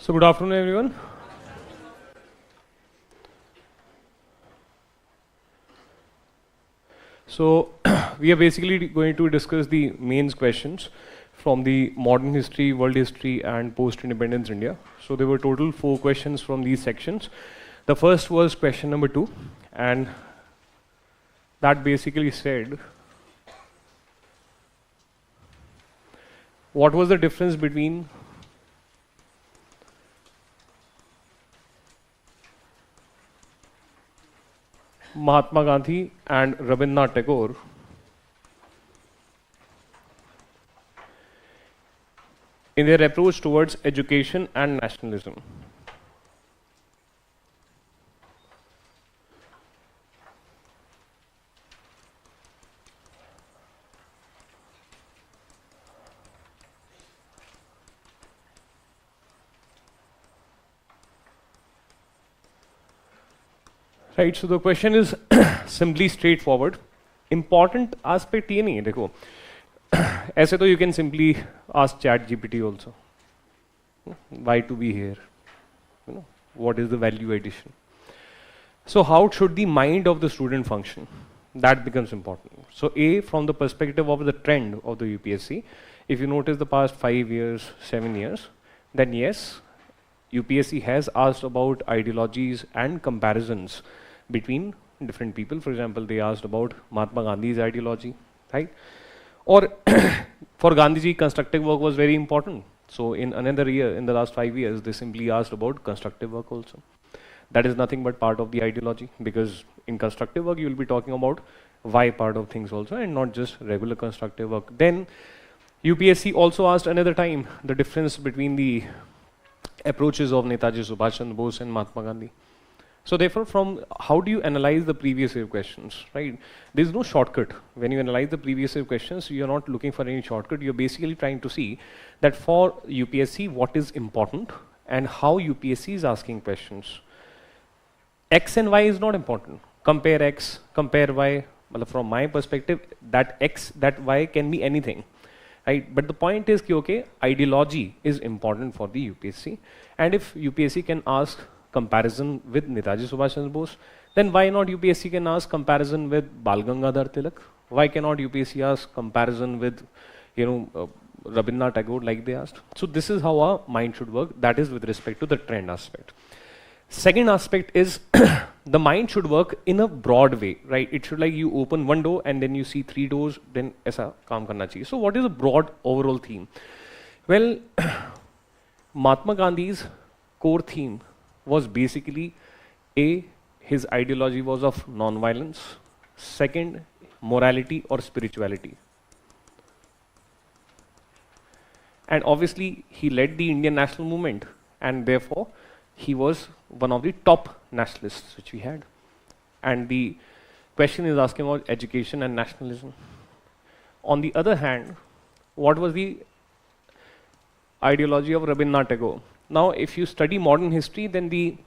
So good afternoon everyone. So we are basically going to discuss the mains questions from the modern history, world history and post-independence India. So there were total 4 questions from these sections. The first was question number 2 and that basically said, what was the difference between Mahatma Gandhi and Rabindranath Tagore in their approach towards education and nationalism? Right, so the question is simply straightforward. Important aspect ये नहीं है, देखो ऐसे तो you can simply ask ChatGPT also. Why to be here? You know, what is the value addition? So how should the mind of the student function? That becomes important. So A, from the perspective of the trend of the UPSC, if you notice the past 5 years, 7 years, then yes, UPSC has asked about ideologies and comparisons between different people. For example, they asked about Mahatma Gandhi's ideology, right? Or for Gandhiji, constructive work was very important. So in another year, in the last 5 years, they simply asked about constructive work also. That is nothing but part of the ideology, because in constructive work, you will be talking about why part of things also and not just regular constructive work. Then UPSC also asked another time the difference between the approaches of Netaji Subhash Chandra Bose and Mahatma Gandhi. So therefore, from how do you analyze the previous year questions, right? There is no shortcut. When you analyze the previous year questions, you are not looking for any shortcut. You are basically trying to see that for UPSC, what is important and how UPSC is asking questions. X and Y is not important. Compare X, compare Y. From my perspective, that X, that Y can be anything. Right? But the point is that, okay, ideology is important for the UPSC, and if UPSC can ask comparison with Netaji Subhash Chandra Bose, then why not UPSC can ask comparison with Bal Gangadhar Tilak? Why cannot UPSC ask comparison with, Rabindranath Tagore like they asked? So this is how our mind should work. That is with respect to the trend aspect. Second aspect is the mind should work in a broad way, right? It should like you open one door and then you see 3 doors, then aisa kaam karna chahiye. So what is the broad overall theme? Well, Mahatma Gandhi's core theme was basically A, his ideology was of non-violence. Second, morality or spirituality. And obviously, he led the Indian national movement, and therefore, he was one of the top nationalists which we had. And the question is asking about education and nationalism. On the other hand, what was the ideology of Rabindranath Tagore? Now, if you study modern history, then the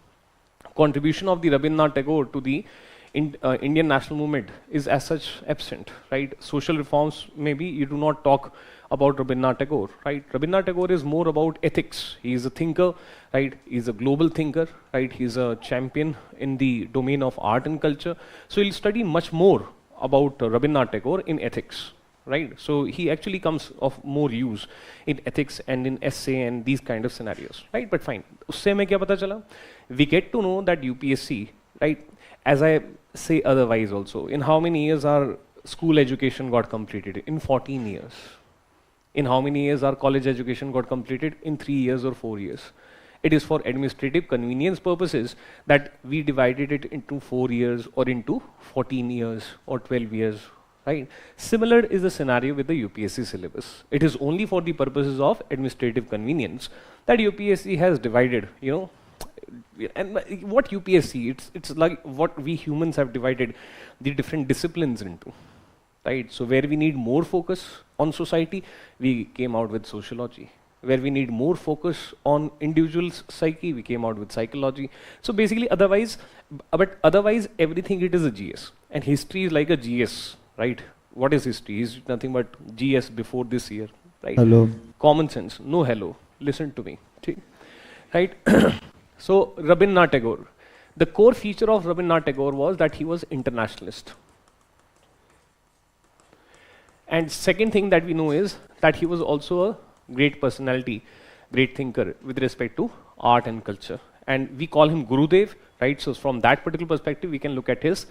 contribution of the Rabindranath Tagore to the Indian national movement is as such absent, right? Social reforms, maybe you do not talk about Rabindranath Tagore, right? Rabindranath Tagore is more about ethics. He is a thinker, right? He is a global thinker, right? He is a champion in the domain of art and culture. So you'll study much more about Rabindranath Tagore in ethics, right? So he actually comes of more use in ethics and in essay and these kind of scenarios, right? But fine. Usse mein kya pata chala? We get to know that UPSC, right? As I say otherwise also, in how many years our school education got completed? In 14 years. In how many years our college education got completed? In 3 years or 4 years. It is for administrative convenience purposes that we divided it into 4 years or into 14 years or 12 years. Right? Similar is the scenario with the UPSC syllabus. It is only for the purposes of administrative convenience that UPSC has divided, and what UPSC, it's like what we humans have divided the different disciplines into, right? So where we need more focus on society, we came out with sociology. Where we need more focus on individual's psyche, we came out with psychology. So basically otherwise everything it is a GS, and history is like a GS. Right? What is history? Is nothing but GS before this year, right? Hello. Common sense. No hello. Listen to me. right? So Rabindranath Tagore, the core feature of Rabindranath Tagore was that he was internationalist. And second thing that we know is that he was also a great personality, great thinker with respect to art and culture. And we call him Gurudev, right? So from that particular perspective, we can look at his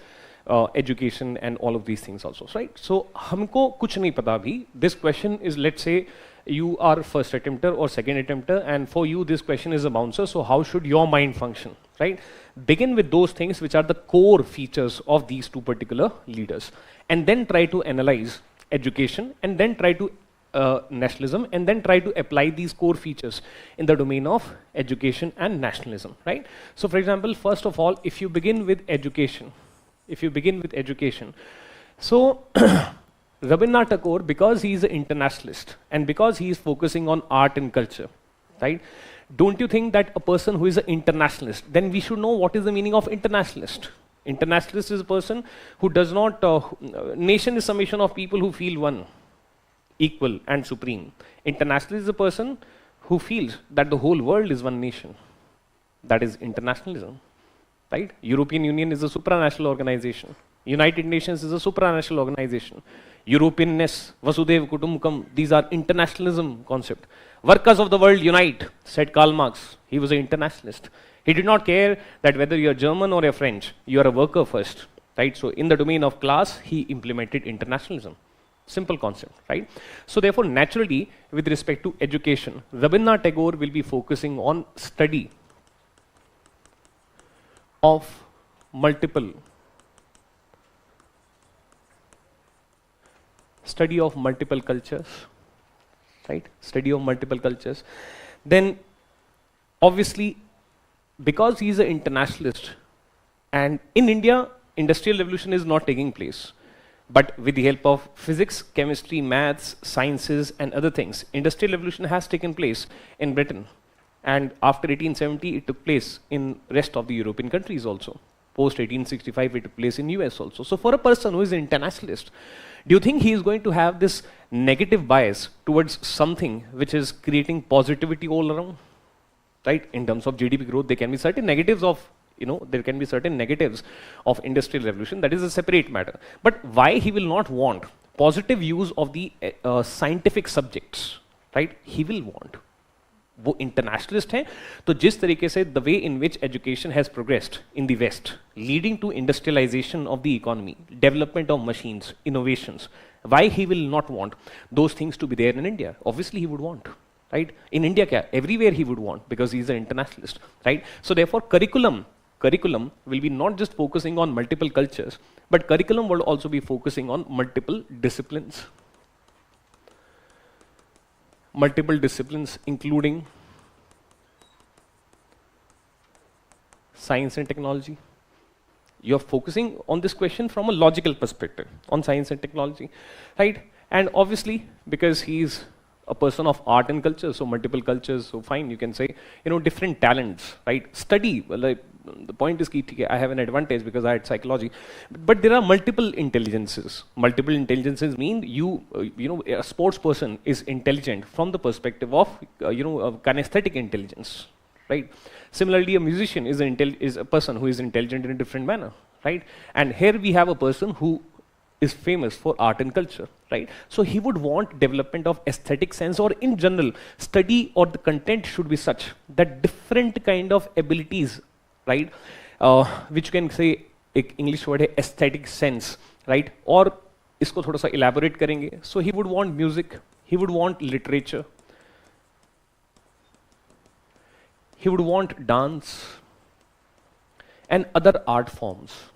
education and all of these things also, right? So हमको कुछ नहीं पता अभी. This question is, let's say you are first attempter or second attempter, and for you this question is a bouncer. So how should your mind function, right? Begin with those things which are the core features of these two particular leaders, and then try to analyze education, and then try to nationalism, and then try to apply these core features in the domain of education and nationalism, right? So for example, first of all, if you begin with education, so Rabindranath Tagore, because he is an internationalist and because he is focusing on art and culture, right? Don't you think that a person who is an internationalist, then we should know what is the meaning of internationalist? Internationalist is a person who does not, nation is summation of people who feel one, equal and supreme. Internationalist is a person who feels that the whole world is one nation. That is internationalism, right? European Union is a supranational organization. United Nations is a supranational organization. Europeanness, Vasudhaiva Kutumbakam, these are internationalism concept. Workers of the world unite, said Karl Marx. He was an internationalist. He did not care that whether you are German or a French, you are a worker first, right? So in the domain of class, he implemented internationalism. Simple concept, right? So therefore, naturally, with respect to education, Rabindranath Tagore will be focusing on study of multiple cultures, right? Study of multiple cultures. Then, obviously, because he is an internationalist, and in India, industrial revolution is not taking place. But with the help of physics, chemistry, maths, sciences, and other things, industrial revolution has taken place in Britain. And after 1870, it took place in rest of the European countries also. Post 1865, it took place in US also. So for a person who is an internationalist, do you think he is going to have this negative bias towards something which is creating positivity all around? Right? In terms of GDP growth, there can be certain negatives of, there can be certain negatives of industrial revolution. That is a separate matter. But why he will not want positive use of the scientific subjects, right? He will want. वो internationalist हैं, तो जिस तरीके से the way in which education has progressed in the west leading to industrialisation of the economy, development of machines, innovations, why he will not want those things to be there in India? Obviously he would want, right? In India kya? Everywhere he would want, because he is an internationalist, right? So therefore curriculum will be not just focusing on multiple cultures, but curriculum will also be focusing on multiple disciplines including science and technology. You're focusing on this question from a logical perspective on science and technology, right? And obviously, because he's a person of art and culture, so multiple cultures, so fine, you can say, different talents, right? Study, well, the point is key, I have an advantage because I had psychology, but there are multiple intelligences. Multiple intelligences mean a sports person is intelligent from the perspective of, kinesthetic intelligence, right? Similarly, a musician is a person who is intelligent in a different manner, right? And here we have a person who is famous for art and culture, right? So he would want development of aesthetic sense, or in general, study or the content should be such that different kind of abilities, right? Which can say, English word hai aesthetic sense, right? Or isko thoda sa elaborate karenge. So he would want music, he would want literature, he would want dance and other art forms,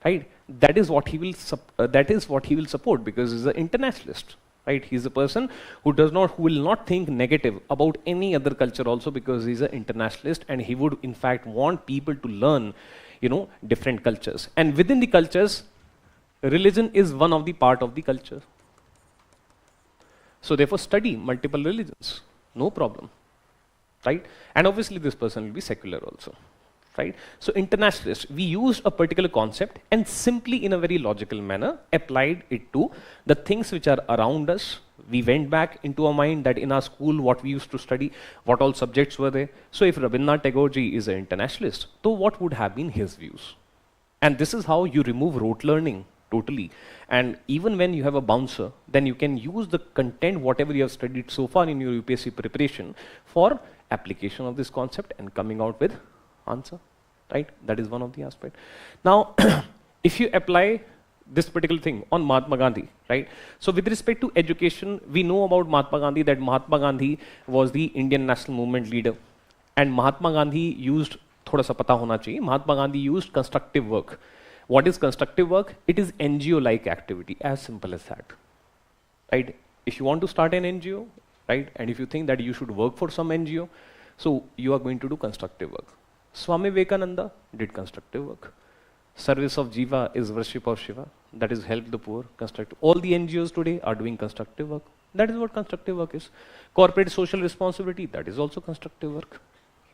right? That is what he will support, because he's an internationalist, right? He's a person who will not think negative about any other culture also, because he's an internationalist, and he would in fact want people to learn, different cultures. And within the cultures, religion is one of the part of the culture. So therefore study multiple religions, no problem, right? And obviously this person will be secular also, right? So internationalists, we used a particular concept and simply in a very logical manner applied it to the things which are around us, We went back into our mind that in our school, what we used to study, what all subjects were there. So if Rabindranath Tagore ji is an internationalist, so what would have been his views? And this is how you remove rote learning totally. And even when you have a bouncer, then you can use the content, whatever you have studied so far in your UPSC preparation, for application of this concept and coming out with answer, right? That is one of the aspects. Now, if you apply this particular thing on Mahatma Gandhi, right? So with respect to education, we know about Mahatma Gandhi that Mahatma Gandhi was the Indian national movement leader. And Mahatma Gandhi used, thoda sa pata hona chahiye, Mahatma Gandhi used constructive work. What is constructive work? It is NGO-like activity, as simple as that, right? If you want to start an NGO, right? And if you think that you should work for some NGO, so you are going to do constructive work. Swami Vivekananda did constructive work. Service of Jiva is worship of Shiva. That is help the poor, constructive. All the NGOs today are doing constructive work. That is what constructive work is. Corporate social responsibility, that is also constructive work,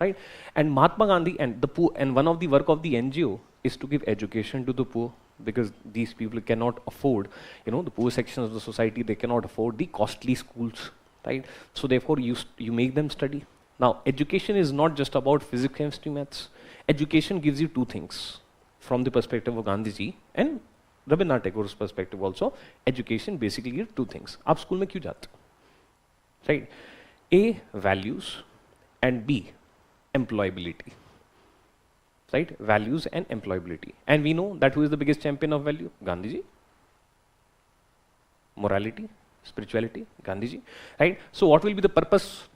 right? And Mahatma Gandhi and the poor, and one of the work of the NGO is to give education to the poor, because these people cannot afford, the poor sections of the society, they cannot afford the costly schools, right? So therefore you make them study. Now, education is not just about physics, chemistry, maths. Education gives you two things. From the perspective of Gandhiji and Rabindranath Tagore's perspective also, education basically gives two things. आप school में क्यों जाते हो? Right? A, values, and B, employability. Right? Values and employability. And we know that who is the biggest champion of value? Gandhiji. Morality, spirituality, Gandhiji. Right? So what will be the purpose?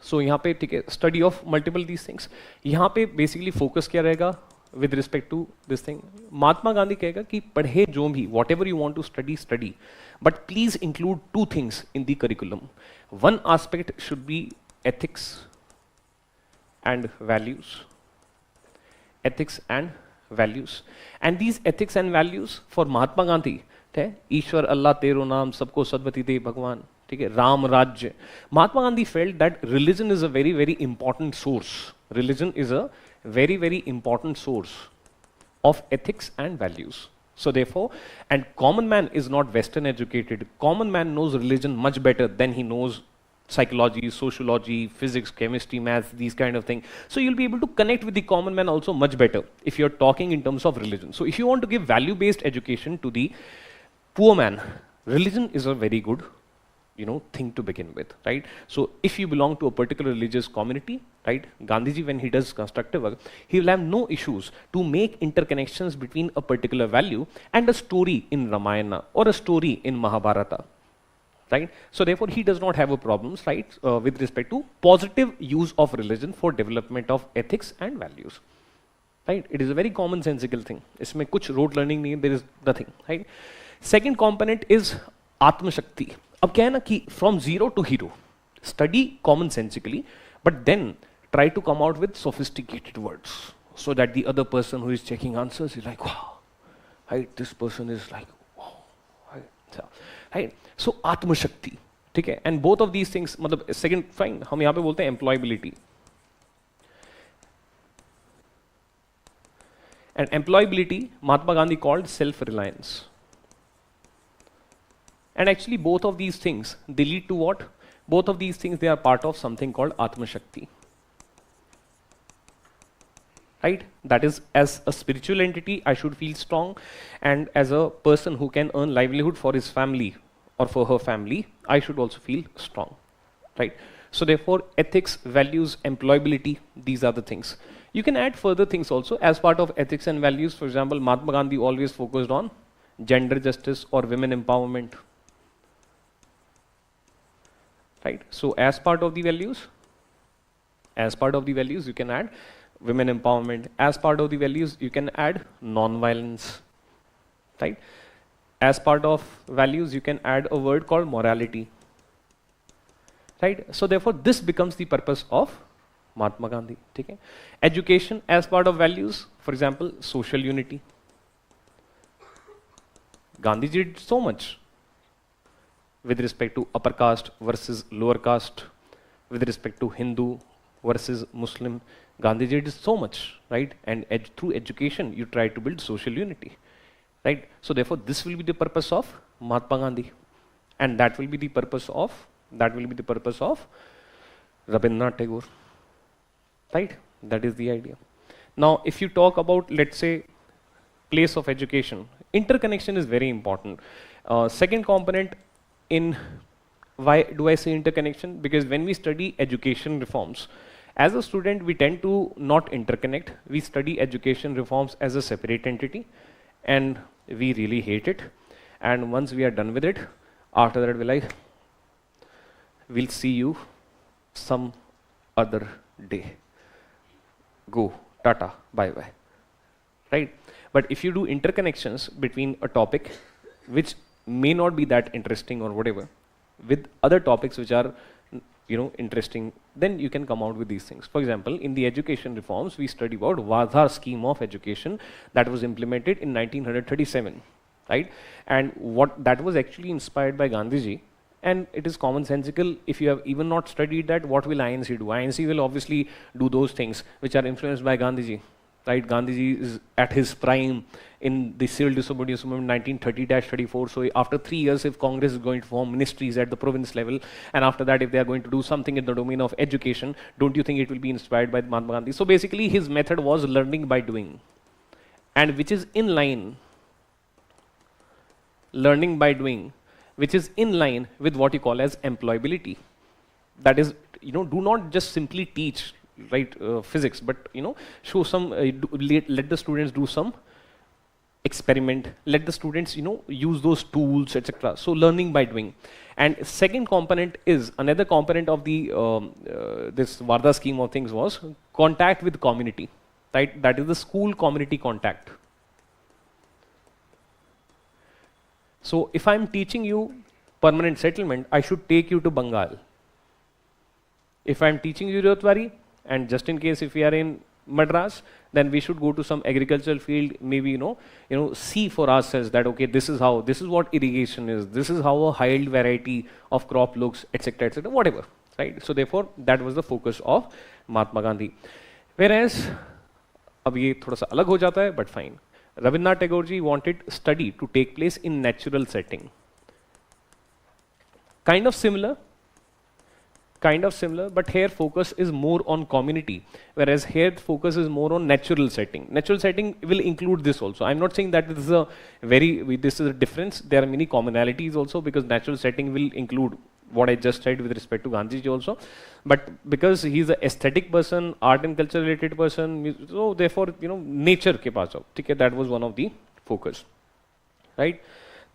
So यहाँ पे ठीक है, study of multiple these things. यहाँ पे basically focus क्या रहेगा? With respect to this thing, Mahatma Gandhi कहेगा कि पढ़े जो भी, whatever you want to study, study, but please include two things in the curriculum. One aspect should be ethics and values. Ethics and values. And these ethics and values for Mahatma Gandhi थे ईश्वर अल्लाह तेरो नाम सबको सद्गति दे भगवान, ठीक है, राम राज्य. Mahatma Gandhi felt that religion is a very, very important source. Religion is a very, very important source of ethics and values. So therefore, and common man is not Western educated. Common man knows religion much better than he knows psychology, sociology, physics, chemistry, maths, these kind of things. So you'll be able to connect with the common man also much better if you're talking in terms of religion. So if you want to give value-based education to the poor man, religion is a very good thing to begin with, right? So if you belong to a particular religious community, right, Gandhiji, when he does constructive work, he will have no issues to make interconnections between a particular value and a story in Ramayana or a story in Mahabharata, right? So therefore he does not have a problem, right, with respect to positive use of religion for development of ethics and values, right? It is a very commonsensical thing. इसमें कुछ rote learning नहीं, there is nothing, right? Second component is Atma Shakti. अब क्या है ना कि from zero to hero, study commonsensically, but then try to come out with sophisticated words so that the other person who is checking answers is like, wow, right? This person is like, wow, right? So Atma Shakti, ठीक है? And both of these things, मतलब second fine, हम यहाँ पे बोलते हैं employability. And employability, Mahatma Gandhi called self-reliance. And actually both of these things, they lead to what? Both of these things, they are part of something called Atma Shakti. Right? That is, as a spiritual entity, I should feel strong. And as a person who can earn livelihood for his family or for her family, I should also feel strong. Right? So therefore, ethics, values, employability, these are the things. You can add further things also. As part of ethics and values, for example, Mahatma Gandhi always focused on gender justice or women empowerment. Right? So as part of the values, you can add women empowerment. As part of the values, you can add non-violence. Right? As part of values, you can add a word called morality. Right? So therefore, this becomes the purpose of Mahatma Gandhi. Okay? Education as part of values, for example, social unity. Gandhi did so much with respect to upper caste versus lower caste, with respect to Hindu versus Muslim. Gandhi did so much, right? And through education, you try to build social unity, right? So therefore, this will be the purpose of Mahatma Gandhi. and that will be the purpose of Rabindranath Tagore, right? That is the idea. Now, if you talk about, let's say, place of education, interconnection is very important. Second component in why do I say interconnection? Because when we study education reforms, as a student, we tend to not interconnect. We study education reforms as a separate entity, and we really hate it. And once we are done with it, after that, we'll see you some other day. Go, tata, bye bye. Right? But if you do interconnections between a topic which may not be that interesting or whatever, with other topics which are interesting, then you can come out with these things. For example, in the education reforms, we study about Vadhar scheme of education that was implemented in 1937, right? And what that was actually inspired by Gandhiji, and it is commonsensical. If you have even not studied that, what will INC do? INC will obviously do those things which are influenced by Gandhiji, right? Gandhiji is at his prime in the civil disobedience movement 1930-34. So after 3 years, if Congress is going to form ministries at the province level, and after that, if they are going to do something in the domain of education, don't you think it will be inspired by Mahatma Gandhi? So basically, his method was learning by doing, and which is in line, learning by doing, which is in line with what you call as employability. That is, do not just simply teach, right, physics, but show some, let the students do some experiment, let the students use those tools, etc. So learning by doing. And second component is, another component of the this Varda scheme of things was contact with community, right? That is the school community contact. So if I'm teaching you permanent settlement, I should take you to Bengal. If I'm teaching you Jodhpur, and just in case if we are in Madras, then we should go to some agricultural field, maybe see for ourselves that okay, this is what irrigation is, this is how a high yield variety of crop looks, etc., etc., whatever, right? So therefore, that was the focus of Mahatma Gandhi. Whereas, अब ये थोड़ा सा अलग हो जाता है, but fine. Rabindranath Tagore ji wanted study to take place in natural setting. Kind of similar, but here focus is more on community, whereas here focus is more on natural setting. Natural setting will include this also. I'm not saying that this is a difference. There are many commonalities also, because natural setting will include what I just said with respect to Gandhiji also. But because he's an aesthetic person, art and culture related person, so therefore, nature ke paas jao. Okay, that was one of the focus, right?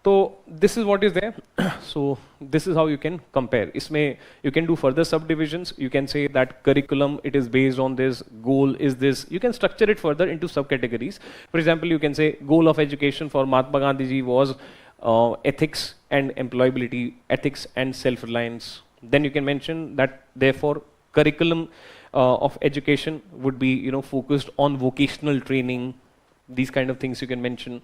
So this is what is there. So this is how you can compare. Isme you can do further subdivisions. You can say that curriculum, it is based on this, goal is this. You can structure it further into subcategories. For example, you can say goal of education for Mahatma Gandhiji was ethics and employability, ethics and self-reliance. Then you can mention that therefore curriculum of education would be focused on vocational training. These kind of things you can mention.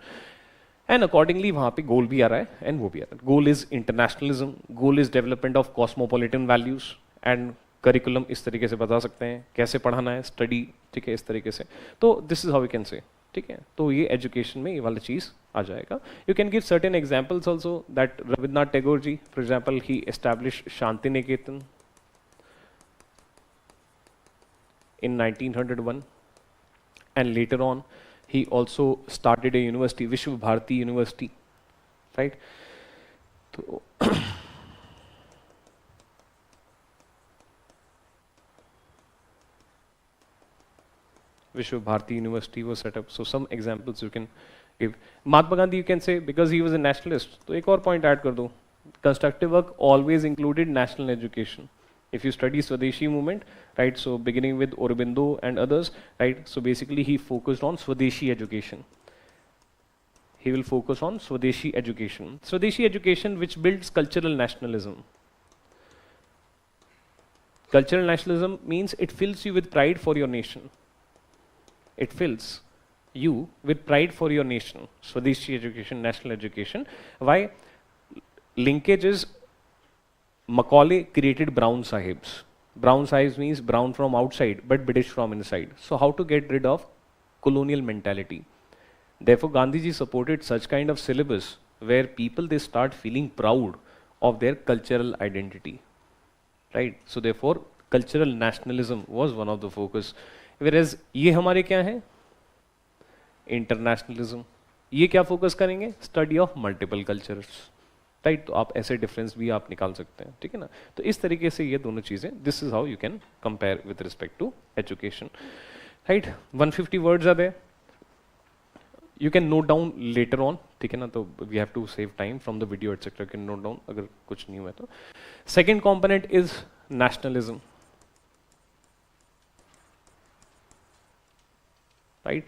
And accordingly, वहाँ पे goal भी आ रहा है and वो भी आ रहा है. Goal is internationalism, goal is development of cosmopolitan values, and curriculum इस तरीके से बता सकते हैं, कैसे पढ़ाना है, study, ठीक है, इस तरीके से. तो this is how we can say, ठीक है. तो ये education में ये वाला चीज़ आ जाएगा. You can give certain examples also that Rabindranath Tagore ji, for example, he established Shanti Niketan in 1901, and later on, he also started a university, Vishwa Bharati University, right? So Vishwa Bharati University was set up. So some examples you can give. Mahatma Gandhi, you can say, because he was a nationalist. So एक और point add कर दो. Constructive work always included national education. If you study Swadeshi movement, right, so beginning with Aurobindo and others, right, so basically he focused on Swadeshi education. He will focus on Swadeshi education. Swadeshi education which builds cultural nationalism. Cultural nationalism means it fills you with pride for your nation. It fills you with pride for your nation. Swadeshi education, national education. Why? Linkage is Macaulay created brown sahibs. Brown sahibs means brown from outside, but British from inside. So how to get rid of colonial mentality? Therefore, Gandhiji supported such kind of syllabus where people, they start feeling proud of their cultural identity, right? So therefore cultural nationalism was one of the focus, whereas ये हमारे क्या है, internationalism. ये क्या focus करेंगे, study of multiple cultures, right? तो आप ऐसे डिफरेंस भी आप निकाल सकते हैं, ठीक है ना? तो इस तरीके से ये दोनों चीजें, this is how you can compare with respect to education, right? 150 words are there, you can note down later on, ठीक है ना? तो we have to save time from the video etcetera, can note down अगर कुछ नहीं हुआ तो. Second component is nationalism, right?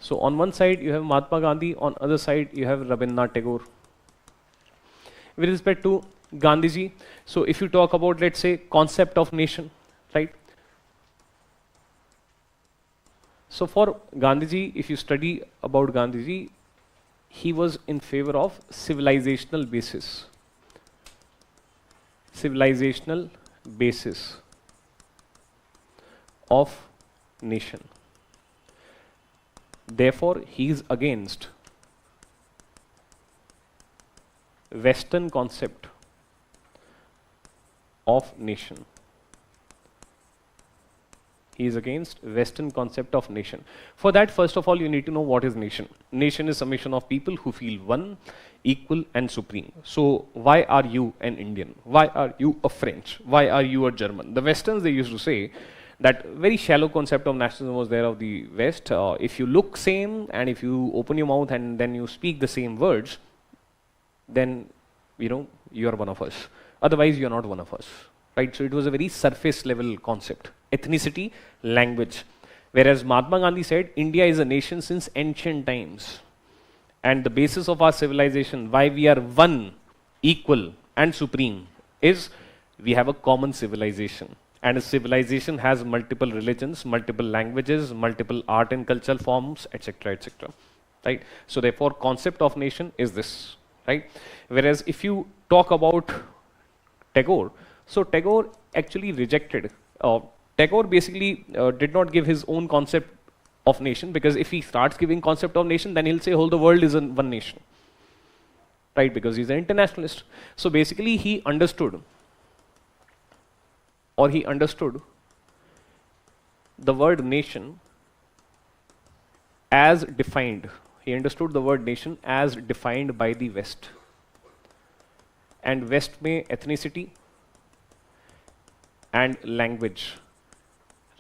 So on one side you have Mahatma Gandhi, on other side you have Rabindranath Tagore. With respect to Gandhiji, so if you talk about, let's say, concept of nation, right? So for Gandhiji, if you study about Gandhiji, he was in favor of civilizational basis. Civilizational basis of nation. Therefore, he is against Western concept of nation. He is against Western concept of nation. For that, first of all, you need to know what is nation. Nation is summation of people who feel one, equal and supreme. So, why are you an Indian? Why are you a French? Why are you a German? The Westerns, they used to say, that very shallow concept of nationalism was there of the West. If you look same and if you open your mouth and then you speak the same words, then you know you are one of us. Otherwise, you are not one of us, right? So it was a very surface level concept. Ethnicity, language. Whereas Mahatma Gandhi said, India is a nation since ancient times, and the basis of our civilization, why we are one, equal and supreme, is we have a common civilization. And a civilization has multiple religions, multiple languages, multiple art and cultural forms, etc., etc. Right? So therefore, concept of nation is this, right? Whereas if you talk about Tagore, so Tagore actually rejected. Tagore basically did not give his own concept of nation, because if he starts giving concept of nation, then he'll say whole the world is one nation, right? Because he's an internationalist. So basically, he understood the word nation as defined. He understood the word nation as defined by the West. And West mein ethnicity and language,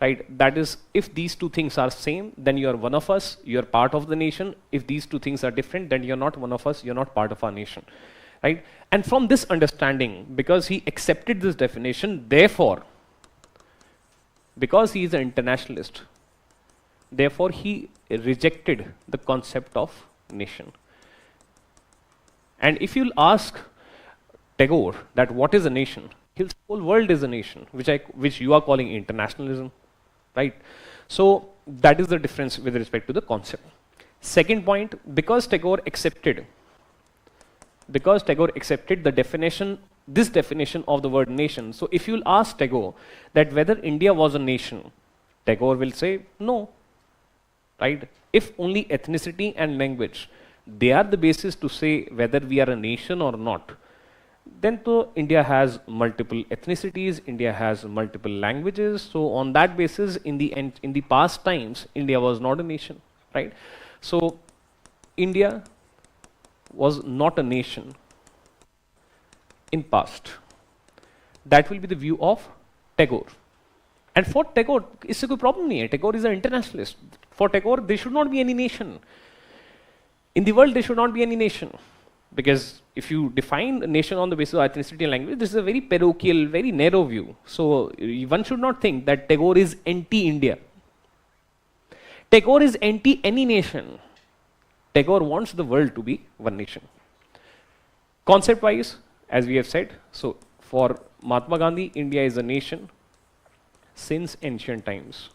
right? That is, if these two things are same, then you are one of us, you are part of the nation. If these two things are different, then you're not one of us, you're not part of our nation, right? And from this understanding, because he accepted this definition, therefore, because he is an internationalist, therefore he rejected the concept of nation. And if you'll ask Tagore that what is a nation, he'll say whole world is a nation, which you are calling internationalism, right? So that is the difference with respect to the concept. Second point, because Tagore accepted the definition, this definition of the word nation. So if you'll ask Tagore that whether India was a nation, Tagore will say no, right? If only ethnicity and language, they are the basis to say whether we are a nation or not, then to India has multiple ethnicities, India has multiple languages. So on that basis, in the past times, India was not a nation, right? So India was not a nation in past. That will be the view of Tagore. And for Tagore, इससे कोई problem नहीं है. Tagore is an internationalist. For Tagore, there should not be any nation. In the world, there should not be any nation. Because if you define a nation on the basis of ethnicity and language, this is a very parochial, very narrow view. So one should not think that Tagore is anti-India. Tagore is anti any nation. Tagore wants the world to be one nation. Concept-wise, as we have said, so for Mahatma Gandhi, India is a nation since ancient times.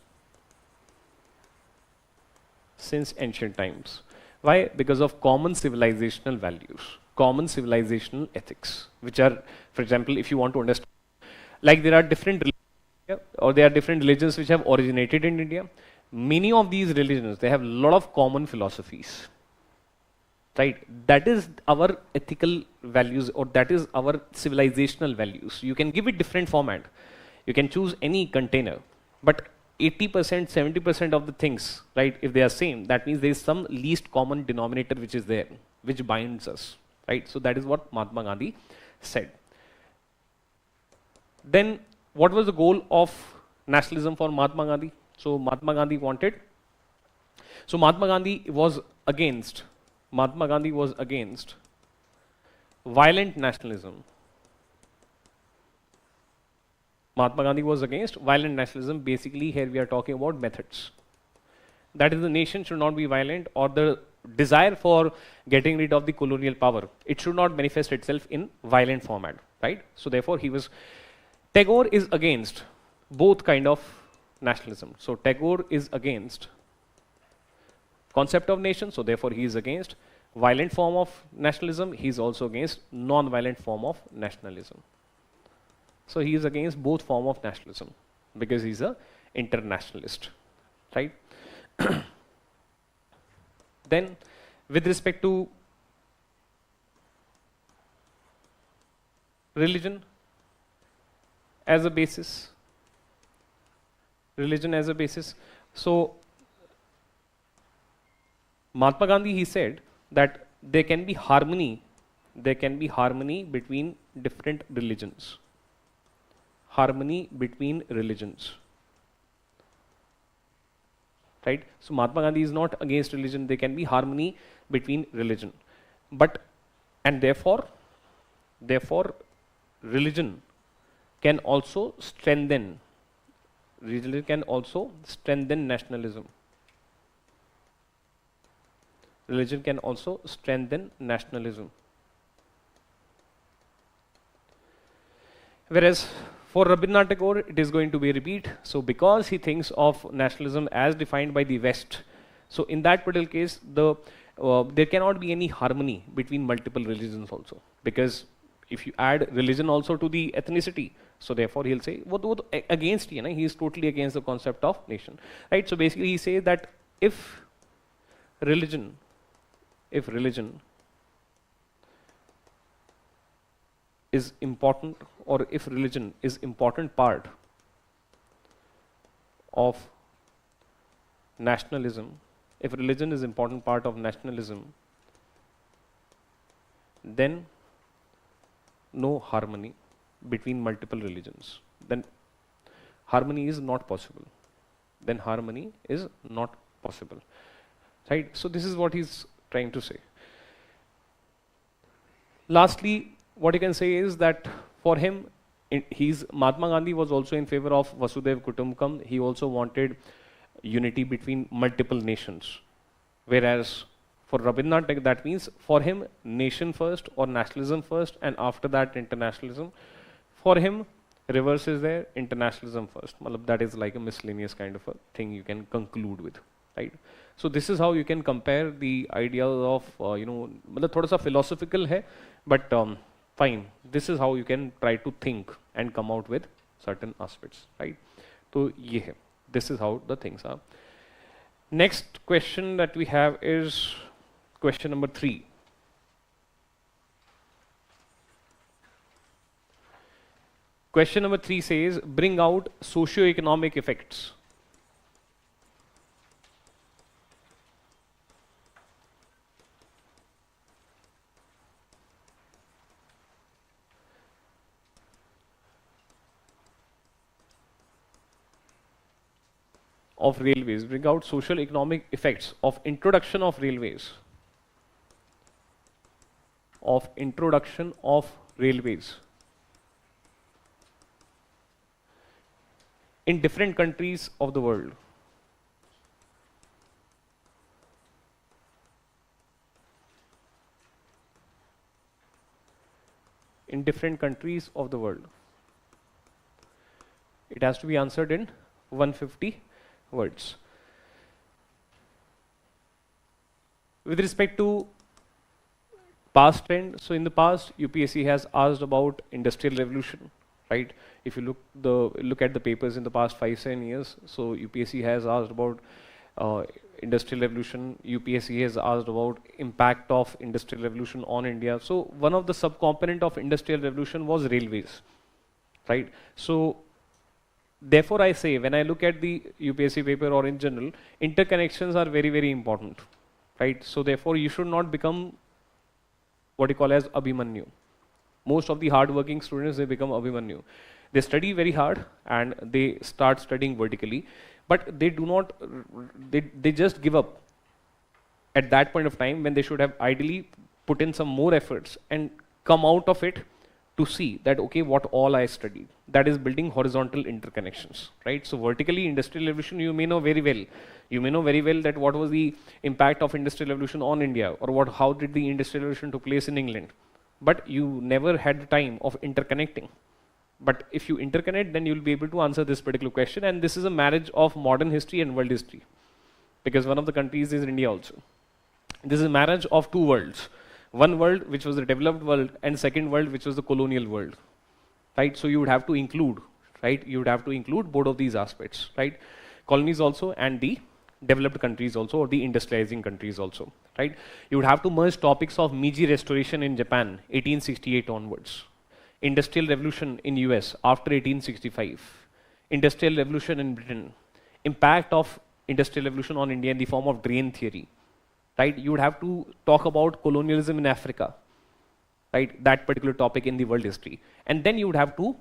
Since ancient times. Why? Because of common civilizational values, common civilizational ethics, which are, for example, if you want to understand, like there are different religions, or there are different religions which have originated in India. Many of these religions, they have a lot of common philosophies. right? That is our ethical values, or that is our civilizational values. You can give it different format. You can choose any container, but 80%, 70% of the things, right, if they are same, that means there is some least common denominator which is there, which binds us, right? So that is what Mahatma Gandhi said. Then what was the goal of nationalism for Mahatma Gandhi? So Mahatma Gandhi wanted, so Mahatma Gandhi was against violent nationalism. Mahatma Gandhi was against violent nationalism. Basically, here we are talking about methods. That is, the nation should not be violent, or the desire for getting rid of the colonial power, it should not manifest itself in violent format, right? So therefore, Tagore is against both kind of nationalism. So Tagore is against concept of nation, so therefore he is against violent form of nationalism. He is also against non-violent form of nationalism. So he is against both form of nationalism because he is a internationalist, right? Then with respect to religion as a basis, so Mahatma Gandhi, he said that there can be harmony between different religions. Harmony between religions, right? So Mahatma Gandhi is not against religion. There can be harmony between religion, and therefore religion can also strengthen nationalism. Religion can also strengthen nationalism. Whereas for Rabindranath Tagore, it is going to be a repeat. So because he thinks of nationalism as defined by the West, so in that particular case, there cannot be any harmony between multiple religions also. Because if you add religion also to the ethnicity, so therefore he'll say, against, he is totally against the concept of nation, right? So basically he says that if religion is important, or if religion is important part of nationalism, then no harmony between multiple religions. Then harmony is not possible. Right? So this is what he's trying to say. Lastly, what you can say is that for him, Mahatma Gandhi was also in favor of Vasudhaiva Kutumbakam. He also wanted unity between multiple nations. Whereas for Rabindranath Tagore, that means for him, nation first or nationalism first, and after that internationalism. For him, reverse is there, internationalism first. That is like a miscellaneous kind of a thing you can conclude with, right? So this is how you can compare the idea of, thoda sa philosophical hai, but fine. This is how you can try to think and come out with certain aspects, right? So ye hai. This is how the things are. Next question that we have is question number 3. Question number 3 says, bring out socio-economic effects of railways. Bring out social economic effects of introduction of railways. In different countries of the world. In different countries of the world. It has to be answered in 150 words. With respect to past trend, so in the past, UPSC has asked about industrial revolution, right? If you look at the papers in the past 5-7 years, so UPSC has asked about industrial revolution. UPSC has asked about impact of industrial revolution on India. So one of the subcomponent of industrial revolution was railways, right? So therefore I say, when I look at the UPSC paper or in general, interconnections are very, very important, right? So therefore you should not become what you call as Abhimanyu. Most of the hard-working students, they become Abhimanyu. They study very hard and they start studying vertically, but they do not, they just give up at that point of time when they should have ideally put in some more efforts and come out of it to see that, okay, what all I studied. That is building horizontal interconnections, right? So vertically, industrial revolution, you may know very well. You may know very well that what was the impact of industrial revolution on India, or how did the industrial revolution took place in England. But you never had the time of interconnecting. But if you interconnect, then you'll be able to answer this particular question. And this is a marriage of modern history and world history, because one of the countries is India also. This is a marriage of two worlds. One world, which was the developed world, and second world, which was the colonial world, right? So you would have to include, right? You would have to include both of these aspects, right? Colonies also and the developed countries also, or the industrializing countries also, right? You would have to merge topics of Meiji Restoration in Japan, 1868 onwards. Industrial Revolution in US after 1865, Industrial Revolution in Britain, impact of Industrial Revolution on India in the form of drain theory, right? You would have to talk about colonialism in Africa, right? That particular topic in the world history. And then you would have to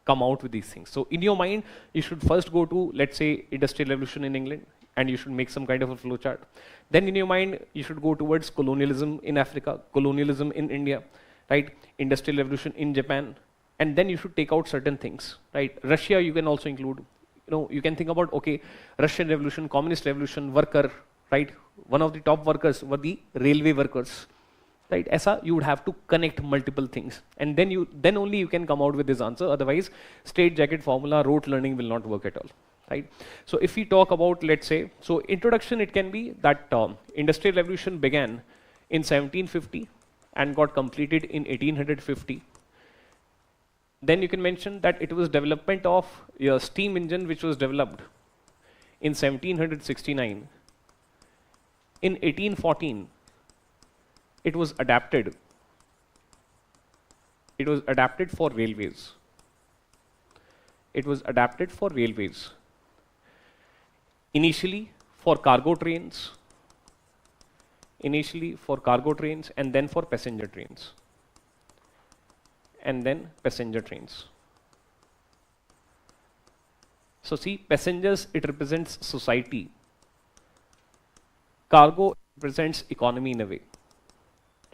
come out with these things. So in your mind, you should first go to, let's say, Industrial Revolution in England, and you should make some kind of a flow chart. Then in your mind, you should go towards colonialism in Africa, colonialism in India, right? Industrial Revolution in Japan, and then you should take out certain things, right? Russia, you can also include. You know, you can think about, okay, Russian Revolution, Communist Revolution, worker, right? One of the top workers were the railway workers, right? Aisa, you would have to connect multiple things, and then only you can come out with this answer. Otherwise, straight jacket formula, rote learning will not work at all, right? So if we talk about, let's say, so introduction, it can be that Industrial Revolution began in 1750 and got completed in 1850. Then you can mention that it was development of a steam engine which was developed in 1769. In 1814, it was adapted. It was adapted for railways. It was adapted for railways. Initially for cargo trains. Initially for cargo trains, and then for passenger trains. And then passenger trains. So see, passengers, it represents society. Cargo represents economy in a way,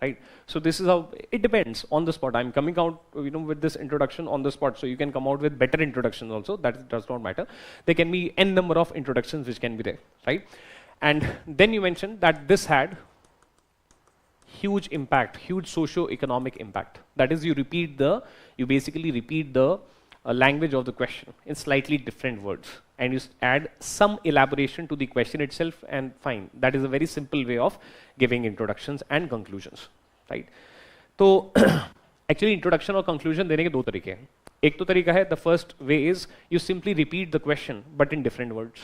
right? So this is how, it depends on the spot. I'm coming out, you know, with this introduction on the spot, so you can come out with better introductions also, that does not matter. There can be n number of introductions which can be there, right? And then you mentioned that this had huge impact, huge socio-economic impact. That is, you basically repeat the language of the question in slightly different words, and you add some elaboration to the question itself, and fine. That is a very simple way of giving introductions and conclusions, right? So actually introduction or conclusion देने के दो तरीके हैं. एक तो तरीका है, the first way is you simply repeat the question but in different words.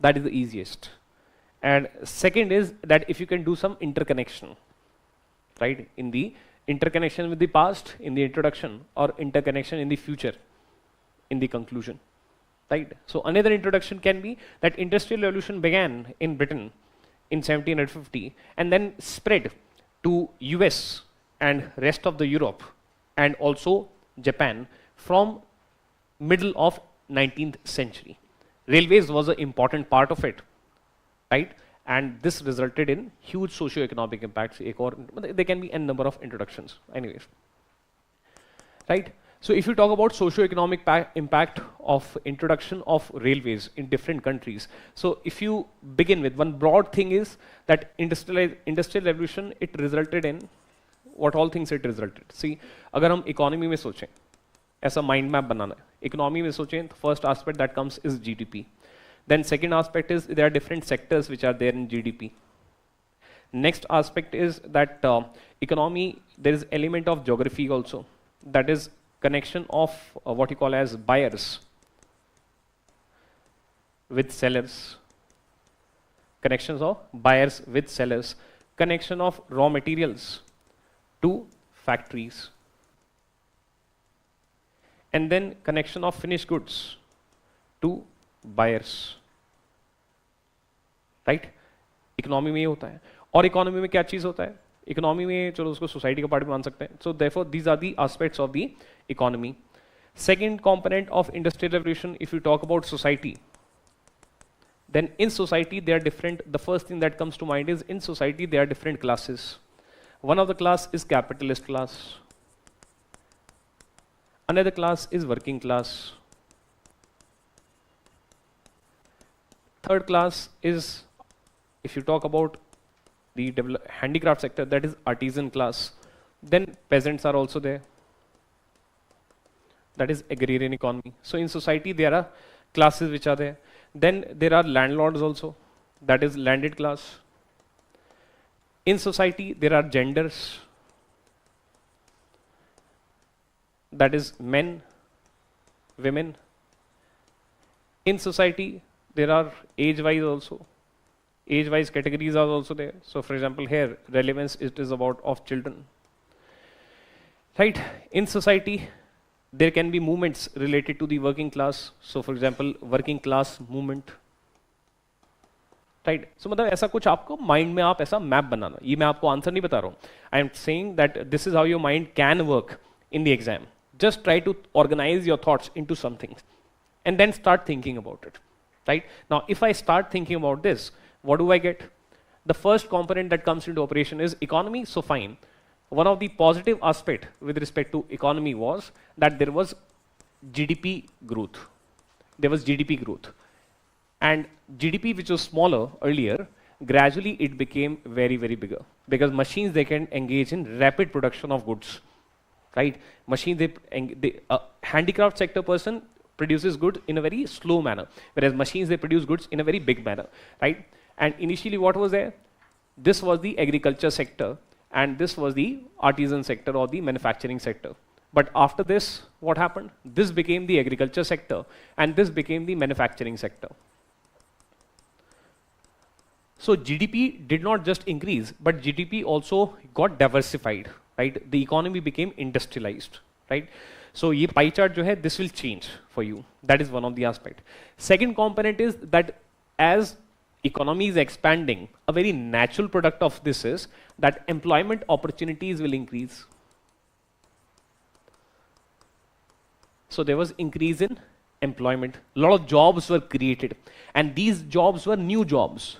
That is the easiest. And second is that if you can do some interconnection, right? In the interconnection with the past, in the introduction, or interconnection in the future, in the conclusion, right? So another introduction can be that Industrial Revolution began in Britain in 1750 and then spread to US and rest of the Europe and also Japan from middle of 19th century. Railways was an important part of it, right? And this resulted in huge socio-economic impacts. There can be n number of introductions, anyways, right? So if you talk about socio-economic impact of introduction of railways in different countries, so if you begin with one broad thing is that industrial revolution, it resulted in what all things it resulted. See, अगर हम economy में सोचें, ऐसा mind map बनाना है. Economy में सोचें, the first aspect that comes is GDP. Then second aspect is there are different sectors which are there in GDP. Next aspect is that economy, there is element of geography also. That is connection of what you call as buyers with sellers, connections of buyers with sellers, connection of raw materials to factories, and then connection of finished goods to buyers, right? Economy में ये होता है. और economy में क्या चीज होता है? इकोनॉमी में चलो उसको सोसाइटी का पार्ट भी मान सकते हैं. So therefore these are the aspects of the economy. Second component of industrial revolution, if you talk about society, then in society they are different. The first thing that comes to mind is in society there are different classes. One of the class is capitalist class. Another class is working class. Third class is, if you talk about the handicraft sector, that is artisan class. Then peasants are also there. That is agrarian economy. So in society there are classes which are there. Then there are landlords also, that is landed class. In society there are genders, that is men, women. In society there are age-wise also. Age-wise categories are also there. So for example here relevance, it is about of children. Right? In society there can be movements related to the working class. So for example working class movement. Right? So मतलब ऐसा कुछ आपको mind में आप ऐसा map बनाना. ये मैं आपको आंसर नहीं बता रहा हूँ. I am saying that this is how your mind can work in the exam. Just try to organize your thoughts into something and then start thinking about it. Right? Now if I start thinking about this, what do I get? The first component that comes into operation is economy. So fine. One of the positive aspect with respect to economy was that there was GDP growth. There was GDP growth. And GDP, which was smaller earlier, gradually it became very, very bigger. Because machines, they can engage in rapid production of goods. Right? Machines, handicraft sector person produces goods in a very slow manner. Whereas machines, they produce goods in a very big manner. Right? And initially what was there? This was the agriculture sector. And this was the artisan sector or the manufacturing sector. But after this, what happened? This became the agriculture sector and this became the manufacturing sector. So GDP did not just increase, but GDP also got diversified, right? The economy became industrialized, right? So ये pie chart जो है, this will change for you. That is one of the aspect. Second component is that as economy is expanding, a very natural product of this is that employment opportunities will increase. So there was increase in employment. A lot of jobs were created. And these jobs were new jobs.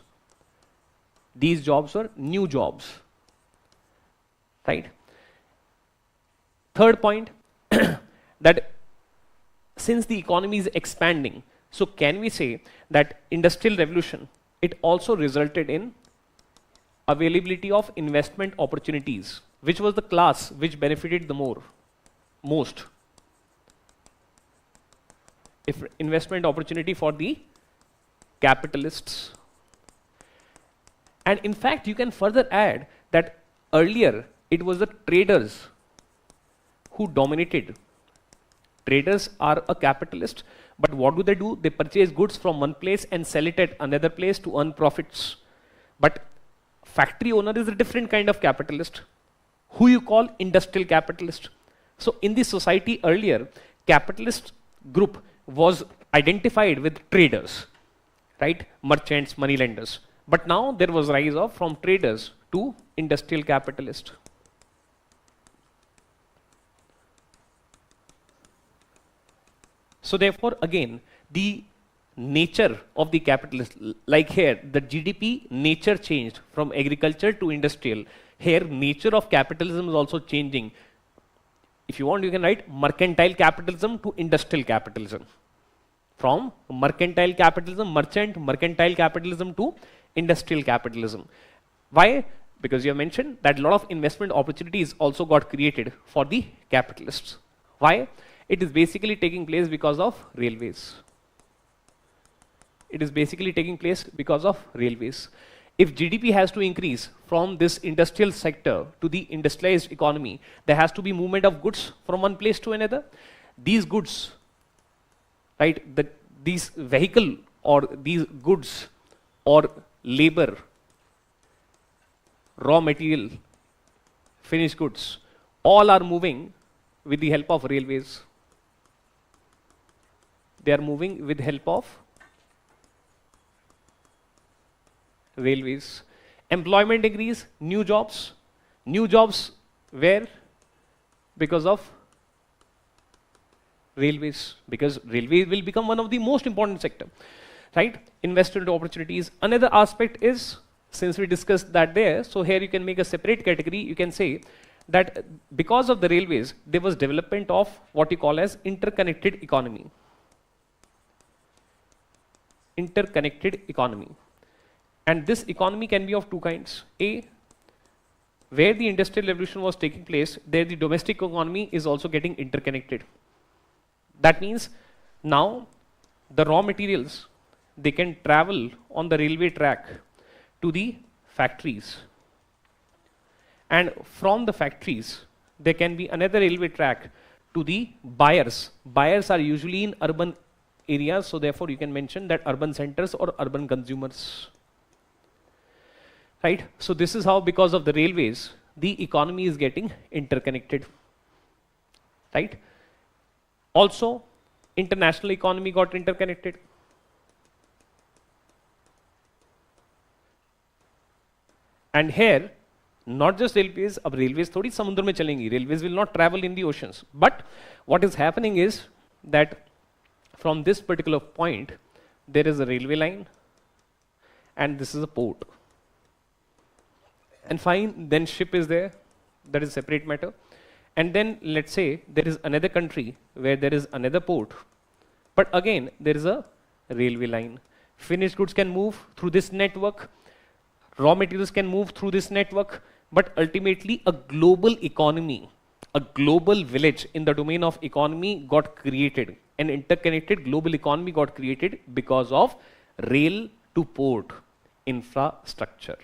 These jobs were new jobs. Right? Third point, that since the economy is expanding, so can we say that industrial revolution, it also resulted in availability of investment opportunities, which was the class which benefited the most. If investment opportunity for the capitalists. And in fact, you can further add that earlier it was the traders who dominated. Traders are a capitalist. But what do? They purchase goods from one place and sell it at another place to earn profits. But factory owner is a different kind of capitalist, who you call industrial capitalist. So in the society earlier, capitalist group was identified with traders, right? Merchants, money lenders. But now there was rise of from traders to industrial capitalist. So therefore, again, the nature of the capitalist, like here, the GDP nature changed from agriculture to industrial. Here, nature of capitalism is also changing. If you want, you can write mercantile capitalism to industrial capitalism. From mercantile capitalism, mercantile capitalism to industrial capitalism. Why? Because you have mentioned that a lot of investment opportunities also got created for the capitalists. Why? It is basically taking place because of railways. It is basically taking place because of railways. If GDP has to increase from this industrial sector to the industrialized economy, there has to be movement of goods from one place to another. These goods, right, these vehicle or these goods or labor, raw material, finished goods, all are moving with the help of railways. They are moving with help of railways. Employment increase, new jobs where? Because of railways, because railways will become one of the most important sector, right? Investment opportunities. Another aspect is, since we discussed that there, so here you can make a separate category. You can say that because of the railways, there was development of what you call as interconnected economy. Interconnected economy. And this economy can be of two kinds. A, where the industrial revolution was taking place, there the domestic economy is also getting interconnected. That means now the raw materials, they can travel on the railway track to the factories. And from the factories, there can be another railway track to the buyers. Buyers are usually in urban areas, so therefore you can mention that urban centers or urban consumers. Right? So this is how, because of the railways, the economy is getting interconnected. Right? Also, international economy got interconnected. And here, not just railways, अब railways थोड़ी समुद्र में चलेंगी, railways will not travel in the oceans. But what is happening is that from this particular point, there is a railway line, and this is a port. And fine, then ship is there, that is a separate matter. And then let's say there is another country where there is another port, but again there is a railway line. Finished goods can move through this network, raw materials can move through this network, but ultimately a global economy, a global village in the domain of economy got created. An interconnected global economy got created because of rail to port infrastructure.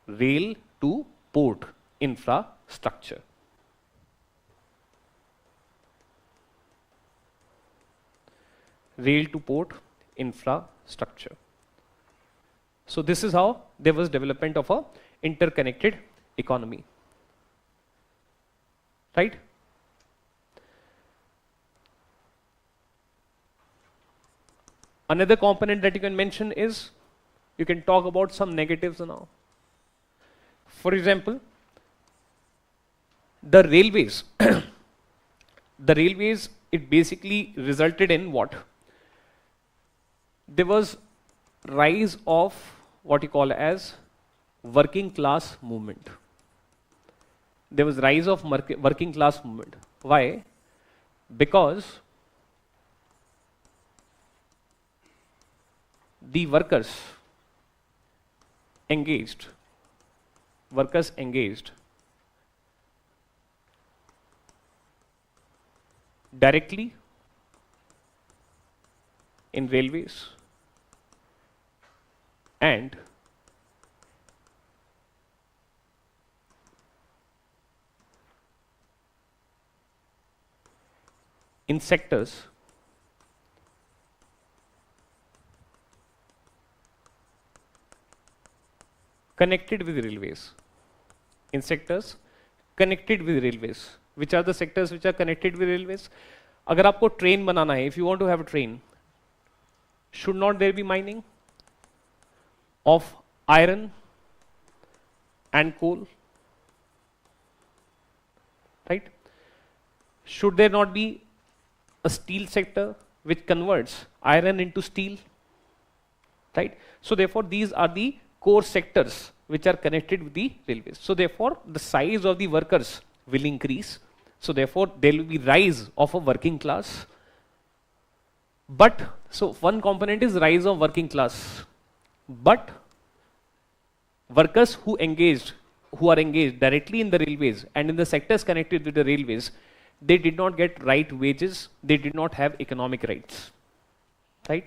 Rail to port infrastructure. Rail to port infrastructure. So this is how there was development of a interconnected economy. Right? Another component that you can mention is, you can talk about some negatives now. For example, the railways, it basically resulted in what? There was rise of what you call as working class movement. There was rise of working class movement. Why? Because the workers engaged directly in railways and in sectors connected with railways. In sectors connected with railways. Which are the sectors which are connected with railways? अगर आपको train बनाना है, if you want to have a train, should not there be mining of iron and coal? Right? Should there not be a steel sector which converts iron into steel? Right? So therefore these are the core sectors which are connected with the railways. So therefore the size of the workers will increase. So therefore there will be rise of a working class. But so one component is rise of working class. But workers who are engaged directly in the railways and in the sectors connected with the railways, they did not get right wages, they did not have economic rights. Right?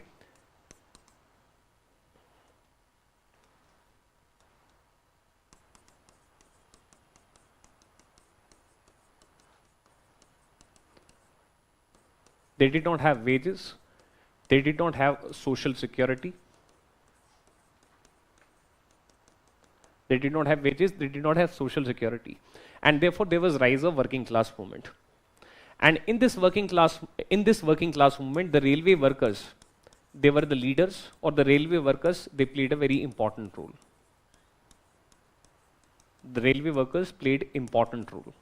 They did not have wages, They did not have social security. They did not have wages. They did not have social security. And therefore, there was rise of working class movement. And in this working class movement, the railway workers, they were the leaders, or the railway workers, they played a very important role. The railway workers played important role.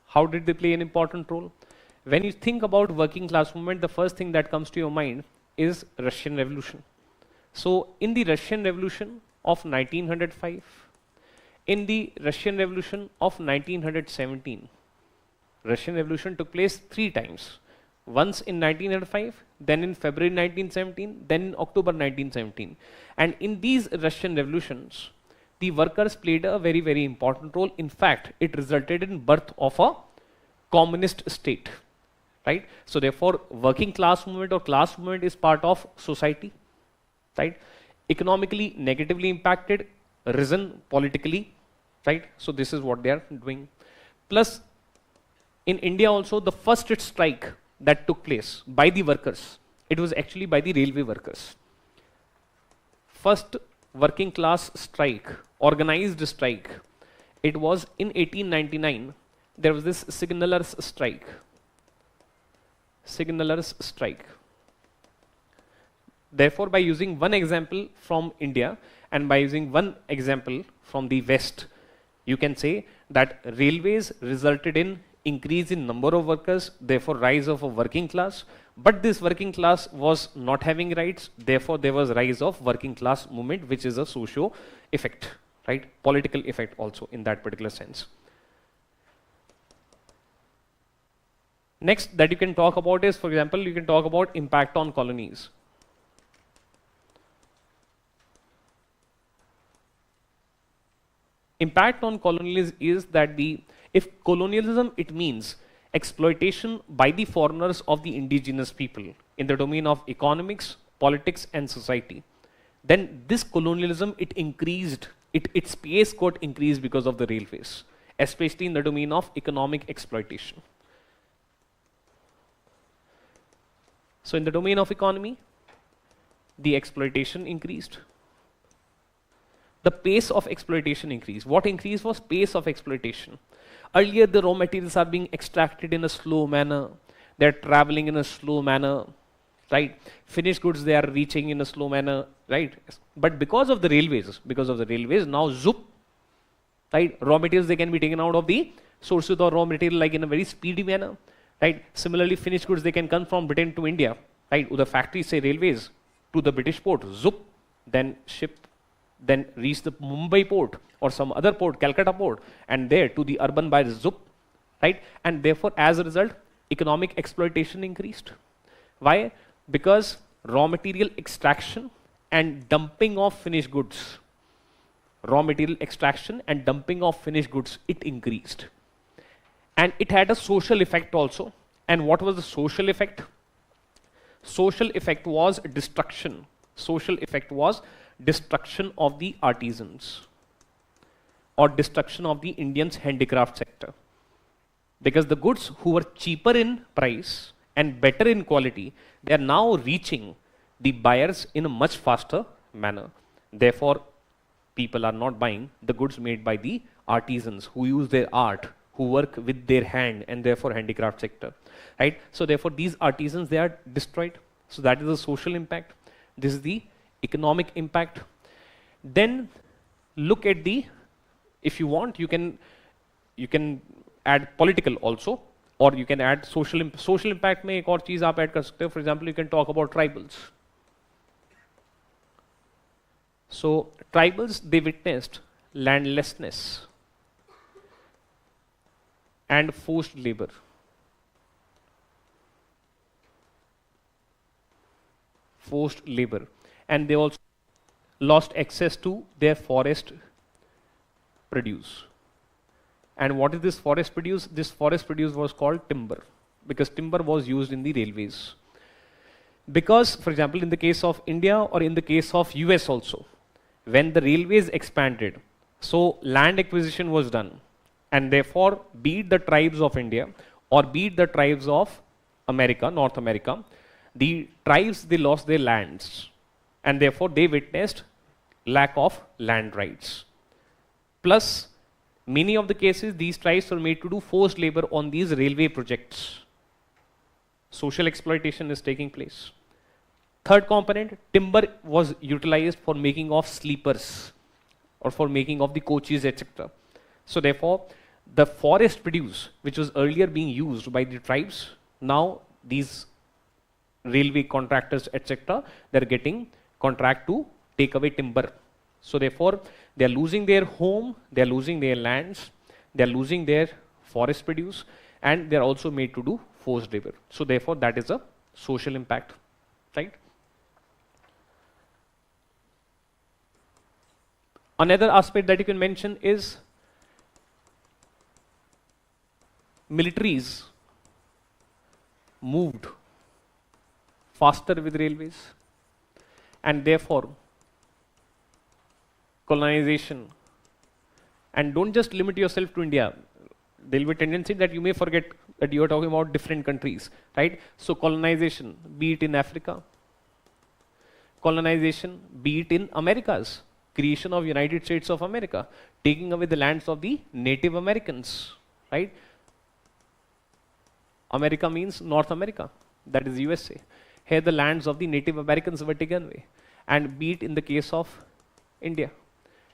How did they play an important role? When you think about working class movement, the first thing that comes to your mind is Russian Revolution. So in the Russian Revolution of 1905, in the Russian Revolution of 1917, Russian Revolution took place 3 times. Once in 1905, then in February 1917, then in October 1917. And in these Russian revolutions, the workers played a very, very important role. In fact, it resulted in birth of a communist state, right? So therefore, working class movement or class movement is part of society, right? Economically negatively impacted, risen politically, right? So this is what they are doing. Plus, in India also, the first strike that took place by the workers, it was actually by the railway workers. First working class strike, organized strike, it was in 1899. There was this signalers strike. Signalers strike. Therefore, by using one example from India and by using one example from the West, you can say that railways resulted in increase in number of workers, therefore rise of a working class. But this working class was not having rights, therefore there was rise of working class movement, which is a socio effect, right? Political effect also in that particular sense. Next that you can talk about is, for example, you can talk about impact on colonies. Impact on colonies is that if colonialism, it means exploitation by the foreigners of the indigenous people in the domain of economics, politics and society, then this colonialism, it increased, its pace got increased because of the railways, especially in the domain of economic exploitation. So in the domain of economy, the exploitation increased. The pace of exploitation increased. What increased was pace of exploitation. Earlier, the raw materials are being extracted in a slow manner. They're traveling in a slow manner, right? Finished goods, they are reaching in a slow manner, right? But because of the railways, now zoop, right? Raw materials, they can be taken out of the sources of raw material like in a very speedy manner, right? Similarly, finished goods, they can come from Britain to India, right? With the factories, say railways, to the British port, zoop, then ship, then reach the Mumbai port or some other port, Calcutta port, and there to the urban by zoop, right? And therefore, as a result, economic exploitation increased. Why? Because raw material extraction and dumping of finished goods, raw material extraction and dumping of finished goods, it increased. And it had a social effect also. And what was the social effect? Social effect was destruction. Social effect was destruction of the artisans or destruction of the Indians' handicraft sector. Because the goods who were cheaper in price and better in quality, they are now reaching the buyers in a much faster manner. Therefore, people are not buying the goods made by the artisans who use their art, who work with their hand, and therefore handicraft sector, right? So therefore, these artisans, they are destroyed. So that is the social impact. This is the economic impact. Then look at the, if you want, you can add political also, or you can add social impact में एक और चीज आप add कर सकते हो. For example, you can talk about tribals. So tribals, they witnessed landlessness and forced labor. Forced labor. And they also lost access to their forest produce. And what is this forest produce? This forest produce was called timber, because timber was used in the railways. Because, for example, in the case of India or in the case of US also, when the railways expanded, so land acquisition was done. And therefore, be it the tribes of India or be it the tribes of America, North America, the tribes, they lost their lands, and therefore they witnessed lack of land rights. Plus, many of the cases, these tribes were made to do forced labor on these railway projects. Social exploitation is taking place. Third component, timber was utilized for making of sleepers or for making of the coaches, etc. So therefore, the forest produce, which was earlier being used by the tribes, now these railway contractors, etc., they're getting contract to take away timber. So therefore, they're losing their home, they're losing their lands, they're losing their forest produce, and they're also made to do forced labor. So therefore, that is a social impact, right? Another aspect that you can mention is militaries moved faster with railways, and therefore colonization. And don't just limit yourself to India. There will be a tendency that you may forget that you are talking about different countries, right? So colonization, be it in Africa, colonization, be it in Americas, creation of United States of America, taking away the lands of the Native Americans, right? America means North America, that is USA. Here the lands of the Native Americans were taken away, and be it in the case of India,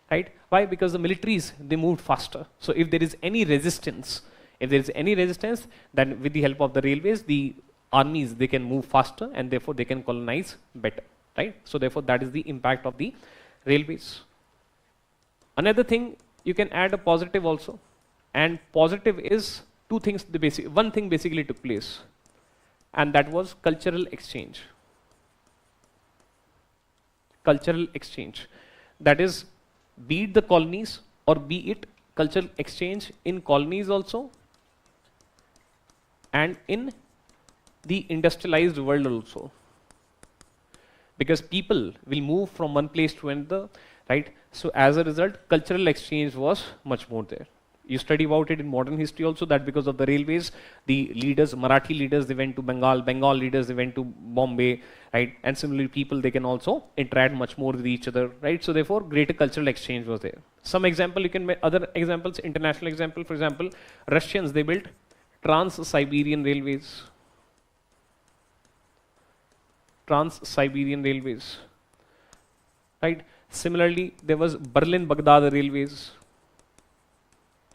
right? Why? Because the militaries, they moved faster. So if there is any resistance, then with the help of the railways, the armies, they can move faster, and therefore they can colonize better, right? So therefore that is the impact of the railways. Another thing, you can add a positive also, and positive is two things. One thing basically took place, and that was cultural exchange. Cultural exchange, that is, be it the colonies or be it cultural exchange in colonies also, and in the industrialized world also. Because people will move from one place to another, right? So as a result, cultural exchange was much more there. You study about it in modern history also, that because of the railways, the leaders, Marathi leaders, they went to Bengal, Bengal leaders, they went to Bombay, right? And similarly, people, they can also interact much more with each other, right? So therefore, greater cultural exchange was there. Some example, you can make other examples, international example, for example, Russians, they built Trans-Siberian railways. Trans-Siberian railways, right? Similarly, there was Berlin-Baghdad railways.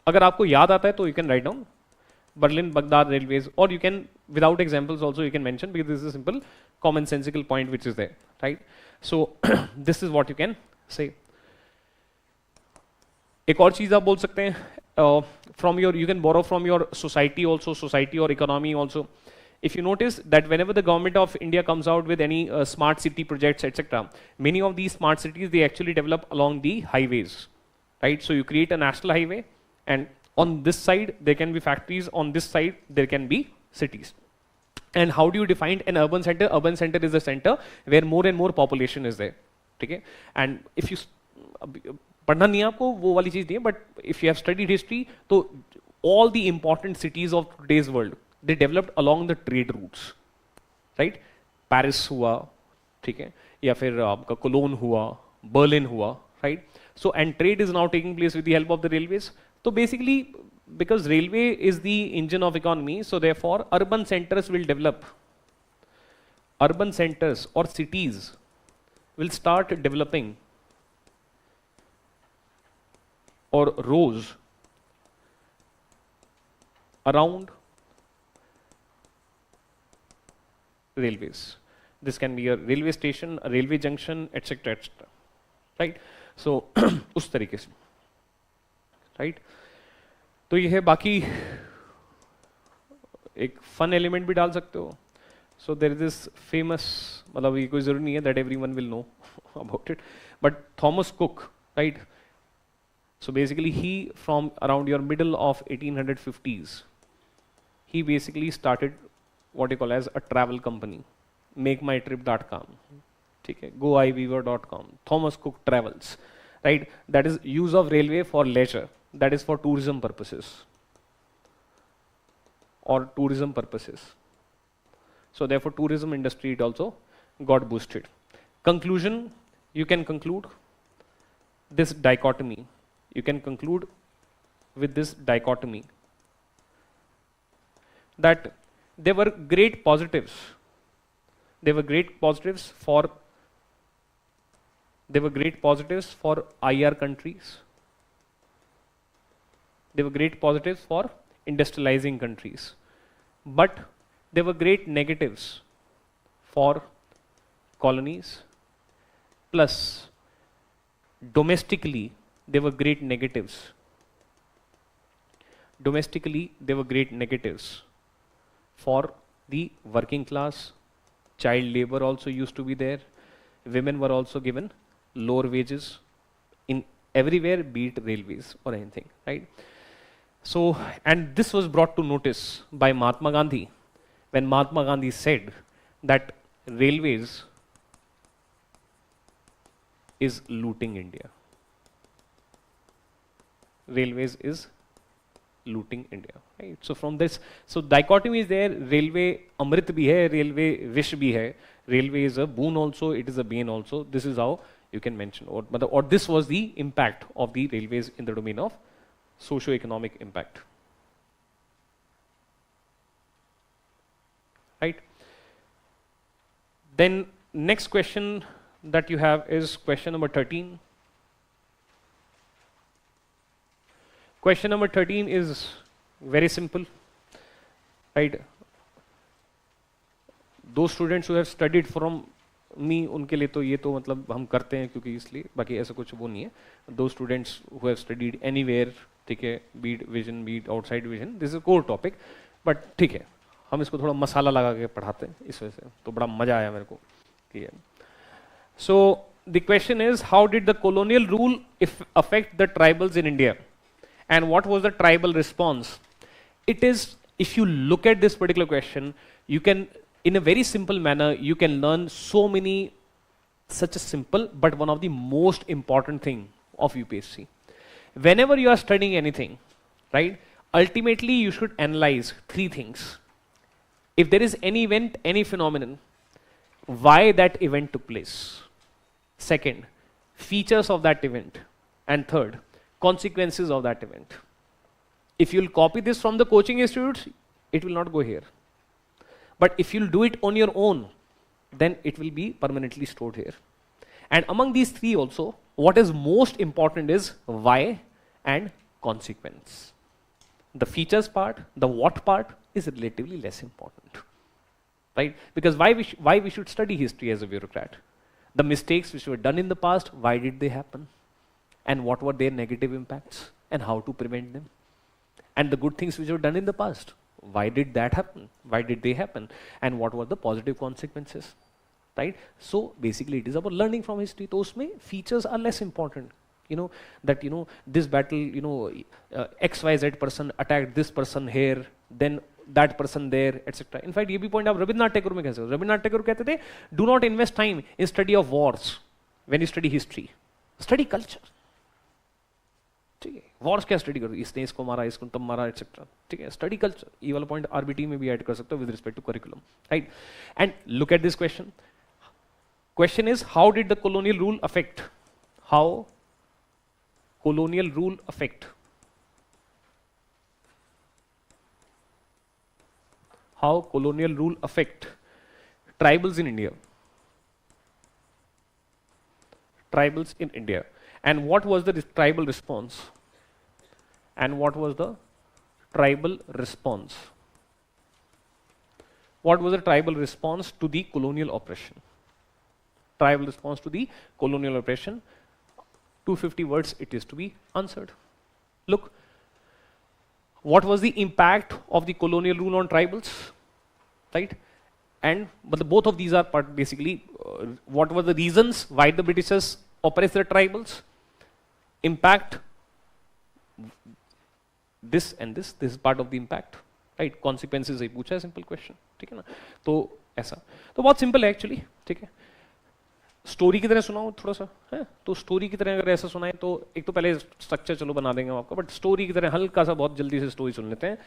अगर आपको याद आता है तो you can write down Berlin-Baghdad railways, or you can, without examples also you can mention, because this is a simple commonsensical point which is there, right? So this is what you can say. एक और चीज आप बोल सकते हैं, from your, you can borrow from your society also, society or economy also. If you notice that whenever the government of India comes out with any smart city projects, etc., many of these smart cities, they actually develop along the highways, right? So you create a national highway, and on this side there can be factories, on this side there can be cities. And how do you define an urban center? Urban center is a center where more and more population is there, okay? And if you पढ़ना नहीं है आपको वो वाली चीज नहीं है, but if you have studied history, तो all the important cities of today's world, they developed along the trade routes, right? Paris हुआ, ठीक है, या फिर आपका Cologne हुआ, Berlin हुआ, right? So and trade is now taking place with the help of the railways. So basically, because railway is the engine of economy, so therefore urban centers will develop. Urban centers or cities will start developing or rose around railways. This can be a railway station, a railway junction, etc., etc., right? So उस तरीके से, right? तो ये है, बाकी एक fun element भी डाल सकते हो. So there is this famous, मतलब ये कोई जरूरी नहीं है that everyone will know about it, but Thomas Cook, right? So basically he, from around your middle of 1850s, he basically started what you call as a travel company, makemytrip.com, ठीक है, goiweaver.com, Thomas Cook Travels, right? That is use of railway for leisure, that is for tourism purposes, or tourism purposes, So therefore tourism industry it also got boosted. Conclusion, you can conclude this dichotomy. You can conclude with this dichotomy that there were great positives. There were great positives for IR countries. There were great positives for industrializing countries. But there were great negatives for colonies. Plus, domestically, there were great negatives. Domestically, there were great negatives for the working class. Child labor also used to be there. Women were also given lower wages in everywhere, be it railways or anything, right? So, and this was brought to notice by Mahatma Gandhi when Mahatma Gandhi said that railways is looting India. Railways is looting India, right? So from this, so dichotomy is there. Railway Amrit bhi hai, railway Vish bhi hai. Railway is a boon also, it is a bane also. This is how you can mention, or this was the impact of the railways in the domain of socio-economic impact, right? Then next question that you have is question number 13. Question number 13 is very simple, right? Those students who have studied from me, उनके लिए तो ये तो मतलब हम करते हैं क्योंकि इसलिए, बाकी ऐसा कुछ वो नहीं है. Those students who have studied anywhere, ठीक है, be it vision, be it outside vision, this is a core topic, but ठीक है, हम इसको थोड़ा मसाला लगा के पढ़ाते हैं इस वजह से, तो बड़ा मजा आया मेरे को. So the question is, how did the colonial rule affect the tribals in India? And what was the tribal response? It is, if you look at this particular question, you can, in a very simple manner, you can learn so many, such a simple, but one of the most important thing of UPSC. Whenever you are studying anything, right, ultimately you should analyze three things. If there is any event, any phenomenon, why that event took place. Second, features of that event. And third, consequences of that event. If you'll copy this from the coaching institutes, it will not go here. But if you'll do it on your own, then it will be permanently stored here. And among these three also, what is most important is why and consequence. The features part, the what part is relatively less important, right? Because why we should study history as a bureaucrat? The mistakes which were done in the past, why did they happen? And what were their negative impacts and how to prevent them? And the good things which were done in the past, why did that happen? Why did they happen? And what were the positive consequences, right? So basically it is about learning from history. Those features are less important. You know, that, you know, this battle, you know, XYZ person attacked this person here, then that person there, etc. In fact, ये भी point आप रविन्द्रनाथ टैगोर में कह सकते हो. रविन्द्रनाथ टैगोर कहते थे, do not invest time in study of wars when you study history. Study culture. ठीक है, वॉर्स क्या स्टडी करो, इसने इसको मारा, इसको तब मारा, एक्सेट्रा. ठीक है, स्टडी कल्चर, ये वाला पॉइंट आरबीटी में भी ऐड कर सकते हो with respect to curriculum, right? And look at this question. Question is, how did the colonial rule affect? How colonial rule affect? How colonial rule affect tribals in India? Tribals in India. And what was the tribal response? And what was the tribal response? What was the tribal response to the colonial oppression? Tribal response to the colonial oppression. 250 words it is to be answered. Look, what was the impact of the colonial rule on tribals, right? And but both of these are basically what were the reasons why the Britishers oppressed the tribals? Impact, this and this is part of the impact, right? Consequences ही पूछा है, simple question, ठीक है ना? तो ऐसा, तो बहुत simple है actually, ठीक है? स्टोरी की तरह सुनाऊं थोड़ा सा, है? तो स्टोरी की तरह अगर ऐसा सुनाए तो एक तो पहले स्ट्रक्चर चलो बना देंगे आपका, बट स्टोरी की तरह हल्का सा बहुत जल्दी से स्टोरी सुन लेते हैं.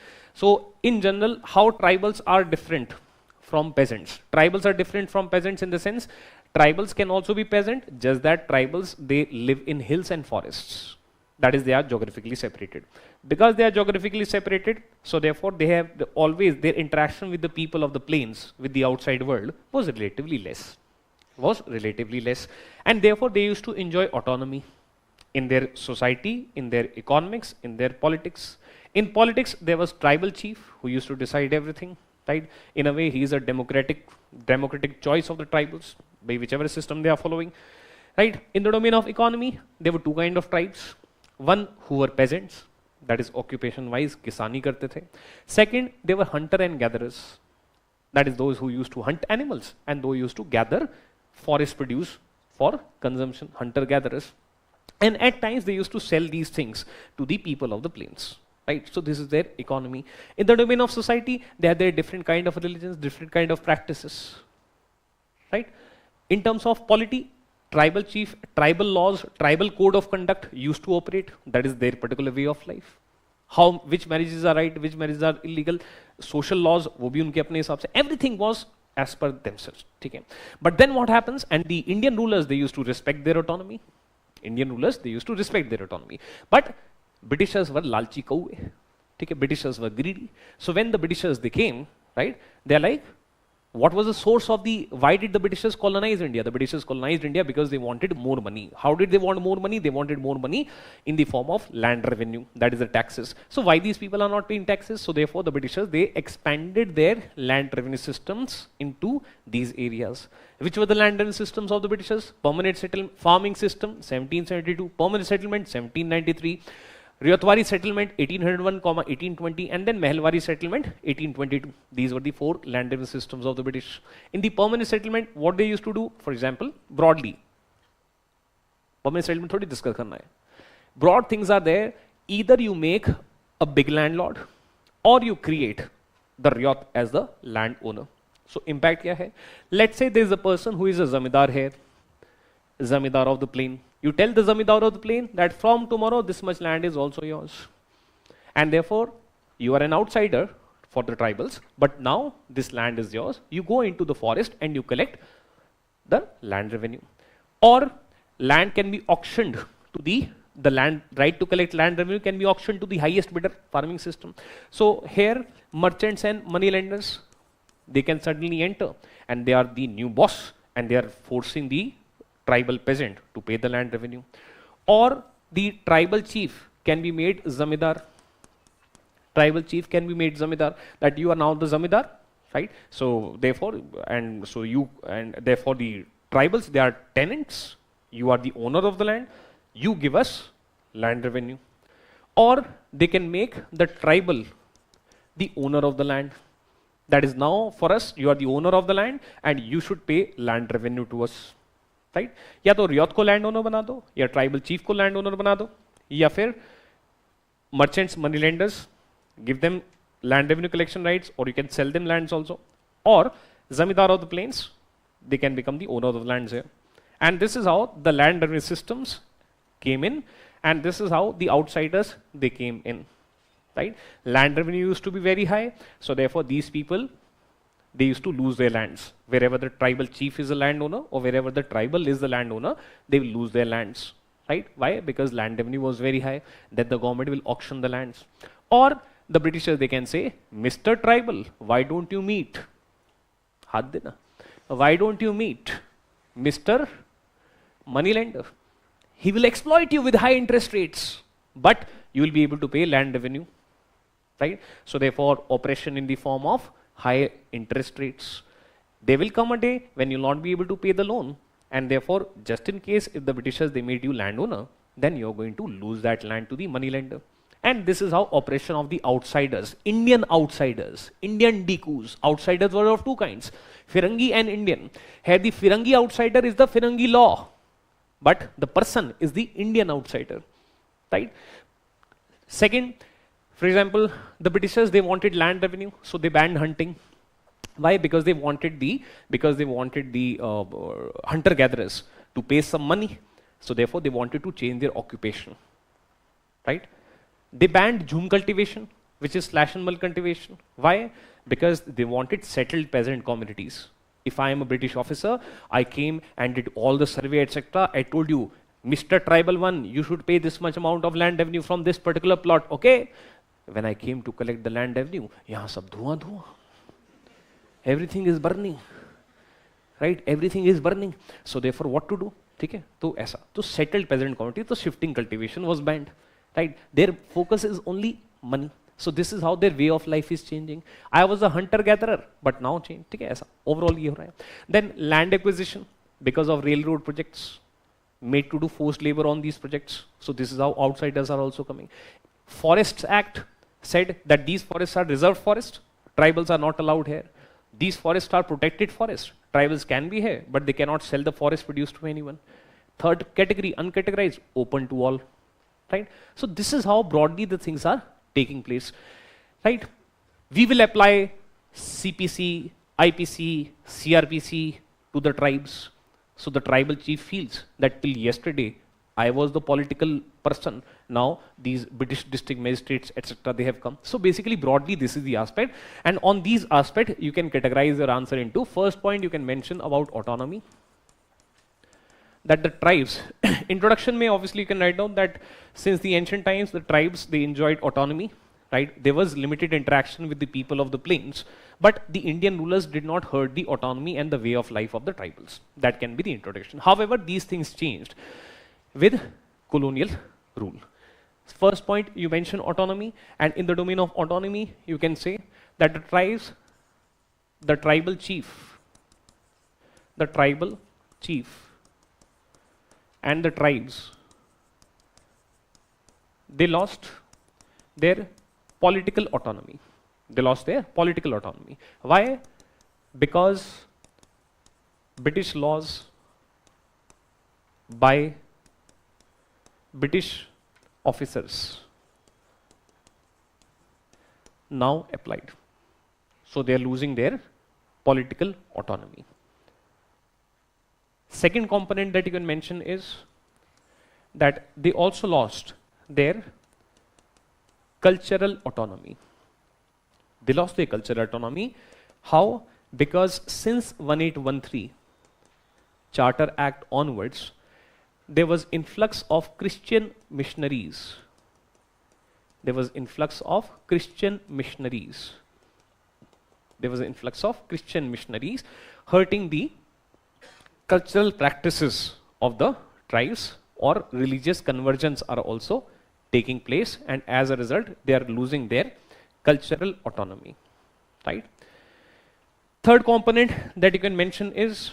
So in general, how tribals are different from peasants. Tribals are different from peasants in the sense, tribals can also be peasant, just that tribals, they live in hills and forests. That is, they are geographically separated. Because they are geographically separated, so therefore they have always, their interaction with the people of the plains, with the outside world, was relatively less. And therefore they used to enjoy autonomy in their society, in their economics, in their politics. In politics, there was tribal chief who used to decide everything, right? In a way, he is a democratic choice of the tribals, by whichever system they are following, right? In the domain of economy, there were two kind of tribes. One who were peasants, that is occupation-wise, kisani karte the. Second, they were hunter and gatherers. That is those who used to hunt animals and those used to gather forest produce for consumption, hunter-gatherers. And at times they used to sell these things to the people of the plains. Right? So this is their economy. In the domain of society, they had their different kind of religions, different kind of practices. Right? In terms of polity, tribal chief, tribal laws, tribal code of conduct used to operate. That is their particular way of life. Which marriages are right, which marriages are illegal, social laws, wo bhi unke apne hisab se. Everything was as per themselves. Okay. But then what happens, and the Indian rulers, they used to respect their autonomy. But Britishers were lalchi kauwe. Okay. Britishers were greedy. So when the Britishers, they came, right, they're like, what was the source of why did the Britishers colonize India? The Britishers colonized India because they wanted more money. How did they want more money? They wanted more money in the form of land revenue, that is the taxes. So why these people are not paying taxes? So therefore the Britishers, they expanded their land revenue systems into these areas. Which were the land revenue systems of the Britishers? Permanent settlement, farming system, 1772, permanent settlement, 1793, Ryotwari settlement 1801, 1820, and then Mehalwari settlement 1822. These were the four land revenue systems of the British. In the permanent settlement, what they used to do, for example, broadly, permanent settlement thodi discuss karna hai. Broad things are there. Either you make a big landlord, or you create the Ryot as the land owner. So impact kya hai? Let's say there is a person who is a zamindar here, zamindar of the plain. You tell the zamindar of the plain that from tomorrow this much land is also yours. And therefore, you are an outsider for the tribals, but now this land is yours. You go into the forest and you collect the land revenue. Or land can be auctioned to the land, right to collect land revenue can be auctioned to the highest bidder, farming system. So here, merchants and money lenders, they can suddenly enter and they are the new boss and they are forcing the tribal peasant to pay the land revenue. Or the tribal chief can be made zamindar. Tribal chief can be made zamindar, that you are now the zamindar, right? So therefore, therefore the tribals, they are tenants. You are the owner of the land. You give us land revenue. Or they can make the tribal the owner of the land. That is, now for us, you are the owner of the land and you should pay land revenue to us. Right या तो रियत को land owner बना दो या tribal chief को land owner बना दो या फिर merchants money lenders give them land revenue collection rights और you can sell them lands also और zamindar of the plains they can become the owner of the lands here and this is how the land revenue systems came in and this is how the outsiders they came in, right? Land revenue used to be very high, so therefore these people, they used to lose their lands. Wherever the tribal chief is a landowner or wherever the tribal is the landowner, they will lose their lands, right? Why? Because land revenue was very high, then the government will auction the lands. Or the Britishers, they can say, Mr. Tribal, why don't you meet? Hath dena. Why don't you meet Mr. Moneylender? He will exploit you with high interest rates, but you will be able to pay land revenue, right? So therefore, oppression in the form of high interest rates. There will come a day when you will not be able to pay the loan, and therefore, just in case if the Britishers they made you landowner, then you are going to lose that land to the moneylender. And this is how oppression of the outsiders, Indian Dikus, outsiders were of two kinds, Firangi and Indian. Here the Firangi outsider is the Firangi law, but the person is the Indian outsider, right? Second, for example, the Britishers, they wanted land revenue, so they banned hunting. Why? Because they wanted the hunter-gatherers to pay some money. So therefore, they wanted to change their occupation, right? They banned jhum cultivation, which is slash and burn cultivation. Why? Because they wanted settled peasant communities. If I am a British officer, I came and did all the survey, etc. I told you, Mr. Tribal One, you should pay this much amount of land revenue from this particular plot, okay? When I came to collect the land revenue, yahan sab धुआं धुआं. Everything is burning, right? Everything is burning. So therefore, what to do? ठीक है? तो ऐसा. तो settled peasant community, तो shifting cultivation was banned, right? Their focus is only money. So this is how their way of life is changing. I was a hunter-gatherer, but now change. ठीक है? ऐसा. Overall ये हो रहा है. Then land acquisition because of railroad projects, made to do forced labor on these projects. So this is how outsiders are also coming. Forests Act said that these forests are reserved forests. Tribals are not allowed here. These forests are protected forests. Tribals can be here, but they cannot sell the forest produced to anyone. Third category, uncategorized, open to all. Right? So this is how broadly the things are taking place. Right? We will apply CPC, IPC, CRPC to the tribes. So the tribal chief feels that till yesterday, I was the political person. Now these British district magistrates, etc., they have come. So basically, broadly, this is the aspect. And on these aspects, you can categorize your answer into. First point, you can mention about autonomy. That the tribes, introduction may obviously you can write down that since the ancient times, the tribes, they enjoyed autonomy. Right? There was limited interaction with the people of the plains, but the Indian rulers did not hurt the autonomy and the way of life of the tribals. That can be the introduction. However, these things changed with colonial rule. First point, you mention autonomy, and in the domain of autonomy, you can say that the tribes, the tribal chief, and the tribes, they lost their political autonomy. They lost their political autonomy. Why? Because British laws by British officers now applied. So they are losing their political autonomy. Second component that you can mention is that they also lost their cultural autonomy. They lost their cultural autonomy. How? Because since 1813 Charter Act onwards, there was influx of Christian missionaries. There was influx of Christian missionaries. There was an influx of Christian missionaries hurting the cultural practices of the tribes, or religious conversions are also taking place, and as a result, they are losing their cultural autonomy. Right? Third component that you can mention is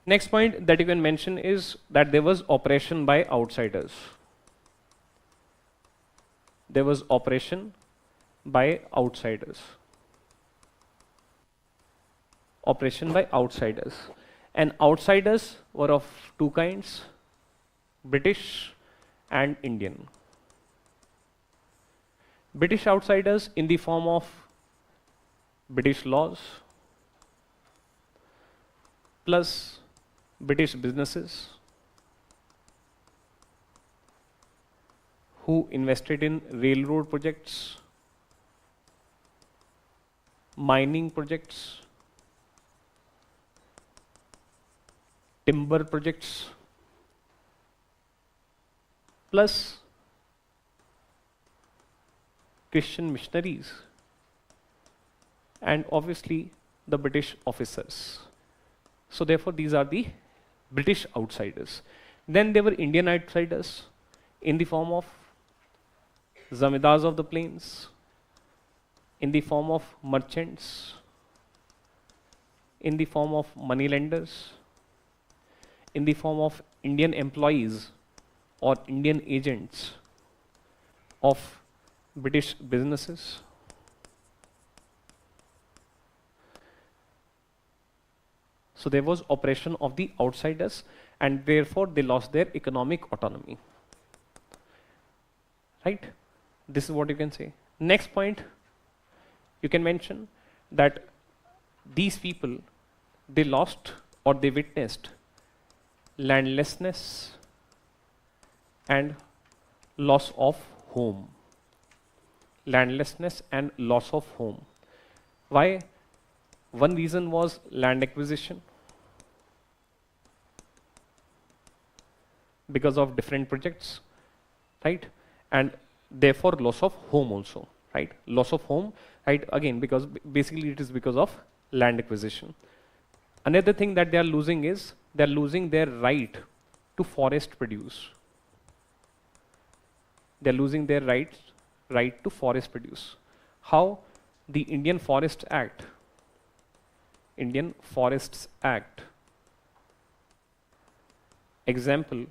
next point that you can mention is that there was oppression by outsiders. There was oppression by outsiders. Oppression by outsiders. And outsiders were of two kinds, British and Indian. British outsiders in the form of British laws plus British businesses who invested in railroad projects, mining projects, timber projects, plus Christian missionaries, and obviously the British officers. So therefore these are the British outsiders. Then there were Indian outsiders in the form of zamindars of the plains, in the form of merchants, in the form of moneylenders, in the form of Indian employees or Indian agents of British businesses. So there was oppression of the outsiders, and therefore they lost their economic autonomy. Right? This is what you can say. Next point, you can mention that these people, they lost or they witnessed landlessness, and loss of home. Landlessness and loss of home. Why? One reason was land acquisition because of different projects, right? And therefore loss of home also, right? Loss of home, right? Again, because basically it is because of land acquisition. Another thing that they are losing is they are losing their right to forest produce. They are losing their right to forest produce. How? The Indian Forests Act example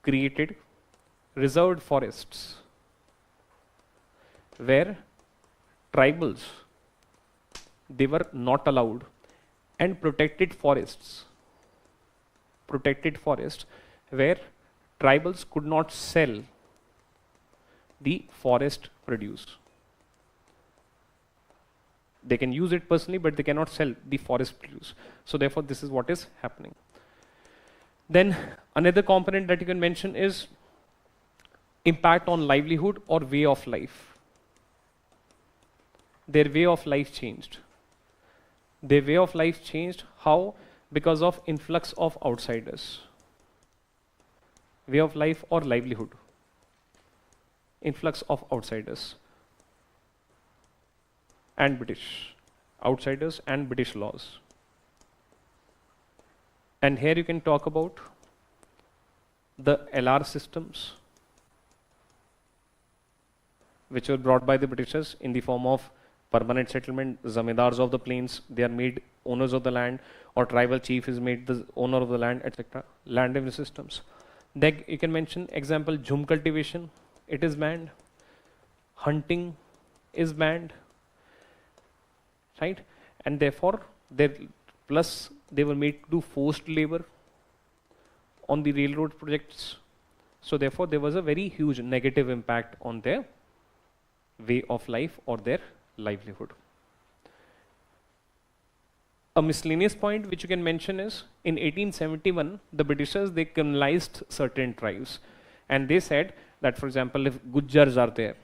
created reserved forests where tribals, they were not allowed, and protected forests where tribals could not sell the forest produce. They can use it personally, but they cannot sell the forest produce. So therefore, this is what is happening. Then another component that you can mention is impact on livelihood or way of life. Their way of life changed. Their way of life changed. How? Because of influx of outsiders. Way of life or livelihood. Influx of outsiders and British. Outsiders and British laws. And here you can talk about the LR systems which were brought by the Britishers in the form of permanent settlement, zamindars of the plains, they are made owners of the land, or tribal chief is made the owner of the land, etc. Land revenue systems. Then you can mention example, jhum cultivation, it is banned. Hunting is banned, right? And therefore, plus they were made to do forced labor on the railroad projects. So therefore, there was a very huge negative impact on their way of life or their livelihood. A miscellaneous point which you can mention is in 1871, the Britishers, they criminalized certain tribes, and they said that, for example, if Gujjars are there,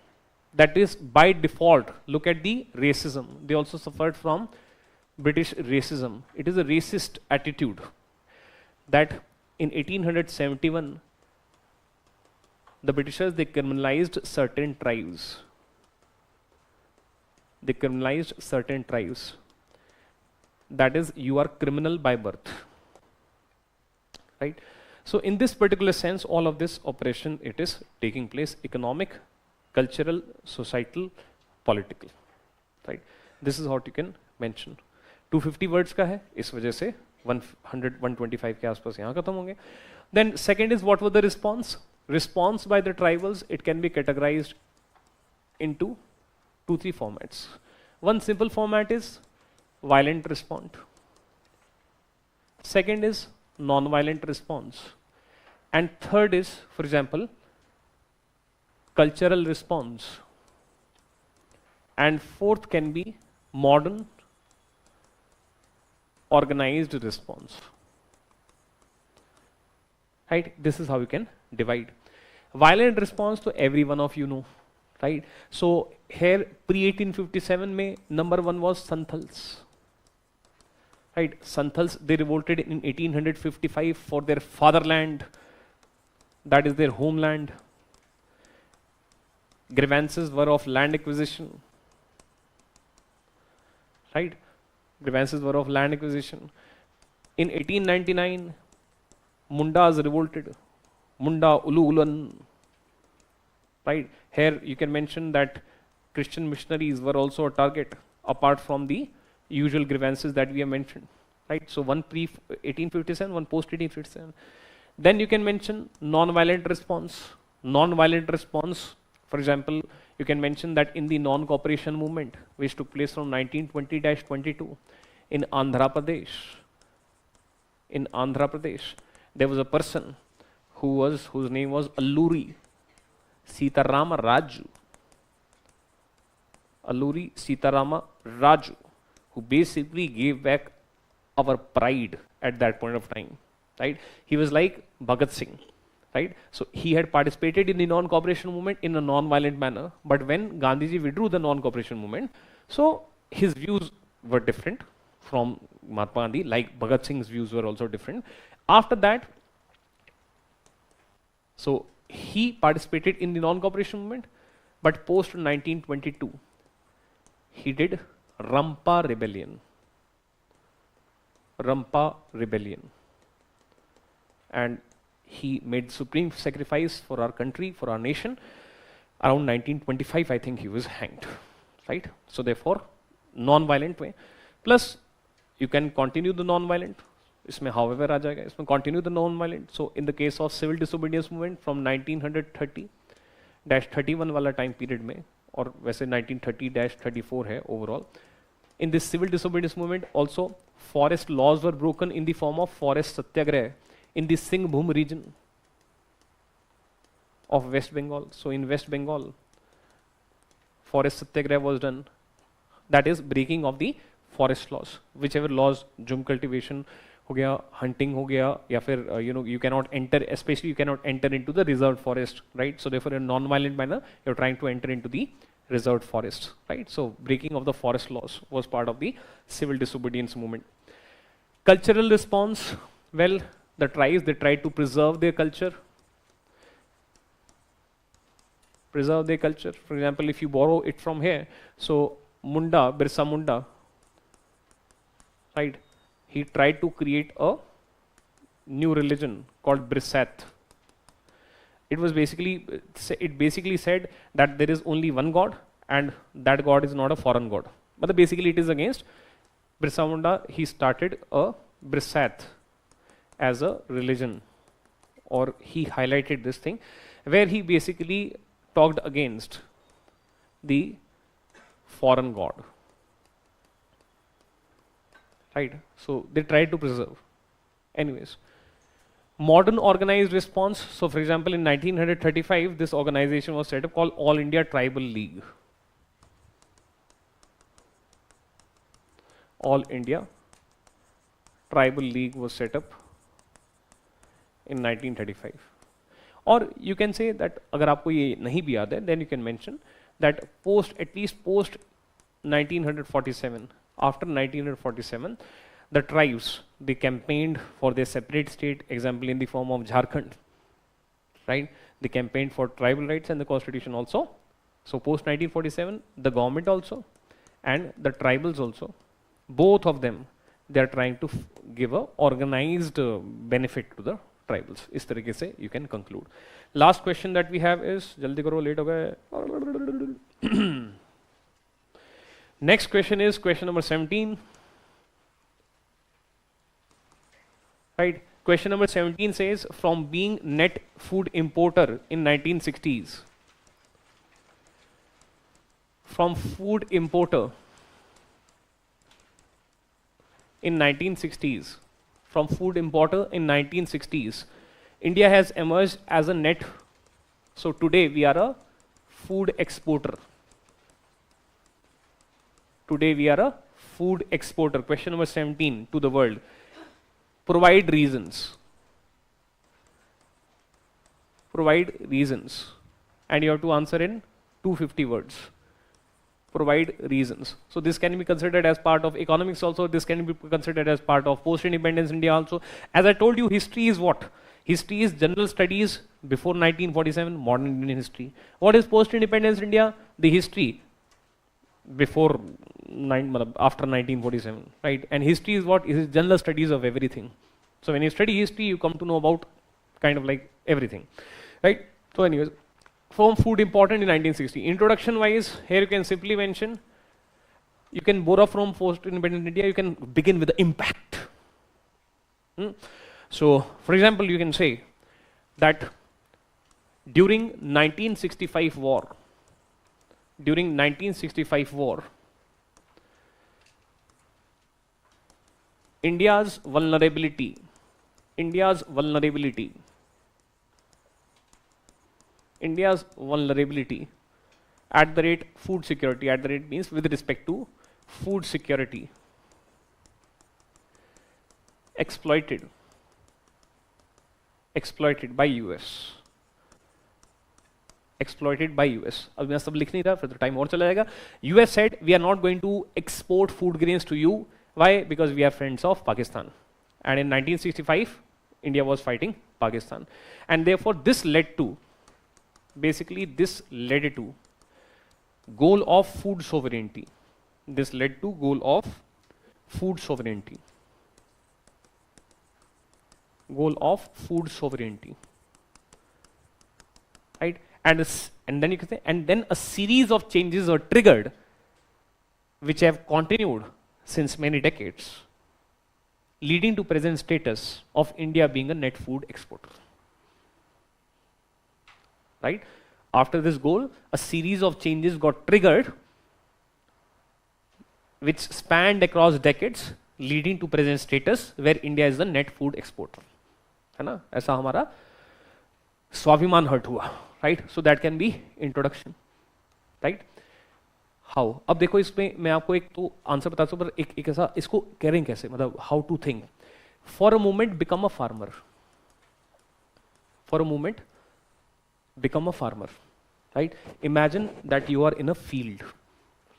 that is by default. Look at the racism. They also suffered from British racism. It is a racist attitude that in 1871, the Britishers, they criminalized certain tribes. They criminalized certain tribes. That is, you are criminal by birth, right? So in this particular sense, all of this operation, it is taking place: economic, cultural, societal, political, right? This is what you can mention. 250 words का है, इस वजह से 100, 125 के आसपास यहाँ खत्म होंगे. Then second is, what was the response? Response by the tribals, it can be categorized into 2-3 formats. One simple format is violent response. Second is non-violent response. And third is, for example, cultural response. And fourth can be modern organized response. Right? This is how you can divide. Violent response to every one of you know, right? So here pre-1857 में number 1 was Santhals. Right? Santhals, they revolted in 1855 for their fatherland, that is their homeland. Grievances were of land acquisition. Right? Grievances were of land acquisition. In 1899, Mundas revolted. Munda Ulu Ulan. Right? Here you can mention that Christian missionaries were also a target, apart from the usual grievances that we have mentioned. Right? So one pre-1857, one post-1857. Then you can mention non-violent response. Non-violent response, for example, you can mention that in the non-cooperation movement, which took place from 1920-22 in Andhra Pradesh, there was a person whose name was Alluri Sitarama Raju. Alluri Sitarama Raju, who basically gave back our pride at that point of time. Right? He was like Bhagat Singh, right? So he had participated in the non-cooperation movement in a non-violent manner, but when Gandhiji withdrew the non-cooperation movement, so his views were different from Mahatma Gandhi, like Bhagat Singh's views were also different. After that, so he participated in the non-cooperation movement, but post 1922, he did Rampa Rebellion. Rampa Rebellion. And he made supreme sacrifice for our country, for our nation. Around 1925, I think he was hanged, right? So therefore, non-violent way. Plus, you can continue the non-violent. इसमें however आ जाएगा, इसमें continue the non-violent. So in the case of civil disobedience movement from 1930-31 वाला time period में, और वैसे 1930-34 है overall. In this civil disobedience movement also, forest laws were broken in the form of forest satyagraha in the Singhbhum region of West Bengal. So in West Bengal, forest satyagraha was done. That is breaking of the forest laws. Whichever laws, jum cultivation हो गया, hunting हो गया, या फिर you cannot enter, especially you cannot enter into the reserved forest, right? So therefore in a non-violent manner, you're trying to enter into the reserved forests, right? So breaking of the forest laws was part of the civil disobedience movement. Cultural response, well, the tribes, they tried to preserve their culture. Preserve their culture. For example, if you borrow it from here, so Munda, Birsa Munda, right? He tried to create a new religion called Brisat. It basically said that there is only one God and that God is not a foreign God. But basically it is against Birsa Munda. He started a Brisat as a religion, or he highlighted this thing where he basically talked against the foreign God. Right? So they tried to preserve. Anyways, modern organized response. So for example, in 1935, this organization was set up called All India Tribal League. All India Tribal League was set up in 1935. Or you can say that अगर आपको ये नहीं भी याद है, then you can mention that at least post 1947, after 1947, the tribes, they campaigned for their separate state, example in the form of Jharkhand, right? They campaigned for tribal rights and the constitution also. So post 1947, the government also and the tribals also, both of them, they are trying to give a organized benefit to the tribals. इस तरीके से you can conclude. Last question that we have is, जल्दी करो, late हो गए. Next question is question number 17. Right? Question number 17 says, from being net food importer in 1960s, from food importer in 1960s, from food importer in 1960s, India has emerged as a net. So today we are a food exporter. Today we are a food exporter. Question number 17 to the world. Provide reasons. Provide reasons. And you have to answer in 250 words. Provide reasons. So this can be considered as part of economics also. This can be considered as part of post-independence India also. As I told you, history is what? History is general studies before 1947, modern Indian history. What is post-independence India? The history before after 1947, right? And history is what? It is general studies of everything. So when you study history, you come to know about kind of like everything, right? So anyways, from food important in 1960. Introduction wise, here you can simply mention, you can borrow from post-independent India, you can begin with the impact. So for example, you can say that during 1965 war, India's vulnerability at the rate food security, at the rate means with respect to food security, exploited exploited by US. Exploited by US. अब मैं सब लिख नहीं रहा, फिर तो time और चला जाएगा. US said we are not going to export food grains to you. Why? Because we are friends of Pakistan. And in 1965, India was fighting Pakistan. And therefore, this led to, basically, this led to goal of food sovereignty. This led to goal of food sovereignty. Goal of food sovereignty. Right? And then you can say, and then a series of changes are triggered, which have continued since many decades, leading to present status of India being a net food exporter. Right? After this goal, a series of changes got triggered, which spanned across decades, leading to present status where India is the net food exporter. है ना? ऐसा हमारा स्वाभिमान hurt हुआ. Right? So that can be introduction. Right? How? अब देखो इसमें मैं आपको एक तो आंसर बताता हूँ, पर एक ऐसा इसको करें कैसे, मतलब how to think. For a moment become a farmer. For a moment become a farmer. Right? Imagine that you are in a field.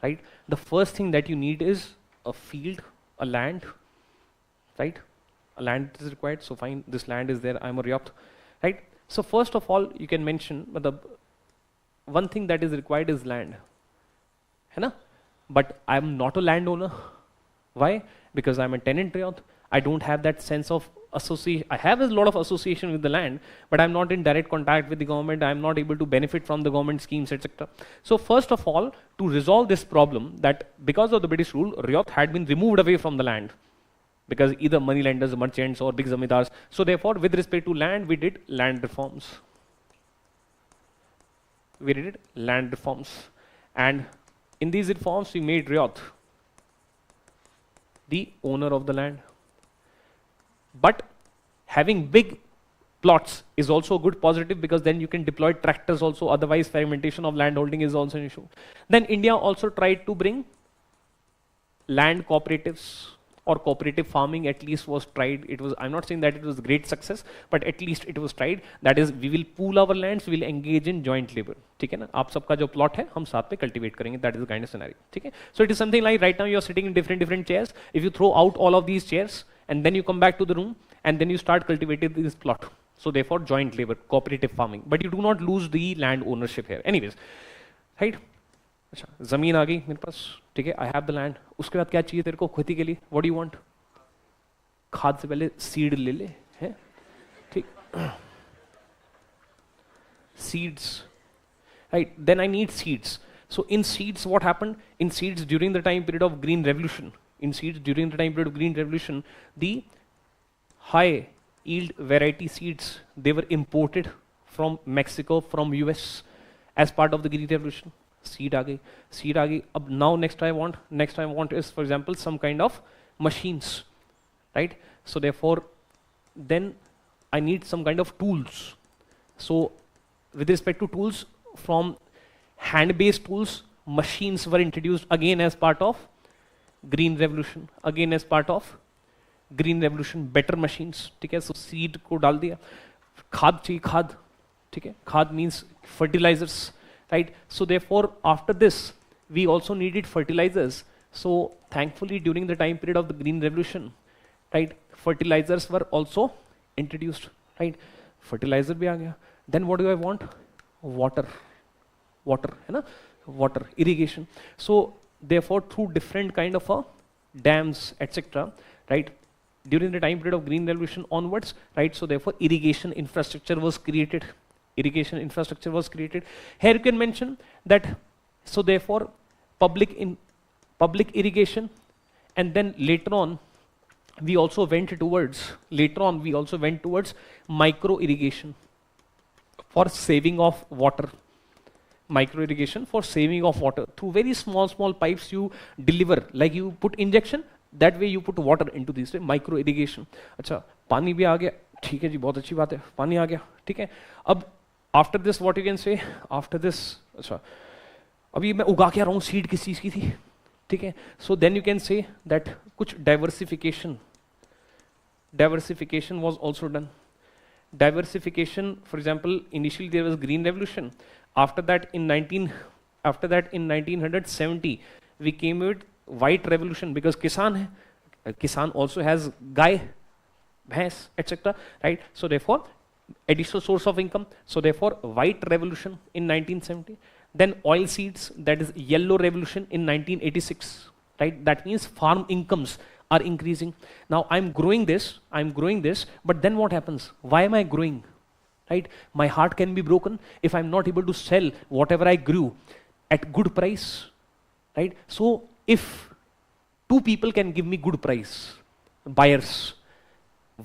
Right? The first thing that you need is a field, a land. Right? A land is required. So fine, this land is there. I'm a Ryot. Right? So first of all, you can mention, the one thing that is required is land. है ना? But I'm not a landowner. Why? Because I'm a tenant Ryot. I don't have that sense of association. I have a lot of association with the land, but I'm not in direct contact with the government. I'm not able to benefit from the government schemes, etc. So first of all, to resolve this problem, that because of the British rule, Ryot had been removed away from the land, because either money lenders, merchants, or big zamindars. So therefore, with respect to land, we did land reforms. We did land reforms. And in these reforms, we made Ryot the owner of the land. But having big plots is also a good positive, because then you can deploy tractors also. Otherwise, fragmentation of land holding is also an issue. Then India also tried to bring land cooperatives, or cooperative farming at least was tried. It was, I'm not saying that it was a great success, but at least it was tried. That is, we will pool our lands, we will engage in joint labor. ठीक है ना? आप सबका जो plot है, हम साथ में cultivate करेंगे. That is the kind of scenario. ठीक है? So it is something like right now you are sitting in different chairs. If you throw out all of these chairs and then you come back to the room and then you start cultivating this plot. So therefore, joint labor, cooperative farming. But you do not lose the land ownership here. Anyways, right? अच्छा, जमीन आ गई मेरे पास, ठीक है, I have the land. उसके बाद क्या चाहिए तेरे को खेती के लिए? What do you want? खाद से पहले सीड ले ले, है? ठीक, seeds, right? Then I need seeds. So in seeds what happened? In seeds during the time period of green revolution, in seeds during the time period of green revolution, the high yield variety seeds, they were imported from Mexico, from US as part of the green revolution. Seed आ गई, seed आ गई. अब now next I want is, for example, some kind of machines, right? So therefore, then I need some kind of tools. So with respect to tools, from hand-based tools, machines were introduced again as part of green revolution, again as part of green revolution, better machines. ठीक है, सो seed को डाल दिया. खाद चाहिए, खाद, ठीक है, खाद means fertilisers, right? So therefore after this we also needed fertilisers. So thankfully during the time period of the green revolution, right, fertilisers were also introduced, right? Fertiliser भी आ गया. Then what do I want? Water, water, है ना? Water, irrigation. So therefore through different kind of dams etcetera, right, during the time period of green revolution onwards, right? So therefore irrigation infrastructure was created. Irrigation infrastructure was created. Here you can mention that, so therefore public irrigation, and then later on we also went towards micro irrigation for saving of water. Micro irrigation for saving of water through very small pipes you deliver, like you put injection, that way you put water into this way, micro irrigation. अच्छा, पानी भी आ गया, ठीक है जी, बहुत अच्छी बात है, पानी आ गया, ठीक है. अब after this what you can say? After this, अच्छा, अभी मैं उगा क्या रहा हूँ, सीड किस चीज़ की थी, ठीक है. So then you can say that कुछ diversification was also done, Diversification, for example, initially there was green revolution. After that in 1970 we came with white revolution because kisan also has gai, bhais, etc., right? So therefore additional source of income, so therefore white revolution in 1970. Then oil seeds, that is yellow revolution in 1986, right? That means farm incomes are increasing. Now I'm growing this, but then what happens? Why am I growing? Right? My heart can be broken if I'm not able to sell whatever I grew at good price, right? So if two people can give me good price, buyers,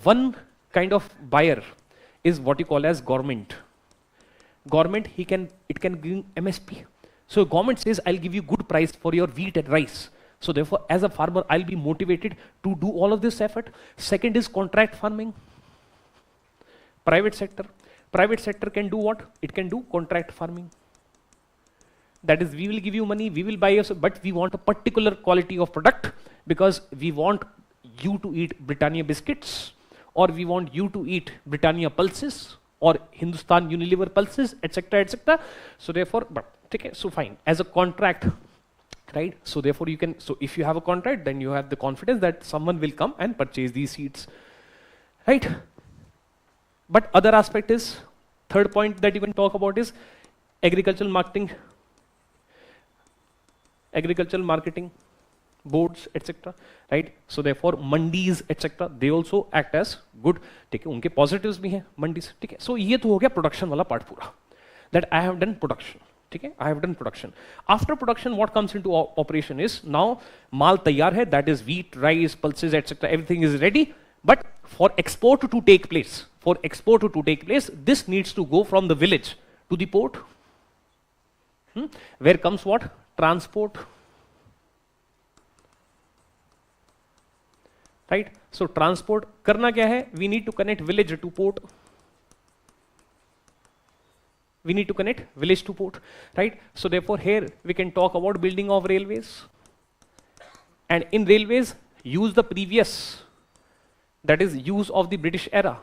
one kind of buyer is what you call as government. Government, it can give MSP. So government says, I'll give you good price for your wheat and rice. So therefore, as a farmer, I'll be motivated to do all of this effort. Second is contract farming. Private sector can do what? It can do contract farming. That is, we will give you money, we will buy you, but we want a particular quality of product because we want you to eat Britannia biscuits, or we want you to eat Britannia pulses, or Hindustan Unilever pulses, etc., etc. So therefore, okay, so fine, as a contract, right? So therefore you can, so if you have a contract, then you have the confidence that someone will come and purchase these seeds, right? But other aspect is, third point that you can talk about is agricultural marketing boards, etc., right? So therefore mandis, etc., they also act as good. ठीक है, उनके positives भी हैं mandis. ठीक है, so ये तो हो गया production वाला part पूरा. That I have done production. ठीक है, I have done production. After production, what comes into operation is now माल तैयार है, that is wheat, rice, pulses, etc., everything is ready. But for export to take place, this needs to go from the village to the port. Where comes what? Transport. Right? So transport करना क्या है? We need to connect village to port. Right? So therefore here we can talk about building of railways. And in railways, use the previous, that is use of the British era.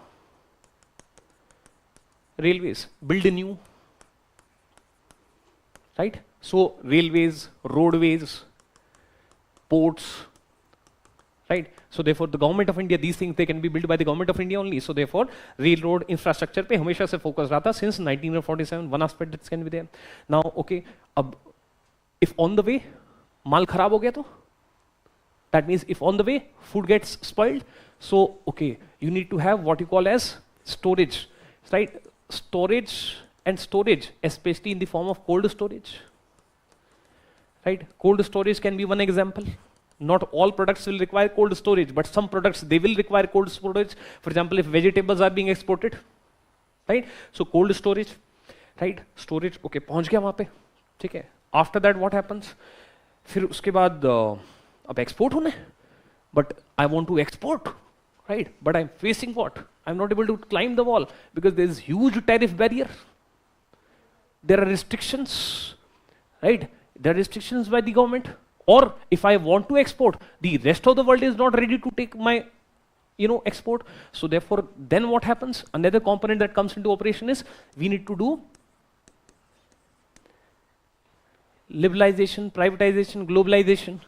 Railways, build new. Right? So railways, roadways, ports, right? So therefore the government of India, these things, they can be built by the government of India only. So therefore railroad infrastructure पे हमेशा से focus रहा था since 1947. One aspect that can be there. Now okay, if on the way माल खराब हो गया तो, that means if on the way food gets spoiled, so okay, you need to have what you call as storage, right? Storage, especially in the form of cold storage, right? Cold storage can be one example. Not all products will require cold storage, but some products, they will require cold storage. For example, if vegetables are being exported, right? So cold storage, right? Storage, okay, पहुंच गया वहाँ पे, ठीक है? After that, what happens? फिर उसके बाद अब export होना है, but I want to export, right? But I'm facing what? I'm not able to climb the wall because there is huge tariff barrier. There are restrictions, right? There are restrictions by the government. Or if I want to export, the rest of the world is not ready to take my, export. So therefore, then what happens? Another component that comes into operation is we need to do liberalization, privatization, globalization,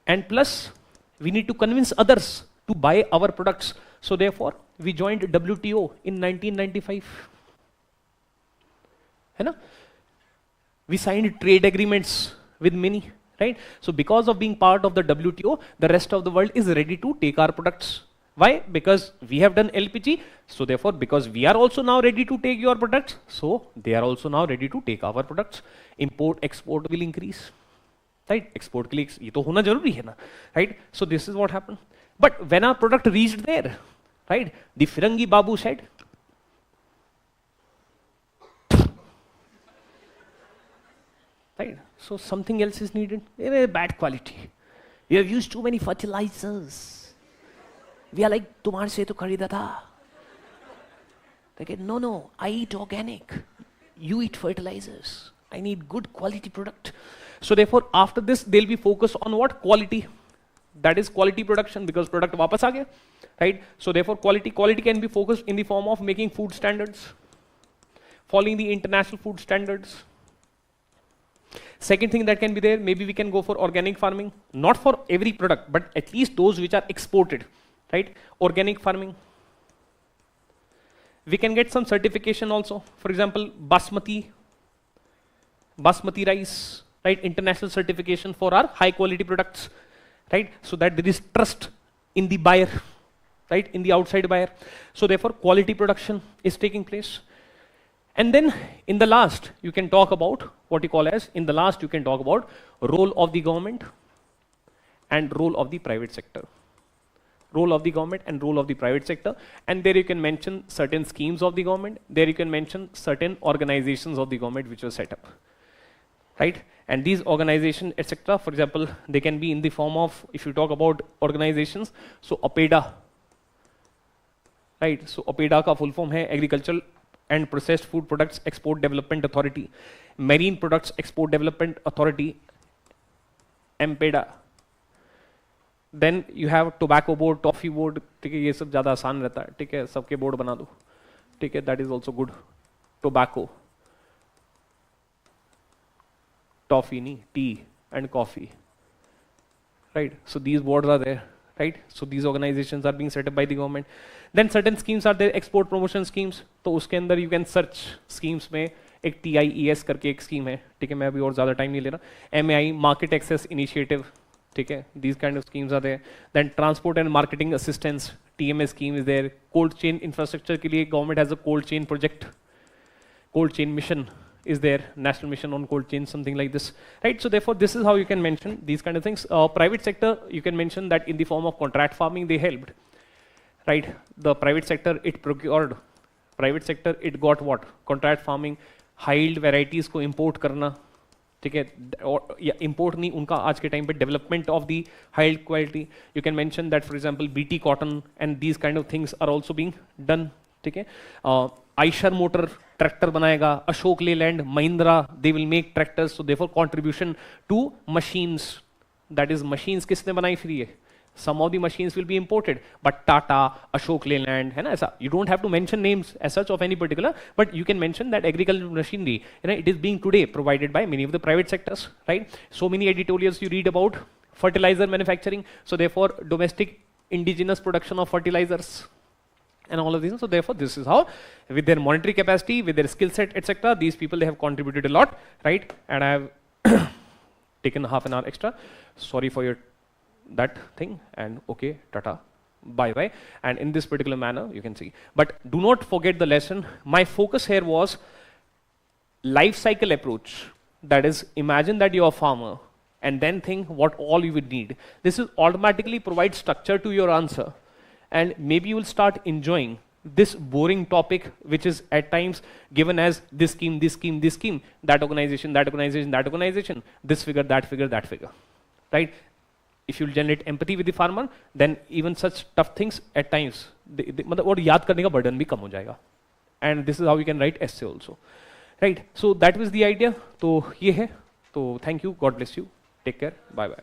and plus we need to convince others to buy our products. So therefore, we joined WTO in 1995. We signed trade agreements with many. Right? So because of being part of the WTO, the rest of the world is ready to take our products. Why? Because we have done LPG. So therefore, because we are also now ready to take your products, so they are also now ready to take our products. Import, export will increase. Right? Export के लिए ये तो होना जरूरी है ना. Right? So this is what happened. But when our product reached there, right? The Firangi Babu said, right? So something else is needed. Very bad quality. We have used too many fertilizers. We are like, तुम्हारे से तो खरीदा था. They get, no, I eat organic. You eat fertilizers. I need good quality product. So therefore, after this, they'll be focused on what? Quality. that is quality production, because product वापस आ गया, right? So therefore quality can be focused in the form of making food standards, following the international food standards. Second thing that can be there, maybe we can go for organic farming, not for every product, but at least those which are exported, right? Organic farming. We can get some certification also. For example, basmati rice, right? International certification for our high quality products, right? So that there is trust in the buyer, right? In the outside buyer. So therefore, quality production is taking place. And then in the last, you can talk about what you call as, in the last, you can talk about role of the government and role of the private sector. Role of the government and role of the private sector. And there you can mention certain schemes of the government. There you can mention certain organizations of the government which were set up, right? And these organizations, etc., for example, they can be in the form of, if you talk about organizations, so APEDA, right? So APEDA का full form है Agricultural and Processed Food Products Export Development Authority, Marine Products Export Development Authority, MPEDA. Then you have Tobacco Board, Toffee Board, ठीक है, ये सब ज़्यादा आसान रहता है, ठीक है, सबके बोर्ड बना दो, ठीक है, that is also good. Tobacco, toffee, नहीं, tea and coffee, right? So these boards are there, right? So these organizations are being set up by the government. Then certain schemes are there, export promotion schemes. तो उसके अंदर you can search schemes में एक TIES करके एक scheme है, ठीक है, मैं अभी और ज़्यादा time नहीं ले रहा. MAI, Market Access Initiative, ठीक है, these kind of schemes are there. Then transport and marketing assistance, TMA scheme is there. Cold chain infrastructure के लिए government has a cold chain project, cold chain mission is there, national mission on cold chain, something like this, right? So therefore, this is how you can mention these kind of things. Private sector, you can mention that in the form of contract farming, they helped, right? The private sector, it procured, private sector, it got what? Contract farming, high yield varieties को import करना, ठीक है, और या import नहीं, उनका आज के time पे development of the high yield quality. You can mention that, for example, BT cotton and these kind of things are also being done, ठीक है. Eicher motor tractor बनाएगा, Ashok Leyland, Mahindra, they will make tractors, so therefore contribution to machines, that is machines किसने बनाई फिर ये? Some of the machines will be imported, but Tata, Ashok Leyland, है ना ऐसा? You don't have to mention names as such of any particular, but you can mention that agricultural machinery, you know, it is being today provided by many of the private sectors, right? So many editorials you read about fertilizer manufacturing, so therefore domestic indigenous production of fertilizers and all of these. So therefore, this is how, with their monetary capacity, with their skill set, etc., these people, they have contributed a lot, right? And I have taken half an hour extra. Sorry for your that thing, and okay, tata, bye bye. And in this particular manner, you can see. But do not forget the lesson. My focus here was life cycle approach. That is, imagine that you are a farmer, and then think what all you would need. This will automatically provide structure to your answer. And maybe you will start enjoying this boring topic, which is at times given as this scheme, this scheme, this scheme, that organization, that organization, that organization, this figure, that figure, that figure, right? If you generate empathy with the farmer, then even such tough things at times, मतलब और याद करने का burden भी कम हो जाएगा. And this is how you can write essay also, right? So that was the idea. तो ये है. तो thank you. God bless you. Take care. Bye bye.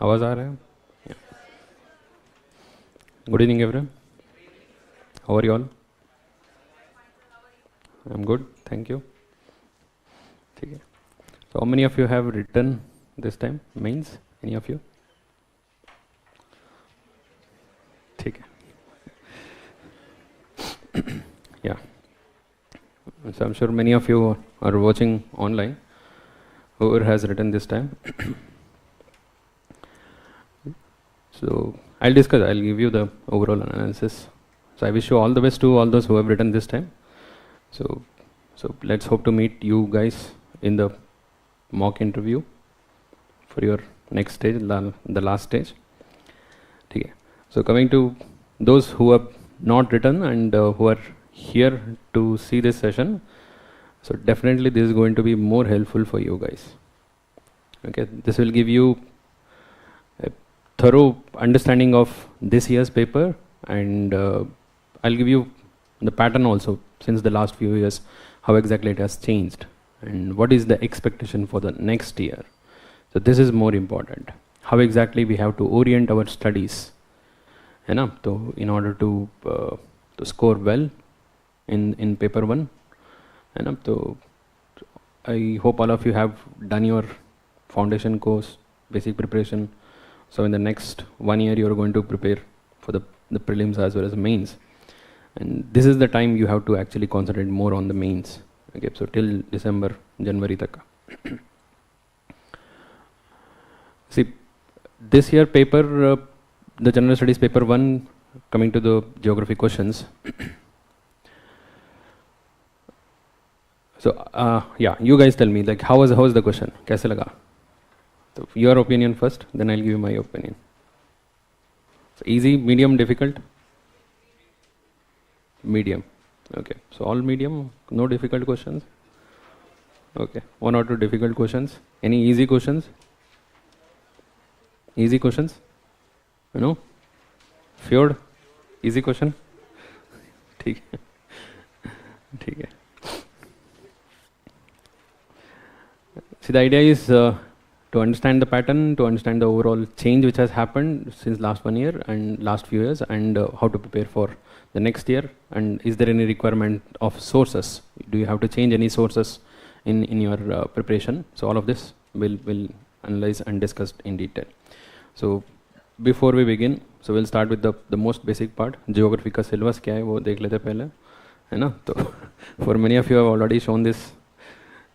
आवाज़ आ रहा है? Good evening, everyone. How are you all? I'm good, thank you. ठीक है. So how many of you have written this time mains? Any of you? ठीक है. Yeah. So I'm sure many of you are watching online. Whoever has written this time. So I'll give you the overall analysis. So I wish you all the best to all those who have written this time. So let's hope to meet you guys in the mock interview for your next stage, the last stage. Okay. So coming to those who have not written and who are here to see this session, so definitely this is going to be more helpful for you guys. Okay, this will give you a thorough understanding of this year's paper, and I'll give you the pattern also since the last few years, how exactly it has changed and what is the expectation for the next year. So this is more important. How exactly we have to orient our studies, so in order to score well in paper 1. So I hope all of you have done your foundation course, basic preparation. So in the next 1 year, you are going to prepare for the prelims as well as mains. And this is the time you have to actually concentrate more on the mains. Okay, so till December, January taka. See, this year paper, the general studies paper 1, coming to the geography questions. So yeah, you guys tell me, like, how was the question? Kaise laga? So your opinion first, then I'll give you my opinion. So easy, medium, difficult? Medium. Okay. So all medium, no difficult questions? Okay. 1 or 2 difficult questions. Any easy questions? Easy questions? You know? Fjord? Easy question? ठीक है. ठीक है. See, the idea is to understand the pattern, to understand the overall change which has happened since last 1 year and last few years, and how to prepare for the next year, and is there any requirement of sources? Do you have to change any sources in your preparation? So all of this will analyze and discuss in detail. So before we begin, so we'll start with the most basic part. Geography का syllabus क्या है वो देख लेते पहले, है ना? तो for many of you have already shown this.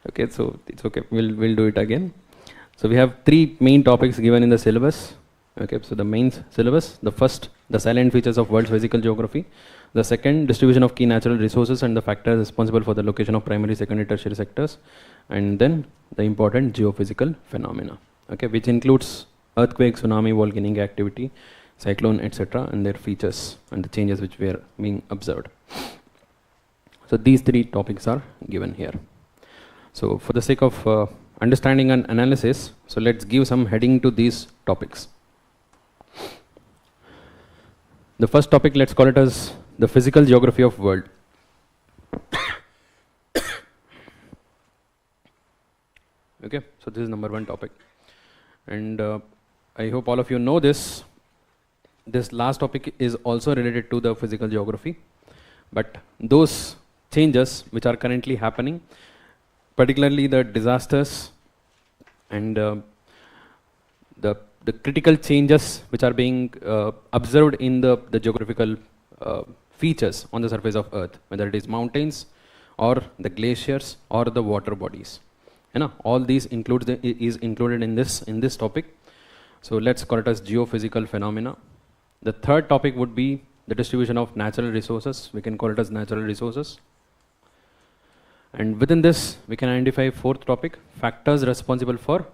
Okay, so it's okay. We'll do it again. So we have 3 main topics given in the syllabus. Okay, so the main syllabus, the first, the salient features of world's physical geography. The second, distribution of key natural resources and the factors responsible for the location of primary, secondary, tertiary sectors. And then the important geophysical phenomena, okay, which includes earthquake, tsunami, volcanic activity, cyclone, etc., and their features and the changes which were being observed. So these 3 topics are given here. So for the sake of understanding and analysis, so let's give some heading to these topics. The first topic, let's call it as the physical geography of world. Okay, so this is number 1 topic. And I hope all of you know this. This last topic is also related to the physical geography. But those changes which are currently happening, particularly the disasters and the critical changes which are being observed in the geographical features on the surface of Earth, whether it is mountains or the glaciers or the water bodies. All these is included in this topic. So let's call it as geophysical phenomena. The third topic would be the distribution of natural resources. We can call it as natural resources. And within this, we can identify 4th topic, factors responsible for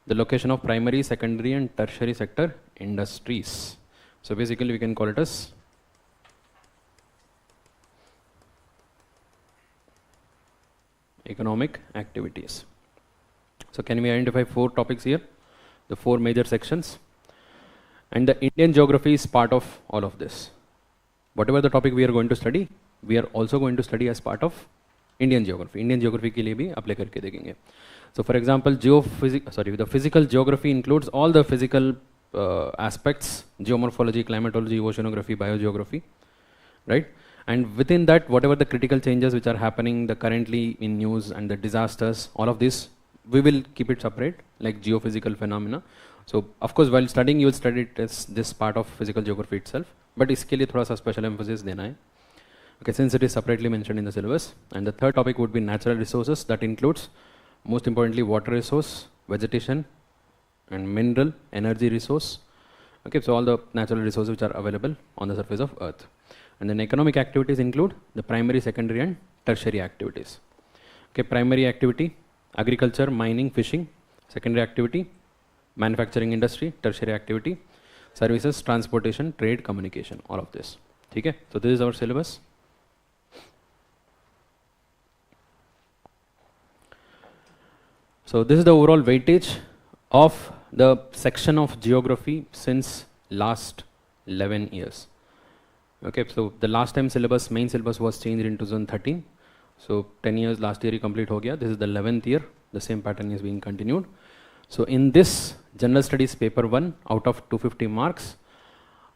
the location of primary, secondary, and tertiary sector industries. So basically, we can call it as economic activities. So can we identify 4 topics here? The 4 major sections. And the Indian geography is part of all of this. Whatever the topic we are going to study, we are also going to study as part of Indian geography. Indian geography के लिए भी apply करके देखेंगे. So for example, the physical geography includes all the physical aspects: geomorphology, climatology, oceanography, biogeography, right? And within that, whatever the critical changes which are happening the currently in news and the disasters, all of this, we will keep it separate, like geophysical phenomena. So of course, while studying, you will study it as this part of physical geography itself, but इसके लिए थोड़ा सा special emphasis देना है. Okay, since it is separately mentioned in the syllabus. And the third topic would be natural resources. That includes, most importantly, water resource, vegetation, and mineral, energy resource. Okay, so all the natural resources which are available on the surface of Earth. And then economic activities include the primary, secondary, and tertiary activities. Okay, primary activity, agriculture, mining, fishing. Secondary activity, manufacturing industry. Tertiary activity, services, transportation, trade, communication. All of this. Okay, so this is our syllabus. So this is the overall weightage of the section of geography since last 11 years. Okay, so the last time syllabus, main syllabus was changed in 2013. So 10 years last year complete ho gaya. This is the 11th year. The same pattern is being continued. So in this general studies paper 1 out of 250 marks,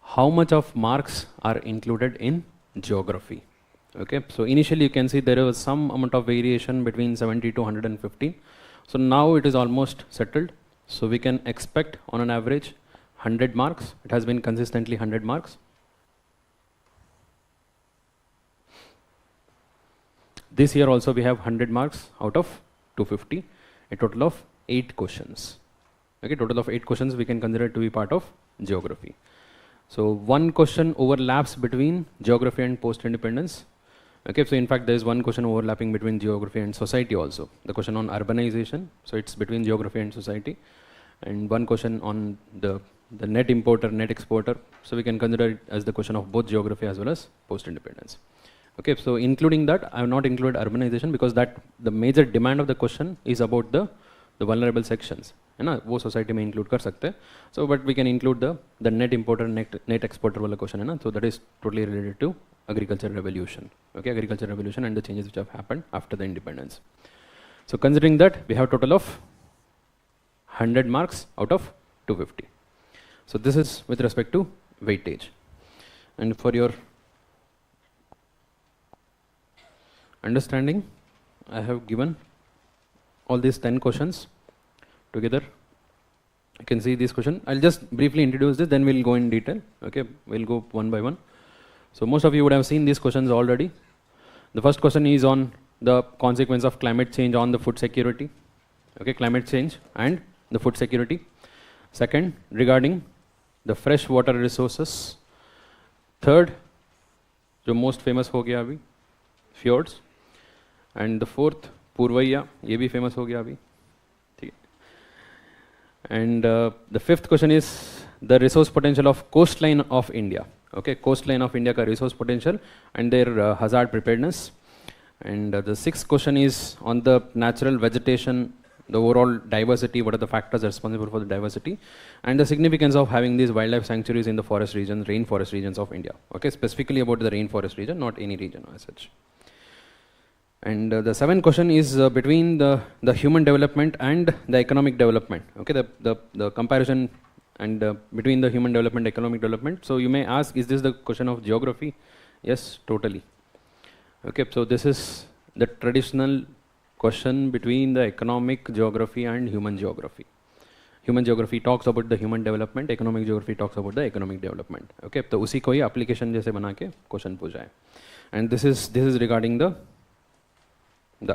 how much of marks are included in geography? Okay, so initially you can see there was some amount of variation between 70 to 115. So now it is almost settled. So we can expect on an average 100 marks. It has been consistently 100 marks. This year also we have 100 marks out of 250, a total of 8 questions. Okay, total of 8 questions we can consider to be part of geography. So one question overlaps between geography and post-independence. Okay, so in fact there is one question overlapping between geography and society also. The question on urbanization, so it's between geography and society. And one question on the net importer, net exporter. So we can consider it as the question of both geography as well as post-independence. Okay, so including that, I have not included urbanization because that the major demand of the question is about the vulnerable sections. है ना, वो society में include कर सकते हैं. So but we can include the net importer, net exporter वाला question है ना. So that is totally related to agricultural revolution. Okay, agricultural revolution and the changes which have happened after the independence. So considering that, we have total of 100 marks out of 250. So this is with respect to weightage. And for your understanding, I have given all these 10 questions together. You can see this question. I'll just briefly introduce this, then we'll go in detail. Okay, we'll go one by one. So most of you would have seen these questions already. The first question is on the consequence of climate change on the food security. Okay, climate change and the food security. Second, regarding the fresh water resources. Third, जो most famous हो गया अभी, fjords. And the fourth, पूर्वैया, ये भी famous हो गया अभी. And the fifth question is the resource potential of coastline of India. Okay, coastline of India ka resource potential and their hazard preparedness. And the sixth question is on the natural vegetation, the overall diversity, what are the factors responsible for the diversity, and the significance of having these wildlife sanctuaries in the forest regions, rainforest regions of India. Okay, specifically about the rainforest region, not any region as such. And the seventh question is between the human development and the economic development. Okay, the comparison and between the human development, economic development. So you may ask, is this the question of geography? Yes, totally. Okay, so this is the traditional question between the economic geography and human geography. Human geography talks about the human development, economic geography talks about the economic development. Okay, तो उसी को ही application जैसे बना के question पूछा है. And this is regarding the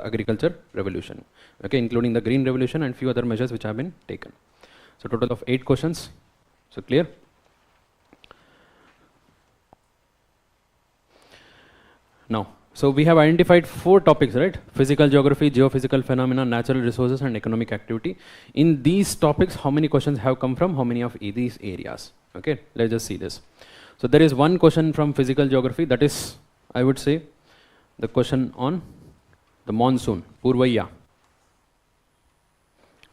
agriculture revolution. Okay, including the green revolution and few other measures which have been taken. So total of 8 questions. So clear? Now, so we have identified 4 topics, right? Physical geography, geophysical phenomena, natural resources and economic activity. In these topics, how many questions have come from how many of these areas? Okay, let's just see this. So there is one question from physical geography, that is, I would say, the question on the monsoon, Purvaya.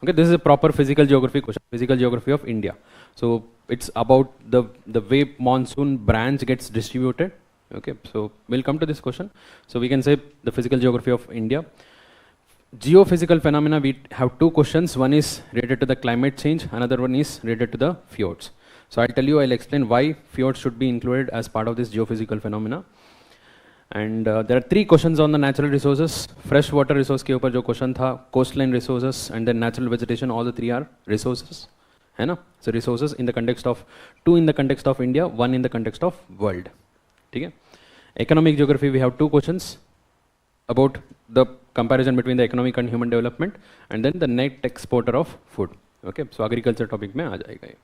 Okay, this is a proper physical geography question, physical geography of India. So it's about the way monsoon branch gets distributed. Okay, so we'll come to this question. So we can say the physical geography of India. geophysical phenomena, we have two questions. One is related to the climate change, another one is related to the fjords. So I'll tell you, I'll explain why fjords should be included as part of this geophysical phenomena. And there are three questions on the natural resources. Fresh water resource के ऊपर जो question था, coastline resources and then natural vegetation, all the three are resources. है ना? So resources in the context of, two in the context of India, one in the context of world. ठीक है? Economic geography, we have two questions about the comparison between the economic and human development, and then the net exporter of food. Okay, so agriculture topic में आ जाएगा ये.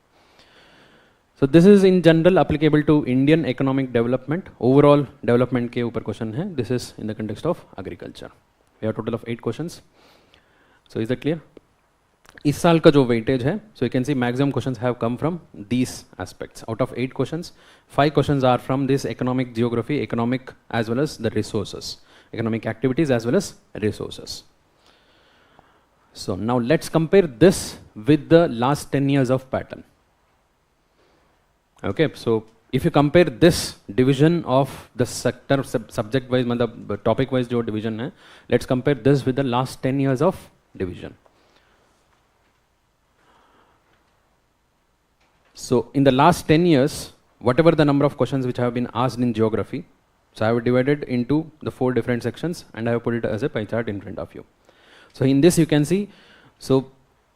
So this is in general applicable to Indian economic development. Overall development के ऊपर question है. This is in the context of agriculture. We have a total of 8 questions. So is that clear? इस साल का जो weightage है, so you can see maximum questions have come from these aspects. Out of 8 questions, 5 questions are from this economic geography, economic as well as the resources, economic activities as well as resources. So now let's compare this with the last 10 years of pattern. Okay, so if you compare this division of the sector subject wise, मतलब topic wise जो division है, let's compare this with the last 10 years of division. So in the last 10 years, whatever the number of questions which have been asked in geography, so I have divided into the 4 different sections and I have put it as a pie chart in front of you. So in this you can see, so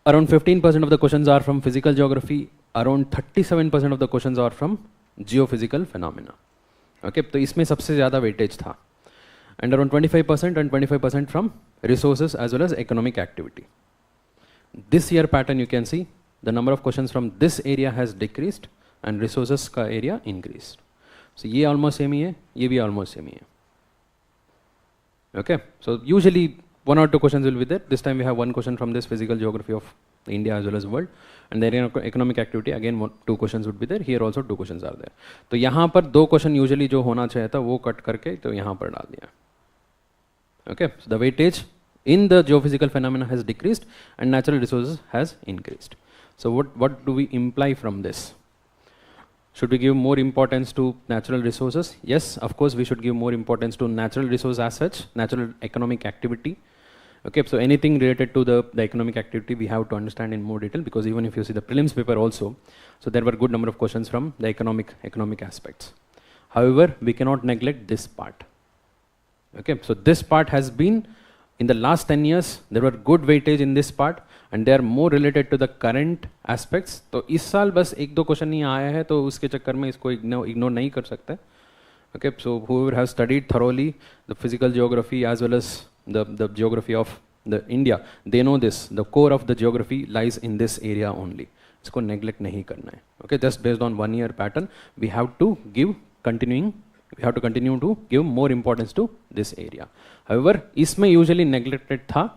around 15% of the questions are from physical geography, around 37% of the questions are from geophysical phenomena. Okay, तो इसमें सबसे ज़्यादा weightage था, and around 25% and 25% from resources as well as economic activity. This year pattern you can see the number of questions from this area has decreased and resources का area increased. So ये almost same ही है, ये भी almost same ही है. Okay, so usually 1 or 2 questions will be there. This time we have 1 question from this physical geography of India as well as world, and then economic activity again 2 questions would be there. Here also 2 questions are there. तो यहाँ पर 2 question usually जो होना चाहिए था वो cut करके तो यहाँ पर डाल दिया. Okay, so the weightage in the geophysical phenomena has decreased and natural resources has increased. So what do we imply from this? Should we give more importance to natural resources? Yes, of course we should give more importance to natural resource as such, natural economic activity. Okay, so anything related to the economic activity we have to understand in more detail, because even if you see the prelims paper also, so there were good number of questions from the economic aspects. However, we cannot neglect this part. Okay, so this part has been, in the last 10 years, there were good weightage in this part and they are more related to the current aspects. तो इस साल बस 1-2 question नहीं आया है तो उसके चक्कर में इसको इग्नोर नहीं कर सकते. Okay, so whoever has studied thoroughly the physical geography as well as the geography of the India, they know this. The core of the geography lies in this area only. इसको neglect नहीं करना है. Okay, just based on 1 year pattern, we have to continue to give more importance to this area. However, इसमें usually neglected था,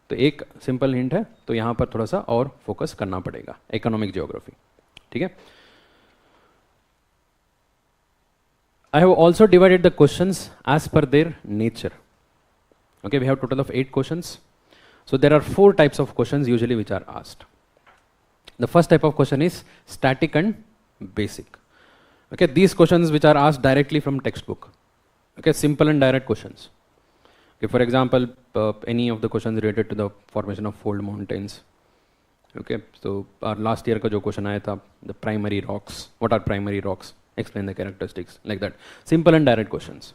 तो एक simple hint है, तो यहाँ पर थोड़ा सा और focus करना पड़ेगा. Economic geography, ठीक है? I have also divided the questions as per their nature. Okay, we have total of 8 questions. So there are 4 types of questions usually which are asked. The first type of question is static and basic. Okay, these questions which are asked directly from textbook. Okay, simple and direct questions. Okay, for example, any of the questions related to the formation of fold mountains. Okay, so our last year का जो question आया था, the primary rocks. What are primary rocks? Explain the characteristics, like that. Simple and direct questions.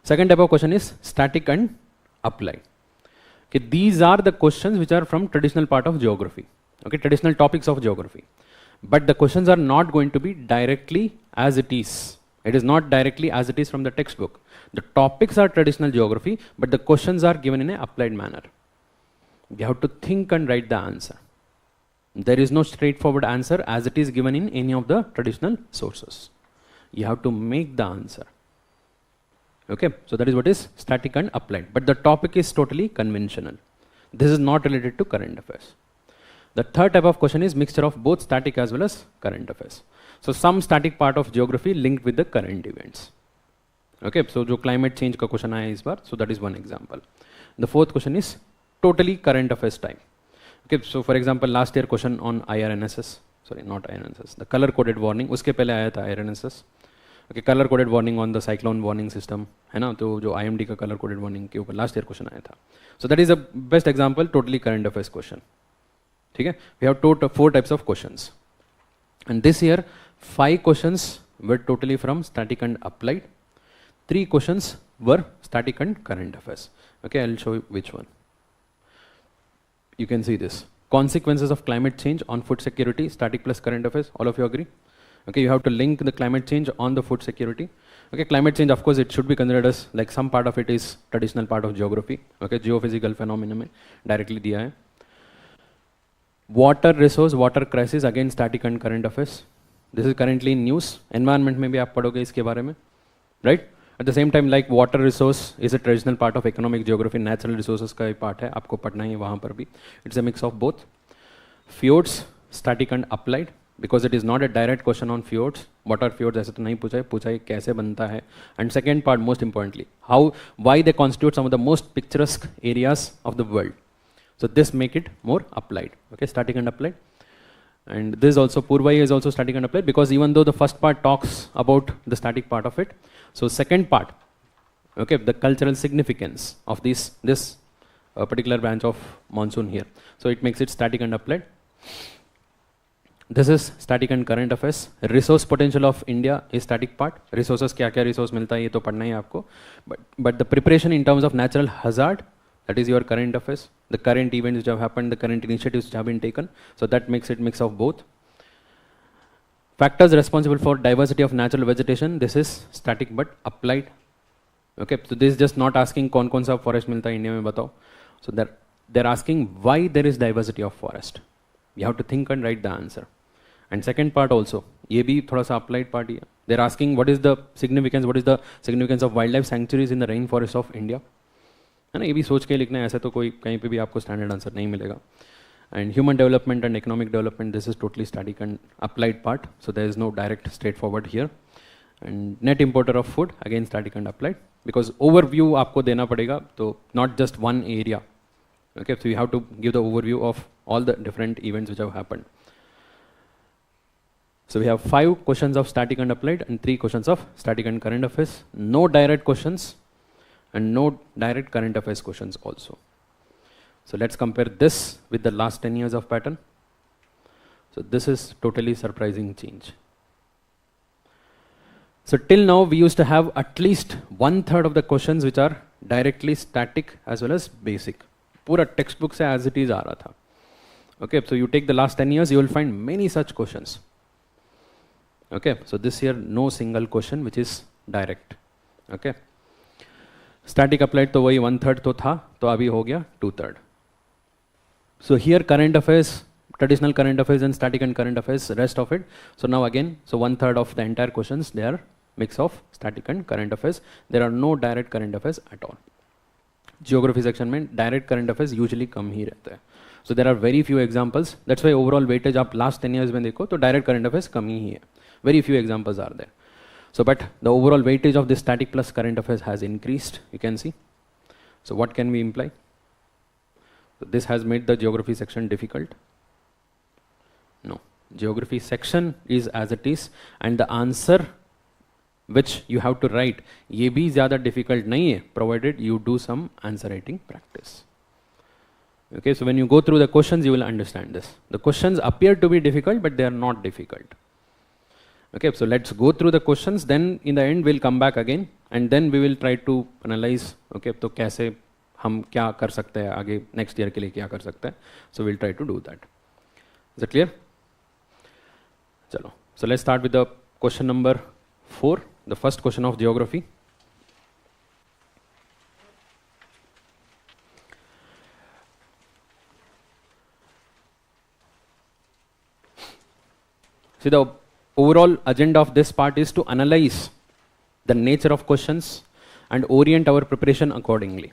Second type of question is static and applied. Okay, these are the questions which are from traditional part of geography. Okay, traditional topics of geography. But the questions are not going to be directly as it is. It is not directly as it is from the textbook. The topics are traditional geography, but the questions are given in an applied manner. You have to think and write the answer. There is no straightforward answer as it is given in any of the traditional sources. You have to make the answer. Okay, so that is what is static and applied. But the topic is totally conventional. This is not related to current affairs. The third type of question is mixture of both static as well as current affairs. So some static part of geography linked with the current events. Okay, so जो climate change का question आया इस बार, so that is one example. The fourth question is totally current affairs type. Okay, so for example last year question on IRNSS, sorry not IRNSS, the color coded warning, उसके पहले आया था IRNSS. Okay, colour coded warning on the cyclone warning system, है ना, तो जो IMD का colour coded warning के ऊपर लास्ट ईयर क्वेश्चन आया था. So that is the best example, totally current affairs question. ठीक है, we have 4 types of questions and this year 5 questions were totally from static and applied, 3 questions were static and current affairs. Okay, I will show you which one. You can see this. Consequences of climate change on food security, static plus current affairs. All of you agree? Okay, you have to link the climate change on the food security. Okay, climate change, of course, it should be considered as like some part of it is traditional part of geography. Okay, geophysical phenomenon में directly दिया है. Water resource, water crisis, again static and current affairs. This is currently in news. Environment में भी आप पढ़ोगे इसके बारे में, right? At the same time, like water resource is a traditional part of economic geography, natural resources का part है, आपको पढ़ना है वहाँ पर भी. It's a mix of both. Fjords, static and applied, because it is not a direct question on fjords. What are fjords? ऐसे तो नहीं पूछा है कैसे बनता है. And second part, most importantly, why they constitute some of the most picturesque areas of the world. So this make it more applied. Okay, static and applied. And this also, Purvai is also static and applied, because even though the first part talks about the static part of it, so second part, okay, the cultural significance of this particular branch of monsoon here. So it makes it static and applied. This is static and current affairs. Resource potential of India is static part. Resources क्या resource मिलता है ये तो पढ़ना ही आपको. But the preparation in terms of natural hazard, that is your current affairs. The current events which have happened, the current initiatives which have been taken. So that makes it mix of both. Factors responsible for diversity of natural vegetation. This is static but applied. Okay, so this is just not asking कौन सा forest मिलता है India में बताओ. So they're asking why there is diversity of forest. You have to think and write the answer. And second part also, ये भी थोड़ा सा applied part ही है. They're asking what is the significance of wildlife sanctuaries in the rainforest of India. है ना, ये भी सोच के लिखना है, ऐसे तो कोई कहीं पे भी आपको स्टैंडर्ड आंसर नहीं मिलेगा. And human development and economic development, this is totally static and applied part. So there is no direct straightforward here. And net importer of food, again static and applied. Because overview आपको देना पड़ेगा, तो not just one area. Okay, so you have to give the overview of all the different events which have happened. So we have 5 questions of static and applied and 3 questions of static and current affairs. No direct questions and no direct current affairs questions also. So let's compare this with the last 10 years of pattern. So this is totally surprising change. So till now we used to have at least 1/3 of the questions which are directly static as well as basic. Pura textbook se as it is aa raha tha. Okay, so you take the last 10 years, you will find many such questions. Okay, so this year no single question which is direct. Okay, static applied तो वही 1/3 तो था, तो अभी हो गया 2/3. So here current affairs, traditional current affairs and static and current affairs, rest of it. So now again, so 1/3 of the entire questions, they are mix of static and current affairs. There are no direct current affairs at all. Geography section में direct current affairs usually कम ही रहता है. So there are very few examples. That's why overall weightage आप last 10 years में देखो तो direct current affairs कम ही है. Very few examples are there. So but the overall weightage of this static plus current affairs has increased. You can see. So what can we imply? So this has made the geography section difficult. No, geography section is as it is, and the answer which you have to write ये भी ज़्यादा difficult नहीं है, provided you do some answer writing practice. Okay, so when you go through the questions, you will understand this. The questions appear to be difficult, but they are not difficult. Okay, so let's go through the questions. Then in the end, we'll come back again, and then we will try to analyze. Okay, तो कैसे हम क्या कर सकते हैं आगे next year के लिए क्या कर सकते हैं. So we'll try to do that. Is it clear? चलो. So let's start with the question number 4, the first question of geography. See, the overall agenda of this part is to analyze the nature of questions and orient our preparation accordingly.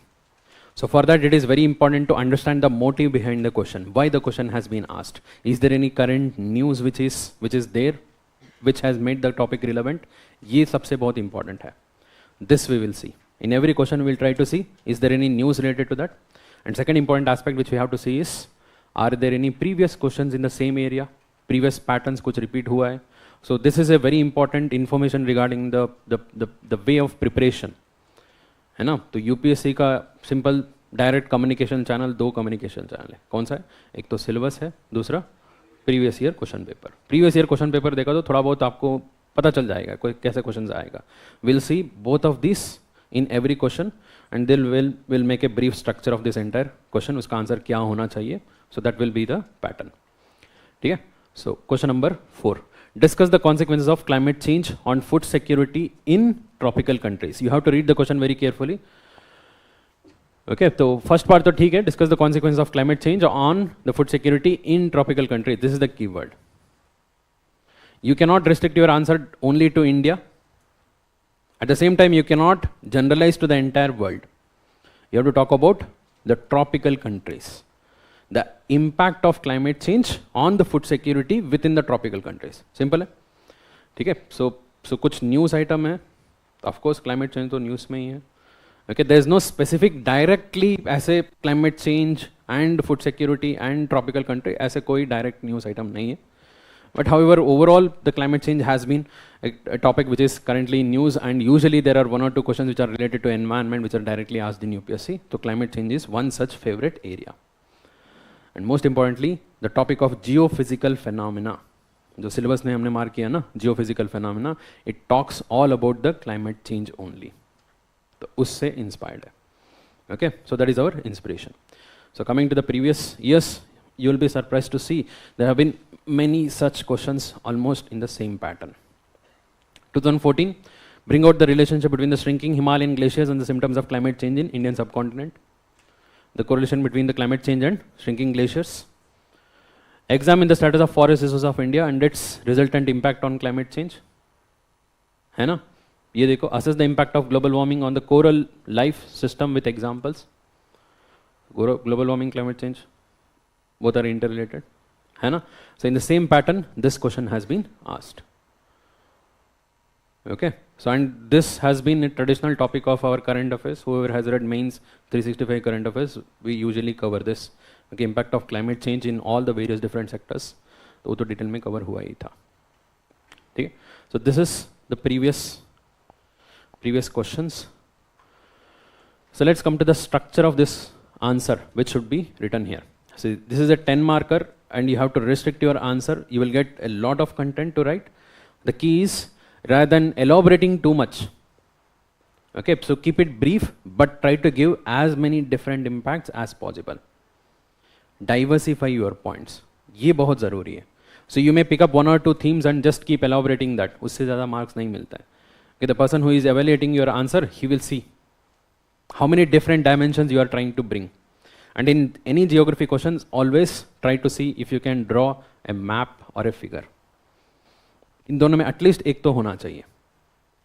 So for that, it is very important to understand the motive behind the question, why the question has been asked. Is there any current news which is there, which has made the topic relevant? ये सबसे बहुत important है. This we will see. In every question we will try to see, is there any news related to that? And second important aspect which we have to see is, are there any previous questions in the same area? Previous patterns कुछ repeat हुआ है? So this is a very important information regarding the way of preparation, है ना. तो UPSC का simple direct communication channel, 2 communication channel है. कौन सा है? एक तो सिलेबस है, दूसरा previous year question paper. Previous year question paper देखा तो थोड़ा बहुत आपको पता चल जाएगा कोई कैसे क्वेश्चन आएगा. Will see both of this in every question and दिल will make a brief structure of this entire question. उसका आंसर क्या होना चाहिए, so that will be the pattern. ठीक है. So question number 4, discuss the consequences of climate change on food security in tropical countries. You have to read the question very carefully. Okay, so first part तो ठीक है, discuss the consequences of climate change on the food security in tropical countries. This is the keyword. You cannot restrict your answer only to India. At the same time, you cannot generalize to the entire world. You have to talk about the tropical countries. The impact of climate change on the food security within the tropical countries. Simple है, ठीक है. So कुछ news item है. Of course climate change तो news में ही है. Okay, there is no specific directly ऐसे climate change and food security and tropical country ऐसे कोई direct news item नहीं है. But however, overall the climate change has been a topic which is currently in news, and usually there are 1 or 2 questions which are related to environment which are directly asked in UPSC. So climate change is one such favorite area. And most importantly, the topic of geophysical phenomena. जो syllabus में हमने mark किया ना, geophysical phenomena, it talks all about the climate change only. तो उससे inspired है. Okay, so that is our inspiration. So coming to the previous years, you will be surprised to see there have been many such questions almost in the same pattern. 2014, bring out the relationship between the shrinking Himalayan glaciers and the symptoms of climate change in Indian subcontinent. The correlation between the climate change and shrinking glaciers. Examine the status of forest resources of India and its resultant impact on climate change. है ना? ये देखो, assess the impact of global warming on the coral life system with examples. Global warming, climate change, both are interrelated. है ना? So in the same pattern, this question has been asked. Okay, so and this has been a traditional topic of our current affairs. Whoever has read mains 365 current affairs, we usually cover this. Okay, impact of climate change in all the various different sectors. तो वो तो detail में cover हुआ ही था. ठीक है. So this is the previous questions. So let's come to the structure of this answer, which should be written here. So this is a 10 marker, and you have to restrict your answer. You will get a lot of content to write. The key is, rather than elaborating too much, okay, so keep it brief but try to give as many different impacts as possible. Diversify your points. ये बहुत ज़रूरी है. So you may pick up 1 or 2 themes and just keep elaborating that. उससे ज़्यादा marks नहीं मिलता है. Okay, the person who is evaluating your answer, he will see how many different dimensions you are trying to bring. And in any geography questions, always try to see if you can draw a map or a figure. इन दोनों में at least एक तो होना चाहिए,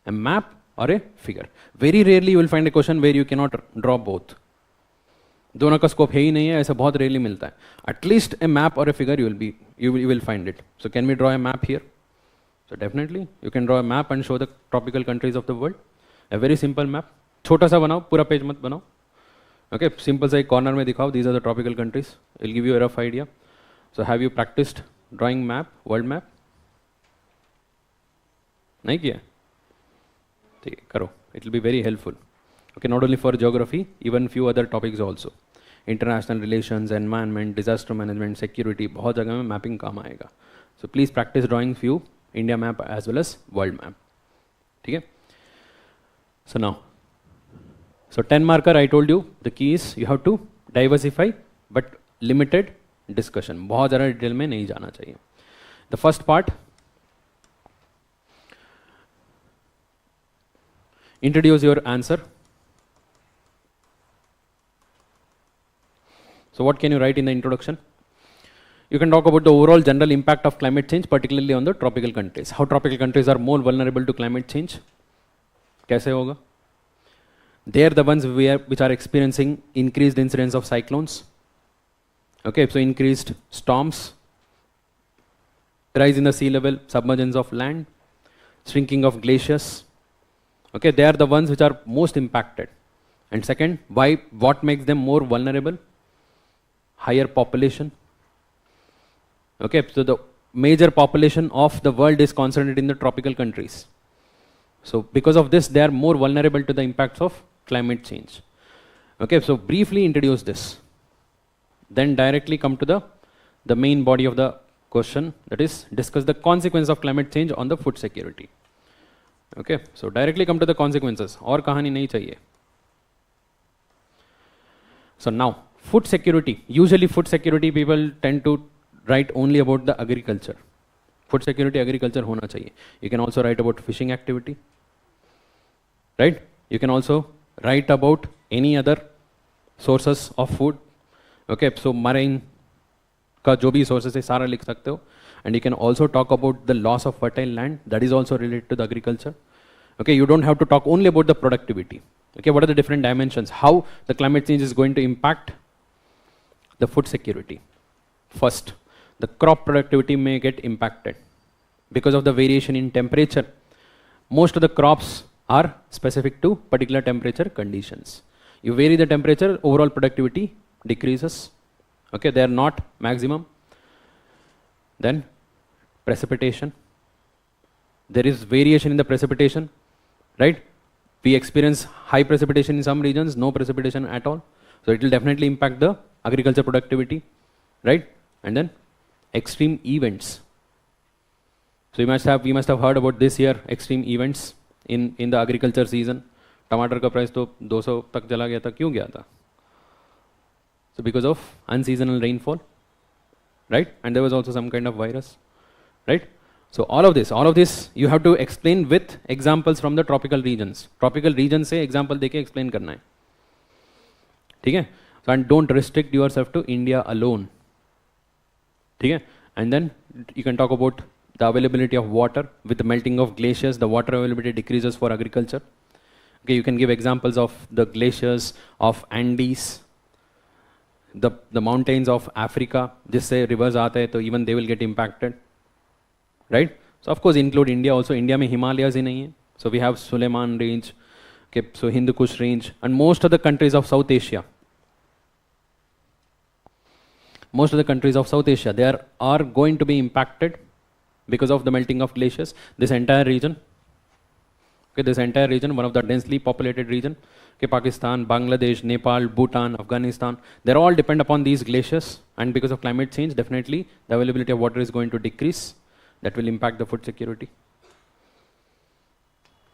a map और a figure. Very rarely you will find a question where you can not draw both. दोनों का scope है ही नहीं है, ऐसा बहुत रेयरली मिलता है. एटलीस्ट ए मैप और a figure you will find it. So can we draw a map here? So definitely you can draw a map and show the tropical countries of the world. A very simple map. छोटा सा बनाओ, पूरा page मत बनाओ. Okay, simple सा एक corner में दिखाओ, these are the tropical countries. It will give you a rough idea. So have you practiced drawing map, world map? नहीं किया? ठीक है, करो. It will be very helpful. Okay, not only for geography, even few other topics also. International relations, environment, disaster management, security, बहुत जगह में mapping काम आएगा. So please practice drawing few India map as well as world map. ठीक है? So now, so 10 marker I told you, the key is you have to diversify but limited discussion. बहुत ज़्यादा detail में नहीं जाना चाहिए. The first part, introduce your answer. So what can you write in the introduction? You can talk about the overall general impact of climate change, particularly on the tropical countries. How tropical countries are more vulnerable to climate change. कैसे होगा? They are the ones which are experiencing increased incidence of cyclones. Okay, so increased storms, rise in the sea level, submergence of land, shrinking of glaciers. Okay, they are the ones which are most impacted. And second, what makes them more vulnerable? Higher population. Okay, so the major population of the world is concentrated in the tropical countries. So because of this, they are more vulnerable to the impacts of climate change. Okay, so briefly introduce this. Then directly come to the main body of the question, that is discuss the consequence of climate change on the food security. Okay, so directly come to the consequences. और कहानी नहीं चाहिए. So now, food security. Usually food security people tend to write only about the agriculture. Food security, agriculture होना चाहिए. You can also write about fishing activity. Right? You can also write about any other sources of food. Okay, so marine का जो भी sources है सारा लिख सकते हो. And you can also talk about the loss of fertile land. That is also related to the agriculture. Okay, you don't have to talk only about the productivity. Okay, what are the different dimensions? How the climate change is going to impact the food security? First, the crop productivity may get impacted because of the variation in temperature. Most of the crops are specific to particular temperature conditions. You vary the temperature, overall productivity decreases. Okay, they are not maximum. Then precipitation. There is variation in the precipitation, right? We experience high precipitation in some regions, no precipitation at all. So it will definitely impact the agriculture productivity, right? And then extreme events. So we must have heard about this year extreme events in the agriculture season. टमाटर का price तो 200 तक चला गया था. क्यों गया था? So because of unseasonal rainfall, right? And there was also some kind of virus, right? So all of this you have to explain with examples from the tropical regions. Tropical regions से example देके explain करना है. ठीक है? So and don't restrict yourself to India alone. ठीक है? And then you can talk about the availability of water. With the melting of glaciers, the water availability decreases for agriculture. Okay, you can give examples of the glaciers of Andes, the mountains of Africa. जिससे rivers आते हैं तो even they will get impacted, right? So of course include India also. India में Himalayas ही नहीं है. So we have Suleiman range, okay, so Hindu Kush range, and most of the countries of South Asia. Most of the countries of South Asia, they are going to be impacted because of the melting of glaciers. This entire region, okay, this entire region, one of the densely populated region, okay, Pakistan, Bangladesh, Nepal, Bhutan, Afghanistan, they all depend upon these glaciers, and because of climate change, definitely the availability of water is going to decrease. That will impact the food security.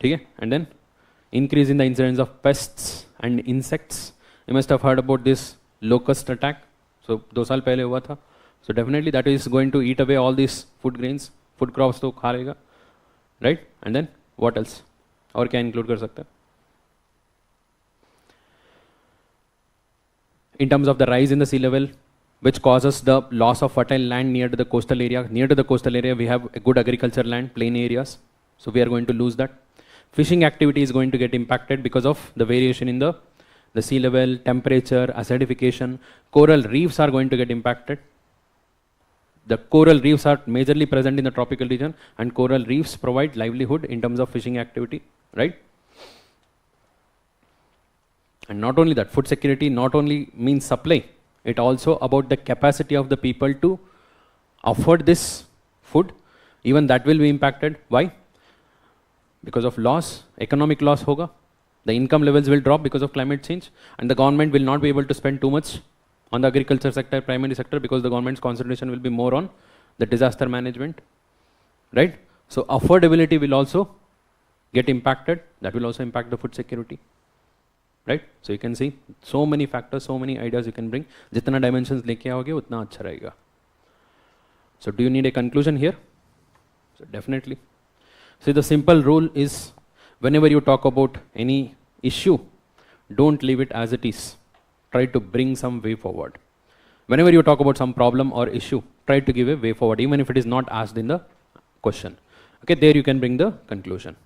Okay? And then increase in the incidence of pests and insects. You must have heard about this locust attack. So 2 साल पहले हुआ था. So definitely that is going to eat away all these food grains, food crops तो खा लेगा, right? And then what else? और क्या include कर सकते हैं? In terms of the rise in the sea level, which causes the loss of fertile land near to the coastal area. Near to the coastal area, we have a good agriculture land, plain areas. So we are going to lose that. Fishing activity is going to get impacted because of the variation in the sea level, temperature, acidification. Coral reefs are going to get impacted. The coral reefs are majorly present in the tropical region, and coral reefs provide livelihood in terms of fishing activity, right? And not only that, food security not only means supply, it also about the capacity of the people to afford this food. Even that will be impacted. Why? Because of loss, economic loss hoga. The income levels will drop because of climate change, and the government will not be able to spend too much on the agriculture sector, primary sector, because the government's concentration will be more on the disaster management, right? So affordability will also get impacted. That will also impact the food security, right? So you can see so many factors, so many ideas you can bring. जितना dimensions लेके आओगे उतना अच्छा रहेगा. So do you need a conclusion here? So definitely. See, the simple rule is whenever you talk about any issue, don't leave it as it is. Try to bring some way forward. Whenever you talk about some problem or issue, try to give a way forward, even if it is not asked in the question. Okay, there you can bring the conclusion.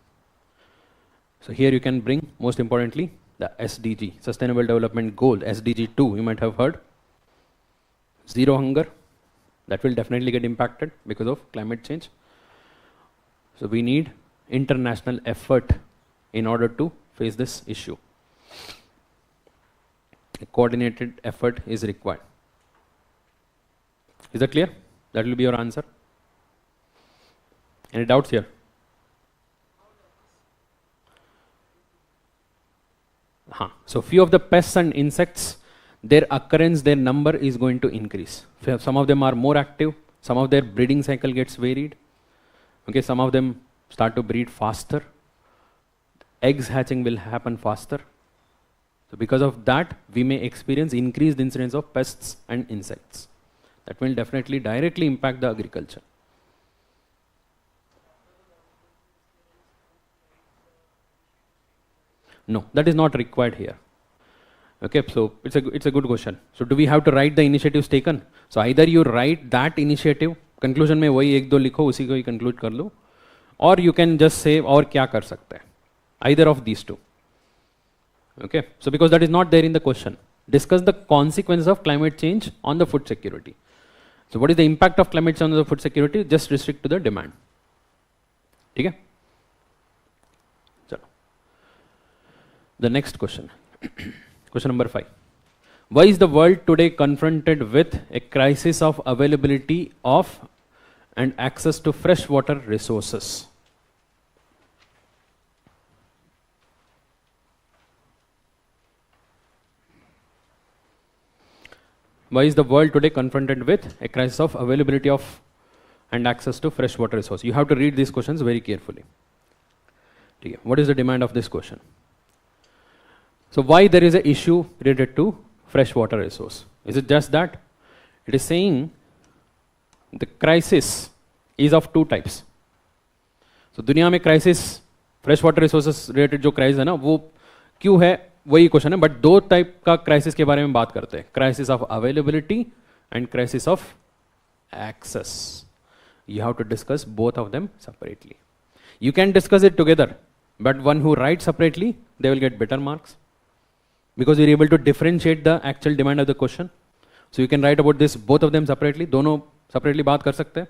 So here you can bring, most importantly, the SDG, Sustainable Development Goal, SDG 2, you might have heard. Zero hunger, that will definitely get impacted because of climate change. So we need international effort in order to face this issue. A coordinated effort is required. Is that clear? That will be your answer. Any doubts here? So few of the pests and insects, their occurrence, their number is going to increase. Some of them are more active, some of their breeding cycle gets varied. Okay, some of them start to breed faster. Eggs hatching will happen faster. So because of that, we may experience increased incidence of pests and insects. That will definitely directly impact the agriculture. No, that is not required here. Okay, so it's a good question. So do we have to write the initiatives taken? So either you write that initiative, conclusion में वही एक दो लिखो, उसी को ही conclude कर लो, or you can just say और क्या कर सकते हैं. Either of these two. Okay, so because that is not there in the question. Discuss the consequences of climate change on the food security. So what is the impact of climate change on the food security? Just restrict to the demand. ठीक है? चलो. The next question. Question number 5. Why is the world today confronted with a crisis of availability of and access to fresh water resources? Why is the world today confronted with a crisis of availability of and access to fresh water resources? You have to read these questions very carefully. Okay. What is the demand of this question? So why there is an issue related to fresh water resource? Is it just that? It is saying the crisis is of two types. So दुनिया में crisis fresh water resources related जो crisis है ना वो क्यों है वही question है बट दो टाइप का क्राइसिस के बारे में बात करते हैं crisis of availability and crisis of access you have to discuss both of them separately you can discuss it together but one who write separately they will get better marks because you're able to differentiate the actual demand of the question. So you can write about this, both of them separately. दोनों separately बात कर सकते हैं.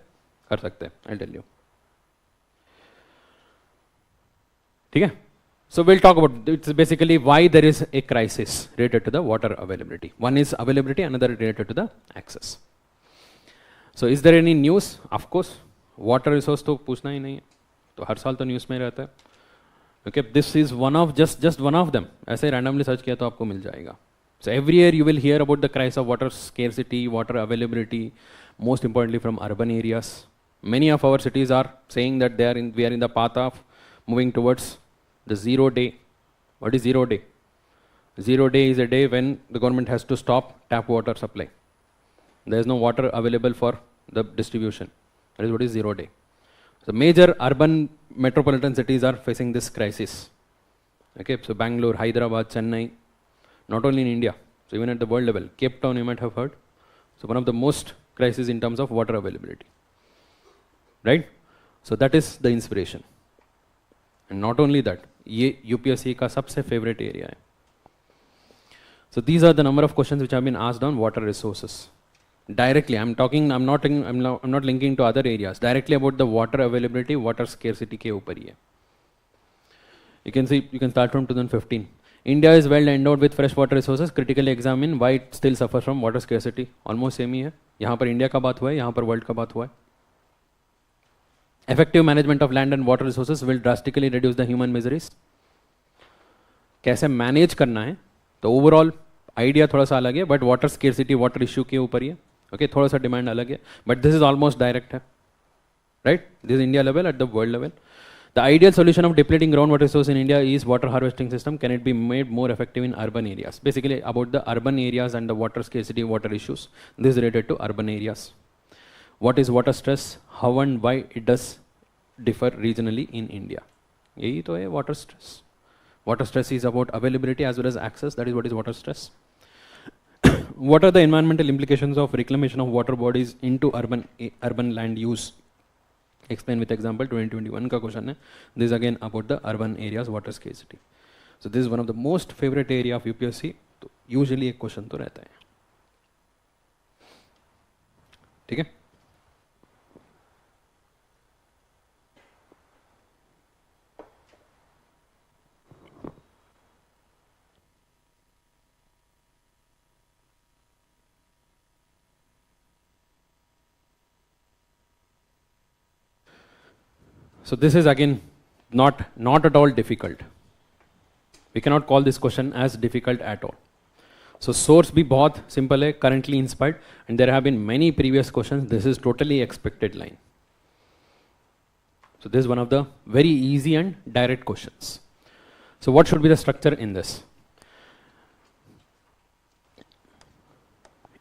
I'll tell you. ठीक है? So we'll talk about it's basically why there is a crisis related to the water availability. One is availability, another related to the access. So is there any news? Of course, water resource तो पूछना ही नहीं है. तो हर साल तो news में रहता है. Okay, this is one of just one of them. ऐसे randomly search किया तो आपको मिल जाएगा. So every year you will hear about the crisis of water scarcity, water availability, most importantly from urban areas. Many of our cities are saying that we are in the path of moving towards the 0 day. What is 0 day? 0 day is a day when the government has to stop tap water supply. There is no water available for the distribution. That is what is 0 day. So major urban metropolitan cities are facing this crisis. Okay, so Bangalore, Hyderabad, Chennai, not only in India, so even at the world level. Cape Town you might have heard. So one of the most crises in terms of water availability. Right? So that is the inspiration. And not only that, ये UPSC का सबसे favorite area है. So these are the number of questions which have been asked on water resources. Directly, I'm not linking to other areas. Directly about the water availability, water scarcity के ऊपर ही है. You can see, you can start from 2015. India is well endowed with fresh water resources. Critically examine why it still suffers from water scarcity. Almost same ही है. यहाँ पर India का बात हुआ है, यहाँ पर world का बात हुआ है. Effective management of land and water resources will drastically reduce the human miseries. कैसे manage करना है? तो overall idea थोड़ा सा अलग है, but water scarcity, water issue के ऊपर ही है. Okay, थोड़ा सा demand अलग है, but this is almost direct है. Right? This is India level at the world level. The ideal solution of depleting groundwater resource in India is water harvesting system. Can it be made more effective in urban areas? Basically about the urban areas and the water scarcity, water issues. This is related to urban areas. What is water stress? How and why it does differ regionally in India? यही तो है water stress. Water stress is about availability as well as access. That is what is water stress. What are the environmental implications of reclamation of water bodies into urban land use? Explain with example. 2021 का question है. This is again about the urban areas water scarcity. So this is one of the most favorite area of UPSC. तो usually एक question तो रहता है. ठीक है? So this is again not at all difficult. We cannot call this question as difficult at all. So source भी बहुत simple है, currently inspired, and there have been many previous questions. This is totally expected line. So this is one of the very easy and direct questions. So what should be the structure in this?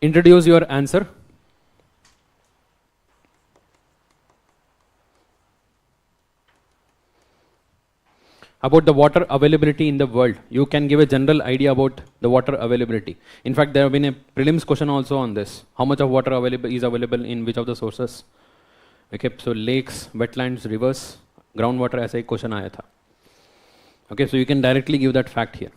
Introduce your answer. About the water availability in the world. You can give a general idea about the water availability. In fact, there have been a prelims question also on this. How much of water is available in which of the sources? Okay, so lakes, wetlands, rivers, groundwater, ऐसा एक question आया था. Okay, so you can directly give that fact here.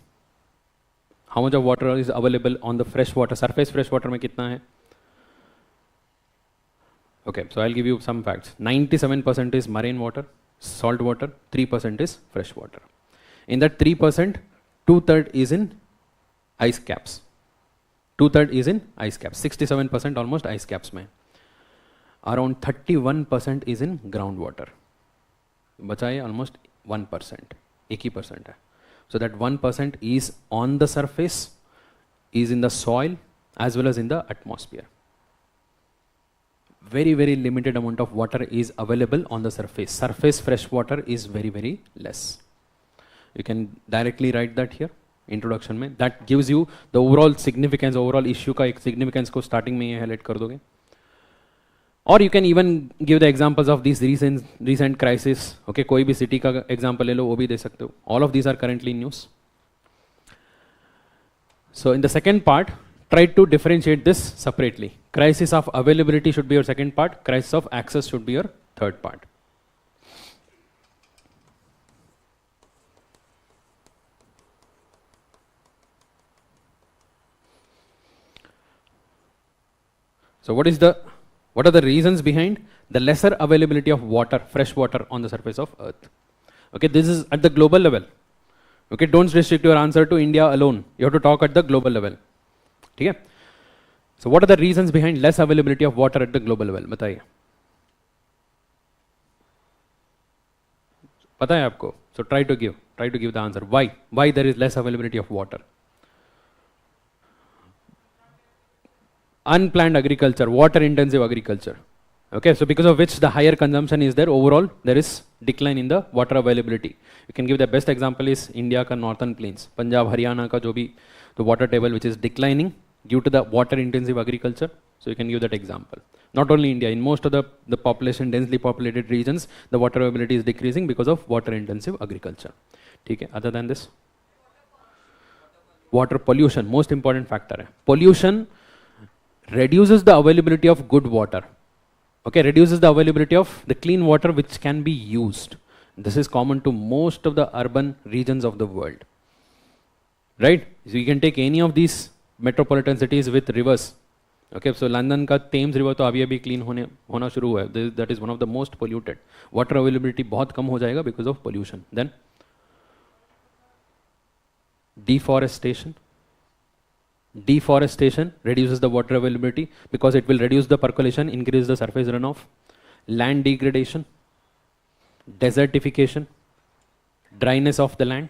How much of water is available on the fresh water? Surface fresh water में कितना है? Okay, so I'll give you some facts. 97% is marine water. Salt water, 3% is fresh water. In that 3%, 2/3 is in ice caps. 2/3 is in ice caps. 67% almost ice caps में. Around 31% is in groundwater. बचा है almost 1%. 1% है. So that 1% is on the surface, is in the soil as well as in the atmosphere. Very limited amount of water is available on the surface. Surface fresh water is very less. You can directly write that here, introduction में. That gives you the overall significance, overall issue का एक significance को starting में ये highlight कर दोगे. Or you can even give the examples of these recent crisis. Okay, कोई भी city का example ले लो, वो भी दे सकते हो. All of these are currently in news. So in the second part, try to differentiate this separately. Crisis of availability should be your second part. Crisis of access should be your third part. So what are the reasons behind the lesser availability of water, fresh water on the surface of Earth? Okay, this is at the global level. Okay, don't restrict your answer to India alone. You have to talk at the global level. ठीक है? So what are the reasons behind less availability of water at the global level? बताइए. पता है आपको? So try to give the answer. Why there is less availability of water? Unplanned agriculture, water intensive agriculture. Okay, so because of which the higher consumption is there, overall there is decline in the water availability. You can give the best example is India का northern plains, Punjab, Haryana का जो भी the water table which is declining due to the water intensive agriculture. So you can give that example. Not only India, in most of the population, densely populated regions, the water availability is decreasing because of water intensive agriculture. ठीक है, other than this, water pollution, most important factor है. Pollution reduces the availability of good water. Okay, reduces the availability of the clean water which can be used. This is common to most of the urban regions of the world. Right? So you can take any of these metropolitan cities with rivers. Okay, so London का Thames river तो अभी clean होना शुरू हुआ है. That is one of the most polluted. Water availability बहुत कम हो जाएगा because of pollution. Then deforestation. Deforestation reduces the water availability because it will reduce the percolation, increase the surface runoff. Land degradation, desertification, dryness of the land.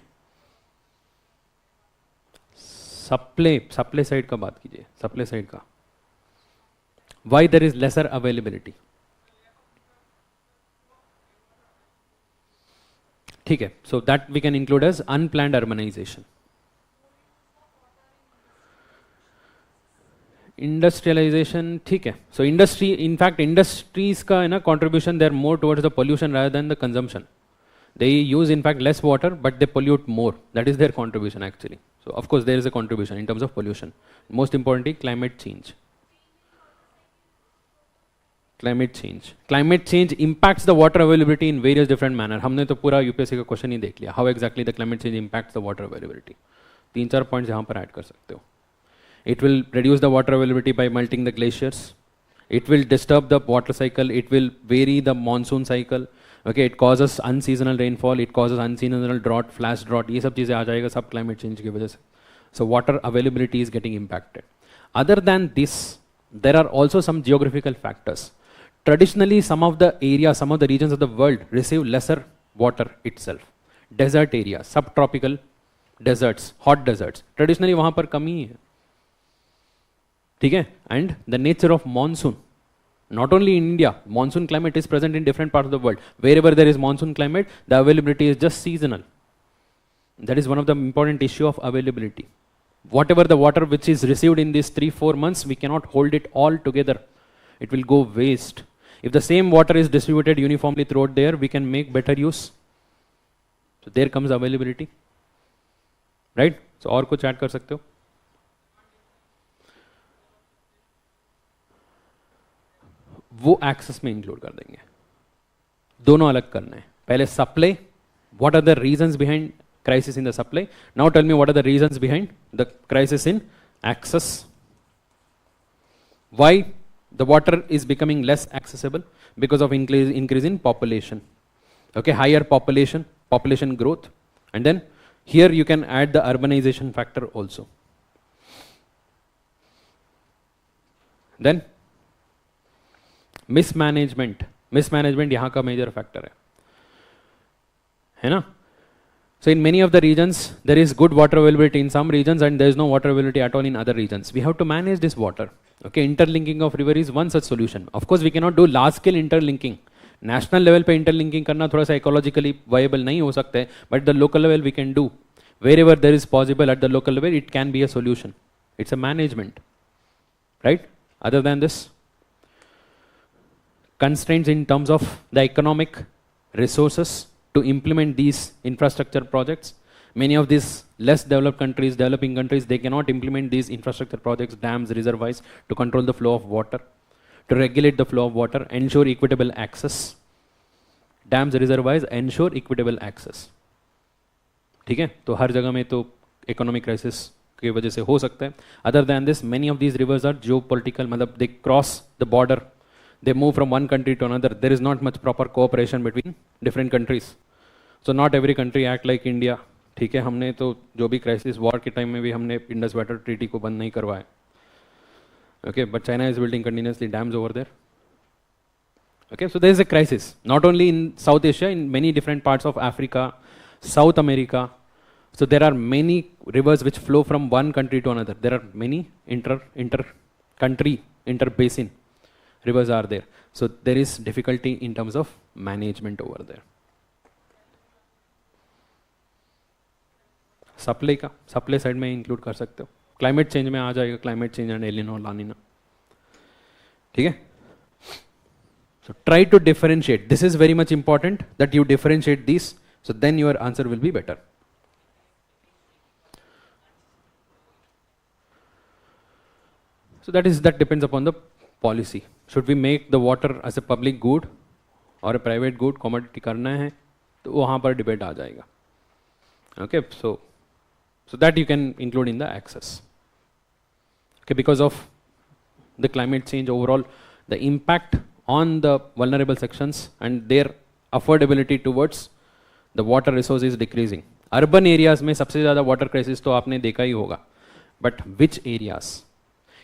Supply side का बात कीजिए, supply side का. Why there is lesser availability? ठीक है, so that we can include as unplanned urbanization. Industrialization, ठीक है. So industry, in fact, industries का है ना contribution, they are more towards the pollution rather than the consumption. They use in fact less water, but they pollute more. That is their contribution actually. So of course there is a contribution in terms of pollution. Most importantly, climate change. Climate change. Climate change impacts the water availability in various different manner. हमने तो पूरा UPSC का question ही देख लिया. How exactly the climate change impacts the water availability. 3-4 points यहाँ पर add कर सकते हो. It will reduce the water availability by melting the glaciers. It will disturb the water cycle. It will vary the monsoon cycle. Okay, it causes unseasonal rainfall. It causes unseasonal drought, flash drought. ये सब चीजें आ जाएगा सब climate change की वजह से. So water availability is getting impacted. Other than this, there are also some geographical factors. Traditionally, some of the areas, some of the regions of the world receive lesser water itself. Desert areas, subtropical deserts, hot deserts. Traditionally, वहाँ पर कमी है. ठीक है? And the nature of monsoon. Not only in India, monsoon climate is present in different parts of the world. Wherever there is monsoon climate, the availability is just seasonal. That is one of the important issue of availability. Whatever the water which is received in these 3-4 months, we cannot hold it all together. It will go waste. If the same water is distributed uniformly throughout there, we can make better use. So there comes availability. Right? So और कुछ add कर सकते हो? वो access में include कर देंगे. दोनों अलग करना है. पहले supply, what are the reasons behind crisis in the supply? Now tell me what are the reasons behind the crisis in access? Why the water is becoming less accessible? Because of increase in population. Okay, higher population growth, and then here you can add the urbanization factor also. Then mismanagement यहाँ का major factor है ना? So in many of the regions there is good water availability in some regions and there is no water availability at all in other regions. We have to manage this water. Okay, interlinking of river is one such solution. Of course we cannot do large scale interlinking. National level पे interlinking करना थोड़ा सा ecologically viable नहीं हो सकता है, but the local level we can do. Wherever there is possible at the local level, it can be a solution. It's a management, right? Other than this, constraints in terms of the economic resources to implement these infrastructure projects. Many of these less developed countries, developing countries, they cannot implement these infrastructure projects, dams, reservoirs to control the flow of water, to regulate the flow of water, ensure equitable access. Dams, reservoirs ensure equitable access. ठीक है? तो हर जगह में तो economic crisis की वजह से हो सकता है. Other than this, many of these rivers are geopolitical, मतलब they cross the border. They move from one country to another. There is not much proper cooperation between different countries. So not every country act like India. ठीक है, हमने तो जो भी crisis war के time में भी हमने Indus Water Treaty को बंद नहीं करवाया. Okay, but China is building continuously dams over there. Okay, so there is a crisis. Not only in South Asia, in many different parts of Africa, South America. So there are many rivers which flow from one country to another. There are many inter-country, inter-basin rivers are there. So there is difficulty in terms of management over there. Supply का, supply side में include कर सकते हो. Climate change में आ जाएगा, climate change and El Nino, La Nina. ठीक है? So try to differentiate. This is very much important that you differentiate these. So then your answer will be better. So that depends upon the policy. Should we make the water as a public good or a private good, commodity करना है, तो वहाँ पर debate आ जाएगा. Okay, so that you can include in the access. Okay, because of the climate change overall, the impact on the vulnerable sections and their affordability towards the water resource is decreasing. Urban areas में सबसे ज़्यादा water crisis तो आपने देखा ही होगा. But which areas?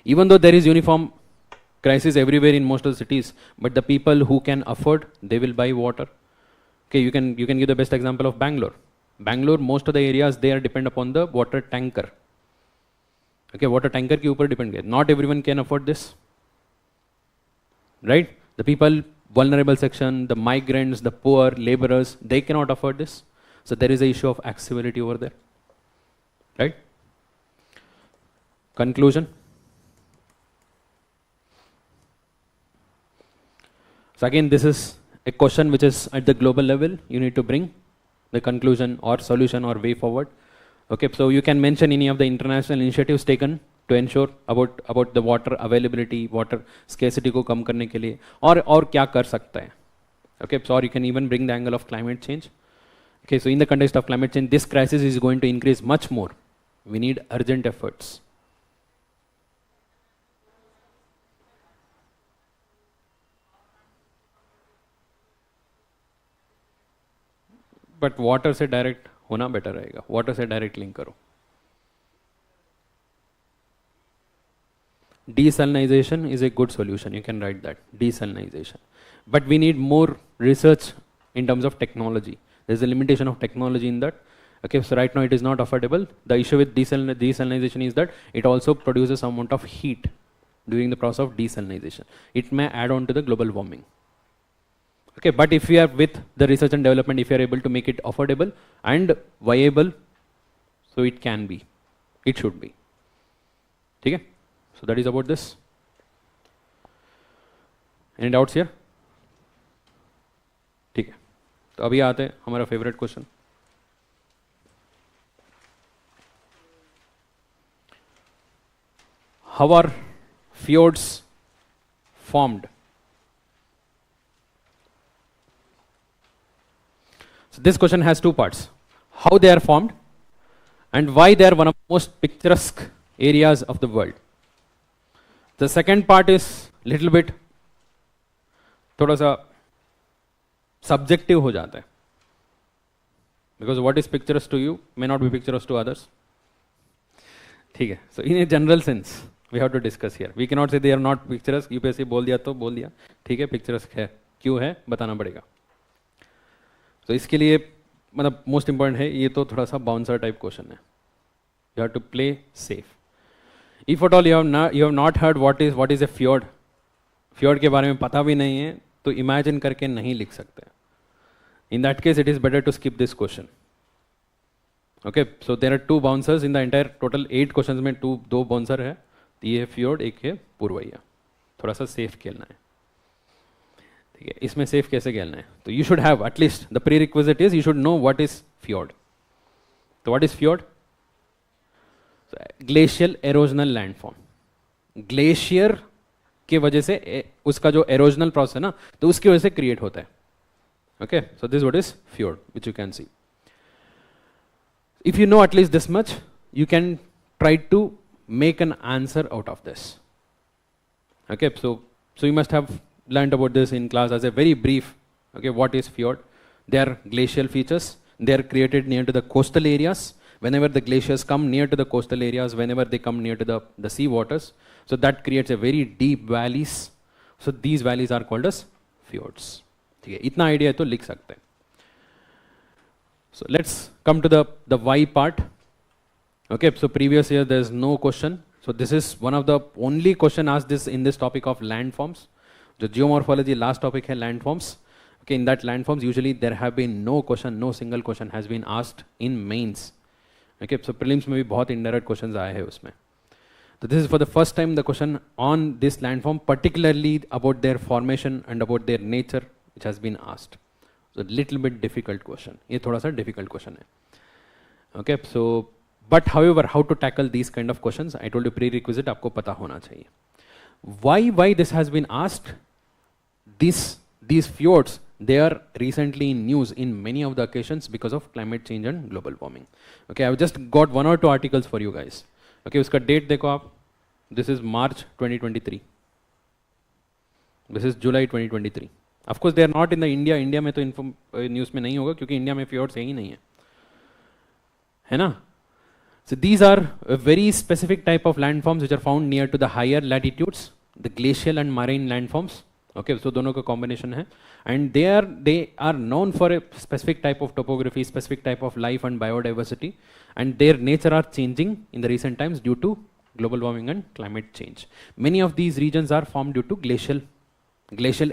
Even though there is uniform crisis everywhere in most of the cities, but the people who can afford, they will buy water. Okay, you can give the best example of Bangalore. Bangalore, most of the areas they are depend upon the water tanker. Okay, water tanker के ऊपर depend है. Not everyone can afford this, right? The people, vulnerable section, the migrants, the poor, laborers, they cannot afford this. So there is a issue of accessibility over there, right? Conclusion. So again, this is a question which is at the global level. You need to bring the conclusion or solution or way forward. Okay, so you can mention any of the international initiatives taken to ensure about the water availability, water scarcity को कम करने के लिए, और क्या कर सकता है. Okay, so or you can even bring the angle of climate change. Okay, so in the context of climate change, this crisis is going to increase much more. We need urgent efforts. But water से direct होना better रहेगा. Water से direct link करो. desalinization is a good solution. You can write that, desalinization. But we need more research in terms of technology. There's a limitation of technology in that. Okay, so right now it is not affordable. The issue with desalinization is that it also produces some amount of heat during the process of desalinization. It may add on to the global warming. Okay, but if we are with the research and development, if we are able to make it affordable and viable, so it can be, it should be. Okay, so that is about this. Any doubts here? ठीक है, तो अभी आते हैं हमारा favourite question. How are fjords formed? So this question has two parts: how they are formed and why they are one of the most picturesque areas of the world. The second part is little bit थोड़ा सा subjective हो जाता है, because what is picturesque to you may not be picturesque to others. ठीक है, so in a general sense we have to discuss here. We cannot say they are not picturesque. UPSC बोल दिया तो बोल दिया, ठीक है, picturesque है, क्यों है बताना पड़ेगा. तो इसके लिए मतलब मोस्ट इंपॉर्टेंट है, ये तो थोड़ा सा बाउंसर टाइप क्वेश्चन है. You have to play safe. If at all you have not heard what is a fjord, fjord के बारे में पता भी नहीं है तो इमेजिन करके नहीं लिख सकते. In that case it is better to skip this question. Okay, so there are 2 bouncers in the entire total 8 questions में 2 बाउंसर है. ये है फ्योर्ड, एक है पूर्वैया. थोड़ा सा सेफ खेलना है. ठीक है, इसमें सेफ कैसे खेलना है? तो you should have at least the prerequisite is you should know what is fjord. तो what is fjord? Glacial erosional landform. Glacier के वजह से उसका जो एरोजनल प्रोसेस है ना, तो उसकी वजह से क्रिएट होता है. Okay, so this what is fjord which you can see. If you know at least this much, you can try to make an answer out of this. Okay, so you must have learned about this in class as a very brief. Okay, what is fjord? They are glacial features. They are created near to the coastal areas. Whenever the glaciers come near to the coastal areas, whenever they come near to the sea waters, so that creates a very deep valleys. So these valleys are called as fjords. ठीक है, इतना idea है तो लिख सकते हैं. So let's come to the why part. Okay, so previous year there is no question. So this is one of the only question asked in this topic of landforms. The geomorphology last topic है landforms. Okay, in that landforms usually there have been no question, no single question has been asked in mains. Okay, so prelims में भी बहुत indirect questions आए हैं उसमें. So this is for the first time the question on this landform, particularly about their formation and about their nature, which has been asked. So little bit difficult question. ये थोड़ा सा difficult question है. Okay, so but however, how to tackle these kind of questions? I told you prerequisite आपको पता होना चाहिए. Why this has been asked? These fjords, they are recently in news in many of the occasions because of climate change and global warming. Okay, I've just got 1 or 2 articles for you guys. Okay, उसका date देखो आप. This is March 2023. This is July 2023. Of course, they are not in the India. India में तो news में नहीं होगा क्योंकि India में fjords ही नहीं है ना? So these are a very specific type of landforms which are found near to the higher latitudes, the glacial and marine landforms. Okay, so दोनों का combination है, and they are known for a specific type of topography, specific type of life and biodiversity, and their nature are changing in the recent times due to global warming and climate change. Many of these regions are formed due to glacial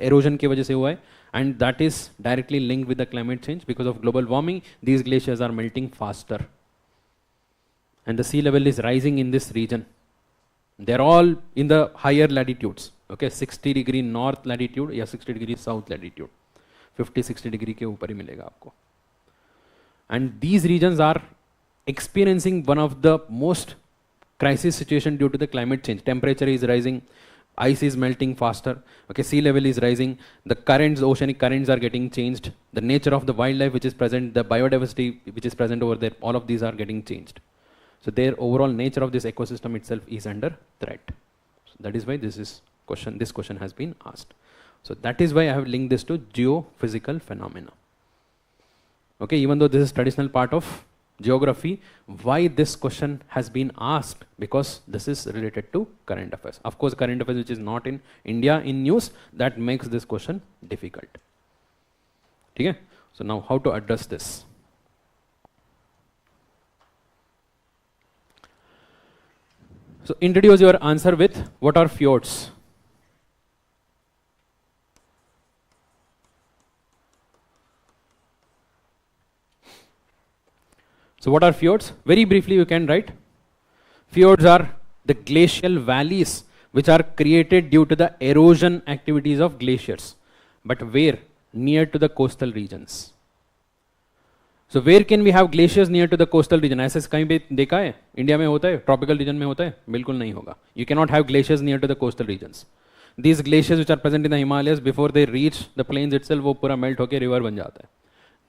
erosion की वजह से हुआ है, and that is directly linked with the climate change. Because of global warming, these glaciers are melting faster. And the sea level is rising in this region. They're all in the higher latitudes. Okay, 60 degree north latitude या 60 degree south latitude. 50-60 degree के ऊपर ही मिलेगा आपको. And these regions are experiencing one of the most crisis situation due to the climate change. Temperature is rising, ice is melting faster. Okay, sea level is rising. The currents, oceanic currents are getting changed. The nature of the wildlife which is present, the biodiversity which is present over there, all of these are getting changed. So their overall nature of this ecosystem itself is under threat. So that is why this question has been asked. So that is why I have linked this to geophysical phenomena. Okay, even though this is traditional part of geography, why this question has been asked, because this is related to current affairs. Of course, current affairs which is not in India in news, that makes this question difficult. Okay? So now how to address this? So introduce your answer with what are fjords? So what are fjords? Very briefly you can write. Fjords are the glacial valleys which are created due to the erosion activities of glaciers. But where? Near to the coastal regions. So where can we have glaciers near to the coastal region? ऐसे कहीं भी देखा है? India में होता है? Tropical region में होता है? बिल्कुल नहीं होगा. You cannot have glaciers near to the coastal regions. These glaciers which are present in the Himalayas, before they reach the plains itself, वो पूरा melt होके river बन जाता है.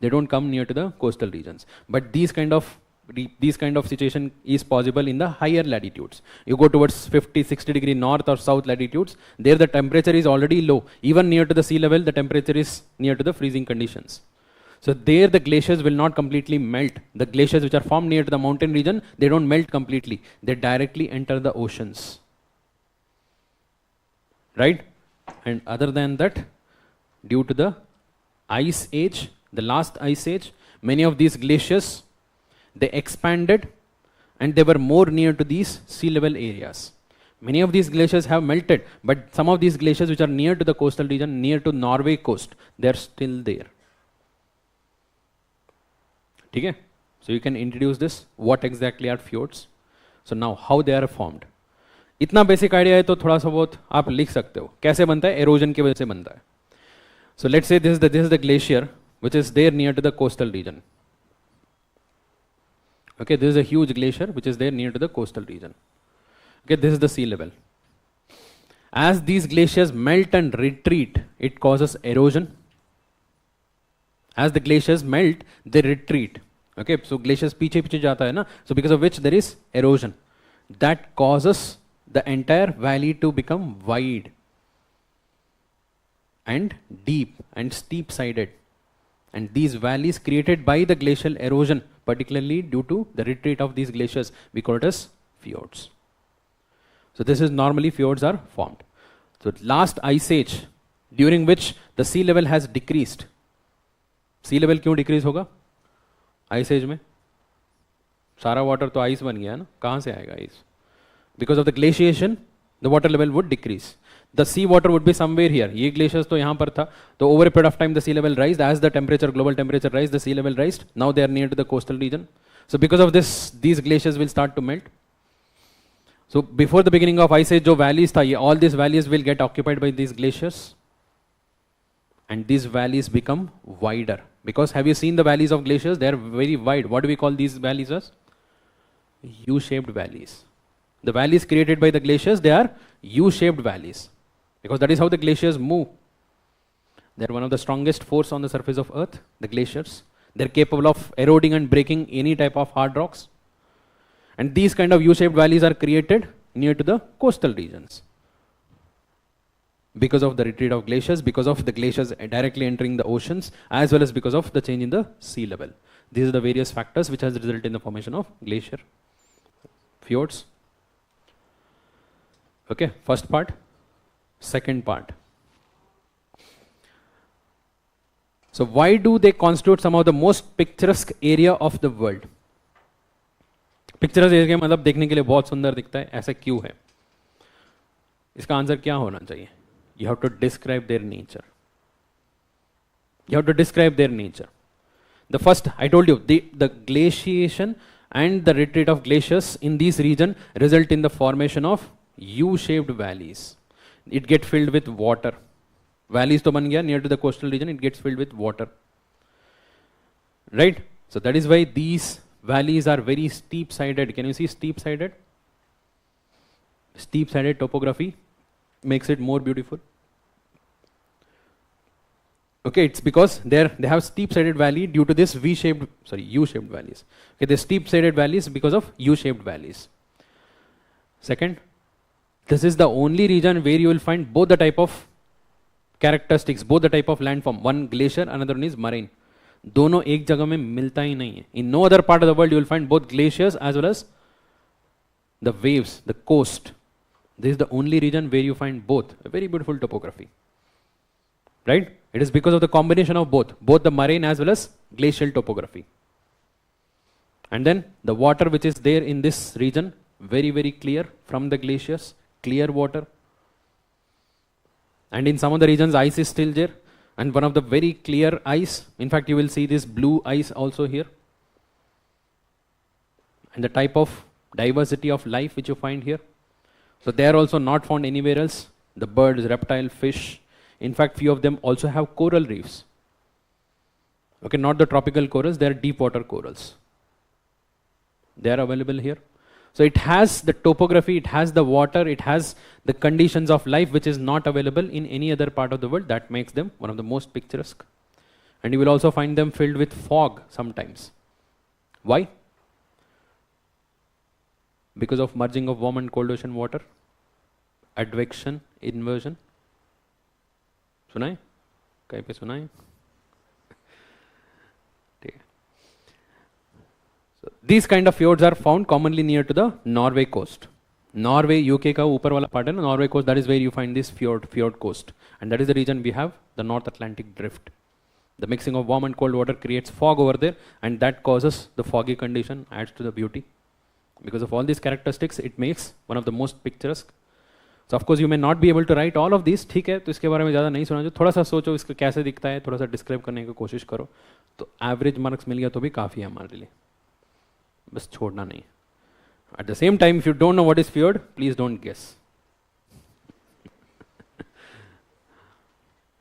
They don't come near to the coastal regions. But these kind of situation is possible in the higher latitudes. You go towards 50, 60 degree north or south latitudes, there the temperature is already low. Even near to the sea level, the temperature is near to the freezing conditions. So there the glaciers will not completely melt. The glaciers which are formed near to the mountain region, they don't melt completely. They directly enter the oceans. Right? And other than that, due to the ice age, the last ice age, many of these glaciers, they expanded and they were more near to these sea level areas. Many of these glaciers have melted, but some of these glaciers which are near to the coastal region, near to Norway coast, they are still there. Okay? So you can introduce this, what exactly are fjords. So now how they are formed. इतना basic idea है तो थोड़ा सा बहुत आप लिख सकते हो. कैसे बनता है? Erosion की वजह से बनता है. So let's say this is the glacier which is there near to the coastal region. Okay, this is a huge glacier which is there near to the coastal region. Okay, this is the sea level. As these glaciers melt and retreat, it causes erosion. As the glaciers melt, they retreat. Okay, so glaciers पीछे पीछे जाता है ना, so because of which there is erosion. That causes the entire valley to become wide and deep and steep sided. And these valleys created by the glacial erosion, particularly due to the retreat of these glaciers, we call it as fjords. So this is normally fjords are formed. So last ice age, during which the sea level has decreased. Sea level क्यों decrease होगा? Ice age में सारा water तो ice बन गया ना, कहाँ से आएगा ice? Because of the glaciation, the water level would decrease. The sea water would be somewhere here. ये glaciers तो यहाँ पर था. तो over a period of time the sea level rise. As the temperature, global temperature rise, the sea level rise. Now they are near to the coastal region. So because of this, these glaciers will start to melt. So before the beginning of ice age, जो valleys था, all these valleys will get occupied by these glaciers. And these valleys become wider. Because have you seen the valleys of glaciers? They are very wide. What do we call these valleys as? U-shaped valleys. The valleys created by the glaciers, they are U-shaped valleys. Because that is how the glaciers move. They are one of the strongest force on the surface of earth, the glaciers. They are capable of eroding and breaking any type of hard rocks. And these kind of U-shaped valleys are created near to the coastal regions. Because of the retreat of glaciers, because of the glaciers directly entering the oceans, as well as because of the change in the sea level. These are the various factors which has resulted in the formation of glacier. Fjords. Okay, first part. Second part. So why do they constitute some of the most picturesque area of the world? Picturesque area मतलब देखने के लिए बहुत सुंदर दिखता है, ऐसा क्यों है? इसका आंसर क्या होना चाहिए? You have to describe their nature. You have to describe their nature. The first, I told you, the glaciation and the retreat of glaciers in this region result in the formation of U-shaped valleys. It gets filled with water. Valleys to ban gaya, near to the coastal region, it gets filled with water. Right? So that is why these valleys are very steep-sided. Can you see steep-sided? Steep-sided topography makes it more beautiful. Okay, it's because they have steep-sided valley due to this U-shaped valleys. Okay, the steep-sided valleys because of U-shaped valleys. Second, this is the only region where you will find both the type of characteristics, both the type of landform. One glacier, another one is moraine. दोनों एक जगह में मिलता ही नहीं है. In no other part of the world you will find both glaciers as well as the waves, the coast. This is the only region where you find both. A very beautiful topography. Right? It is because of the combination of both the moraine as well as glacial topography. And then the water which is there in this region, very, very clear from the glaciers, clear water. And in some of the regions, ice is still there. And one of the very clear ice, in fact, you will see this blue ice also here. And the type of diversity of life which you find here. So they are also not found anywhere else. The birds, reptile, fish. In fact, few of them also have coral reefs. Okay, not the tropical corals, they are deep water corals. They are available here. So it has the topography, it has the water, it has the conditions of life which is not available in any other part of the world. That makes them one of the most picturesque. And you will also find them filled with fog sometimes. Why? Because of merging of warm and cold ocean water, advection, inversion. सुना है? कहीं पे सुना है? ठीक है. So these kind of fjords are found commonly near to the Norway coast. Norway, UK का ऊपर वाला part है ना, Norway coast. That is where you find this fjord coast, and that is the region we have the North Atlantic drift. The mixing of warm and cold water creates fog over there, and that causes the foggy condition, adds to the beauty. Because of all these characteristics, it makes one of the most picturesque. So of course you may not be able to write all of these. ठीक है, तो इसके बारे में ज़्यादा नहीं सोचो, थोड़ा सा सोचो इसका कैसे दिखता है, थोड़ा सा डिस्क्राइब करने की कोशिश करो, तो एवरेज मार्क्स मिल गया तो भी काफ़ी है हमारे लिए. बस छोड़ना नहीं. At the same time, if you don't know what is fjord, please don't guess.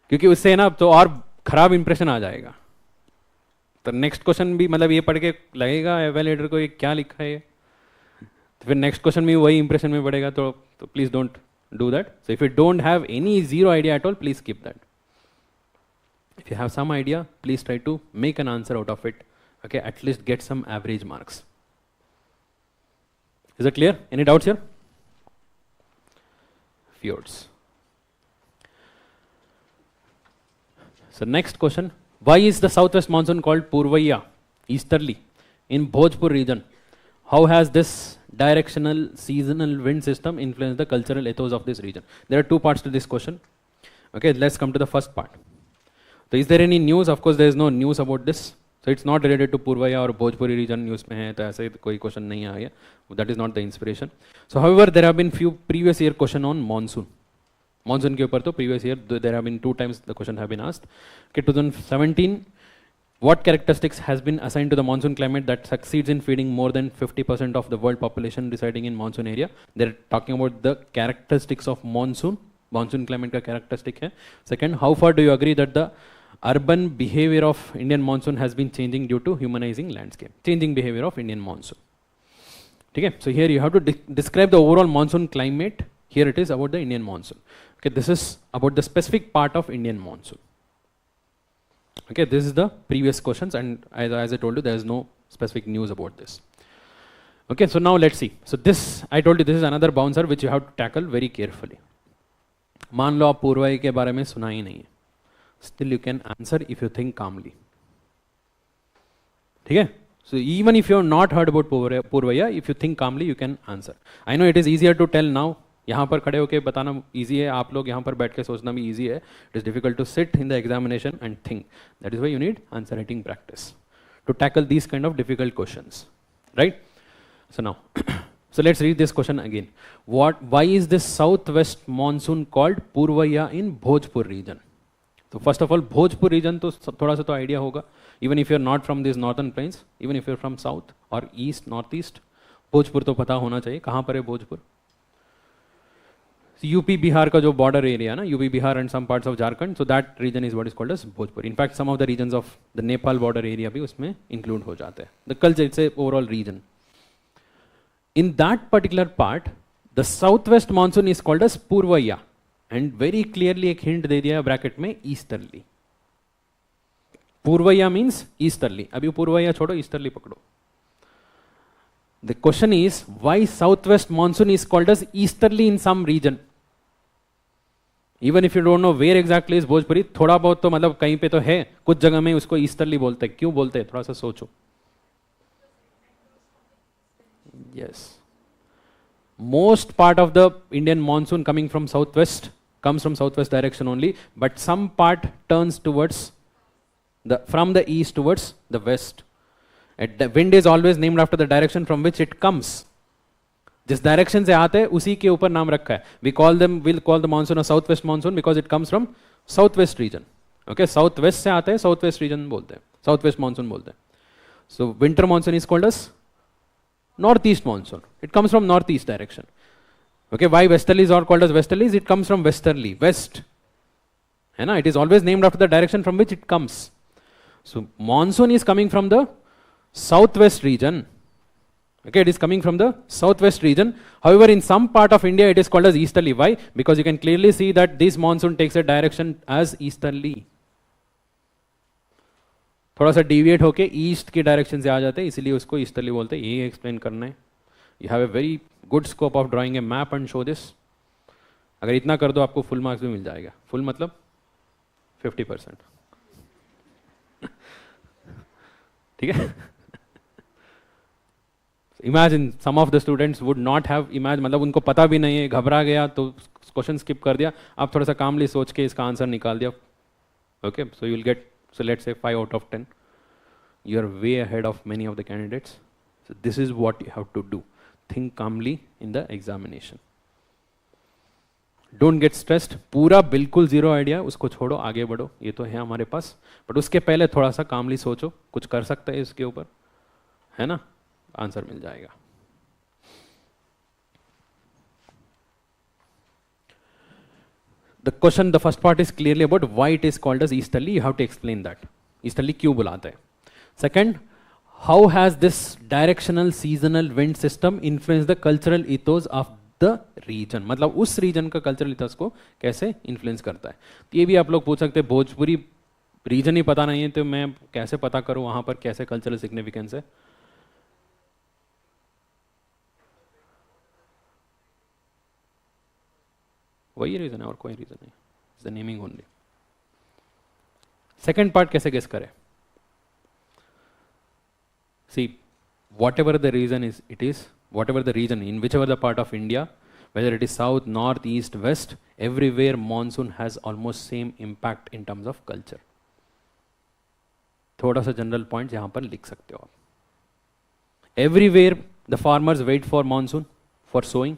क्योंकि उससे ना तो और खराब इंप्रेशन आ जाएगा. तो नेक्स्ट क्वेश्चन भी मतलब ये पढ़ के लगेगा एवेल्युएटर को ये क्या लिखा है, तो फिर नेक्स्ट क्वेश्चन में वही इंप्रेशन में पड़ेगा. तो please don't do that. So if you don't have any zero idea at all, please keep that. If you have some idea, please try to make an answer out of it. Okay, at least get some average marks. Is it clear? Any doubts here? Fjords. So next question, why is the southwest monsoon called Purvaya, easterly, in Bhojpur region? How has this directional seasonal wind system influenced the cultural ethos of this region? There are two parts to this question. Okay, let's come to the first part. So is there any news? Of course there is no news about this. So it's not related to Purvaya or Bhojpuri region news में है, तो ऐसे कोई question नहीं आ गया. That is not the inspiration. So however, there have been few previous year question on monsoon. Monsoon के ऊपर तो previous year there have been 2 times the question have been asked. Okay, 2017, what characteristics has been assigned to the monsoon climate that succeeds in feeding more than 50% of the world population residing in monsoon area? They're talking about the characteristics of monsoon. Monsoon climate का characteristic है. Second, how far do you agree that the urban behavior of Indian monsoon has been changing due to humanizing landscape? Changing behavior of Indian monsoon. Okay, so here you have to describe the overall monsoon climate. Here it is about the Indian monsoon. Okay, this is about the specific part of Indian monsoon. Okay, this is the previous questions, and as I told you, there is no specific news about this. Okay, so now let's see. So this, I told you, this is another bouncer which you have to tackle very carefully. मान लो आप पूर्वाई के बारे में सुना ही नहीं है. Still you can answer if you think calmly. ठीक है? So even if you have not heard about Purvaya, if you think calmly, you can answer. I know it is easier to tell now. यहाँ पर खड़े होके बताना easy है, आप लोग यहाँ पर बैठ के सोचना भी easy है. It is difficult to sit in the examination and think. That is why you need answer writing practice to tackle these kind of difficult questions, right? So now, so let's read this question again. Why is this southwest monsoon called Purvaya in Bhojpur region? So first of all, Bhojpur region तो थोड़ा सा तो idea होगा. Even if you are not from these northern plains, even if you are from south or east, northeast, Bhojpur तो पता होना चाहिए. कहाँ पर है भोजपुर? यूपी बिहार का जो border area है ना, UP Bihar and some parts of Jharkhand, so that region is what is called as Bhojpur. In fact, some of the regions of the Nepal border area भी उसमें include हो जाते हैं. The culture, it's a overall region. In that particular part, the southwest monsoon is called as Purvaya. And very clearly एक hint दे दिया bracket में, easterly. पूर्वया means easterly. अभी पूर्वया छोड़ो, ईस्टर्ली पकड़ो. The question is why south west monsoon is called as easterly in some region. Even if you don't know where exactly is Bhojpuri, थोड़ा बहुत तो मतलब कहीं पे तो है, कुछ जगह में उसको ईस्टर्ली बोलते हैं. क्यों बोलते हैं, थोड़ा सा सोचो. Yes. Most part of the Indian monsoon coming from southwest comes from southwest direction only, but some part turns towards from the east towards the west. The wind is always named after the direction from which it comes. जिस direction से आते हैं उसी के ऊपर नाम रखा है. We'll call the monsoon a southwest monsoon because it comes from southwest region. Okay, southwest से आते हैं, southwest region बोलते हैं, southwest monsoon बोलते हैं. So winter monsoon is called as northeast monsoon. It comes from northeast direction. Okay, why westerlies are called as westerlies? It comes from westerly, west. है ना? It is always named after the direction from which it comes. So monsoon is coming from the southwest region. Okay, it is coming from the southwest region. However, in some part of India, it is called as easterly. Why? Because you can clearly see that this monsoon takes a direction as easterly. थोड़ा सा deviate होके east की direction से आ जाते हैं, इसीलिए उसको easterly बोलते हैं. ये एक्सप्लेन करना है. You have a very good scope of drawing A map and show this. अगर इतना कर दो आपको फुल मार्क्स भी मिल जाएगा. फुल मतलब 50%. ठीक है. Imagine some of the students would not have imagine, मतलब उनको पता भी नहीं है, घबरा गया तो क्वेश्चन स्किप कर दिया. आप थोड़ा सा कामली सोच के इसका आंसर निकाल दिया. Okay, so you will get, so let's say 5 out of 10. You are way ahead of many of the candidates. So this is what you have to do. Think calmly in the examination. Don't get stressed. पूरा बिल्कुल zero idea, उसको छोड़ो, आगे बढ़ो. ये तो है हमारे पास, बट उसके पहले थोड़ा सा कामली सोचो, कुछ कर सकते हैं इसके ऊपर, है ना? आंसर मिल जाएगा. The question, the first part is clearly about why it is called as easterly. You have to explain that. Easterly क्यों बुलाते हैं. Second, how has this directional seasonal wind system influenced the cultural ethos of the region? मतलब उस region का cultural ethos को कैसे influence करता है. तो ये भी आप लोग पूछ सकते हैं, भोजपुरी region ही पता नहीं है तो मैं कैसे पता करूँ वहाँ पर कैसे cultural significance है. वही रीजन है और कोई रीजन नहीं. It's the naming only. Second part कैसे गेस करें. सी, whatever the reason is, it is whatever the region in whichever the part of India, whether it is south, north, east, west, everywhere monsoon has almost same impact in terms of culture. थोड़ा सा general point यहाँ पर लिख सकते हो आप. Everywhere the farmers wait for monsoon for sowing.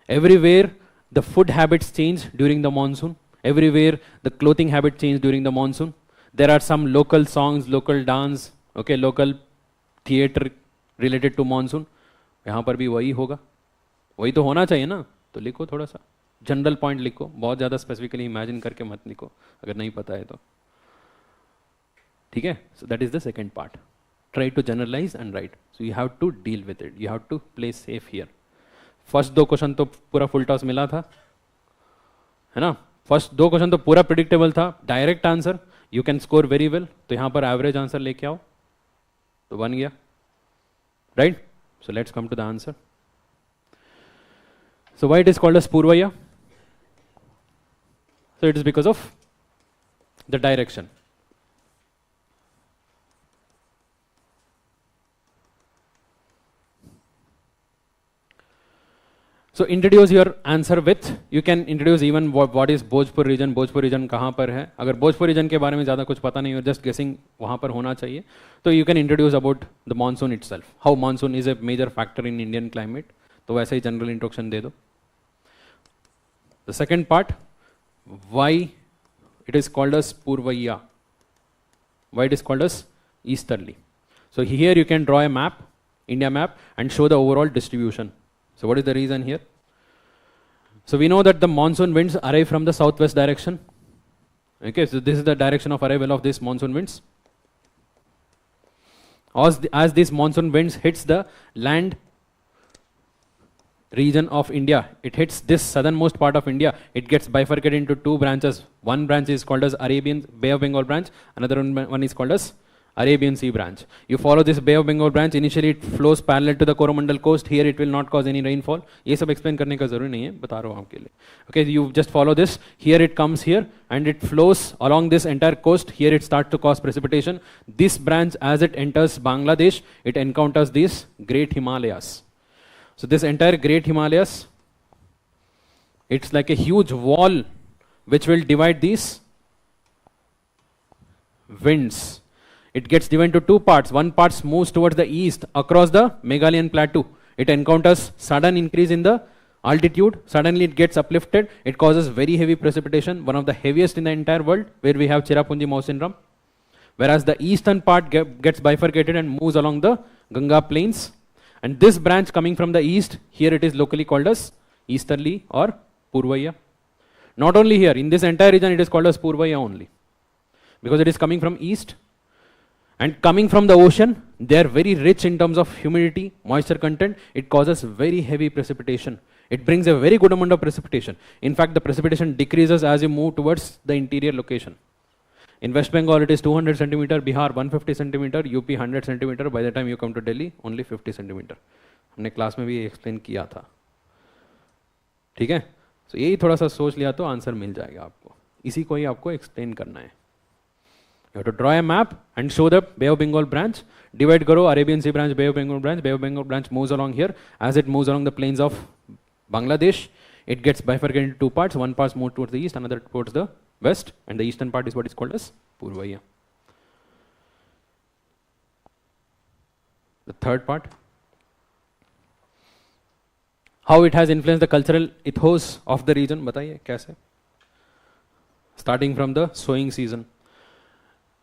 Everywhere the food habits change during the monsoon. Everywhere the clothing habit change during the monsoon. There are some local songs, local dance, okay, local theatre related to monsoon. यहाँ पर भी वही होगा, वही तो होना चाहिए ना. तो लिखो थोड़ा सा जनरल पॉइंट लिखो, बहुत ज़्यादा स्पेसिफिकली इमेजिन करके मत लिखो अगर नहीं पता है तो. ठीक है. So that is the second part. Try to generalize and write. So you have to deal with it. You have to play safe here. First 2 question तो पूरा फुल टॉस मिला था, है ना. फर्स्ट 2 क्वेश्चन तो पूरा प्रिडिक्टेबल था, direct answer. You can score very well. तो यहां पर एवरेज आंसर लेके आओ तो बन गया, right. So let's come to the answer. So why it is called as Purvaiya. So it is because of the direction. So introduce your answer with, you can introduce even what is Bhojpur region. Bhojpur region कहाँ पर है. अगर Bhojpur region के बारे में ज़्यादा कुछ पता नहीं हो, just guessing वहाँ पर होना चाहिए, तो you can introduce about the monsoon itself, how monsoon is a major factor in Indian climate. तो वैसे ही general introduction दे दो. The second part, why it is called as Purvaya, why it is called as easterly. So here you can draw a map, India map, and show the overall distribution. So what is the reason here? So we know that the monsoon winds arrive from the southwest direction. Okay, so this is the direction of arrival of these monsoon winds. As these monsoon winds hits the land region of India, it hits this southernmost part of India, it gets bifurcated into 2 branches. One branch is called as Arabian Bay of Bengal branch, another one is called as Arabian Sea branch. You follow this Bay of Bengal branch, initially it flows parallel to the Coromandel coast. Here it will not cause any rainfall. ये सब explain करने का जरूरी नहीं है, बता रहा हूँ आपके लिए. Okay, you just follow this. Here it comes here and it flows along this entire coast. Here it starts to cause precipitation. This branch, as it enters Bangladesh, it encounters these Great Himalayas. So this entire Great Himalayas, it's like a huge wall which will divide these winds. It gets divided into two parts. One part moves towards the east across the Meghalayan plateau. It encounters sudden increase in the altitude. Suddenly it gets uplifted. It causes very heavy precipitation, one of the heaviest in the entire world, where we have Cherrapunji Mouse syndrome. Whereas the eastern part gets bifurcated and moves along the Ganga plains. And this branch coming from the east, here it is locally called as Easterly or Purvaya. Not only here, in this entire region it is called as Purvaya only. Because it is coming from east and coming from the ocean, they are very rich in terms of humidity, moisture content. It causes very heavy precipitation. It brings a very good amount of precipitation. In fact, the precipitation decreases as you move towards the interior location. In West Bengal, it is 200 centimeter, Bihar 150 centimeter, UP 100 centimeter. By the time you come to Delhi, only 50 centimeter. हमने class में भी explain किया था. ठीक है? So यही थोड़ा सा सोच लिया तो आंसर मिल जाएगा आपको. इसी को ही आपको एक्सप्लेन करना है. You have to draw a map and show the Bay of Bengal branch. Divide karo, Arabian Sea branch, Bay of Bengal branch. Bay of Bengal branch moves along here. As it moves along the plains of Bangladesh, it gets bifurcated into two parts. One part moves towards the east, another towards the west, and the eastern part is what is called as Purvaya. The third part, how it has influenced the cultural ethos of the region. बताइए कैसे? Starting from the sowing season.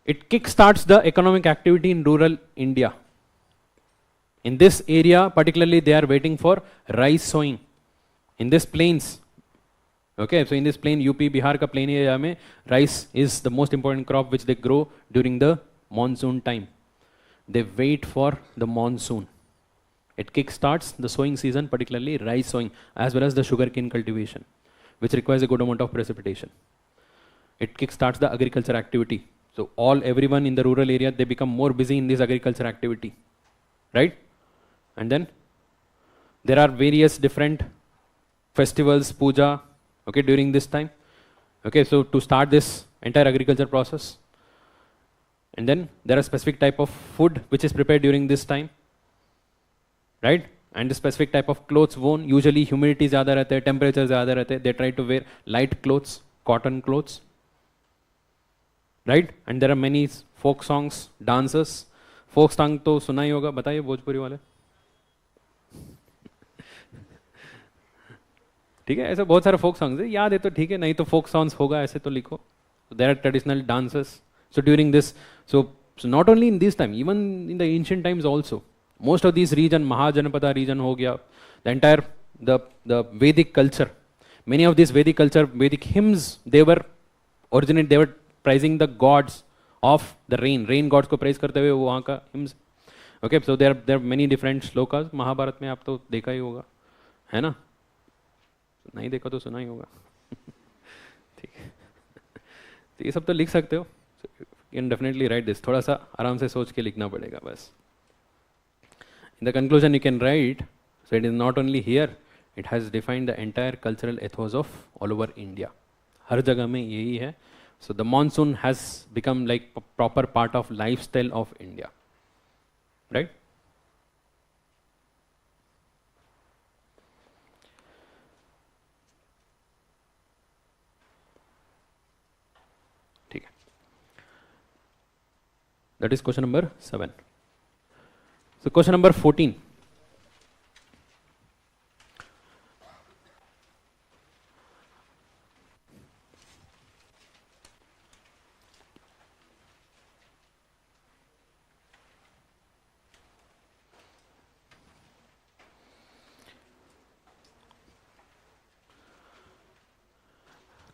It kickstarts the economic activity in rural India. In this area, particularly, they are waiting for rice sowing. In this plains, okay, so in this plain, UP, Bihar ka plain area mein, rice is the most important crop which they grow during the monsoon time. They wait for the monsoon. It kickstarts the sowing season, particularly rice sowing, as well as the sugarcane cultivation, which requires a good amount of precipitation. It kickstarts the agriculture activity. So everyone in the rural area, they become more busy in this agriculture activity, right? And then there are various different festivals, puja, okay, during this time. Okay, so to start this entire agriculture process. And then there are specific type of food which is prepared during this time, right? And the specific type of clothes worn. Usually humidity zyada rehte hai, temperature zyada rehte hai. They try to wear light clothes, cotton clothes. Right? And there are many folk songs, dances. Folk song तो सुना ही होगा, बताइए भोजपुरी वाले. ठीक है, ऐसे बहुत सारे folk songs है, याद है तो ठीक है, नहीं तो folk songs होगा ऐसे तो लिखो. So there are traditional dances. So during this, so not only in this time, even in the ancient times also, most of these region, Mahajanapada region हो गया, the entire the Vedic culture, many of these Vedic culture, Vedic hymns, they were praising the gods of the rain gods को praise करते हुए वो वहाँ का hymns. Okay, so there are many different shlokas. Mahabharat में आप तो देखा ही होगा, है ना? नहीं देखा तो सुना ही होगा. ठीक है, तो ये सब तो लिख सकते हो. You can definitely write this. थोड़ा सा आराम से सोच के लिखना पड़ेगा बस. In the conclusion you can write, so it is not only here, it has defined the entire cultural ethos of all over India. हर जगह में यही है. So the monsoon has become like a proper part of lifestyle of India, right? ठीक है. That is question number 7. So question number 14.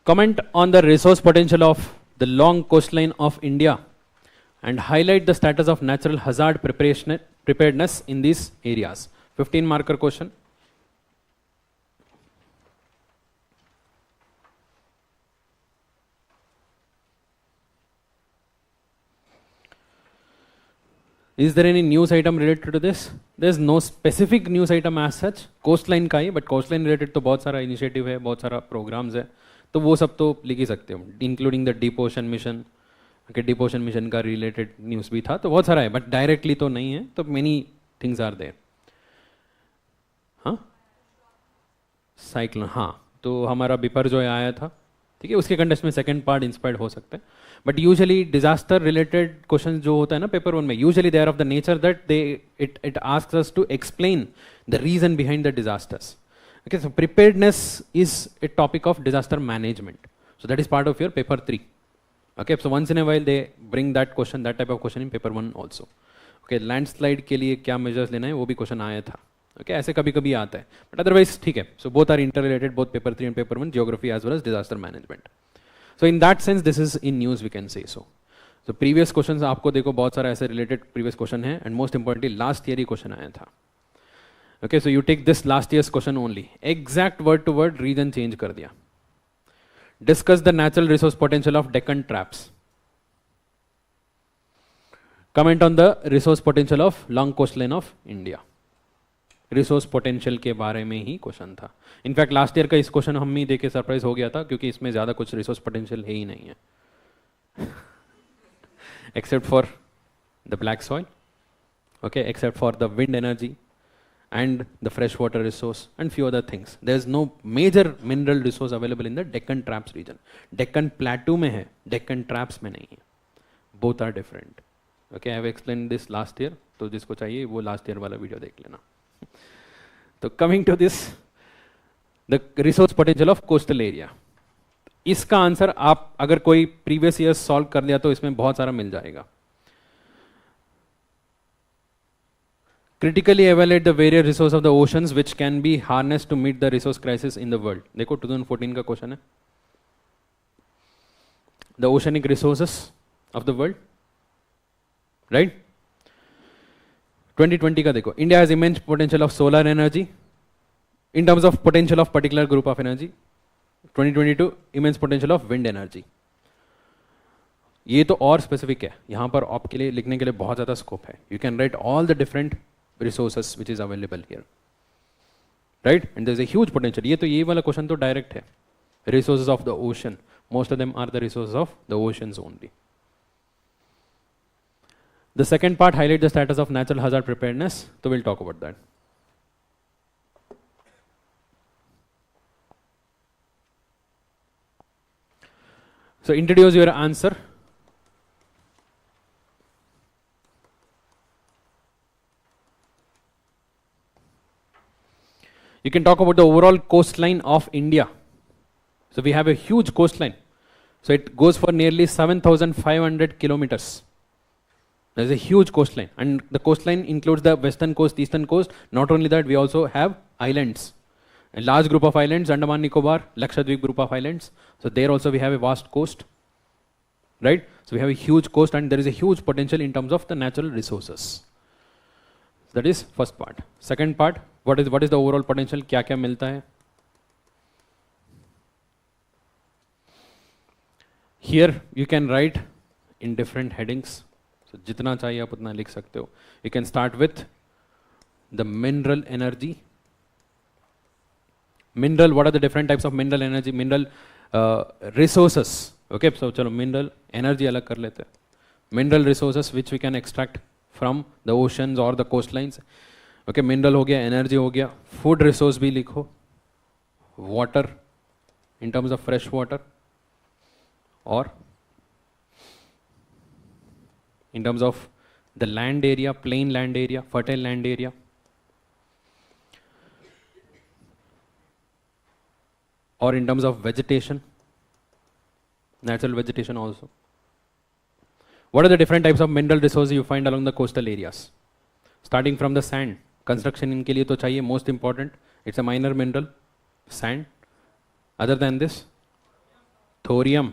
Comment on the resource potential of the long coastline of India and highlight the status of natural hazard preparedness in these areas. 15 marker question. Is there any news item related to this? There's no specific news item as such. Coastline का ही, but coastline related तो बहुत सारा initiative है, बहुत सारा programs है, तो वो सब तो लिख ही सकते हो, including the deep ocean mission. Okay, deep ocean mission का related news भी था, तो बहुत सारा है, but directly तो नहीं है, तो many things are there. हाँ, साइक्लोन, हाँ, तो हमारा बिपर जो आया था, ठीक है, उसके कंटेस्ट में सेकंड पार्ट इंस्पायर्ड हो सकते हैं, but usually disaster related question जो होता है ना पेपर 1 में, usually they are of the nature that they it asks us to explain the reason behind the disasters. Okay, so preparedness is a topic of disaster management, so that is part of your paper 3. Okay, so once in a while they bring that question, that type of question in paper 1 also. Okay, landslide के लिए क्या measures लेना है वो भी question आया था. Okay, ऐसे कभी कभी आता है, but otherwise ठीक है. So both are interrelated, both paper 3 and paper 1, geography as well as disaster management. So in that sense this is in news, we can say so. So previous questions आपको देखो बहुत सारा ऐसे related previous question है, and most importantly last year he question आया था. Okay, so you take this last year's question only, exact word to word region change कर दिया. Discuss the natural resource potential of Deccan traps. Comment on the resource potential of long coastline of India. Resource potential के बारे में ही question था. In fact last year का इस question हम ही देख के सरप्राइज हो गया था, क्योंकि इसमें ज़्यादा कुछ रिसोर्स पोटेंशियल है ही नहीं है, except for the black soil, okay, except for the wind energy and the freshwater resource and few other things. There is no major mineral resource available in the Deccan Traps region. Deccan Plateau में है, Deccan Traps में नहीं है. Both are different. Okay, I have explained this last year. तो जिसको चाहिए वो last year वाला वीडियो देख लेना. तो coming to this, the resource potential of coastal area. इसका आंसर आप अगर कोई previous year solve कर लिया तो इसमें बहुत सारा मिल जाएगा. Critically evaluate the various resources of the oceans which can be harnessed to meet the resource crisis in the world. देखो 2014 का क्वेश्चन है. The oceanic resources of the world, right? 2020 का देखो. India has immense potential of solar energy in terms of potential of particular group of energy. 2022 immense potential of wind energy. ये तो और specific है, यहाँ पर आपके लिए लिखने के लिए बहुत ज़्यादा स्कोप है. You can write all the different resources which is available here, right? And there is a huge potential. ये वाला क्वेश्चन तो डायरेक्ट है. Resources of the ocean, most of them are the resources of the oceans only. The second part, highlight the status of natural hazard preparedness. So we'll talk about that. So introduce your answer. You can talk about the overall coastline of India. So we have a huge coastline. So it goes for nearly 7,500 kilometers. There is a huge coastline, and the coastline includes the western coast, eastern coast. Not only that, we also have islands. A large group of islands, Andaman Nicobar, Lakshadweep group of islands. So there also we have a vast coast, right? So we have a huge coast, and there is a huge potential in terms of the natural resources. That is first part. Second part, what is the overall potential? क्या क्या मिलता है? Here you can write in different headings. So जितना चाहिए आप उतना लिख सकते हो. You can start with the mineral energy. Mineral, what are the different types of mineral energy? Mineral resources. Okay, so चलो mineral energy अलग कर लेते हैं. Mineral resources which we can extract from the oceans or the coastlines. Okay, mineral हो गया, energy हो गया, food resource भी लिखो, water in terms of fresh water, or in terms of the land area, plain land area, fertile land area, or in terms of vegetation, natural vegetation also. What are the different types of mineral resources you find along the coastal areas? Starting from the sand. Construction इनके लिए तो चाहिए, most important. It's a minor mineral, sand. Other than this, thorium,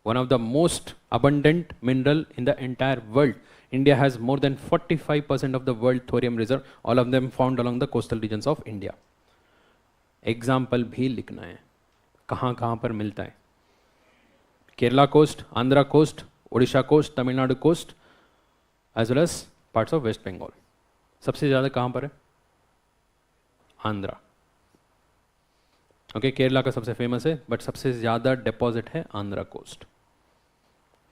one of the most abundant mineral in the entire world. India has more than 45% of the world thorium reserve, all of them found along the coastal regions of India. Example भी लिखना है, कहाँ कहाँ पर मिलता है. Kerala coast, Andhra coast, Odisha coast, Tamil Nadu coast, as well as parts of West Bengal. सबसे ज़्यादा कहाँ पर है? आंध्रा। ओके, केरला का सबसे फेमस है, बट सबसे ज़्यादा डिपॉजिट है आंध्रा कोस्ट।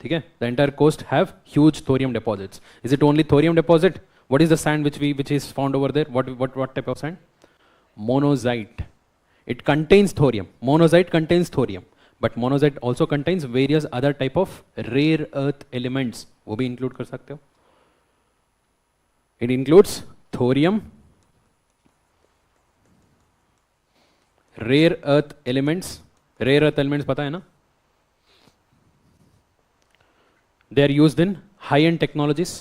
ठीक है, the entire coast have huge thorium deposits. Is it only thorium deposit? What is the sand which is found over there? What type of sand? Monazite. It contains thorium. Monazite contains thorium, but monazite also contains various other type of rare earth elements. वो भी include कर सकते हो। It includes thorium, rare earth elements. Rare earth elements पता है ना? They are used in high-end technologies.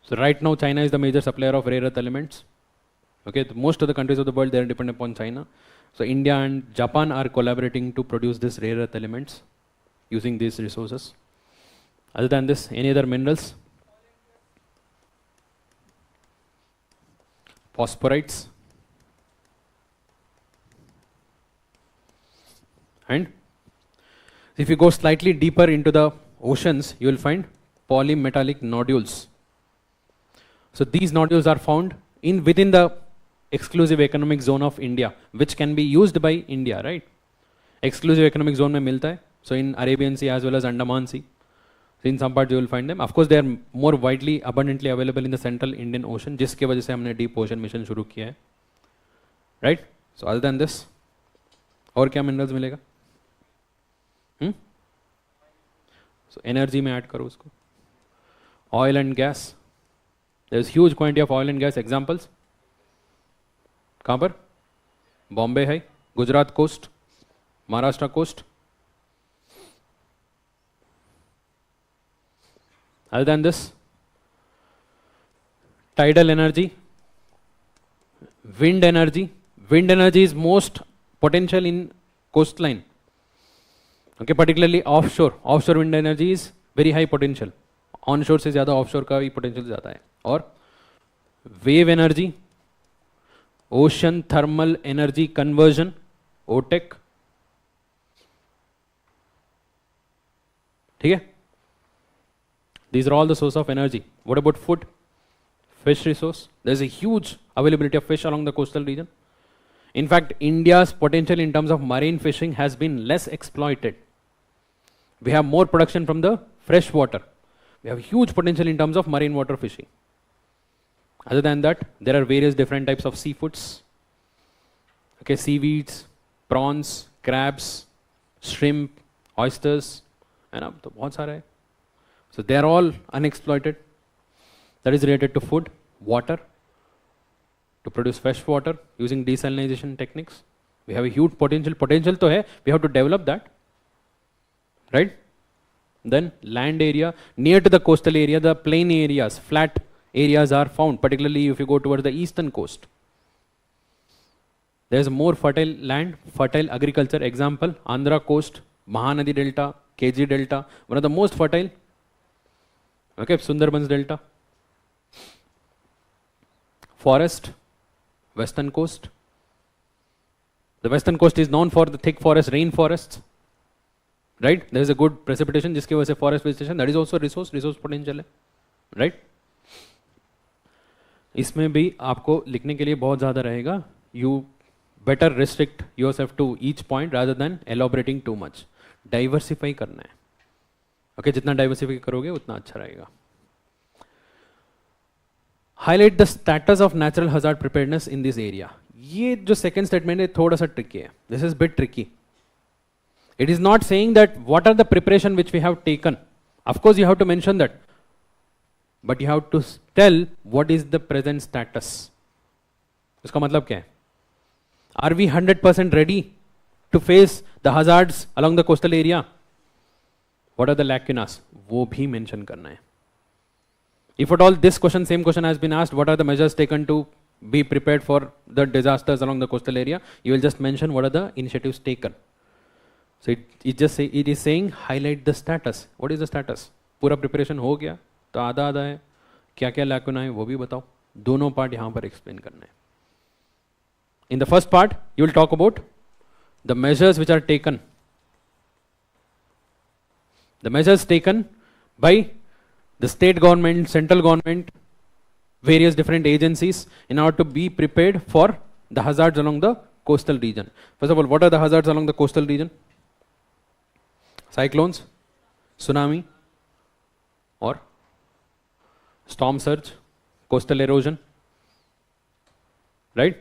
So right now China is the major supplier of rare earth elements. Okay, most of the countries of the world, they are dependent upon China. So India and Japan are collaborating to produce this rare earth elements using these resources. Other than this, any other minerals? Phosphorites. And if you go slightly deeper into the oceans, you will find polymetallic nodules. So these nodules are found within the exclusive economic zone of India, which can be used by India, right? Exclusive economic zone में मिलता है. So in Arabian Sea as well as Andaman Sea. So in some parts you will find them. Of course they are more widely, abundantly available in the central Indian Ocean, जिसके वजह से हमने deep ocean mission शुरू किया है. Right? So other than this, और क्या minerals मिलेगा? So energy में add करो उसको. Oil and gas. There is huge quantity of oil and gas. Examples? कहाँ पर? बॉम्बे है, Gujarat coast, Maharashtra coast. Other than this, tidal energy, wind energy. Wind energy is most potential in coastline. Okay, particularly offshore. Offshore wind energy is very high potential. Onshore से ज़्यादा offshore का भी potential ज़्यादा है. और wave energy, ocean thermal energy conversion, OTEC. ठीक है? These are all the source of energy. What about food? Fish resource. There is a huge availability of fish along the coastal region. In fact, India's potential in terms of marine fishing has been less exploited. We have more production from the fresh water. We have huge potential in terms of marine water fishing. Other than that, there are various different types of seafoods. Okay, seaweeds, prawns, crabs, shrimp, oysters, and बहुत सारा है. So they are all unexploited. That is related to food, water, to produce fresh water using desalination techniques. We have a huge potential. Potential तो है. We have to develop that, right? Then land area near to the coastal area, the plain areas, flat areas are found. Particularly if you go towards the eastern coast, there is more fertile land, fertile agriculture. Example: Andhra coast, Mahanadi Delta, KG Delta, one of the most fertile. Okay, Sundarbans Delta. Forest, western coast. The western coast is known for the thick forest, rain forests. Right? There is a good precipitation, जिसकी वजह से forest vegetation, that is also resource potential है. Right? इसमें भी आपको लिखने के लिए बहुत ज़्यादा रहेगा. You better restrict yourself to each point rather than elaborating too much. Diversify करना है. Okay, जितना diversify करोगे उतना अच्छा रहेगा. Highlight the status of natural hazard preparedness in this area. ये जो second statement है थोड़ा सा tricky है. This is bit tricky. It is not saying that what are the preparation which we have taken. Of course you have to mention that. But you have to tell what is the present status. इसका मतलब क्या है? Are we 100% ready to face the hazards along the coastal area? What are the lacunas? वो भी mention करना है. If at all this question, same question has been asked, what are the measures taken to be prepared for the disasters along the coastal area? You will just mention what are the initiatives taken. So it is saying highlight the status. What is the status? पूरा preparation हो गया तो आधा आधा है. क्या क्या lacuna है वो भी बताओ. दोनों part यहाँ पर explain करना है. In the first part, you will talk about the measures which are taken. The measures taken by the state government, central government, various different agencies in order to be prepared for the hazards along the coastal region. First of all, what are the hazards along the coastal region? Cyclones, tsunami, or storm surge, coastal erosion, right?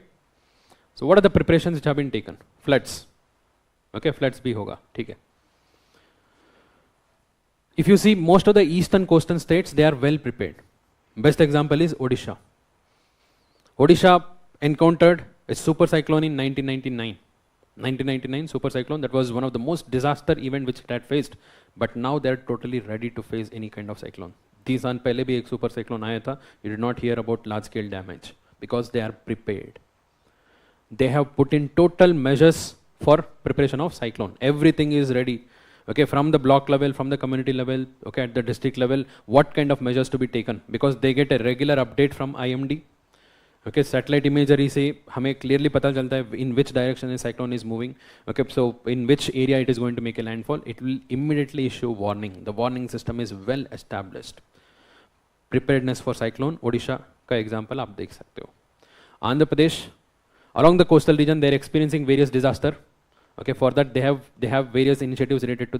So what are the preparations which have been taken? Floods. Okay, floods bhi hoga, theek hai. If you see most of the eastern coastal states, they are well prepared. Best example is Odisha. Odisha encountered a super cyclone in 1999. 1999 super cyclone, that was one of the most disaster event which it had faced, but now they are totally ready to face any kind of cyclone. 3 साल पहले भी एक super cyclone आया था. You did not hear about large scale damage because they are prepared. They have put in total measures for preparation of cyclone. Everything is ready. Okay, from the block level, from the community level, okay, at the district level, what kind of measures to be taken? Because they get a regular update from IMD. Okay, satellite imagery से हमें clearly पता चलता है in which direction a cyclone is moving. Okay, so in which area it is going to make a landfall. It will immediately issue warning. The warning system is well established. Preparedness for cyclone, Odisha का example आप देख सकते हो. Andhra Pradesh, along the coastal region, they are experiencing various disaster. Okay, for that they have various initiatives related to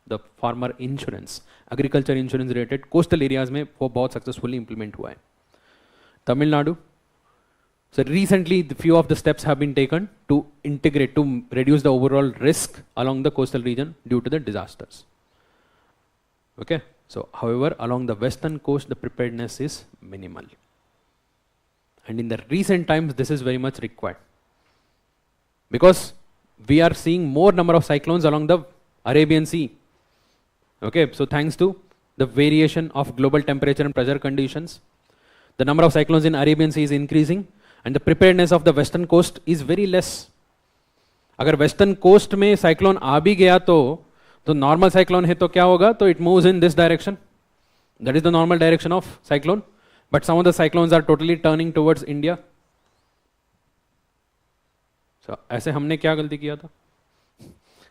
the farmer insurance, agriculture insurance related. Coastal areas में वो बहुत successfully implement हुआ है. Tamil Nadu. So recently, the few of the steps have been taken to integrate, to reduce the overall risk along the coastal region due to the disasters. Okay. So, however, along the western coast, the preparedness is minimal. And in the recent times, this is very much required. Because we are seeing more number of cyclones along the Arabian Sea. Okay. So, thanks to the variation of global temperature and pressure conditions, the number of cyclones in Arabian Sea is increasing. And the preparedness of the western coast is very less. अगर western coast में cyclone आ भी गया तो normal cyclone है तो क्या होगा? तो it moves in this direction. That is the normal direction of cyclone. But some of the cyclones are totally turning towards India. So ऐसे हमने क्या गलती किया था?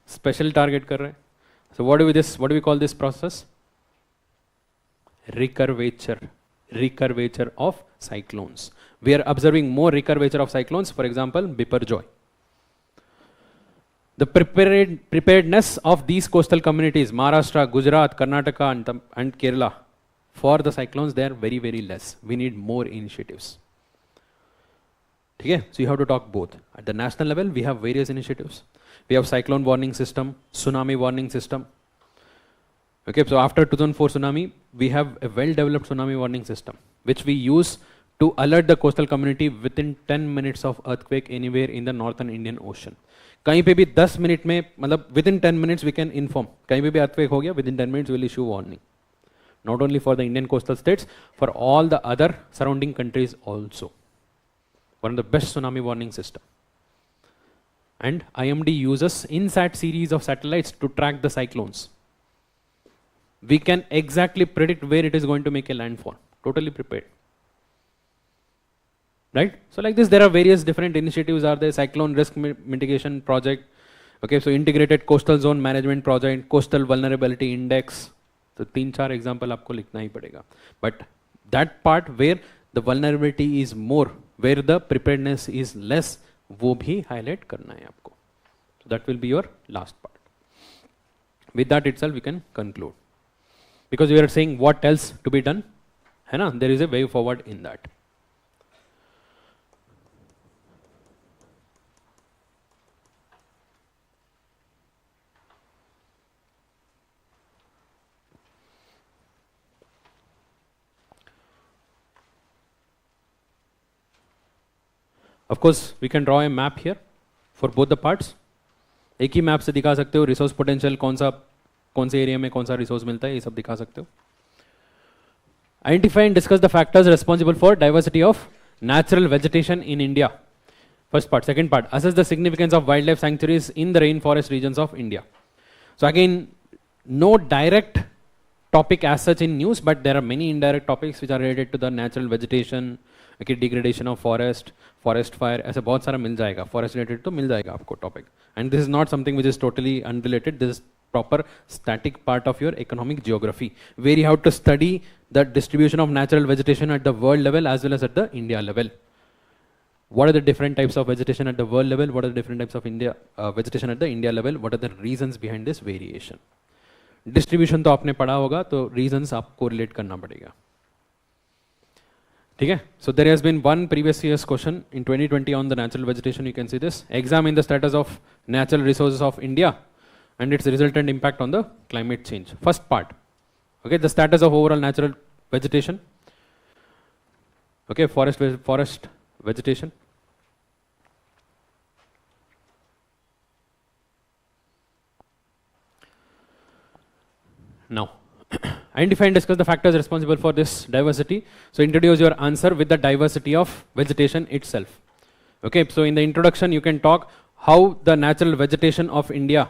Special target कर रहे हैं. So what do we call this process? Recurvature of cyclones. We are observing more recurvature of cyclones, for example, Biparjoy. The preparedness of these coastal communities, Maharashtra, Gujarat, Karnataka and Kerala, for the cyclones, they are very, very less. We need more initiatives. Okay? So you have to talk both. At the national level, we have various initiatives. We have cyclone warning system, tsunami warning system. Okay, so after 2004 tsunami, we have a well-developed tsunami warning system, which we use to alert the coastal community within 10 minutes of earthquake anywhere in the northern Indian Ocean. कहीं पे भी 10 minute में मतलब within 10 minutes we can inform. कहीं पे भी earthquake हो गया, within 10 minutes we will issue warning. Not only for the Indian coastal states, for all the other surrounding countries also. One of the best tsunami warning system. And IMD uses INSAT series of satellites to track the cyclones. We can exactly predict where it is going to make a landfall. Totally prepared. Right? So like this, there are various different initiatives. Are there cyclone risk mitigation project? Okay, so integrated coastal zone management project, coastal vulnerability index. So 3-4 example आपको लिखना ही पड़ेगा. But that part where the vulnerability is more, where the preparedness is less, वो भी highlight करना है आपको. So that will be your last part. With that itself, we can conclude. Because we are saying what else to be done, है ना? There is a way forward in that. Of course, we can draw a map here for both the parts. एक ही map से दिखा सकते हो resource potential कौन से area में कौन सा रिसोर्स मिलता है, ये सब दिखा सकते हो. Identify and discuss the factors responsible for diversity of natural vegetation in India. First part. Second part, assess the significance of wildlife sanctuaries in the rainforest regions of India. So again, no direct topic as such in news, but there are many indirect topics which are related to the natural vegetation, okay, degradation of forest, forest fire, ऐसे बहुत सारा मिल जाएगा. Forest related तो मिल जाएगा आपको topic. And this is not something which is totally unrelated. This is proper static part of your economic geography, where you have to study the distribution of natural vegetation at the world level as well as at the India level. What are the different types of vegetation at the world level? What are the different types of vegetation at the India level? What are the reasons behind this variation? Distribution तो आपने पढ़ा होगा, तो reasons आपको relate करना पड़ेगा. ठीक है? So there has been one previous year's question in 2020 on the natural vegetation. You can see this. Examine the status of natural resources of India and its resultant impact on the climate change. First part. Okay, the status of overall natural vegetation. Okay, forest vegetation. Now, identify and discuss the factors responsible for this diversity. So introduce your answer with the diversity of vegetation itself. Okay, so in the introduction you can talk how the natural vegetation of India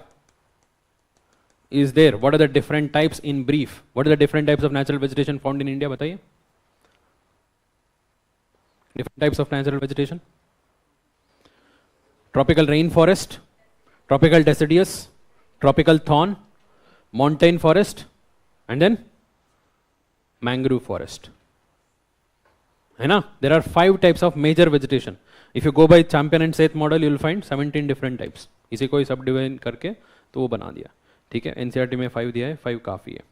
is there. What are the different types in brief? What are the different types of natural vegetation found in India? बताइए. Different types of natural vegetation. Tropical rainforest, tropical deciduous, tropical thorn, montane forest, and then mangrove forest. है ना? There are 5 types of major vegetation. If you go by Champion and Seth model, you will find 17 different types. इसी को subdivide करके तो वो बना दिया. ठीक है? NCERT में 5 दिया है, 5 काफी है.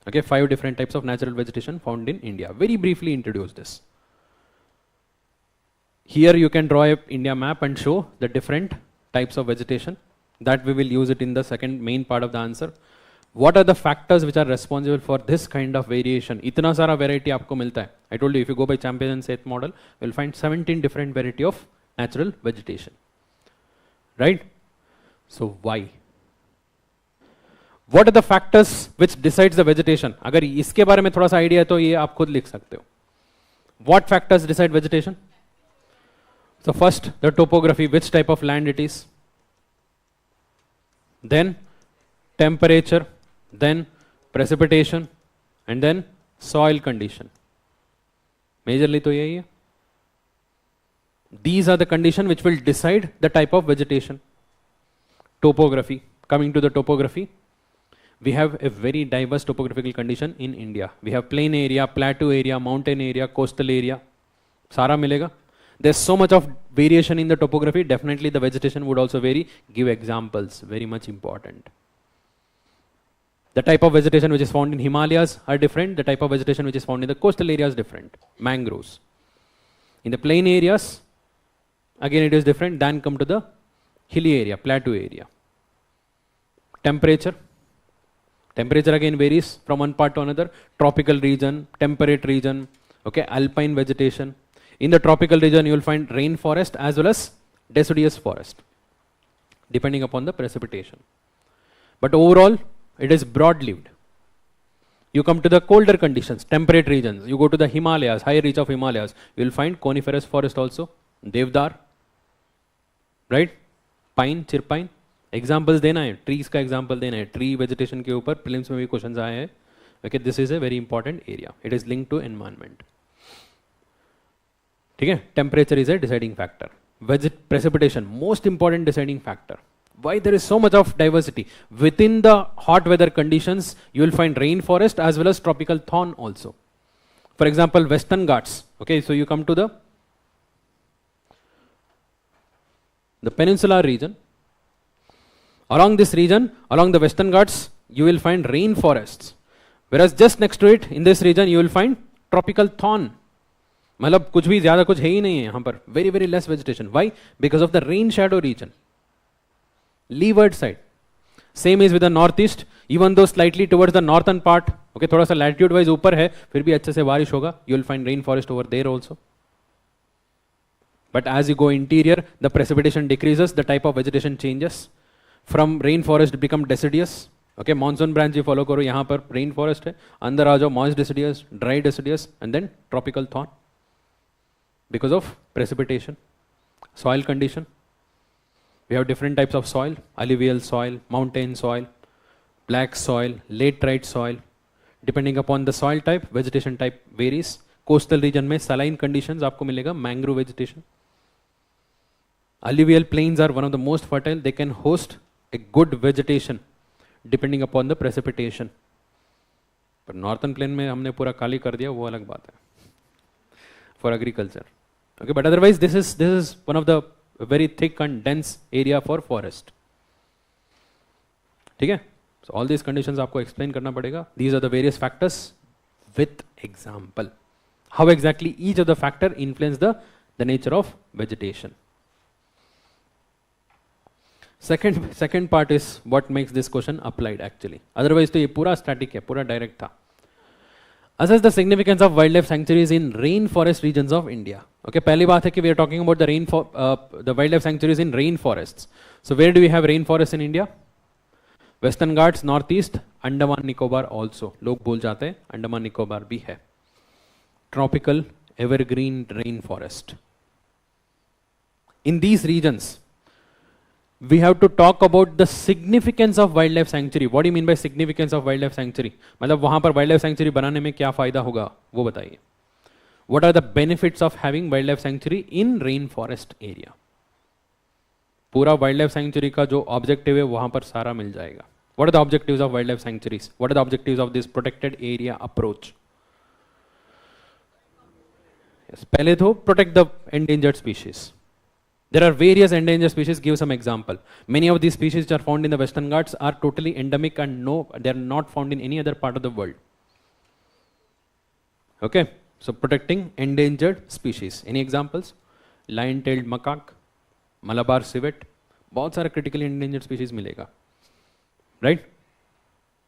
Okay, 5 different types of natural vegetation found in India. Very briefly introduce this. Here you can draw a India map and show the different types of vegetation. That we will use it in the second main part of the answer. What are the factors which are responsible for this kind of variation? इतना सारा variety आपको मिलता है. I told you if you go by Champion and Seth model, you will find 17 different variety of natural vegetation. Right? So why? What are the factors which decides the vegetation? अगर इसके बारे में थोड़ा सा idea है तो ये आप खुद लिख सकते हो. What factors decide vegetation? So first, the topography, which type of land it is. Then temperature, then precipitation, and then soil condition. Majorly तो यही है. These are the conditions which will decide the type of vegetation. Topography. Coming to the topography, we have a very diverse topographical condition in India. We have plain area, plateau area, mountain area, coastal area. सारा मिलेगा. There's so much of variation in the topography. Definitely the vegetation would also vary. Give examples. Very much important. The type of vegetation which is found in Himalayas are different. The type of vegetation which is found in the coastal areas is different. Mangroves. In the plain areas, again it is different. Then come to the hilly area, plateau area. Temperature. Temperature again varies from one part to another. Tropical region, temperate region, okay, alpine vegetation. In the tropical region, you will find rainforest as well as deciduous forest, depending upon the precipitation. But overall, it is broad-lived. You come to the colder conditions, temperate regions. You go to the Himalayas, higher reach of Himalayas. You will find coniferous forest also, Devdar, right? Pine, chirpine. Examples देना है, trees का example देना है. Tree vegetation के ऊपर prelims में भी questions आए हैं. Okay, this is a very important area. It is linked to environment. ठीक है? Temperature is a deciding factor. Precipitation, most important deciding factor. Why there is so much of diversity? Within the hot weather conditions, you will find rainforest as well as tropical thorn also. For example, Western Ghats. Okay, so you come to the peninsular region. Along this region, along the Western Ghats, you will find rainforests. Whereas just next to it, in this region, you will find tropical thorn. मतलब कुछ भी ज़्यादा कुछ है ही नहीं है यहाँ पर. Very, very less vegetation. Why? Because of the rain shadow region. Leeward side. Same is with the northeast. Even though slightly towards the northern part, okay, थोड़ा सा latitude wise ऊपर है, फिर भी अच्छे से बारिश होगा. You will find rainforest over there also. But as you go interior, the precipitation decreases, the type of vegetation changes. From rainforest become deciduous. Okay, monsoon branch you follow करो, यहाँ पर rainforest है. अंदर आ जाओ moist deciduous, dry deciduous, and then tropical thorn. Because of precipitation. Soil condition. We have different types of soil. Alluvial soil, mountain soil, black soil, laterite soil. Depending upon the soil type, vegetation type varies. Coastal region में saline conditions आपको मिलेगा, mangrove vegetation. Alluvial plains are one of the most fertile. They can host a good vegetation depending upon the precipitation. पर northern plane में हमने पूरा खाली कर दिया, वो अलग बात है for agriculture. Okay, but otherwise this is one of the very thick and dense area for forest. ठीक है, सो ऑल दीज कंडीशंस आपको एक्सप्लेन करना पड़ेगा. These are the various factors with example. How exactly each of the factor influence the nature of vegetation. Second part is what makes this question applied actually. Otherwise तो ये पूरा static है, पूरा direct था. Assess the significance of wildlife sanctuaries in rainforest regions of India. Okay, पहली बात है कि we are talking about the wildlife sanctuaries in rainforests. So where do we have rainforests in India? Western Ghats, Northeast, Andaman Nicobar also. लोग भूल जाते हैं, Andaman Nicobar भी है. Tropical evergreen rainforest. In these regions, we have to talk about the significance of wildlife sanctuary. What do you mean by significance of wildlife sanctuary? मतलब वहाँ पर wildlife sanctuary बनाने में क्या फायदा होगा, वो बताइए. What are the benefits of having wildlife sanctuary in rainforest area? पूरा wildlife sanctuary का जो objective है वहाँ पर सारा मिल जाएगा. What are the objectives of wildlife sanctuaries? What are the objectives of this protected area approach? Yes, पहले तो protect the endangered species. There are various endangered species. Give some example. Many of these species which are found in the Western Ghats are totally endemic and they are not found in any other part of the world. Okay, so protecting endangered species. Any examples? Lion-tailed macaque, Malabar civet. बहुत सारे critically endangered species मिलेगा, right?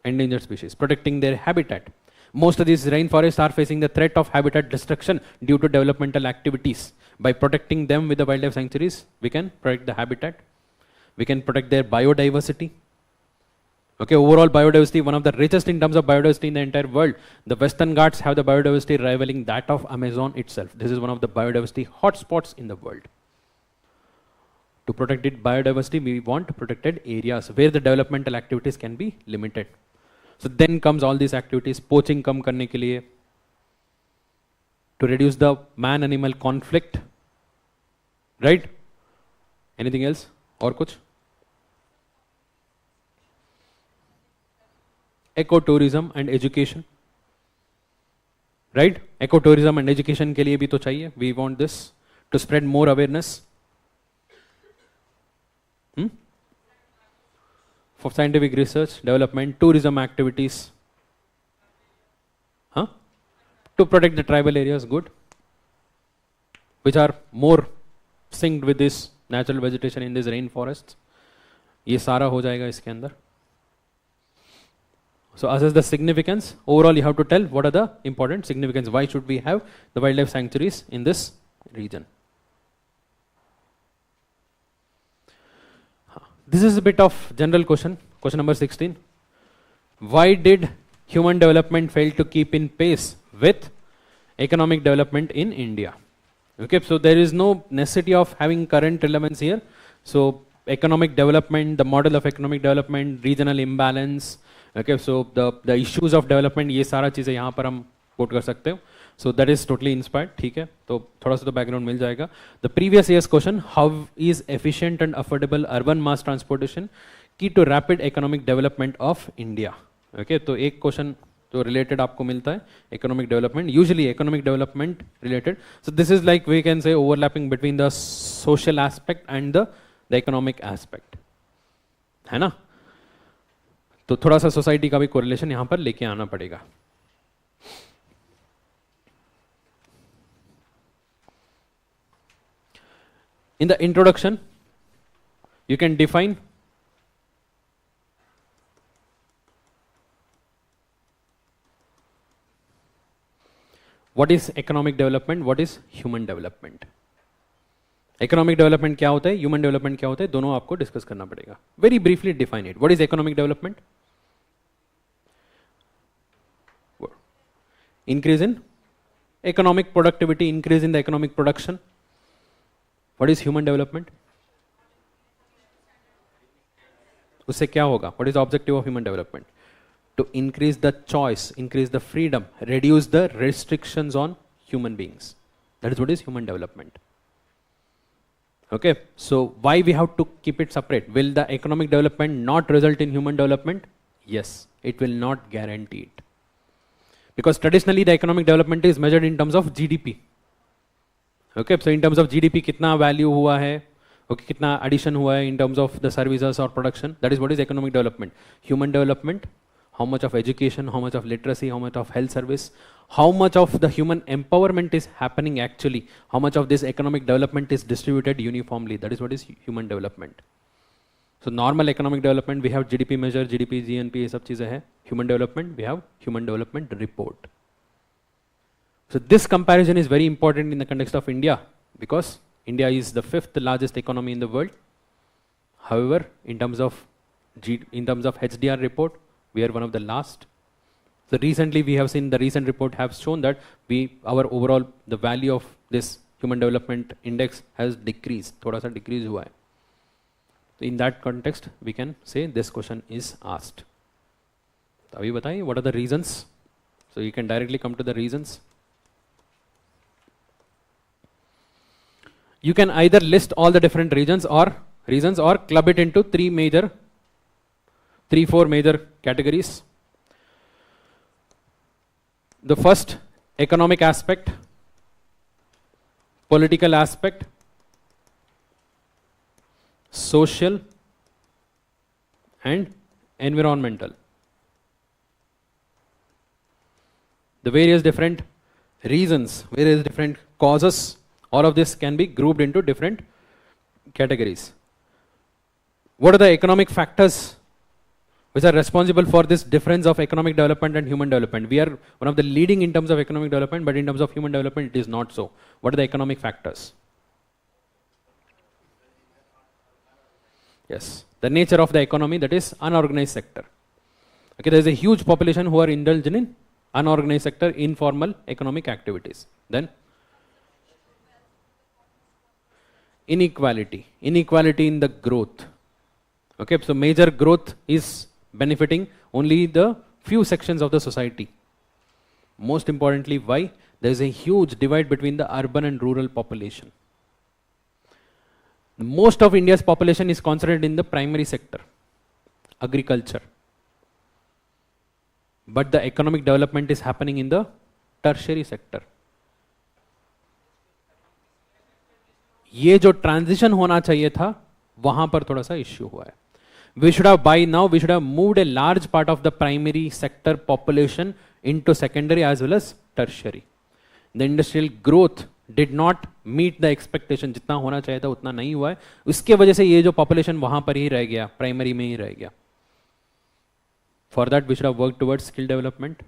Endangered species. Protecting their habitat. Most of these rainforests are facing the threat of habitat destruction due to developmental activities. By protecting them with the wildlife sanctuaries, we can protect the habitat. We can protect their biodiversity. Okay, overall biodiversity, one of the richest in terms of biodiversity in the entire world. The Western Ghats have the biodiversity rivaling that of Amazon itself. This is one of the biodiversity hotspots in the world. To protect its biodiversity, we want protected areas where the developmental activities can be limited. So then comes all these activities, poaching कम करने के लिए, to reduce the man-animal conflict, right? Anything else? और कुछ? Ecotourism and education, right? Ecotourism and education के लिए भी तो चाहिए. We want this to spread more awareness. For scientific research, development, tourism activities. Huh? To protect the tribal areas, good. Which are more synced with this natural vegetation in these rainforests. ये सारा हो जाएगा इसके अंदर. So assess the significance. Overall, you have to tell what are the important significance. Why should we have the wildlife sanctuaries in this region? This is a bit of general question. Question number 16. Why did human development fail to keep in pace with economic development in India? Okay, so there is no necessity of having current relevance here. So economic development, the model of economic development, regional imbalance. Okay, so the issues of development, ये सारा चीज़ें यहाँ पर हम quote कर सकते हो. So that is totally inspired. ठीक है, तो थोड़ा सा तो background मिल जाएगा. The previous year's question: How is efficient and affordable urban mass transportation key to rapid economic development of India? Okay, तो एक question तो related आपको मिलता है economic development. Usually economic development related. So this is like we can say overlapping between the social aspect and the economic aspect. है ना? तो थोड़ा सा society का भी correlation यहाँ पर लेके आना पड़ेगा. In the introduction, you can define what is economic development, what is human development. Economic development क्या होता है, human development क्या होता है, दोनों आपको डिस्कस करना पड़ेगा. Very briefly define it. What is economic development? Increase in economic productivity, increase in the economic production. What is human development? उससे क्या होगा? What is the objective of human development? To increase the choice, increase the freedom, reduce the restrictions on human beings. That is what is human development. Okay, so why we have to keep it separate? Will the economic development not result in human development? Yes, it will not guarantee it. because traditionally the economic development is measured in terms of GDP. Okay, so in terms of GDP कितना value हुआ है, okay, कितना addition हुआ है in terms of the services or production, that is what is economic development. Human development, how much of education, how much of literacy, how much of health service, how much of the human empowerment is happening actually, how much of this economic development is distributed uniformly, that is what is human development. So normal economic development, we have GDP measure, GDP, GNP, ये सब चीजें हैं. Human development, we have human development report. So this comparison is very important in the context of India, because India is the 5th largest economy in the world. However, in terms of HDR report, we are one of the last. So recently we have seen the recent report have shown that our overall the value of this human development index has decreased. थोड़ा सा decrease हुआ है. So in that context, we can say this question is asked. तो अभी बताइए what are the reasons? So you can directly come to the reasons. You can either list all the different reasons or club it into 4 major categories. The first, economic aspect, political aspect, social and environmental. The various different reasons, various different causes, all of this can be grouped into different categories. What are the economic factors which are responsible for this difference of economic development and human development? We are one of the leading in terms of economic development, but in terms of human development, it is not so. What are the economic factors? Yes, the nature of the economy, that is unorganized sector. Okay, there is a huge population who are indulged in unorganized sector, informal economic activities. Then inequality in the growth. Okay, so major growth is benefiting only the few sections of the society. Most importantly, why? There is a huge divide between the urban and rural population. Most of India's population is concentrated in the primary sector, agriculture. But the economic development is happening in the tertiary sector. ये जो transition होना चाहिए था वहां पर थोड़ा सा issue हुआ है. We should have by now moved a large part of the primary sector population into secondary as well as tertiary. The industrial growth did not meet the expectation. जितना होना चाहिए था उतना नहीं हुआ है. उसके वजह से ये जो population वहां पर ही रह गया, प्राइमरी में ही रह गया. For that we should have worked towards skill development.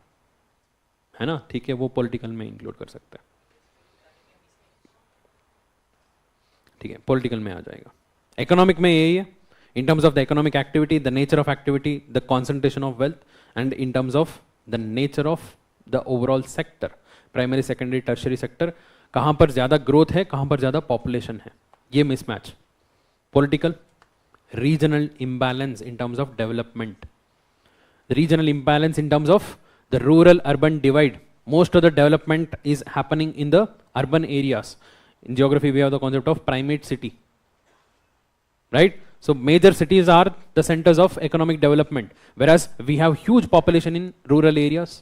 है ना? ठीक है, वो political में include कर सकते हैं. ठीक है, पॉलिटिकल में आ जाएगा. इकोनॉमिक में यही है, in terms of the economic activity, the nature of activity, the concentration of wealth, and in terms of the nature of the overall sector, primary secondary tertiary sector, कहां पर ज्यादा ग्रोथ है, कहां पर ज्यादा पॉपुलेशन है, ये mismatch. Political, regional imbalance in terms of development, regional imbalance in terms of the rural urban divide. Most of the development is happening in the urban areas. In geography, we have the concept of primate city, right? So major cities are the centers of economic development, whereas we have huge population in rural areas.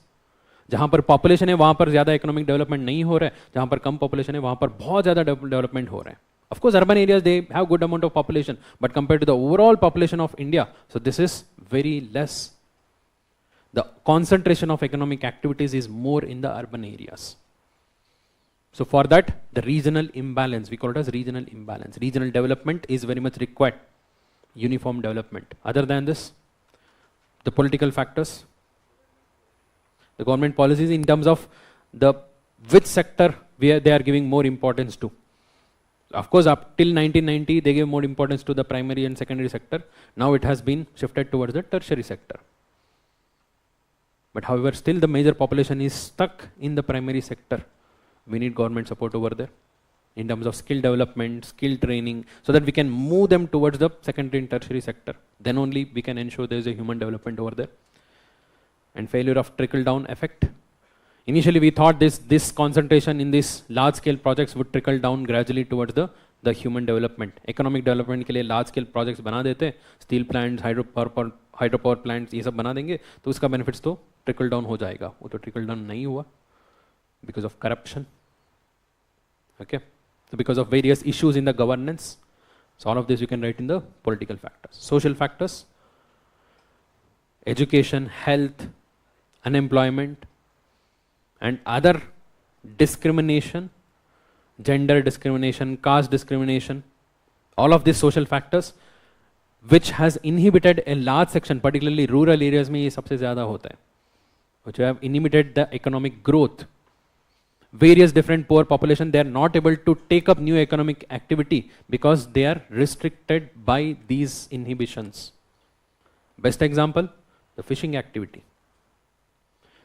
जहाँ पर population है वहाँ पर ज़्यादा economic development नहीं हो रहा है, जहाँ पर कम population है वहाँ पर बहुत ज़्यादा development हो रहा है. Of course, urban areas they have good amount of population, but compared to the overall population of India, so this is very less. The concentration of economic activities is more in the urban areas. So for that, the regional imbalance, we call it as regional imbalance. Regional development is very much required. Uniform development. Other than this, the political factors, the government policies in terms of the which sector they are giving more importance to. Of course, up till 1990, they gave more importance to the primary and secondary sector. Now it has been shifted towards the tertiary sector. But however, still the major population is stuck in the primary sector. We need government support over there in terms of skill development, skill training, so that we can move them towards the secondary and tertiary sector. Then only we can ensure there is a human development over there. And failure of trickle-down effect. Initially, we thought this concentration in these large-scale projects would trickle down gradually towards the human development. Economic development के लिए large-scale projects बना देते, steel plants, hydropower plants ये सब बना देंगे, तो उसका benefits तो ट्रिकल डाउन हो जाएगा, वो तो ट्रिकल डाउन नहीं हुआ because of corruption. Okay, so because of various issues in the governance, so all of this you can write in the political factors. Social factors, education, health, unemployment, and other discrimination, gender discrimination, caste discrimination, all of these social factors which has inhibited a large section, particularly rural areas में ये सबसे ज़्यादा होता है, which have inhibited the economic growth. Various different poor population, they are not able to take up new economic activity because they are restricted by these inhibitions. Best example, the fishing activity.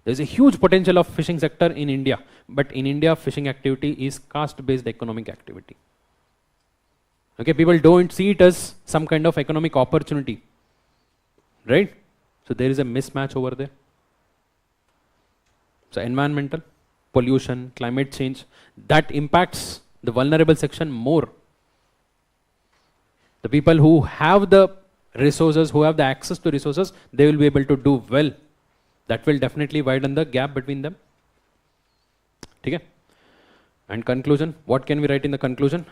There is a huge potential of fishing sector in India, but in India fishing activity is caste based economic activity. Okay, people don't see it as some kind of economic opportunity, right? So there is a mismatch over there. So environmental, pollution, climate change, that impacts the vulnerable section more. The people who have the resources, who have the access to resources, they will be able to do well. That will definitely widen the gap between them. Okay? And conclusion, what can we write in the conclusion?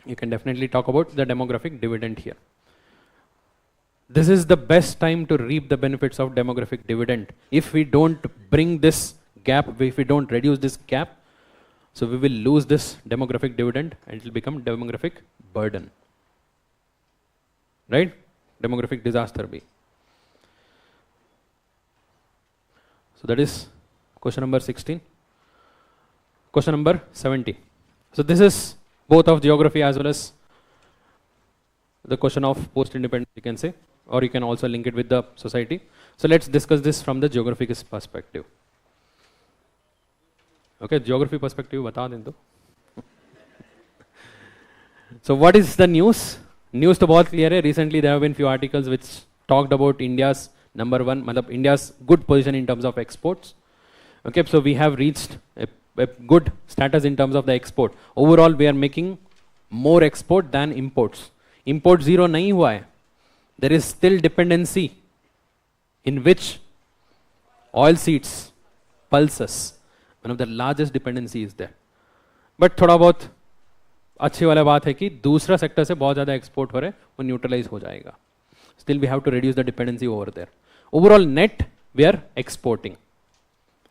You can definitely talk about the demographic dividend here. This is the best time to reap the benefits of demographic dividend. If we don't bring this gap, if we don't reduce this gap, so we will lose this demographic dividend and it will become demographic burden. Right? Demographic disaster be. So that is question number 16. Question number 70. So this is both of geography as well as the question of post-independence, you can say, or you can also link it with the society. So let's discuss this from the geographic perspective. Okay, geography perspective बता दें तो. So what is the news? News तो बहुत clear है. Recently there have been few articles which talked about India's number one, मतलब India's good position in terms of exports. Okay, so we have reached a good status in terms of the export. Overall we are making more export than imports. Import zero नहीं हुआ है. There is still dependency in which oil seeds, pulses. One of the largest dependency is there. But थोड़ा बहुत अच्छी वाला बात है कि दूसरा सेक्टर से बहुत ज़्यादा एक्सपोर्ट हो रहे हैं, वो न्यूट्रलाइज हो जाएगा. Still we have to reduce the dependency over there. Overall net we are exporting.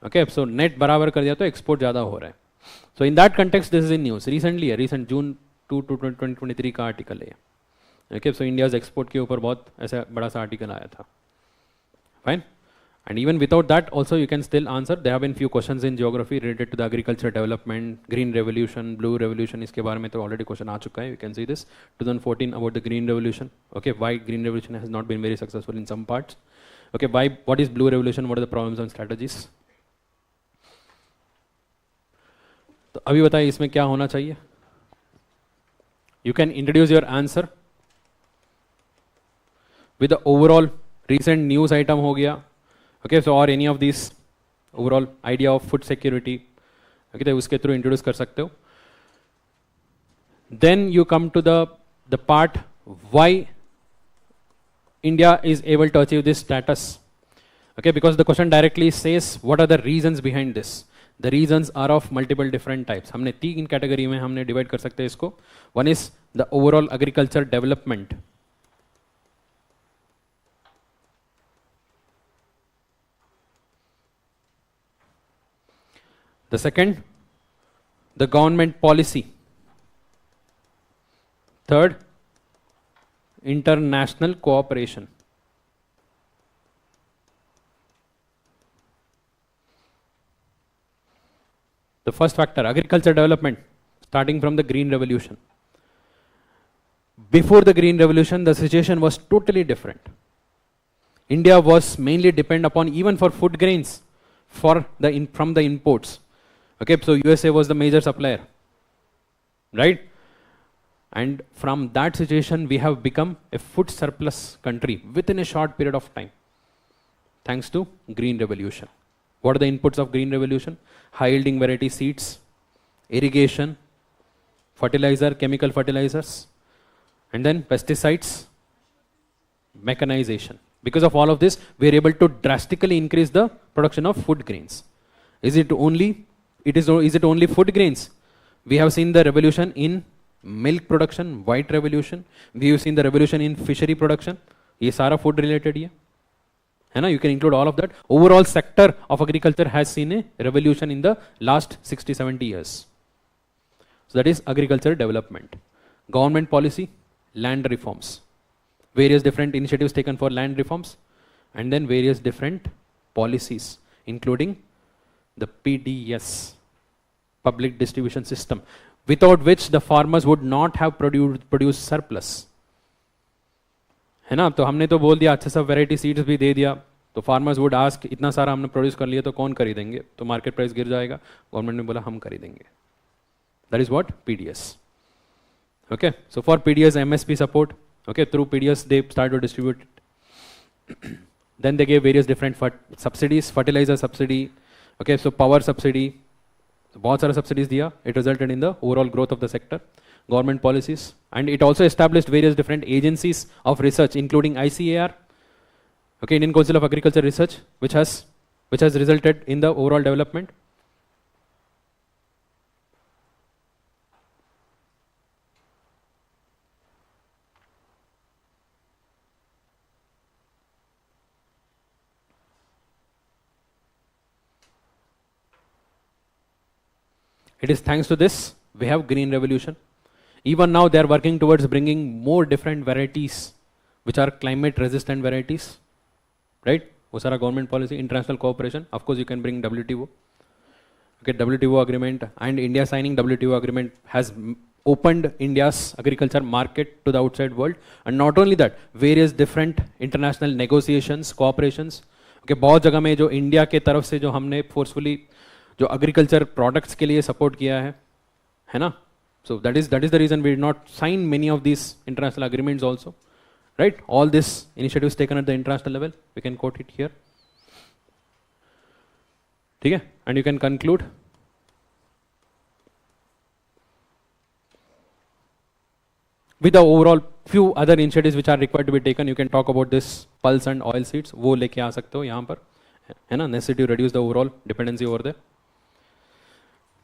Okay, so net बराबर कर दिया तो एक्सपोर्ट ज़्यादा हो रहा है. So in that context this is in news. Recently recent June 2 2023 का आर्टिकल है. Okay, so India's export के ऊपर बहुत ऐसा बड़ा सा आर्टिकल आया था. Fine. And even without that also you can still answer. There have been few questions in geography related to the agriculture development, green revolution, blue revolution. इसके बारे में तो already question आ चुका है. You can see this 2014 about the green revolution. Okay, why green revolution has not been very successful in some parts. Okay, why, what is blue revolution? What are the problems and strategies? तो अभी बताइए इसमें क्या होना चाहिए? You can introduce your answer with the overall recent news item हो गया. Okay, so or any of these overall idea of food security, okay, तो उसके through introduce कर सकते हो. Then you come to the part why India is able to achieve this status. Okay, because the question directly says what are the reasons behind this. The reasons are of multiple different types. हमने तीन category में हमने divide कर सकते हैं इसको. One is the overall agriculture development. The second, the government policy. Third, international cooperation. The first factor, agriculture development, starting from the Green Revolution. Before the Green Revolution, the situation was totally different. India was mainly dependent upon, even for food grains, from the imports. Okay, so USA was the major supplier, right? And from that situation, we have become a food surplus country within a short period of time, thanks to Green Revolution. What are the inputs of Green Revolution? High yielding variety seeds, irrigation, fertilizer, chemical fertilizers, and then pesticides, mechanization. Because of all of this, we are able to drastically increase the production of food grains. Is it only food grains? We have seen the revolution in milk production, white revolution. We have seen the revolution in fishery production. ये सारा food related है ना? You can include all of that. Overall sector of agriculture has seen a revolution in the last 60-70 years. So that is agriculture development. Government policy, land reforms. Various different initiatives taken for land reforms, and then various different policies, including the PDS, public distribution system, without which the farmers would not have produced surplus. है ना? तो हमने तो बोल दिया अच्छा सा variety seeds भी दे दिया, तो फार्मर्स वुड आस्क इतना सारा हमने प्रोड्यूस कर लिया तो कौन खरीदेंगे, तो मार्केट प्राइस गिर जाएगा. गवर्नमेंट ने बोला हम खरीदेंगे. That is what PDS. Okay, so for PDS MSP support, okay, through PDS they started to distribute it. Then they gave various different subsidies, fertilizer subsidy, okay, so power subsidy, बहुत सारा subsidies दिया. It resulted in the overall growth of the sector. Government policies, and it also established various different agencies of research, including ICAR, okay, Indian Council of Agriculture Research, which has resulted in the overall development. It is thanks to this we have green revolution. Even now they are working towards bringing more different varieties which are climate resistant varieties, right? वो सारा government policy, international cooperation, of course you can bring WTO. Okay, WTO agreement, and India signing WTO agreement has opened India's agriculture market to the outside world. And not only that, various different international negotiations, cooperations. Okay, बहुत जगह में जो India के तरफ से जो हमने forcefully जो agriculture products के लिए support किया है ना? So that is the reason we did not sign many of these international agreements also, right? All these initiatives taken at the international level, we can quote it here. ठीक है? And you can conclude. With the overall few other initiatives which are required to be taken, you can talk about this pulse and oil seeds. वो लेके आ सकते हो यहाँ पर, है ना? Necessity to reduce the overall dependency over there.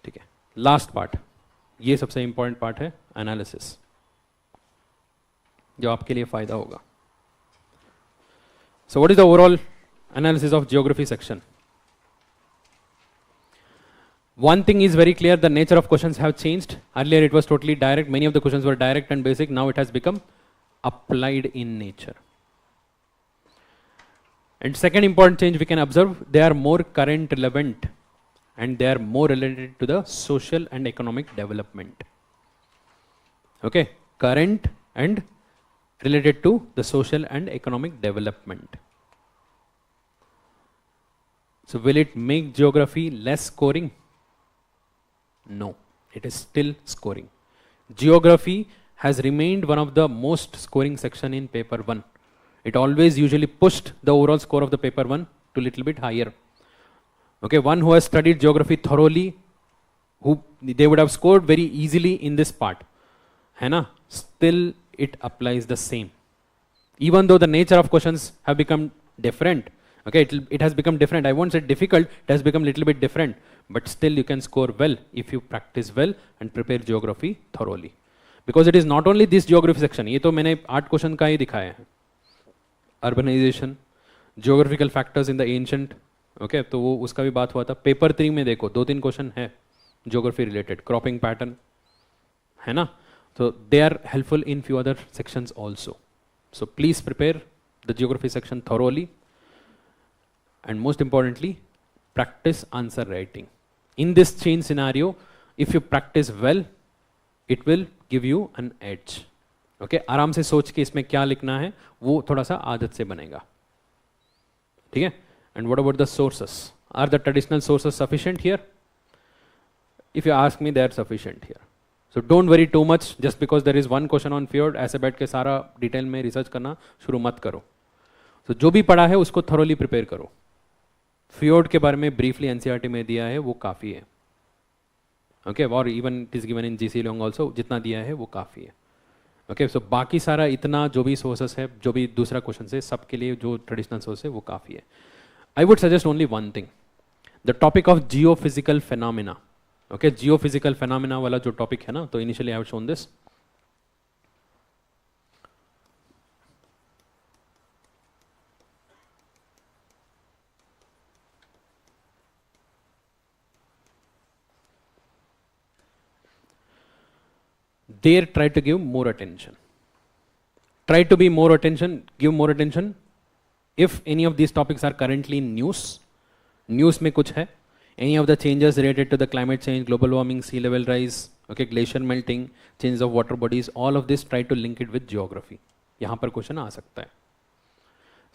ठीक है? Last part. ये सबसे इंपॉर्टेंट पार्ट है एनालिसिस, जो आपके लिए फायदा होगा. So what is the overall analysis of geography section? One thing is very clear, the nature of questions have changed. Earlier it was totally direct, many of the questions were direct and basic, now it has become applied in nature. And second important change we can observe, they are more current relevant, and they are more related to the social and economic development. Okay, current and related to the social and economic development. So will it make geography less scoring? No, it is still scoring. Geography has remained one of the most scoring section in paper 1. It always usually pushed the overall score of the paper 1 to little bit higher. Okay, one who has studied geography thoroughly, they would have scored very easily in this part. है ना? Still it applies the same. Even though the nature of questions have become different, okay, it has become different. I won't say difficult, it has become little bit different. But still you can score well if you practice well and prepare geography thoroughly. Because it is not only this geography section, ये तो मैंने 8 question का ही दिखाया है. Urbanization, geographical factors in the ancient, okay, तो वो उसका भी बात हुआ था. पेपर 3 में देखो 2-3 क्वेश्चन है geography related, cropping pattern, है ना? So they are helpful in few other sections also. So please prepare the geography section thoroughly, and most importantly, practice answer writing. In this change scenario, if you practice well, it will give you an edge. Okay, आराम से सोच के इसमें क्या लिखना है वो थोड़ा सा आदत से बनेगा. ठीक है? And what about the sources? Are the traditional sources sufficient here? If you ask me, they are sufficient here. So don't worry too much just because there is one question on fjord. ऐसे बैठ के सारा detail में research करना शुरू मत करो. So जो भी पढ़ा है उसको thoroughly prepare करो. fjord के बारे में briefly NCERT में दिया है वो काफ़ी है. Okay, or even it is given in GC Long also, जितना दिया है वो काफ़ी है. ओके सो बाकी सारा इतना जो भी सोर्सेस है, जो भी दूसरा क्वेश्चन है, सबके लिए जो ट्रेडिशनल सोर्स है वो काफ़ी है. I would suggest only one thing, the topic of Jio physical phenomena. Okay, Jio physical phenomena वाला जो टॉपिक है ना, तो initially I have shown this. There try to give more attention. Try to be more attention, give more attention. If any of these topics are currently in news में कुछ है, any of the changes related to the climate change, global warming, sea level rise, okay, glacier melting, changes of water bodies, all of this try to link it with geography. यहाँ पर question आ सकता है.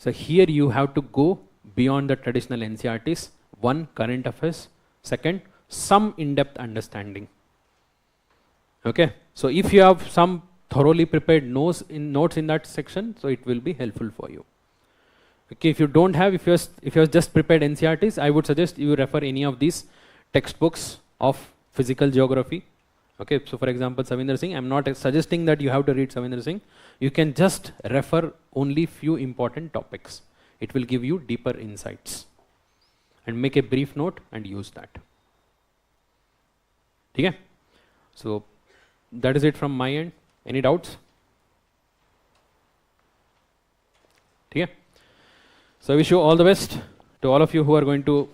So here you have to go beyond the traditional NCERTs. One, current affairs. Second, some in-depth understanding. Okay, so if you have some thoroughly prepared notes in that section, so it will be helpful for you. Okay, if you don't have, if you have just prepared NCERTs, I would suggest you refer any of these textbooks of physical geography. Okay, so for example, Savinder Singh, I'm not suggesting that you have to read Savinder Singh. You can just refer only few important topics. It will give you deeper insights. And make a brief note and use that. Okay? So that is it from my end. Any doubts? Okay? So I wish you all the best to all of you who are going to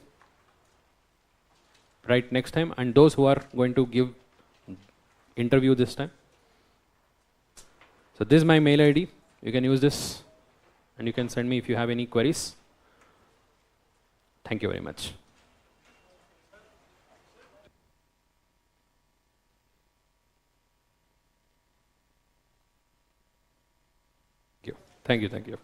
write next time and those who are going to give interview this time. So this is my mail ID. You can use this and you can send me if you have any queries. Thank you very much. Thank you. Thank you. Thank you.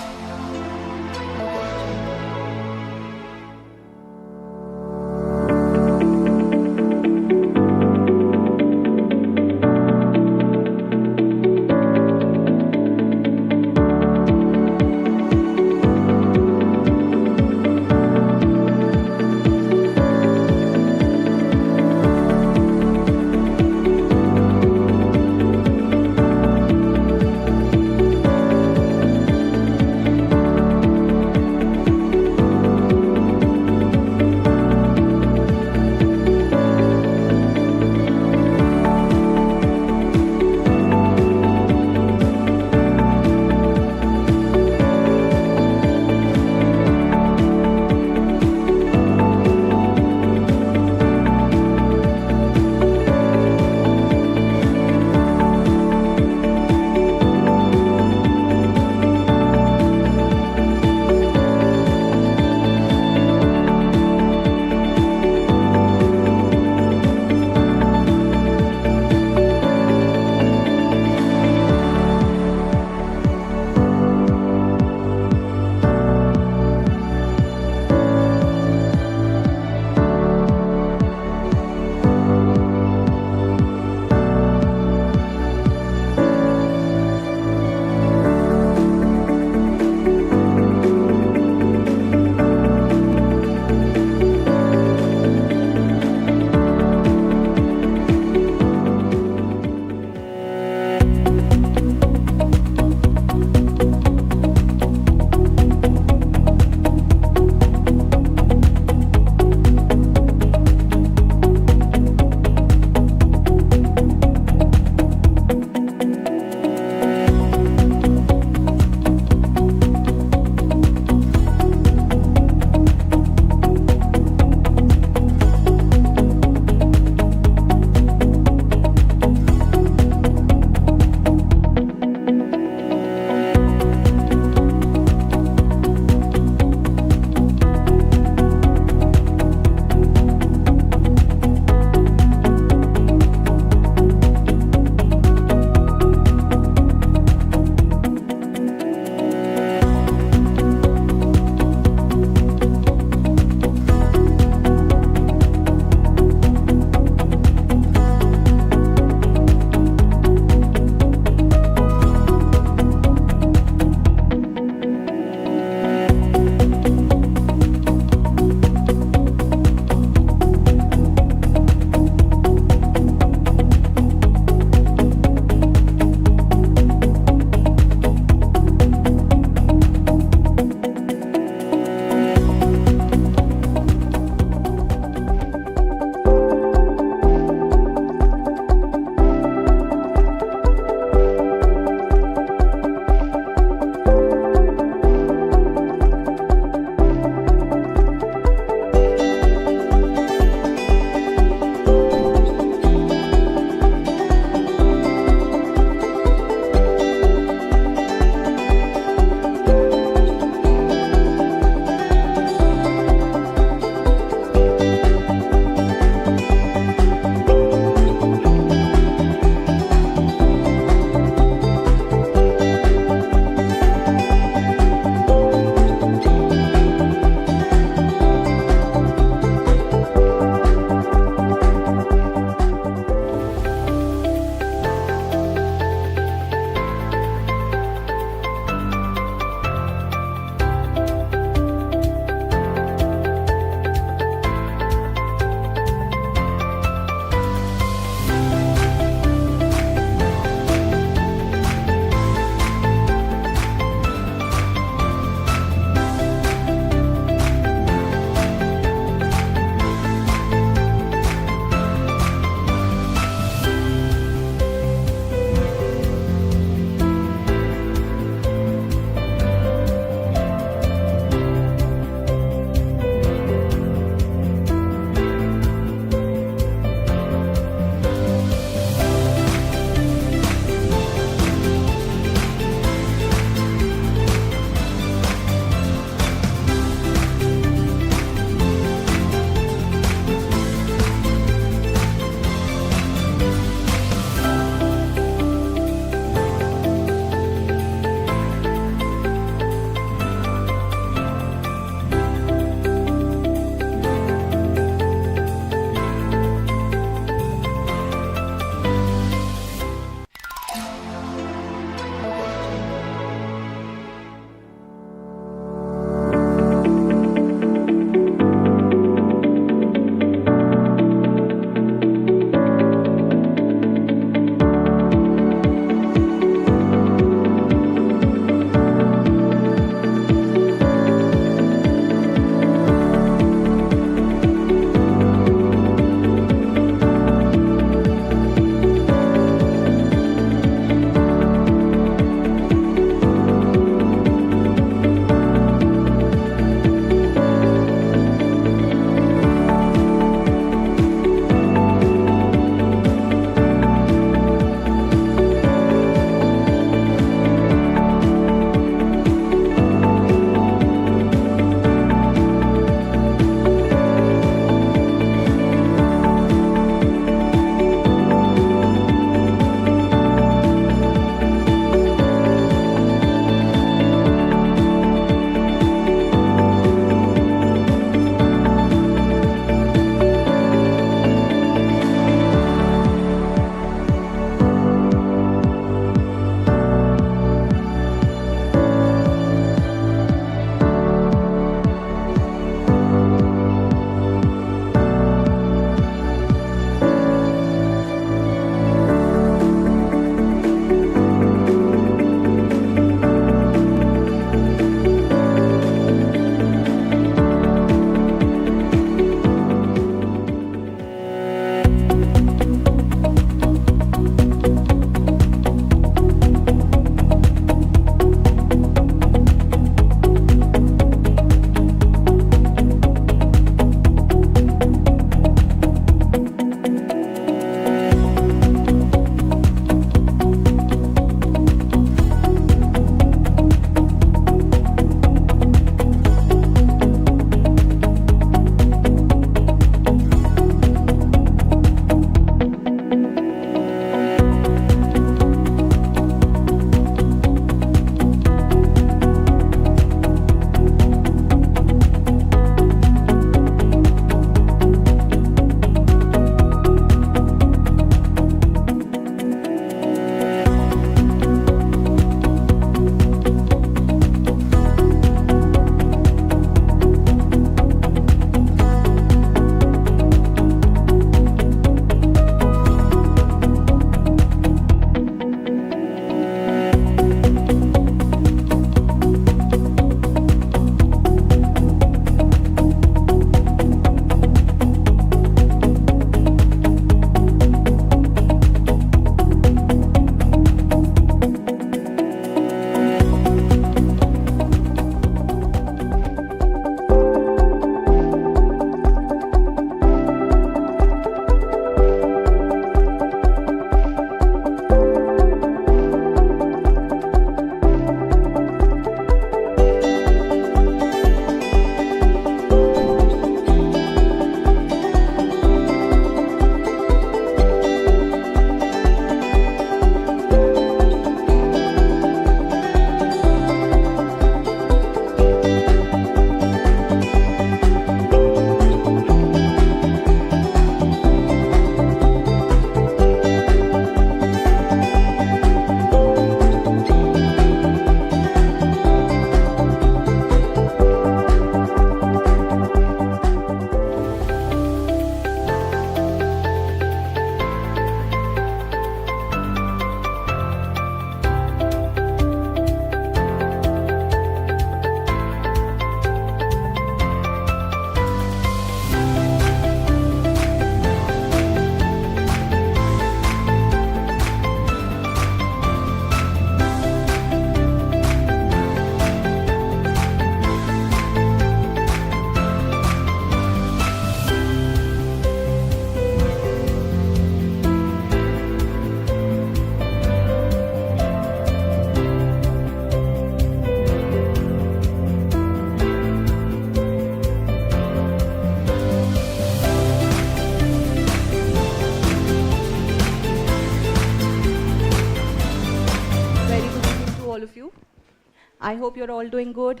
I hope you're all doing good.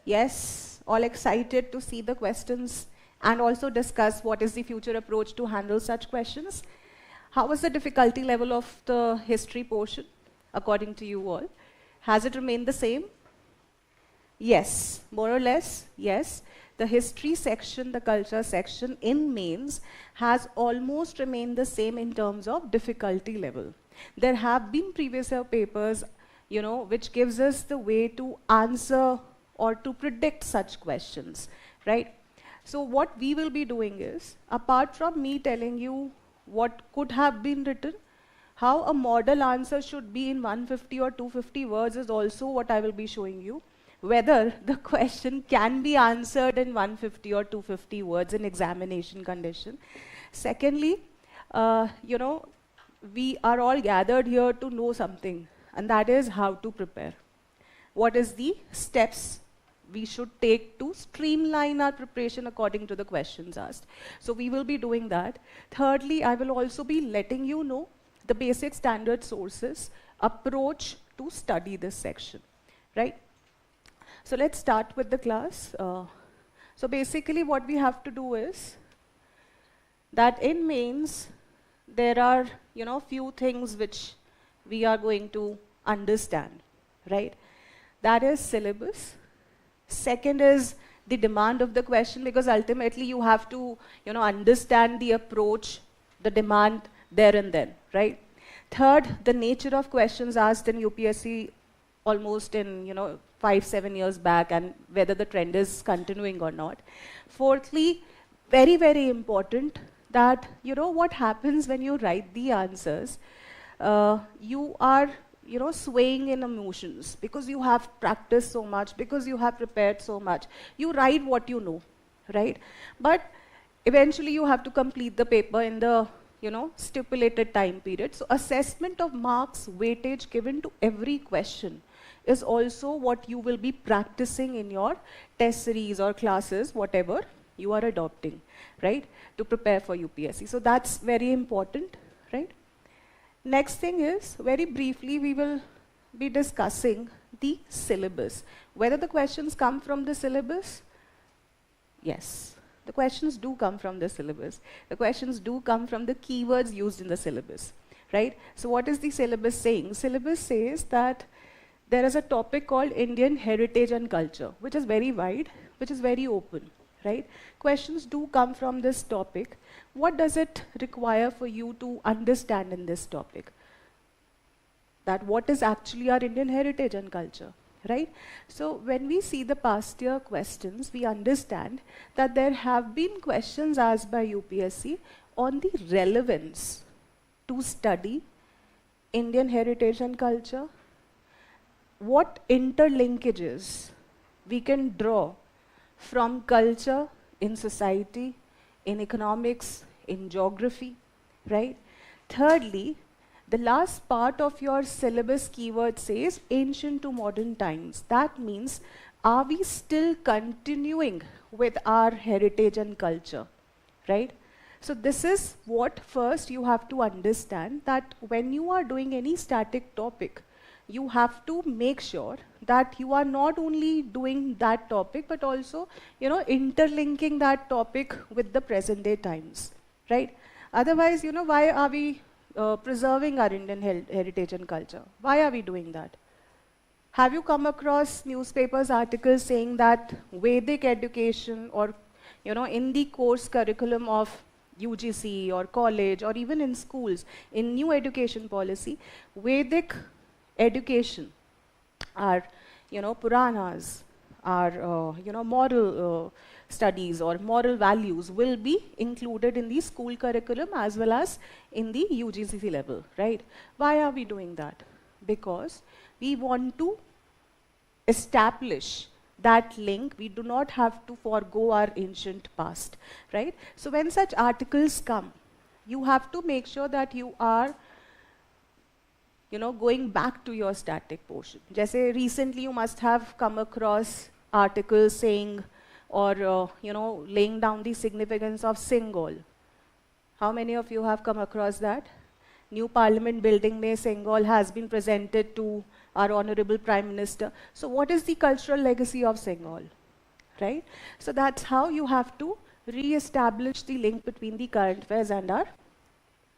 Yes, all excited to see the questions and also discuss what is the future approach to handle such questions. How was the difficulty level of the history portion, according to you all? Has it remained the same? Yes, more or less, yes. The history section, the culture section in mains has almost remained the same in terms of difficulty level. There have been previous year papers, which gives us the way to answer or to predict such questions, right? So what we will be doing is, apart from me telling you what could have been written, how a model answer should be in 150 or 250 words is also what I will be showing you. Whether the question can be answered in 150 or 250 words in examination condition. Secondly, we are all gathered here to know something, and that is how to prepare. What is the steps we should take to streamline our preparation according to the questions asked. So we will be doing that. Thirdly, I will also be letting you know the basic standard sources approach to study this section, right? So let's start with the class. So basically what we have to do is that in mains, there are, few things which we are going to understand, right? That is syllabus. Second is the demand of the question, because ultimately you have to, understand the approach, the demand there and then, right? Third, the nature of questions asked in UPSC almost in, 5-7 years back, and whether the trend is continuing or not. Fourthly, very, very important that, what happens when you write the answers, you are, swaying in emotions because you have practiced so much, because you have prepared so much. You write what you know, right? But eventually you have to complete the paper in the, stipulated time period. So assessment of marks, weightage given to every question is also what you will be practicing in your test series or classes, whatever you are adopting, right, to prepare for UPSC. So that's very important, right? Next thing is, very briefly, we will be discussing the syllabus. Whether the questions come from the syllabus? Yes, the questions do come from the syllabus. The questions do come from the keywords used in the syllabus, right? So what is the syllabus saying? Syllabus says that there is a topic called Indian heritage and culture, which is very wide, which is very open, right? Questions do come from this topic. What does it require for you to understand in this topic? That what is actually our Indian heritage and culture, right? So when we see the past year questions, we understand that there have been questions asked by UPSC on the relevance to study Indian heritage and culture. What interlinkages we can draw from culture in society, in economics, in geography, right? Thirdly, the last part of your syllabus keyword says ancient to modern times. That means, are we still continuing with our heritage and culture, right? So this is what first you have to understand, that when you are doing any static topic, you have to make sure that you are not only doing that topic, but also, interlinking that topic with the present day times, right? Otherwise, why are we preserving our Indian heritage and culture? Why are we doing that? Have you come across newspapers articles saying that Vedic education or, in the course curriculum of UGC or college or even in schools, in new education policy, Vedic education, our, Puranas, our, moral studies or moral values will be included in the school curriculum as well as in the UGC level, right? Why are we doing that? Because we want to establish that link. We do not have to forego our ancient past, right? So when such articles come, you have to make sure that you are going back to your static portion. Jaise recently you must have come across articles saying or, laying down the significance of Singal. How many of you have come across that? New Parliament building mein Singal has been presented to our honorable Prime Minister. So what is the cultural legacy of Singhal, right? So that's how you have to re-establish the link between the current affairs and our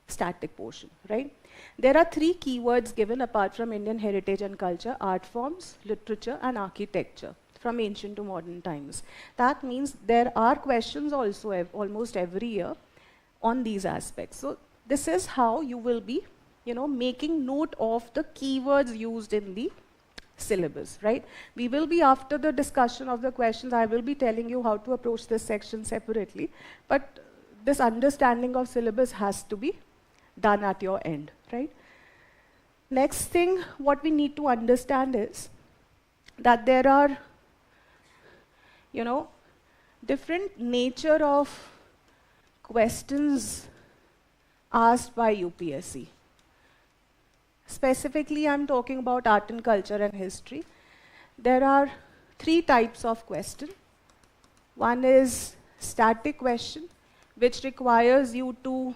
static portion, right? There are 3 keywords given apart from Indian heritage and culture: art forms, literature, and architecture, from ancient to modern times. That means there are questions also almost every year on these aspects. So this is how you will be, making note of the keywords used in the syllabus, right? We will be, after the discussion of the questions, I will be telling you how to approach this section separately, but this understanding of syllabus has to be done at your end, right? Next thing, what we need to understand is that there are, different nature of questions asked by UPSC. Specifically, I'm talking about art and culture and history. There are 3 types of question. One is static question, which requires you to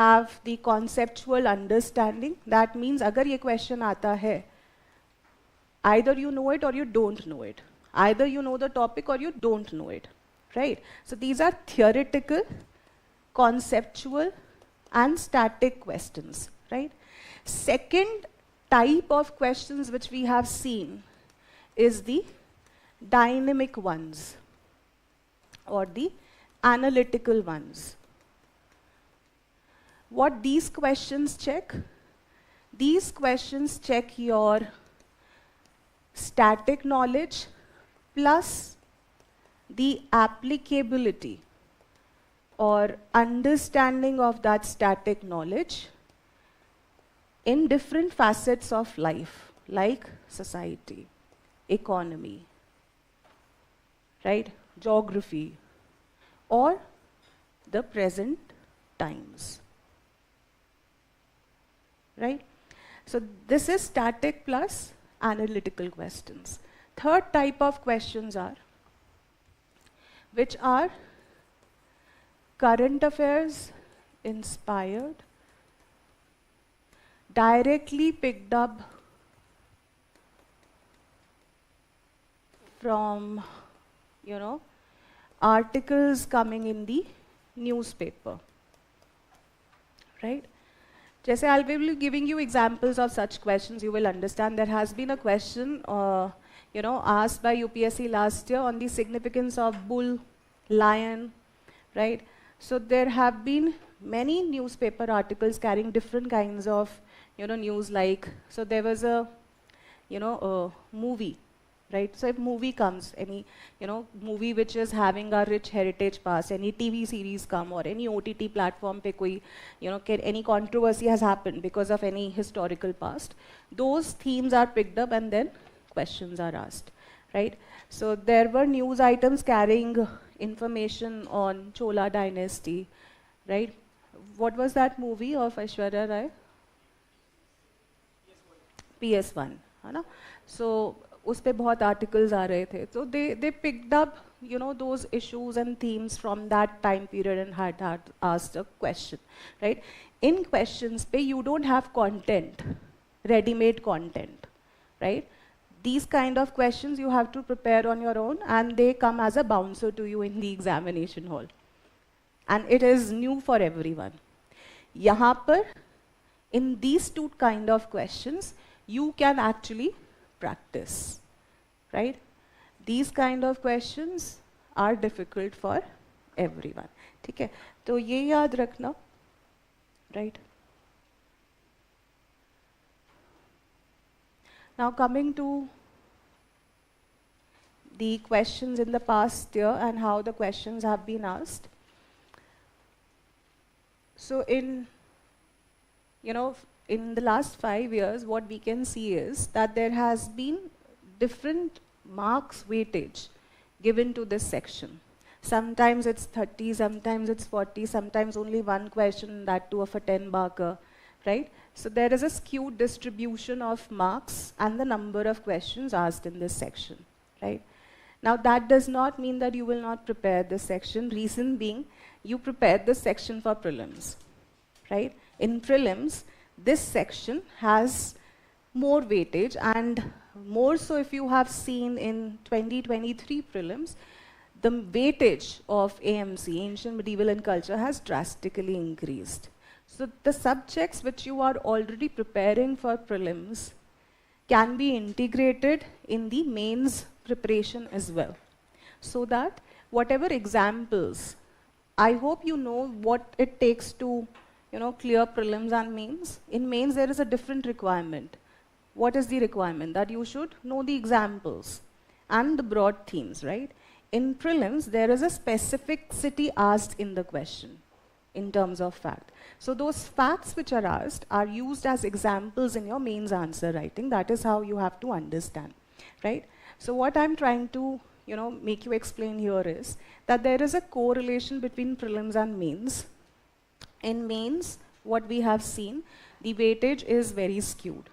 have the conceptual understanding. That means, agar ye question aata hai, either you know it or you don't know it. Either you know the topic or you don't know it, right? So these are theoretical, conceptual, and static questions, right? Second type of questions which we have seen is the dynamic ones or the analytical ones. What these questions check? These questions check your static knowledge plus the applicability or understanding of that static knowledge in different facets of life, like society, economy, right, geography, or the present times, right? So this is static plus analytical questions. Third type of questions are, which are current affairs inspired, directly picked up from, articles coming in the newspaper, right? Jaise I'll be giving you examples of such questions. You will understand there has been a question, asked by UPSC last year on the significance of bull, lion, right? So there have been many newspaper articles carrying different kinds of, news, like, so there was a, a movie, right? So if movie comes, any, movie which is having a rich heritage past, any TV series come or any OTT platform pe koi, any controversy has happened because of any historical past, those themes are picked up and then questions are asked, right? So there were news items carrying information on Chola dynasty, right? What was that movie of Aishwarya Rai? PS1, है ना? So उस पे बहुत articles आ रहे थे. So they picked up, those issues and themes from that time period and had asked a question, right? In questions pe you don't have content, ready-made content, right? These kind of questions you have to prepare on your own, and they come as a bouncer to you in the examination hall. And it is new for everyone. Yahan par, in these 2 kind of questions, you can actually practice, right? These kind of questions are difficult for everyone. ठीक है? तो ये याद रखना, right? Now coming to the questions in the past year and how the questions have been asked. So in the last 5 years, what we can see is that there has been different marks weightage given to this section. Sometimes it's 30, sometimes it's 40, sometimes only one question, that too of a 10 marker, right? So there is a skewed distribution of marks and the number of questions asked in this section, right? Now that does not mean that you will not prepare this section. Reason being, you prepared this section for prelims, right? In prelims, this section has more weightage, and more so if you have seen in 2023 prelims, the weightage of AMC, Ancient, Medieval and Culture, has drastically increased. So the subjects which you are already preparing for prelims can be integrated in the mains preparation as well. So that whatever examples, I hope you know what it takes to clear prelims and mains. In mains there is a different requirement. What is the requirement? That you should know the examples and the broad themes, right? In prelims, there is a specificity asked in the question in terms of fact. So those facts which are asked are used as examples in your mains answer writing. That is how you have to understand, right? So what I'm trying to make you explain here is that there is a correlation between prelims and mains. In mains, what we have seen, the weightage is very skewed.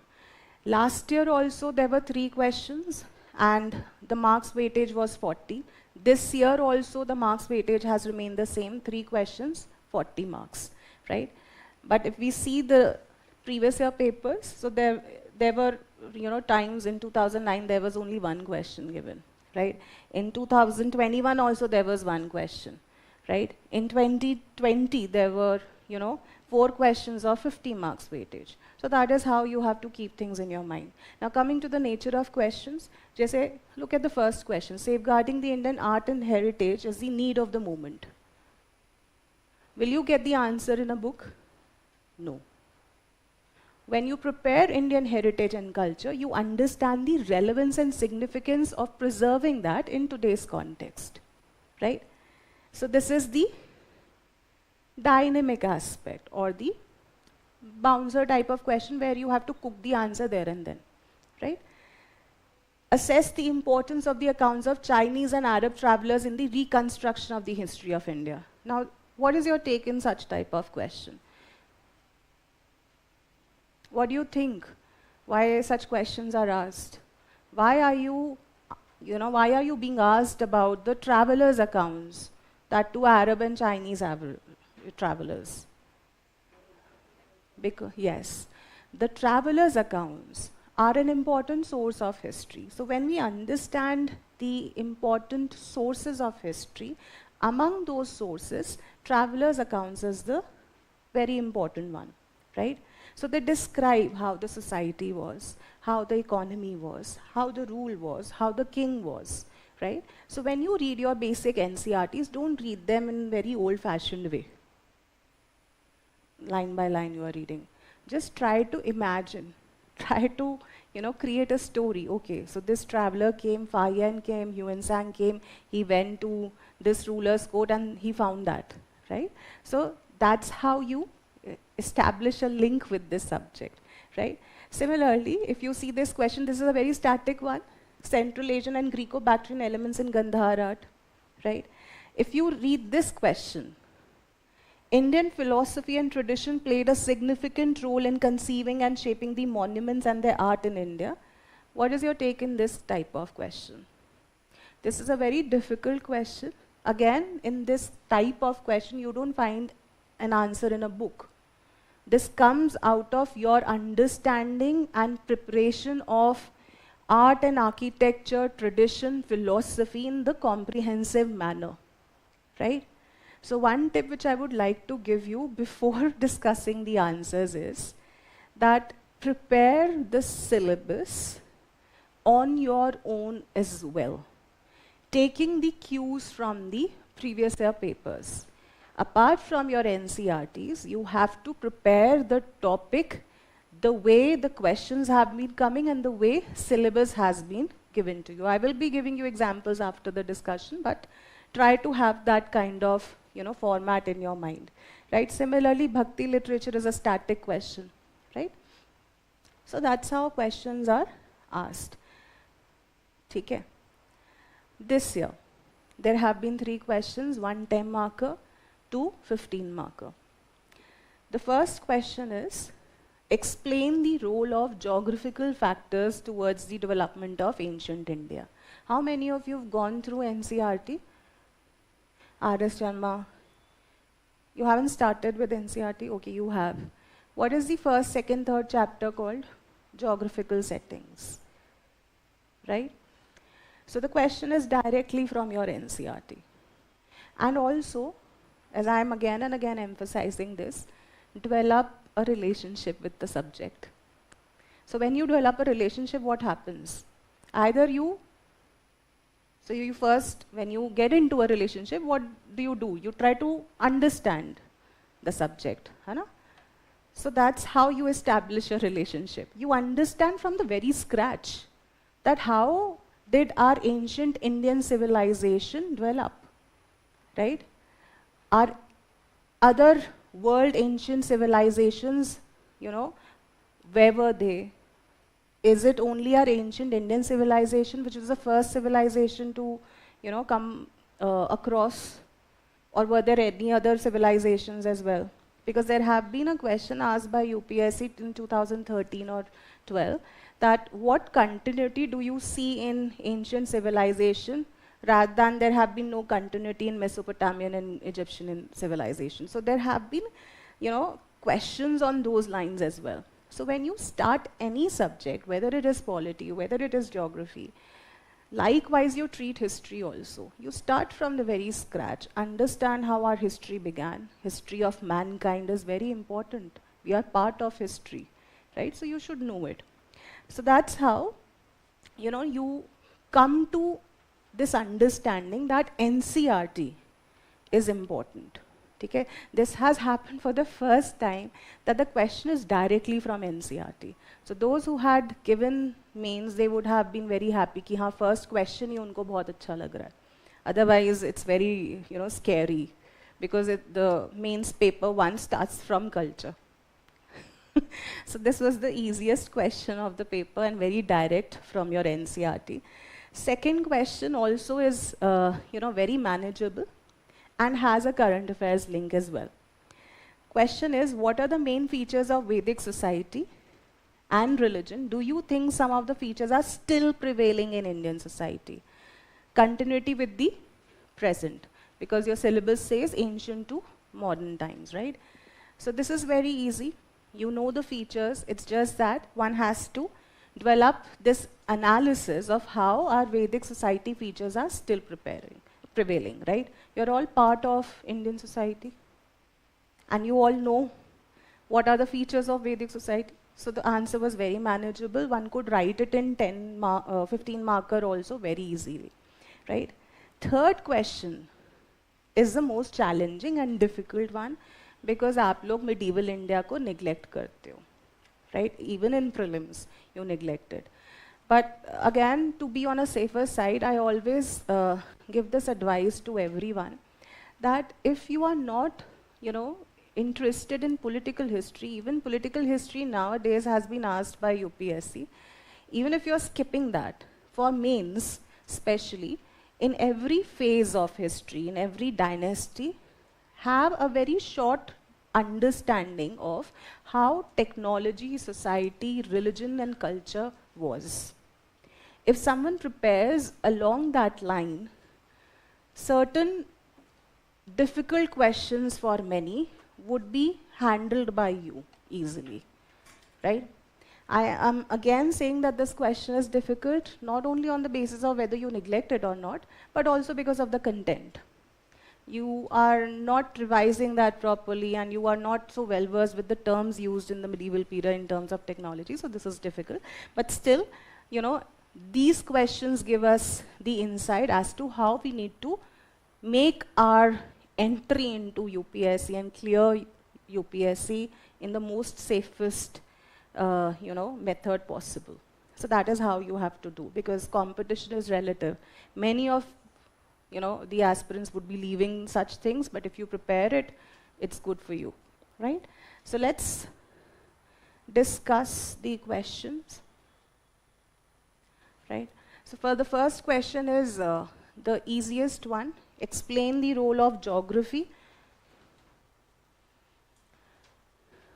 Last year also there were 3 questions and the marks weightage was 40. This year also the marks weightage has remained the same, 3 questions, 40 marks, right? But if we see the previous year papers, so there were times in 2009 there was only 1 question given, right? In 2021 also there was 1 question, right? In 2020 there were 4 questions of 50 marks weightage. So that is how you have to keep things in your mind. Now coming to the nature of questions, just look at the first question. Safeguarding the Indian art and heritage is the need of the moment. Will you get the answer in a book? No. When you prepare Indian heritage and culture, you understand the relevance and significance of preserving that in today's context, right? So this is the dynamic aspect, or the bouncer type of question where you have to cook the answer there and then, right? Assess the importance of the accounts of Chinese and Arab travelers in the reconstruction of the history of India. Now, what is your take in such type of question? What do you think? Why such questions are asked? Why are you being asked about the travelers' accounts, that to Arab and Chinese travelers? Because, yes, the travelers' accounts are an important source of history. So when we understand the important sources of history, among those sources, travelers' accounts is the very important one, right? So they describe how the society was, how the economy was, how the rule was, how the king was, right? So when you read your basic NCRTs, don't read them in a very old-fashioned way. Line by line you are reading. Just try to imagine, try to create a story. Okay, so this traveler came, Fa Yan came, Yuan Sang came, he went to this ruler's court and he found that, right? So that's how you establish a link with this subject, right? Similarly, if you see this question, this is a very static one. Central Asian and Greco-Bactrian elements in Gandhar art, right? If you read this question, Indian philosophy and tradition played a significant role in conceiving and shaping the monuments and their art in India. What is your take in this type of question? This is a very difficult question. Again, in this type of question, you don't find an answer in a book. This comes out of your understanding and preparation of art and architecture, tradition, philosophy in the comprehensive manner, right? So one tip which I would like to give you before discussing the answers is that prepare the syllabus on your own as well, taking the cues from the previous year papers. Apart from your NCRTs, you have to prepare the topic the way the questions have been coming and the way syllabus has been given to you. I will be giving you examples after the discussion, but try to have that kind of format in your mind, right? Similarly, Bhakti literature is a static question, right? So that's how questions are asked. Okay. This year, there have been 3 questions, 1 10 marker, 2 15 marker. The first question is, explain the role of geographical factors towards the development of ancient India. How many of you have gone through NCRT? R.S. Sharma, you haven't started with NCRT? Okay, you have. What is the first, second, third chapter called? geographical settings, right? So the question is directly from your NCERT. And also, as I am again and again emphasizing this, develop a relationship with the subject. So when you develop a relationship, what happens? Either you first, when you get into a relationship, what do? You try to understand the subject. Hai na? So that's how you establish a relationship. You understand from the very scratch that how did our ancient Indian civilization develop, right? Our other world ancient civilizations, where were they? Is it only our ancient Indian civilization, which was the first civilization to, come across? Or were there any other civilizations as well? Because there have been a question asked by UPSC in 2013 or 12 that what continuity do you see in ancient civilization rather than there have been no continuity in Mesopotamian and Egyptian civilization. So there have been, questions on those lines as well. So when you start any subject, whether it is polity, whether it is geography, likewise you treat history also. You start from the very scratch, understand how our history began. History of mankind is very important. We are part of history, right? So you should know it. So that's how, you come to this understanding that NCERT is important. Okay? This has happened for the first time that the question is directly from NCERT. So those who had given mains, they would have been very happy कि हाँ first question ही उनको बहुत अच्छा लग रहा है. Otherwise, it's very scary because the mains paper 1 starts from culture. So this was the easiest question of the paper and very direct from your NCERT. Second question also is very manageable and has a current affairs link as well. Question is, what are the main features of Vedic society and religion? Do you think some of the features are still prevailing in Indian society? Continuity with the present, because your syllabus says ancient to modern times, right? So this is very easy. You know the features. It's just that one has to develop this analysis of how our Vedic society features are still prevailing, right? You're all part of Indian society. And you all know what are the features of Vedic society. So the answer was very manageable. One could write it in 15 marker also very easily, right? Third question is the most challenging and difficult one because आप लोग medieval India को neglect करते हो, right? Even in prelims, you neglect it. But again, to be on a safer side, I always give this advice to everyone that if you are not, interested in political history, even political history nowadays has been asked by UPSC, even if you're skipping that, for mains especially, in every phase of history, in every dynasty, have a very short understanding of how technology, society, religion and culture was. If someone prepares along that line, certain difficult questions for many would be handled by you easily, right? I am again saying that this question is difficult, not only on the basis of whether you neglect it or not, but also because of the content. You are not revising that properly and you are not so well versed with the terms used in the medieval period in terms of technology, so this is difficult. But still, these questions give us the insight as to how we need to make our entry into UPSC and clear UPSC in the most safest method possible. So that is how you have to do, because competition is relative. Many of the aspirants would be leaving such things, but if you prepare it, it's good for you, right? So let's discuss the questions, right? So for the first question is the easiest one. Explain the role of geography,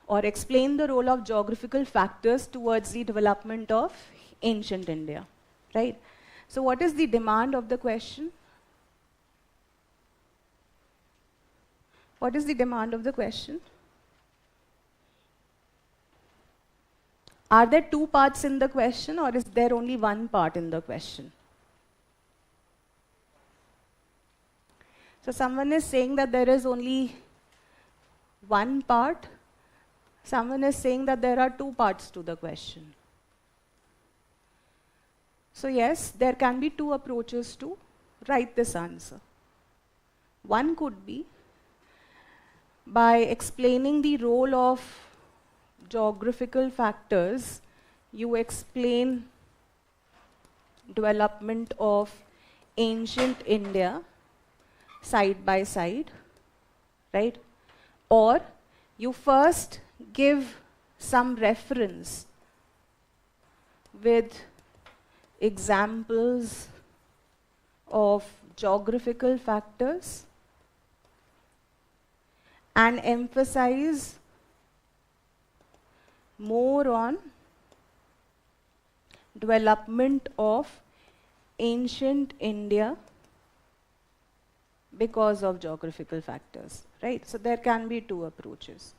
or explain the role of geographical factors towards the development of ancient India, right? So what is the demand of the question? What is the demand of the question? Are there two parts in the question, or is there only one part in the question? So someone is saying that there is only one part. Someone is saying that there are two parts to the question. So yes, there can be two approaches to write this answer. One could be by explaining the role of geographical factors. You explain development of ancient India side by side, right? Or you first give some reference with examples of geographical factors and emphasize more on development of ancient India because of geographical factors, right? So there can be two approaches.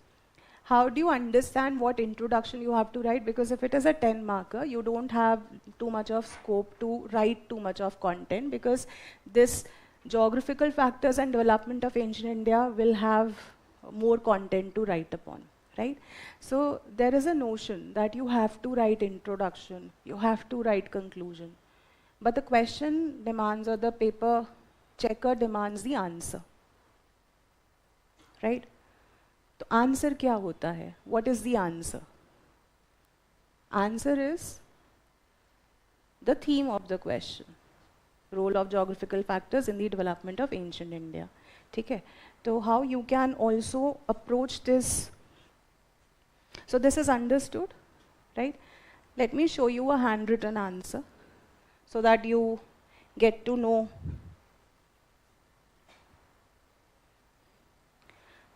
How do you understand what introduction you have to write? Because if it is a 10 marker, you don't have too much of scope to write too much of content, because this geographical factors and development of ancient India will have more content to write upon, right? So there is a notion that you have to write introduction, you have to write conclusion. But the question demands, or the paper checker demands the answer, right? तो answer क्या होता है? What is the answer? Answer is the theme of the question. Role of geographical factors in the development of ancient India. ठीक है? तो how you can also approach this? So this is understood, right? Let me show you a handwritten answer so that you get to know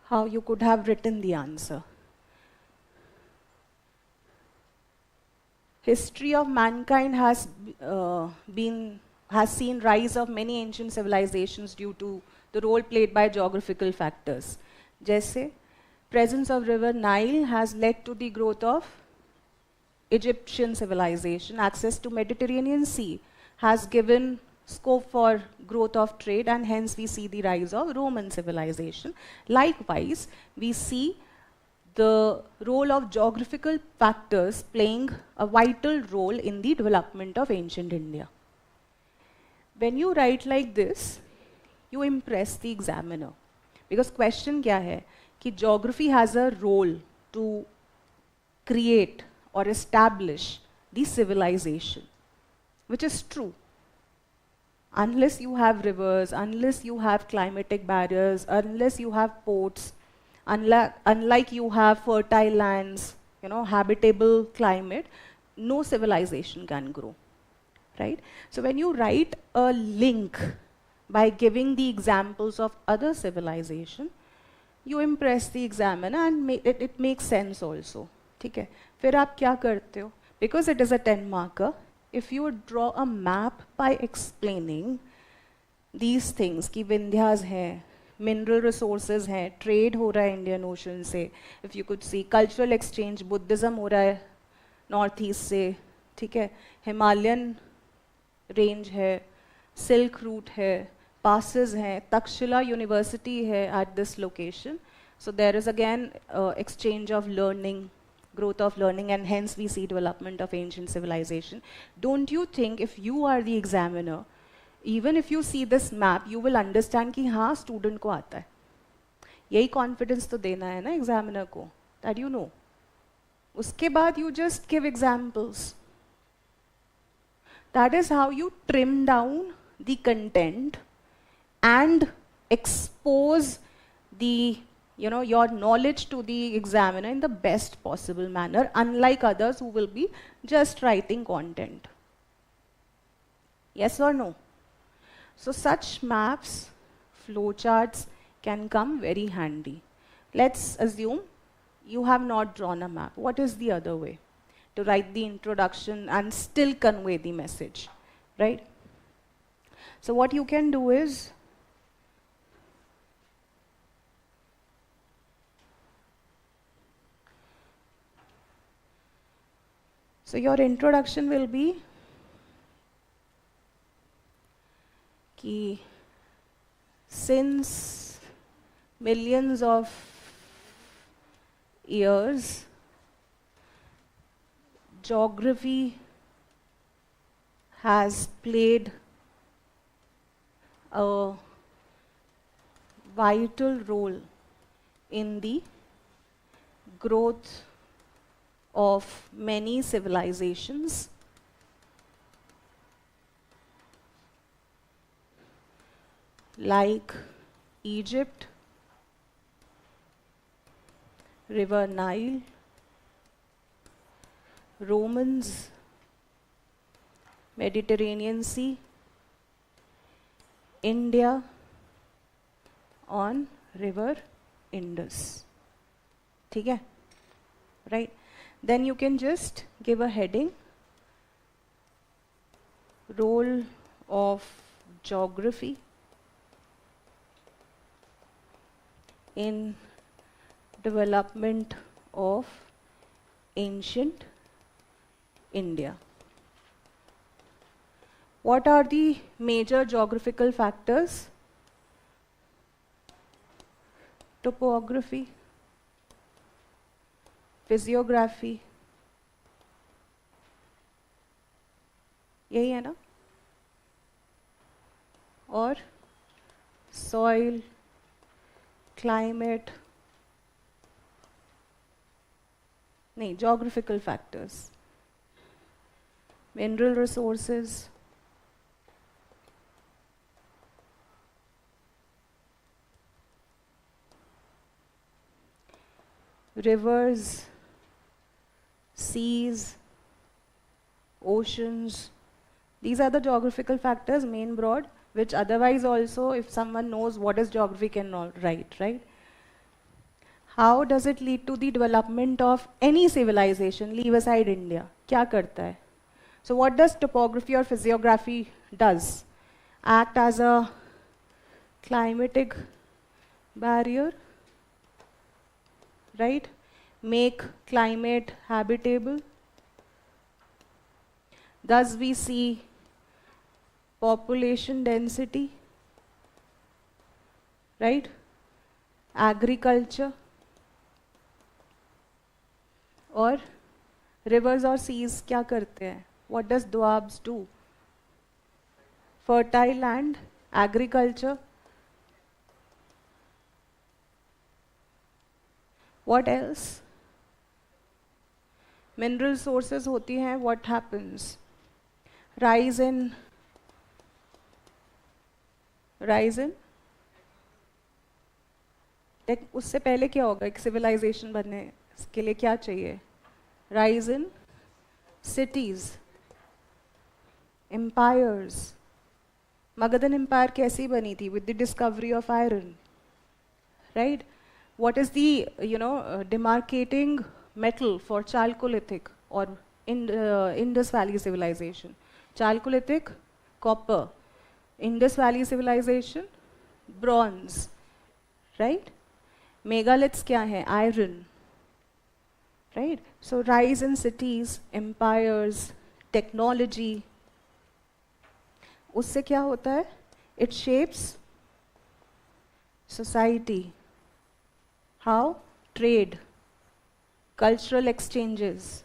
how you could have written the answer. History of mankind has seen rise of many ancient civilizations due to the role played by geographical factors. जैसे presence of river Nile has led to the growth of Egyptian civilization. Access to Mediterranean Sea has given scope for growth of trade, and hence we see the rise of Roman civilization. Likewise, we see the role of geographical factors playing a vital role in the development of ancient India. When you write like this, you impress the examiner. Because question क्या है कि geography has a role to create or establish the civilization, which is true. Unless you have rivers, unless you have climatic barriers, unless you have ports, unlike you have fertile lands, habitable climate, no civilization can grow, right? So when you write a link by giving the examples of other civilization, you impress the examiner, and it makes sense also. ठीक है? फिर आप क्या करते हो? Because it is a 10 marker, if you draw a map by explaining these things कि विंध्यास है, mineral resources हैं, trade हो रहा है Indian Ocean से, if you could see cultural exchange, Buddhism हो रहा है north east से, ठीक है, Himalayan range है, Silk Route है, passes हैं, Takshila University है at this location. So there is again exchange of learning, growth of learning, and hence we see development of ancient civilization. Don't you think if you are the examiner, even if you see this map, you will understand कि हाँ student को आता है. यही confidence तो देना है ना examiner को, that you know. उसके बाद you just give examples. That is how you trim down the content and expose the your knowledge to the examiner in the best possible manner, unlike others who will be just writing content. Yes or no? So such maps, flowcharts can come very handy. Let's assume you have not drawn a map. What is the other way to write the introduction and still convey the message, right? So what you can do is, So your introduction will be कि since millions of years, geography has played a vital role in the growth of many civilizations, like Egypt, River Nile, Romans, Mediterranean Sea, India on River Indus. ठीक है? Right? Then you can just give a heading, role of geography in development of ancient India. What are the major geographical factors? Topography, physiography, यही है ना? और soil, climate, नहीं, geographical factors, mineral resources, rivers, seas, oceans. These are the geographical factors, main broad, which otherwise also, if someone knows what is geography, can write, right? How does it lead to the development of any civilization? Leave aside India. क्या करता है? So what does topography or physiography does? Act as a climatic barrier, right? Make climate habitable. Thus we see population density, right? Agriculture. और rivers और seas क्या करते हैं? What does doabs do? Fertile land, agriculture. What else? Mineral sources होती हैं. What happens? Rise in उससे पहले क्या होगा? एक civilization बनने के लिए क्या चाहिए? Rise in cities, empires. Magadhan Empire कैसी बनी थी? With the discovery of iron, right? What is the demarcating metal for Chalcolithic or Indus Valley civilization? Chalcolithic, copper. Indus Valley civilization, bronze, right? Megaliths क्या है? Iron, right? So rise in cities, empires, technology. उससे क्या होता है? It shapes society. How? Trade, cultural exchanges,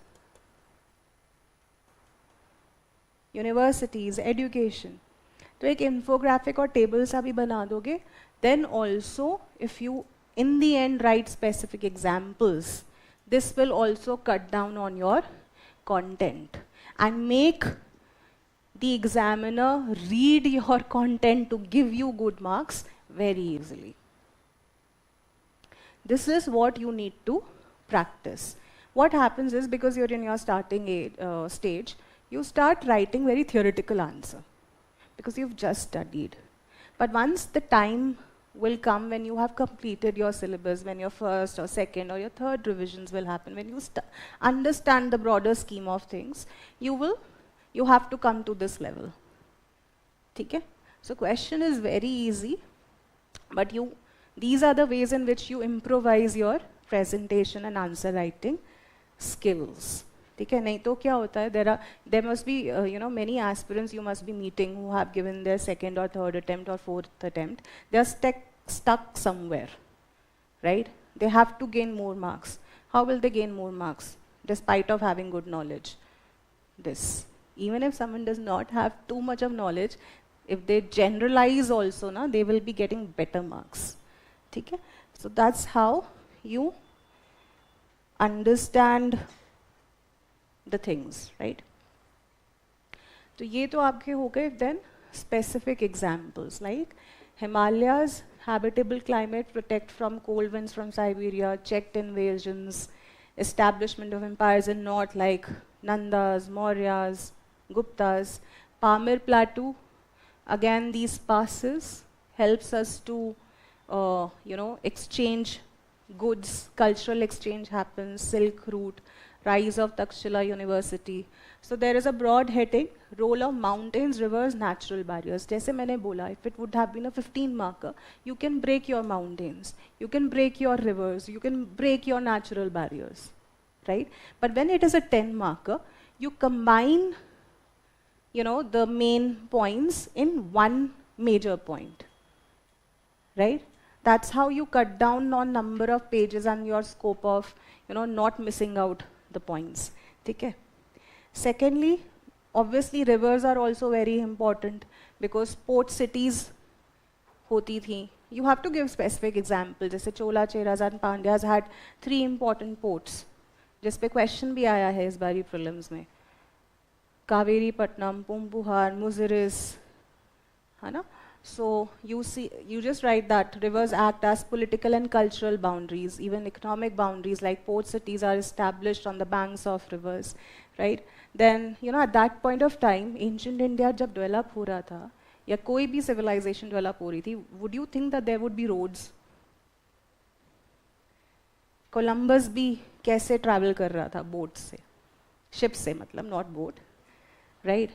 universities, education. तो एक infographic और table सा भी बना दोगे. Then also, if you in the end write specific examples, this will also cut down on your content and make the examiner read your content to give you good marks very easily. This is what you need to practice. What happens is, because you're in your starting stage, you start writing very theoretical answer because you've just studied. But once the time will come when you have completed your syllabus, when your first or second or your third revisions will happen, when you understand the broader scheme of things, you have to come to this level. Okay? So question is very easy, but these are the ways in which you improvise your presentation and answer writing skills. ठीक है, नहीं तो क्या होता है, there must be many aspirants you must be meeting who have given their second or third attempt or fourth attempt. They are stuck somewhere, right? They have to gain more marks. How will they gain more marks despite of having good knowledge? This, even if someone does not have too much of knowledge, if they generalize also, na, they will be getting better marks. ठीक है? So that's how you understand the things, right? तो ये तो आपके हो गए. Then specific examples like Himalayas, habitable climate, protect from cold winds from Siberia, checked invasions, establishment of empires in north like Nandas, Mauryas, Guptas. Pamir Plateau, again these passes helps us to exchange goods, cultural exchange happens, Silk Route, rise of Takshila University. So there is a broad heading, role of mountains, rivers, natural barriers. जैसे मैंने बोला, if it would have been a 15 marker, you can break your mountains, you can break your rivers, you can break your natural barriers, right? But when it is a 10 marker, you combine, the main points in one major point, right? That's how you cut down on number of pages and your scope of, not missing out the points. ठीक है? Secondly, obviously rivers are also very important because port cities होती थी. You have to give specific example. जैसे Chola, Cheras and Pandyas had 3 important ports. जिस पे question भी आया है इस बारी prelims में. Kaveri Patnam, Pumpuhar, Muziris, है ना? So you just write that rivers act as political and cultural boundaries, even economic boundaries like port cities are established on the banks of rivers, right? Then, at that point of time, ancient India जब develop हो रहा था, या कोई भी civilization develop हो रही थी, would you think that there would be roads? Columbus भी कैसे travel कर रहा था boat से, ship से मतलब, not boat, right?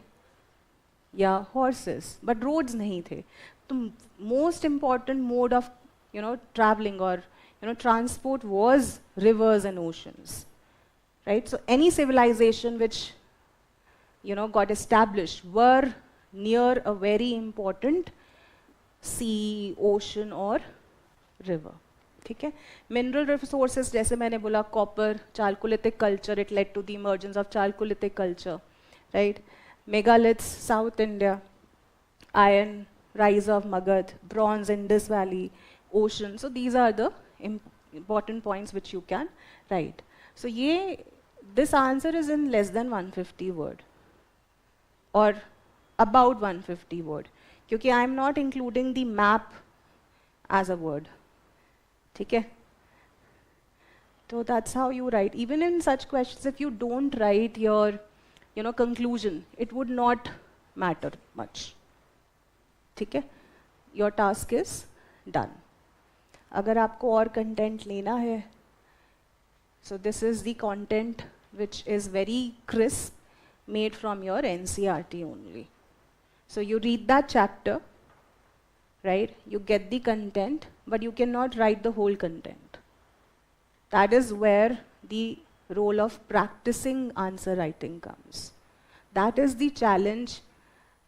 या horses, but roads नहीं थे. तो most important mode of traveling or transport was rivers and oceans, right? So any civilization which got established were near a very important sea, ocean or river. ठीक है? Mineral resources जैसे मैंने बोला, copper, Chalcolithic culture, it led to the emergence of Chalcolithic culture, right? Megaliths, South India, iron, rise of Magad, bronze, Indus Valley, ocean. So these are the important points which you can write. So this answer is in less than 150 word or about 150 word. क्योंकि I am not including the map as a word. ठीक है? So that's how you write. Even in such questions, if you don't write your conclusion, it would not matter much. ठीक है? Your task is done. अगर आपको और content लेना है, so this is the content which is very crisp, made from your NCERT only. So you read that chapter, right? You get the content, but you cannot write the whole content. That is where the role of practicing answer writing comes. That is the challenge,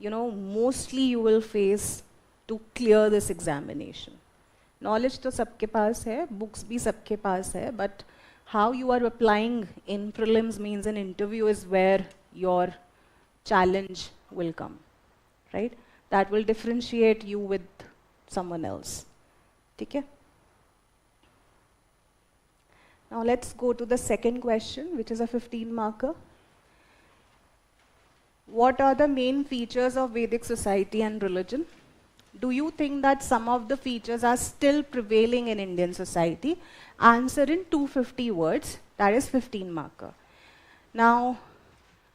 mostly you will face to clear this examination. Knowledge to सबके पास है, books भी सबके पास है, but how you are applying in prelims means an interview is where your challenge will come, right? That will differentiate you with someone else. ठीक है? Now let's go to the second question, which is a 15 marker. What are the main features of Vedic society and religion? Do you think that some of the features are still prevailing in Indian society? Answer in 250 words, that is 15 marker. Now,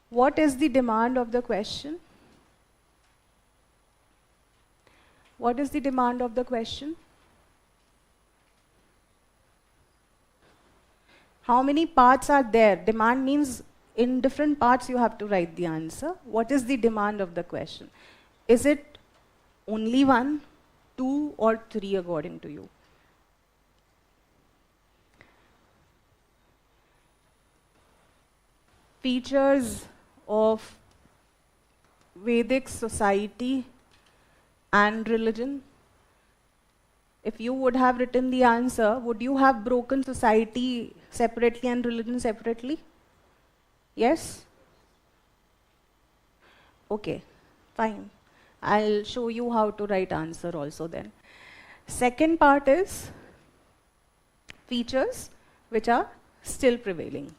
what is the demand of the question? What is the demand of the question? How many parts are there? Demand means in different parts you have to write the answer. What is the demand of the question? Is it only 1, 2 or 3 according to you? features of Vedic society and religion. If you would have written the answer, would you have broken society separately and religion separately? Yes? Okay, fine. I'll show you how to write answer also then. Second part is features which are still prevailing.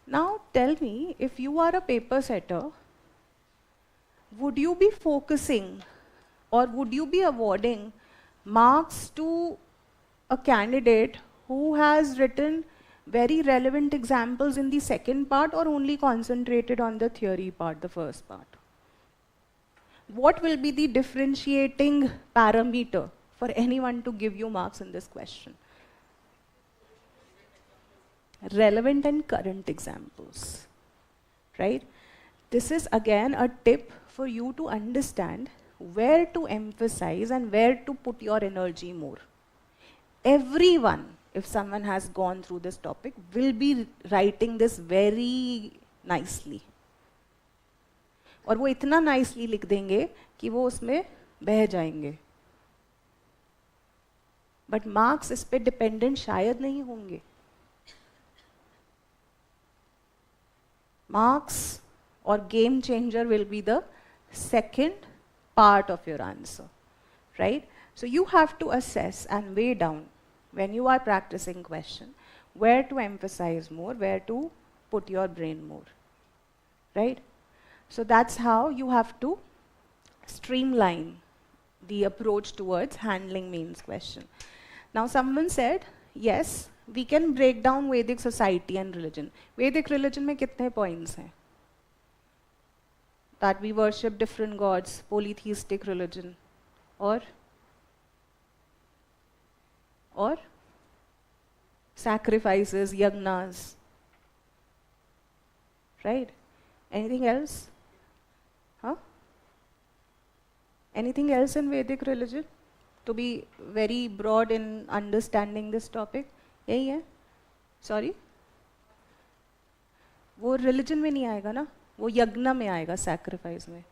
Now tell me, if you are a paper setter, would you be focusing or would you be awarding marks to a candidate who has written very relevant examples in the second part, or only concentrated on the theory part, the first part? What will be the differentiating parameter for anyone to give you marks in this question? Relevant and current examples, right? This is again a tip for you to understand where to emphasize and where to put your energy more. Everyone, if someone has gone through this topic, will be writing this very nicely. और वो इतना nicely लिख देंगे कि वो उसमें बह जाएंगे. But marks इस पे dependent शायद नहीं होंगे. Marks or game changer will be the second part of your answer, right? So you have to assess and weigh down when you are practicing question, where to emphasize more, where to put your brain more, right? So that's how you have to streamline the approach towards handling mains question. Now someone said, yes, we can break down Vedic society and religion. Vedic religion में कितने points हैं? That we worship different gods, polytheistic religion, or sacrifices, yagnas, right? Anything else? Huh? Anything else in Vedic religion? To be very broad in understanding this topic? यही है? Sorry? वो religion में नहीं आएगा ना? वो यज्ञ में आएगा, sacrifice में.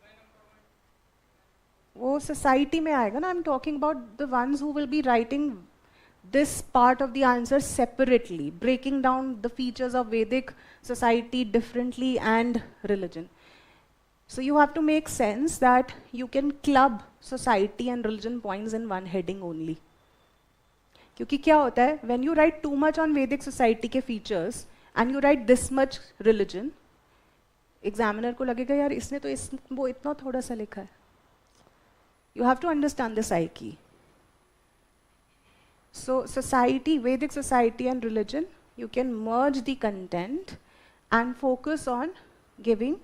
वो society में आएगा ना? I'm talking about the ones who will be writing this part of the answer separately, breaking down the features of Vedic society differently and religion. So you have to make sense that you can club society and religion points in one heading only. क्योंकि क्या होता है, when you write too much on Vedic society के features and you write this much religion, examiner को लगेगा यार इसने तो वो इतना थोड़ा सा लिखा है. You have to understand the psyche. So society, Vedic society and religion, you can merge the content and focus on giving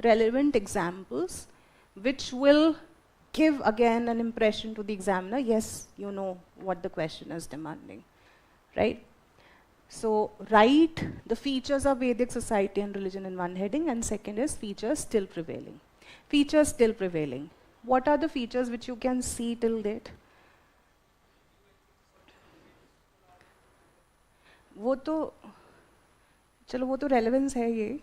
relevant examples which will give again an impression to the examiner, yes, you know what the question is demanding, right? So write the features of Vedic society and religion in one heading, and second is features still prevailing. Features still prevailing. What are the features which you can see till date? वो तो चलो वो तो relevance है ये.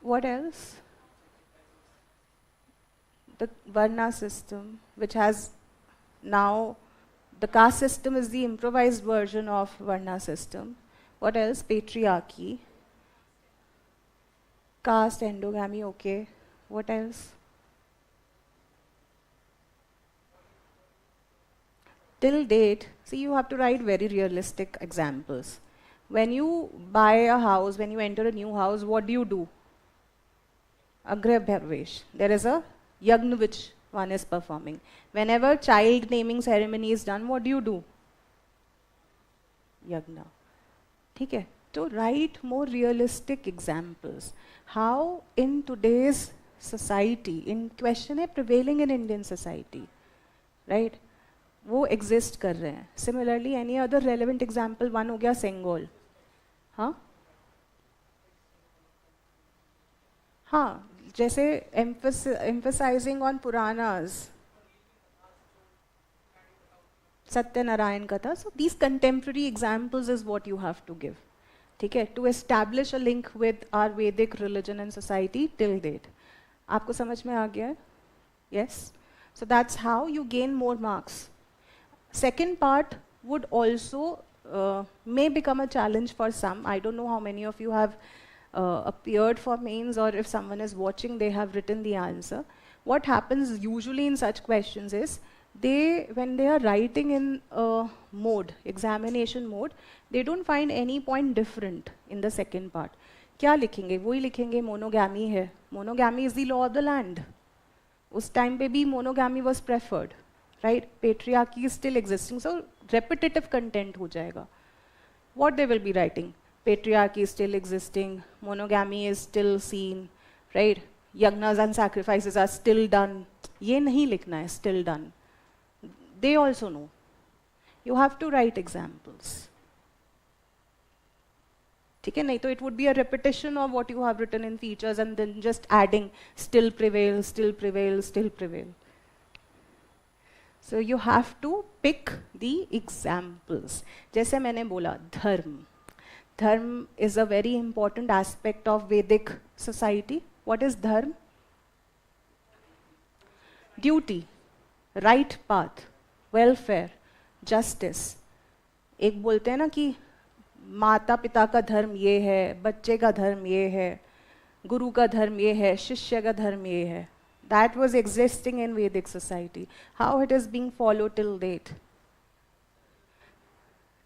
What else? The Varna system, which has now, the caste system is the improvised version of Varna system. What else? Patriarchy. Caste, endogamy, okay. What else? Till date, see, you have to write very realistic examples. When you buy a house, when you enter a new house, what do? Agrah Bharvesh. There is a yagna which one is performing. Whenever child naming ceremony is done, what do? Yagna. ठीक है? To write more realistic examples. How in today's society, in question है prevailing in Indian society, right? वो exist कर रहे हैं. Similarly, any other relevant example, one हो गया Sengol. हाँ? हाँ, जैसे emphasizing on Puranas. Satyanarayan Katha. So these contemporary examples is what you have to give. Okay, to establish a link with our Vedic religion and society till date. आपको समझ में आ गया है? Yes. So that's how you gain more marks. Second part would also may become a challenge for some. I don't know how many of you have appeared for mains, or if someone is watching, they have written the answer. What happens usually in such questions is, when they are writing in mode, examination mode, they don't find any point different in the second part. क्या लिखेंगे? वही लिखेंगे monogamy है. Monogamy is the law of the land. उस time पे भी monogamy was preferred, right? Patriarchy is still existing, so repetitive content हो जाएगा. What they will be writing? Patriarchy is still existing, monogamy is still seen, right? Yagnas and sacrifices are still done. ये नहीं लिखना है, still done. They also know. You have to write examples. ठीक है, नहीं तो it would be a repetition of what you have written in features and then just adding still prevail, still prevail, still prevail. So you have to pick the examples. जैसे मैंने बोला, धर्म. Dharma is a very important aspect of Vedic society. What is dharma? Duty, right path, welfare, justice. एक बोलते हैं ना कि माता पिता का धर्म ये है, बच्चे का धर्म ये है, गुरु का धर्म ये है, शिष्य का धर्म ये है. That was existing in Vedic society. How it is being followed till date?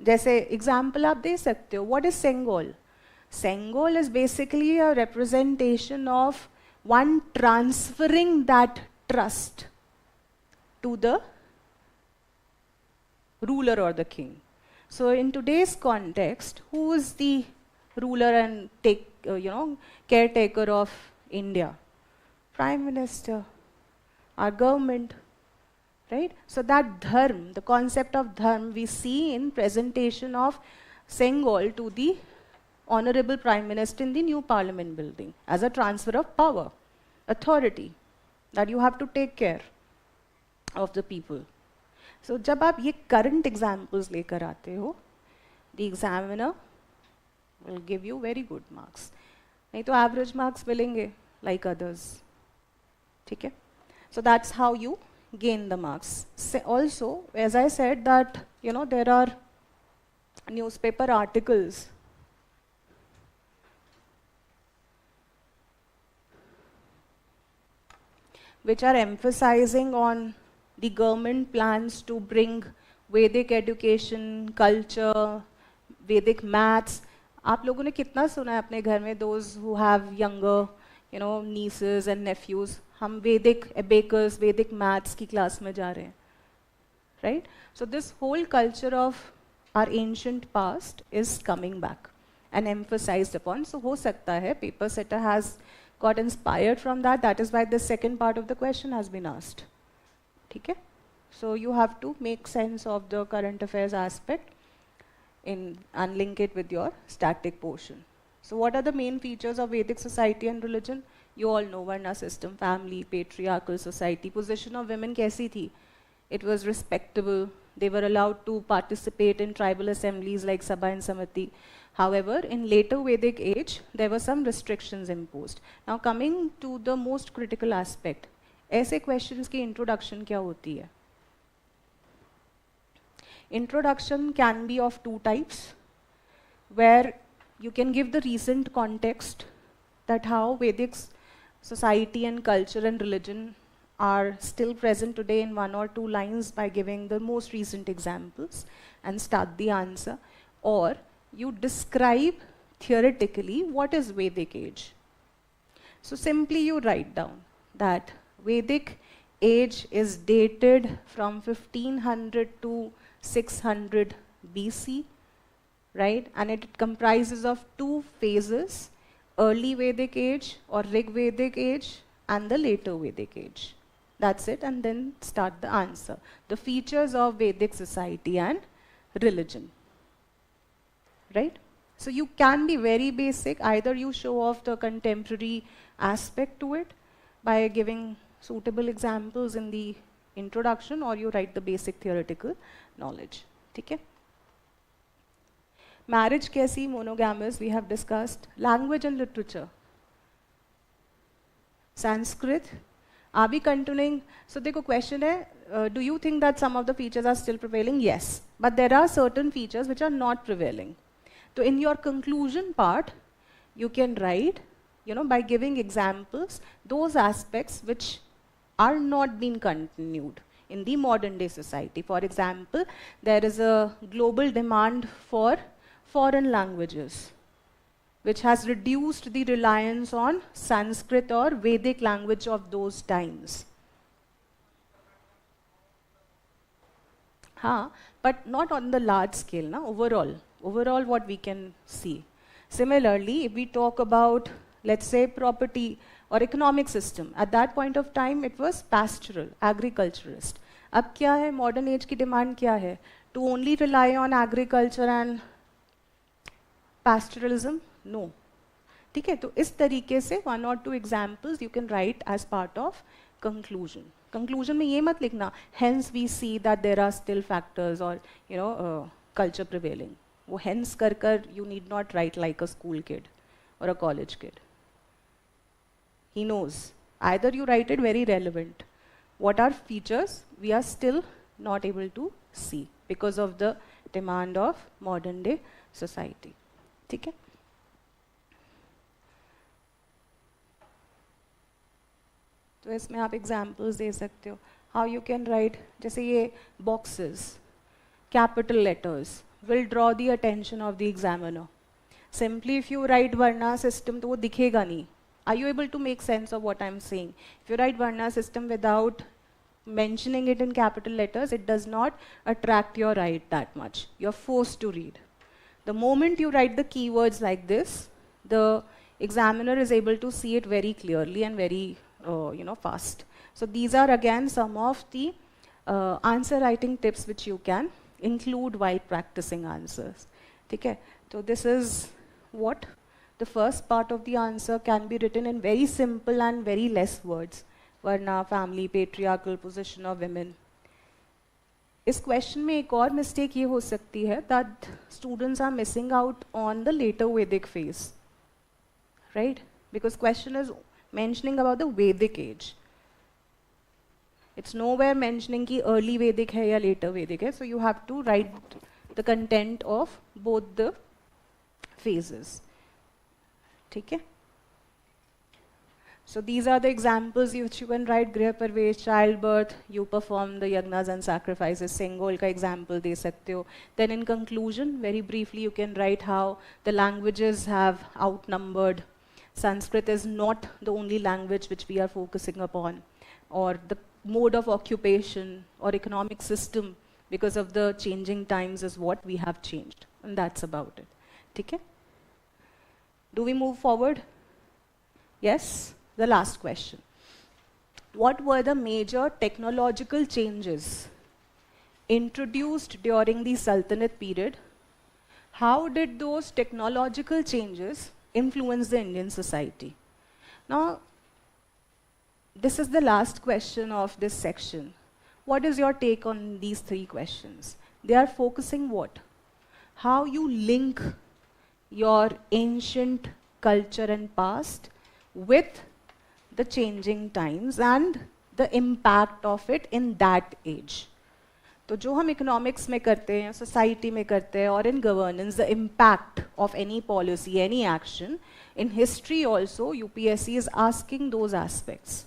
जैसे एग्जाम्पल आप दे सकते हो. What is Sengol? Sengol is basically a representation of one transferring that trust to the ruler और the king. So in today's context, who is the ruler and caretaker of India? Prime Minister, our government. Right? So that dharma, the concept of dharma, we see in presentation of Sengol to the Honorable Prime Minister in the new Parliament building as a transfer of power, authority, that you have to take care of the people. So जब आप ये current examples लेकर आते हो, the examiner will give you very good marks. नहीं तो average marks मिलेंगे like others. ठीक है? So that's how you gain the marks. Also, as I said that, there are newspaper articles which are emphasizing on the government plans to bring Vedic education, culture, Vedic maths. आप लोगों ने कितना सुना है अपने घर में, those who have younger, nieces and nephews, हम वैदिक abacus, वैदिक मैथ्स की क्लास में जा रहे हैं, right? So this whole culture of our ancient past is coming back and emphasized upon. So हो सकता है paper setter has got inspired from that. That is why the second part of the question has been asked. ठीक है? So you have to make sense of the current affairs aspect and link it with your static portion. So what are the main features of Vedic society and religion? You all know Varna system, family, patriarchal society. Position of women कैसी थी? It was respectable. They were allowed to participate in tribal assemblies like Sabha and Samiti. However, in later Vedic age, there were some restrictions imposed. Now coming to the most critical aspect, ऐसे questions की introduction क्या होती है? Introduction can be of two types, where you can give the recent context that how Vedic society and culture and religion are still present today in one or two lines by giving the most recent examples and start the answer, or you describe theoretically what is Vedic age. So simply you write down that Vedic age is dated from 1500 to 600 BC, right? And it comprises of two phases: early Vedic age or Rig Vedic age and the later Vedic age. That's it, and then start the answer. The features of Vedic society and religion, right? So you can be very basic. Either you show off the contemporary aspect to it by giving suitable examples in the introduction or you write the basic theoretical knowledge. ठीक है? Marriage कैसी, monogamous, we have discussed. Language and literature. Sanskrit. Are we continuing? So देखो question है, do you think that some of the features are still prevailing? Yes. But there are certain features which are not prevailing. So in your conclusion part, you can write, by giving examples, those aspects which are not being continued in the modern day society. For example, there is a global demand for foreign languages, which has reduced the reliance on Sanskrit or Vedic language of those times. But not on the large scale, overall what we can see. Similarly, if we talk about, let's say, property or economic system, at that point of time it was pastoral, agriculturist. अब क्या है, modern age की demand क्या है? To only rely on agriculture and pastoralism? No. ठीक है, तो इस तरीके से one or two examples you can write as part of conclusion. Conclusion में ये मत लिखना, hence we see that there are still factors or culture prevailing. वो hence कर you need not write like a school kid or a college kid. He knows. Either you write it very relevant. What are features we are still not able to see because of the demand of modern day society. ठीक है? तो इसमें आप examples दे सकते हो. How you can write, जैसे ये boxes, capital letters will draw the attention of the examiner. Simply if you write Varna system, तो वो दिखेगा नहीं. Are you able to make sense of what I'm saying? If you write Varna system without mentioning it in capital letters, it does not attract your eye that much. You're forced to read. The moment you write the keywords like this, the examiner is able to see it very clearly and very fast. So these are again some of the answer writing tips which you can include while practicing answers. Okay? So this is what the first part of the answer can be written in very simple and very less words. Varna, family, patriarchal position of women. इस question में एक और mistake ये हो सकती है that students are missing out on the later Vedic phase, right? Because question is mentioning about the Vedic age. It's nowhere mentioning कि early Vedic है या later Vedic है, so you have to write the content of both the phases. ठीक है? So these are the examples which you can write. Griha Parvesh, childbirth, you perform the yagnas and sacrifices. Sengol का example दे सकते हो. Then in conclusion, very briefly you can write how the languages have outnumbered. Sanskrit is not the only language which we are focusing upon, or the mode of occupation or economic system because of the changing times is what we have changed, and that's about it. ठीक है? Do we move forward? Yes? The last question. What were the major technological changes introduced during the Sultanate period? How did those technological changes influence the Indian society? Now, this is the last question of this section. What is your take on these three questions? They are focusing what? How you link your ancient culture and past with the changing times and the impact of it in that age. तो जो हम economics में करते हैं, society में करते हैं, और in governance, the impact of any policy, any action, in history also, UPSC is asking those aspects,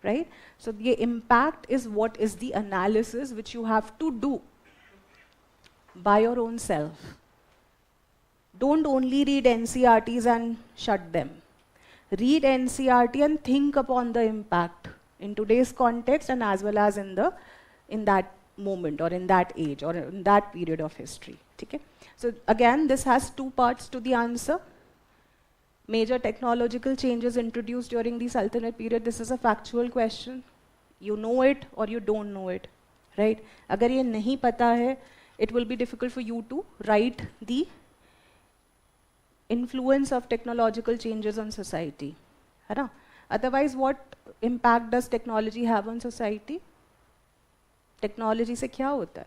right? So the impact is what is the analysis which you have to do by your own self. Don't only read NCRTs and shut them. Read NCRT and think upon the impact in today's context and as well as in that moment or in that age or in that period of history. Okay? So again, this has two parts to the answer. Major technological changes introduced during the Sultanate period. This is a factual question. You know it or you don't know it, right? अगर ये नहीं पता है, it will be difficult for you to write the influence of technological changes on society. है ना? Otherwise, what impact does technology have on society? Technology से क्या होता है?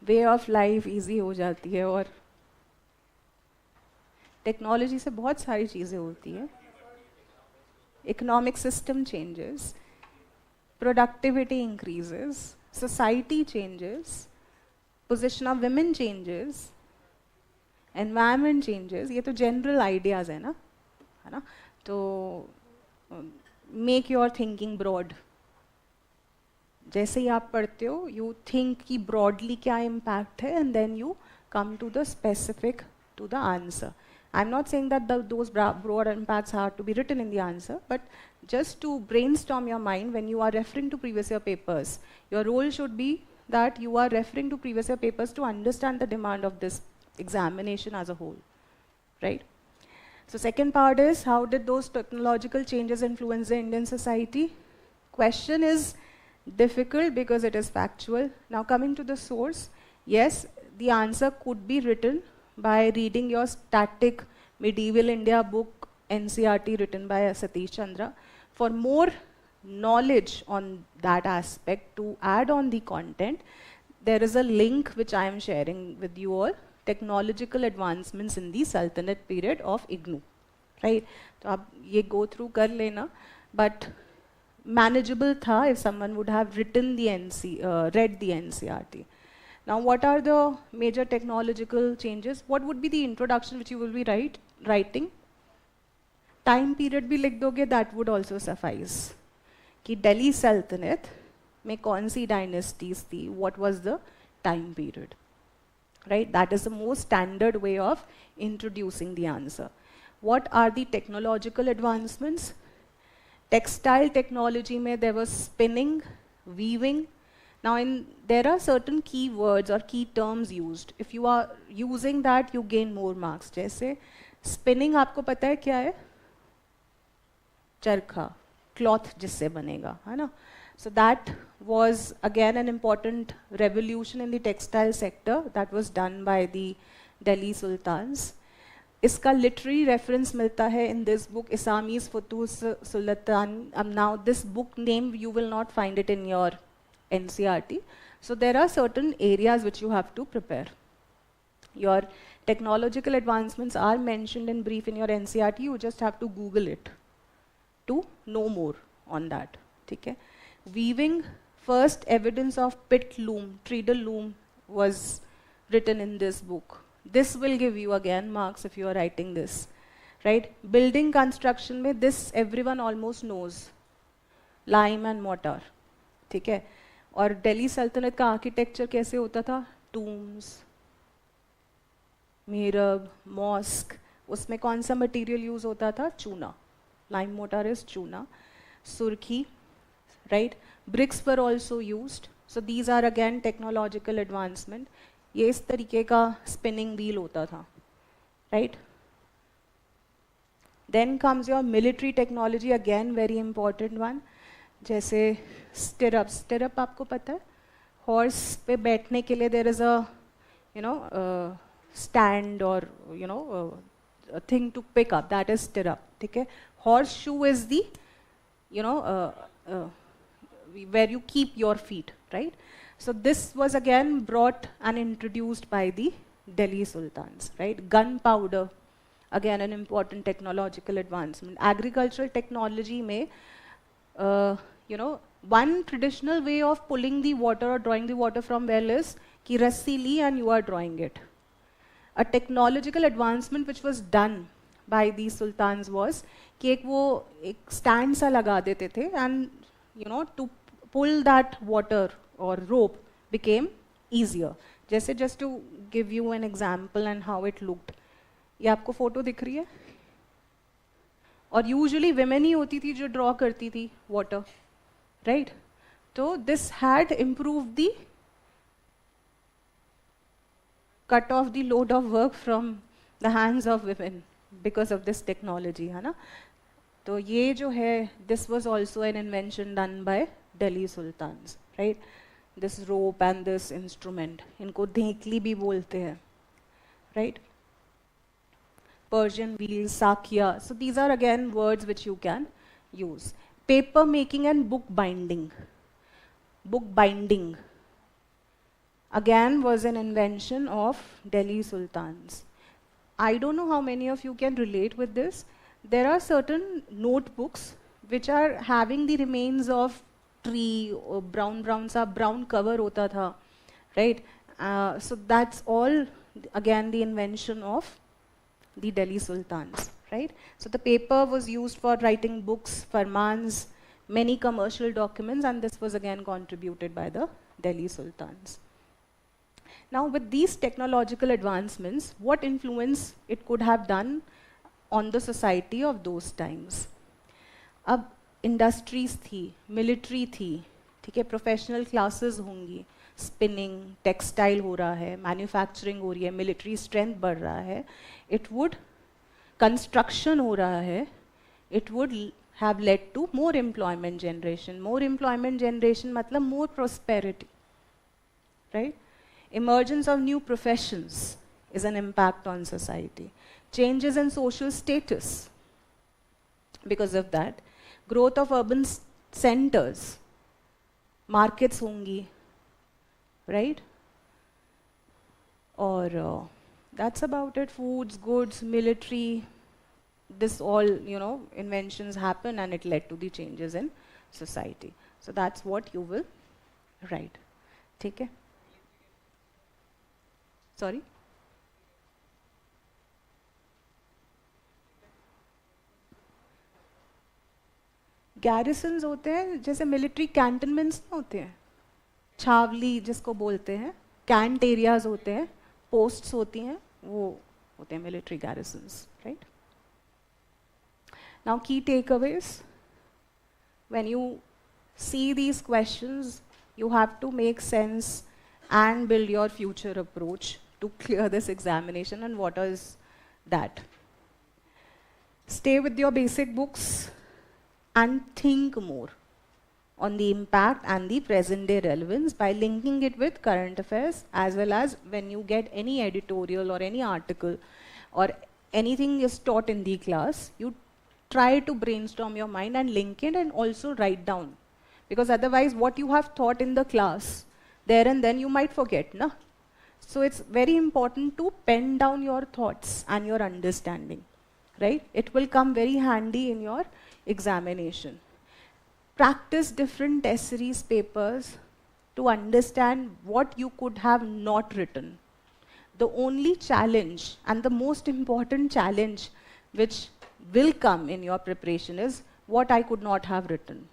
वे ऑफ लाइफ इजी हो जाती है, और टेक्नोलॉजी से बहुत सारी चीज़ें होती है. Economic system changes, productivity increases, society changes, position of women changes, environment changes. ये तो जनरल आइडियाज़ है ना. तो मेक योर थिंकिंग ब्रॉड. जैसे ही आप पढ़ते हो यू थिंक कि ब्रॉडली क्या इम्पैक्ट है, and then you come to the specific, to the answer. I'm not saying that those broad impacts have to be written in the answer, but just to brainstorm your mind when you are referring to previous year papers. Your role should be that you are referring to previous year papers to understand the demand of this examination as a whole, right? So second part is, how did those technological changes influence the Indian society? Question is difficult because it is factual. Now coming to the source, yes, the answer could be written by reading your static medieval India book NCRT written by Satish Chandra. For more knowledge on that aspect, to add on the content, there is a link which I am sharing with you all, technological advancements in the Sultanate period of IGNOU, right? तो आप ये go through कर लेना, but manageable था if someone would have written the read the NCRT. Now, what are the major technological changes? What would be the introduction which you will be writing? Time period भी लिख दोगे, that would also suffice. कि Delhi Sultanate में कौन सी dynasties थी? What was the time period? Right? That is the most standard way of introducing the answer. What are the technological advancements? Textile technology में there was spinning, weaving. Now, there are certain key words or key terms used. If you are using that, you gain more marks. जैसे spinning, आपको पता है क्या है? चरखा, cloth जिससे बनेगा, है ना? So that was again an important revolution in the textile sector that was done by the Delhi Sultans. इसका literary reference मिलता है in this book, Isamis Futuh Sultan. Now, this book name you will not find it in your NCRT. So there are certain areas which you have to prepare. Your technological advancements are mentioned in brief in your NCRT. You just have to Google it to know more on that. ठीक है? Weaving, first evidence of pit loom, treadle loom was written in this book. This will give you again marks if you are writing this, right? Building construction में this everyone almost knows, lime and mortar. ठीक है? और दिल्ली सल्तनत का architecture कैसे होता था? Tombs, mihrab, mosque. उसमें कौन सा मटेरियल यूज होता था? चूना. Lime motor is chuna. Surkhi, right? Bricks were also used. So these are again technological advancement. ये इस तरीके का स्पिनिंग व्हील होता था, right? Then comes your military technology, again very important one. जैसे स्टिरअप. स्टिरअप आपको पता है? हॉर्स पे बैठने के लिए देयर इज अ स्टैंड और thing to pick up, that is stirrup. ठीक है? Horse shoe is the where you keep your feet, right? So this was again brought and introduced by the Delhi Sultans, right? Gunpowder, again an important technological advancement. Agricultural technology may, one traditional way of pulling the water or drawing the water from well is ki rassi li and you are drawing it. A technological advancement which was done by these sultans was कि एक stand सा लगा देते थे, and to pull that water or rope became easier. जैसे just to give you an example and how it looked. ये आपको photo दिख रही है? और यूजुअली विमेन ही होती थी जो ड्रॉ करती थी वाटर, राइट? तो this had improve the cut of the load of work from the hands of women because of this technology, है ना? तो ये जो है, this was also an invention done by Delhi sultans, right? This rope and this instrument, इनको धेकली भी बोलते हैं, right? Persian wheel, sakya. So these are again words which you can use. Paper making and book binding. Book binding again was an invention of Delhi Sultans. I don't know how many of you can relate with this. There are certain notebooks which are having the remains of tree or brown cover hota tha, right? So that's all again the invention of the Delhi Sultans, right? So the paper was used for writing books, farmans, many commercial documents, and this was again contributed by the Delhi Sultans. Now with these technological advancements, what influence it could have done on the society of those times? अब industries थी, military थी, ठीक है, professional classes होंगी, spinning, textile हो रहा है, manufacturing हो रही है, military strength बढ़ रहा है, it would, construction हो रहा है, it would have led to more employment generation. More employment generation मतलब more prosperity, right? Emergence of new professions is an impact on society. Changes in social status because of that. Growth of urban centers, markets hongi, right? Or that's about it. Foods, goods, military, this all, you know, inventions happen and it led to the changes in society. So that's what you will write. Take care. Sorry? Garrisons होते हैं जैसे military cantonments नहीं होते हैं, छावली जिसको बोलते हैं, cant areas होते हैं, posts होती हैं, वो होते हैं military garrisons, right? Now key takeaways. When you see these questions, you have to make sense and build your future approach to clear this examination. And what is that? Stay with your basic books and think more on the impact and the present day relevance by linking it with current affairs, as well as when you get any editorial or any article or anything is taught in the class, you try to brainstorm your mind and link it and also write down. Because otherwise what you have taught in the class, there and then you might forget, na? So it's very important to pen down your thoughts and your understanding, right? It will come very handy in your examination. Practice different test series papers to understand what you could have not written. The only challenge and the most important challenge which will come in your preparation is what I could not have written,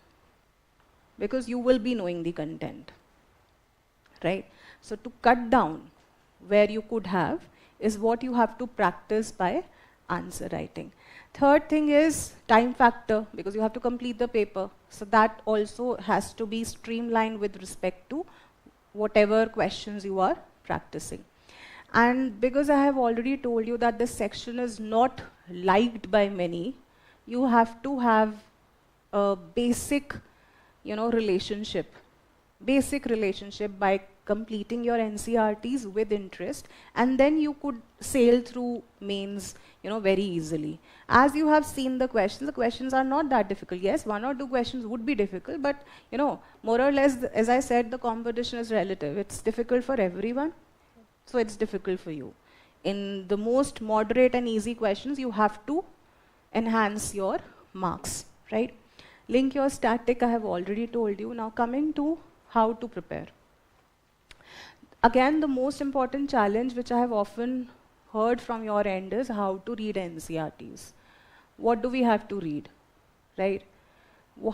because you will be knowing the content, right? So to cut down where you could have is what you have to practice by answer writing. Third thing is time factor, because you have to complete the paper. So that also has to be streamlined with respect to whatever questions you are practicing. And because I have already told you that this section is not liked by many, you have to have a basic, you know, relationship by completing your NCRTs with interest, and then you could sail through mains, you know, very easily. As you have seen the questions are not that difficult. Yes, one or two questions would be difficult, but you know, more or less, as I said, the competition is relative. It's difficult for everyone, so it's difficult for you. In the most moderate and easy questions, you have to enhance your marks, right? Link your static, I have already told you. Now coming to how to prepare. Again, the most important challenge which I have often heard from your end is how to read NCRTs. What do we have to read, right?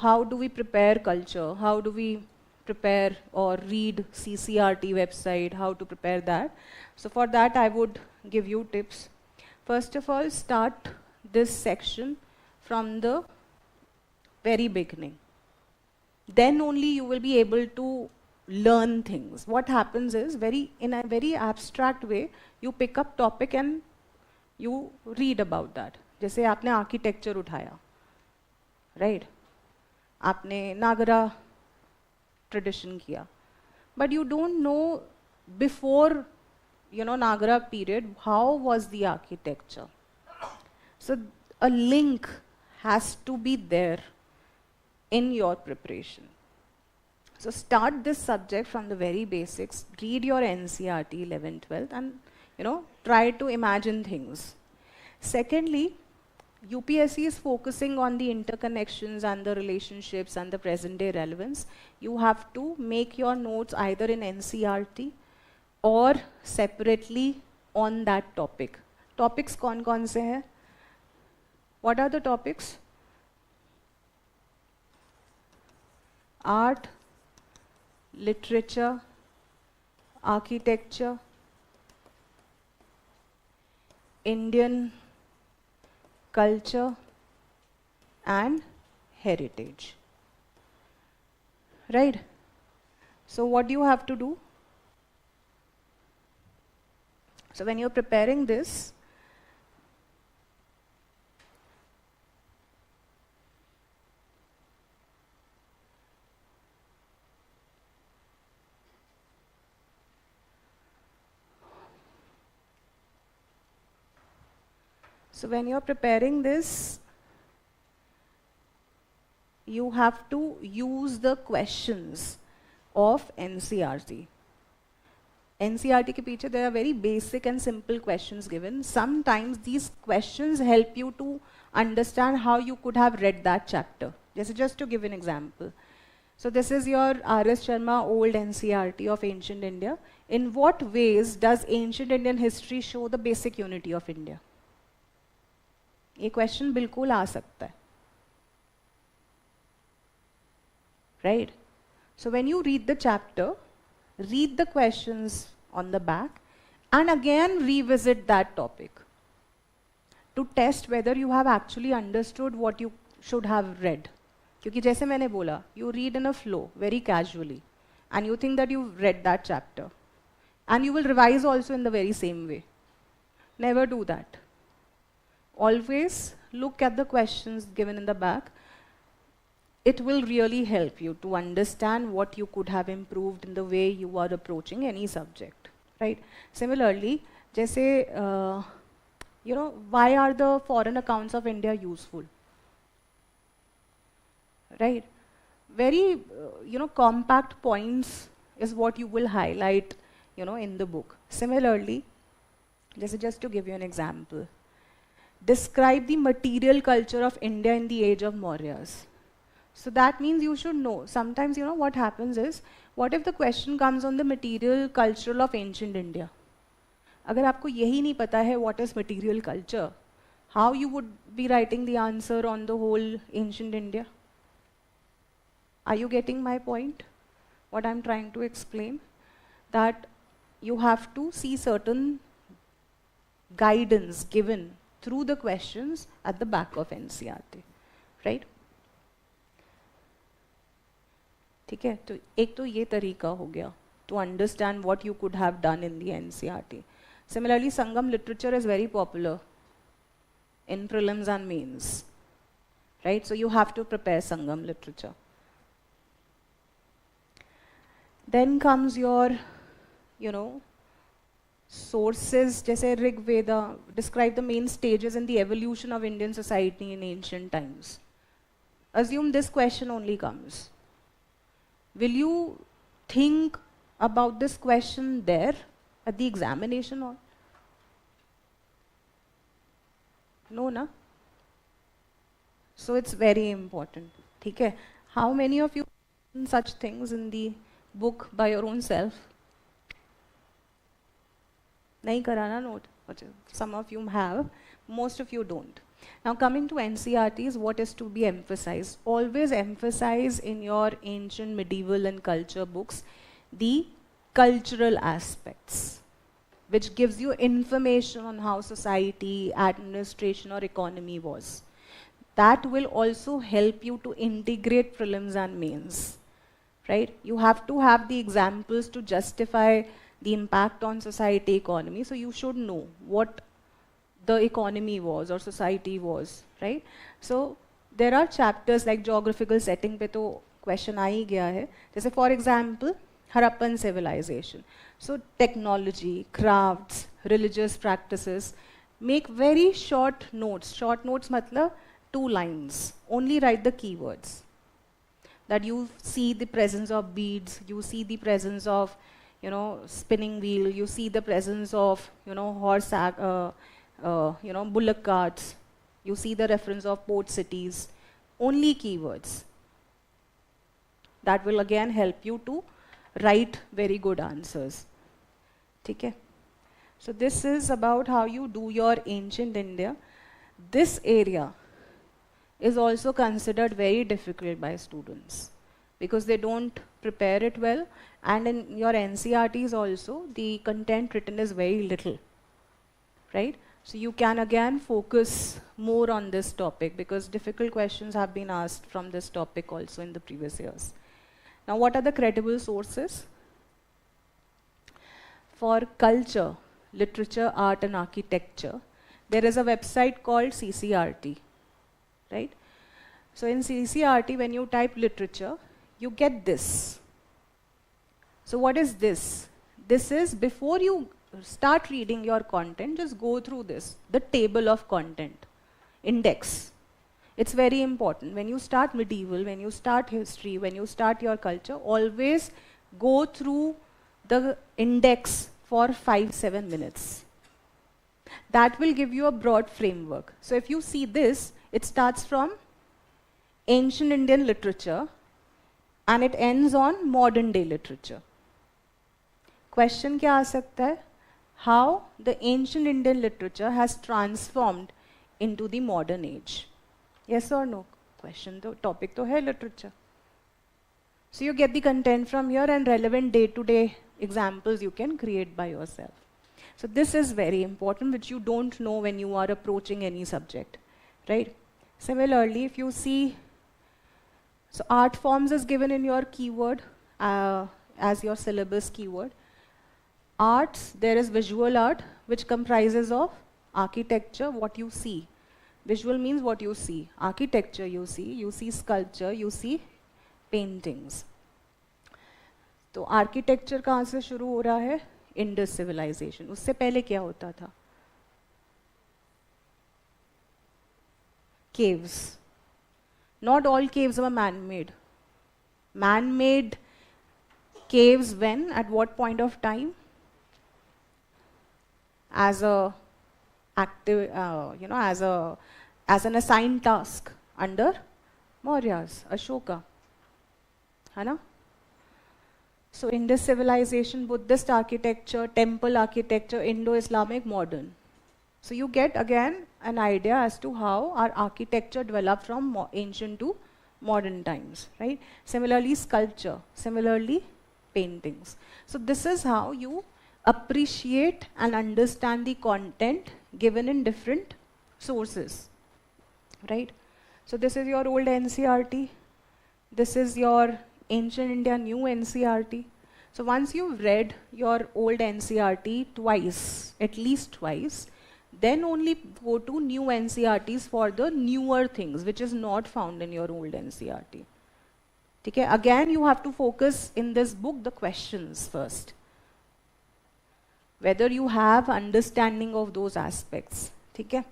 How do we prepare culture? How do we prepare or read CCRT website? How to prepare that? So for that, I would give you tips. First of all, start this section from the very beginning. Then only you will be able to learn things. What happens is, in a very abstract way, you pick up topic and you read about that. जैसे आपने architecture उठाया, right? आपने Nagara tradition किया, but you don't know before, you know, Nagara period, how was the architecture, So a link has to be there in your preparation. So start this subject from the very basics, read your NCERT 11, 12 and try to imagine things. Secondly, UPSC is focusing on the interconnections and the relationships and the present day relevance. You have to make your notes either in NCERT or separately on that topic. Topics कौन-कौन से हैं? What are the topics? Art, literature, architecture, Indian culture and heritage. Right? So what do you have to do? So when you're preparing this, you have to use the questions of NCERT. NCERT के पीछे there are very basic and simple questions given. Sometimes these questions help you to understand how you could have read that chapter. Just to give an example. So this is your R.S. Sharma old NCERT of ancient India. In what ways does ancient Indian history show the basic unity of India? ये question बिल्कुल आ सकता है. Right? So when you read the chapter, read the questions on the back and again revisit that topic to test whether you have actually understood what you should have read. क्योंकि जैसे मैंने बोला, you read in a flow, very casually, and you think that you've read that chapter. And you will revise also in the very same way. Never do that. Always look at the questions given in the back. It will really help you to understand what you could have improved in the way you are approaching any subject, right? Similarly, जैसे, why are the foreign accounts of India useful? Right? Very, compact points is what you will highlight, in the book. Similarly, just to give you an example, describe the material culture of India in the age of Mauryas. So that means you should know. Sometimes, what happens is, what if the question comes on the material culture of ancient India? अगर आपको यही नहीं पता है what is material culture, how you would be writing the answer on the whole ancient India? Are you getting my point? What I'm trying to explain? That you have to see certain guidance given through the questions at the back of NCERT, right? ठीक है, तो एक तो ये तरीका हो गया to understand what you could have done in the NCERT. Similarly, Sangam literature is very popular in prelims and mains, right? So you have to prepare Sangam literature. Then comes your, sources, जैसे Rig Veda, describe the main stages in the evolution of Indian society in ancient times. Assume this question only comes. Will you think about this question there at the examination or? No, na? So it's very important. ठीक है? How many of you done such things in the book by your own self? नहीं कराना note. Some of you have, most of you don't. Now coming to NCERTs, what is to be emphasized? Always emphasize in your ancient, medieval and culture books the cultural aspects, which gives you information on how society, administration or economy was. That will also help you to integrate prelims and mains, right? You have to have the examples to justify the impact on society, economy, so you should know what the economy was or society was, right? So there are chapters like geographical setting पे तो question आ ही गया है. जैसे for example, Harappan civilization. So technology, crafts, religious practices, Make very short notes. Short notes matlab 2 lines. Only write the keywords. That you see the presence of beads, you see the presence of, spinning wheel, you see the presence of, horse, bullock carts, you see the reference of port cities. Only keywords. That will again help you to write very good answers. Okay? So this is about how you do your ancient India. This area is also considered very difficult by students because they don't prepare it well, and in your NCRTs also the content written is very little, right? So you can again focus more on this topic because difficult questions have been asked from this topic also in the previous years. Now what are the credible sources? For culture, literature, art and architecture, there is a website called CCRT. Right? So in CCRT, when you type literature, you get this. So what is this? This is, before you start reading your content, just go through this, the table of content, index. It's very important. When you start medieval, when you start history, when you start your culture, always go through the index for 5-7 minutes. That will give you a broad framework. So if you see this, it starts from ancient Indian literature and it ends on modern day literature. Question क्या आ सकता है? How the ancient Indian literature has transformed into the modern age. Yes or no? Question तो topic तो है literature. So you get the content from here and relevant day-to-day examples you can create by yourself. So this is very important, which you don't know when you are approaching any subject, right? Similarly, if you see, so art forms is given in your keyword as your syllabus keyword. Arts, there is visual art, which comprises of architecture, what you see. Visual means what you see. Architecture you see sculpture, you see paintings. तो architecture कहाँ से शुरू हो रहा है? Indus civilization. उससे पहले क्या होता था? Caves. Not all caves were man-made. Man-made caves when? At what point of time? As a active, as an assigned task under Mauryas, Ashoka. है ना? So Indus civilization, Buddhist architecture, temple architecture, Indo-Islamic, modern. So you get again an idea as to how our architecture developed from ancient to modern times, right? Similarly sculpture, similarly paintings. So this is how you appreciate and understand the content given in different sources, right? So this is your old NCRT, this is your ancient India new NCRT. So once you've read your old NCRT twice, at least twice, then only go to new NCRTs for the newer things which is not found in your old NCRT. Okay? Again you have to focus in this book the questions first. Whether you have understanding of those aspects. Okay?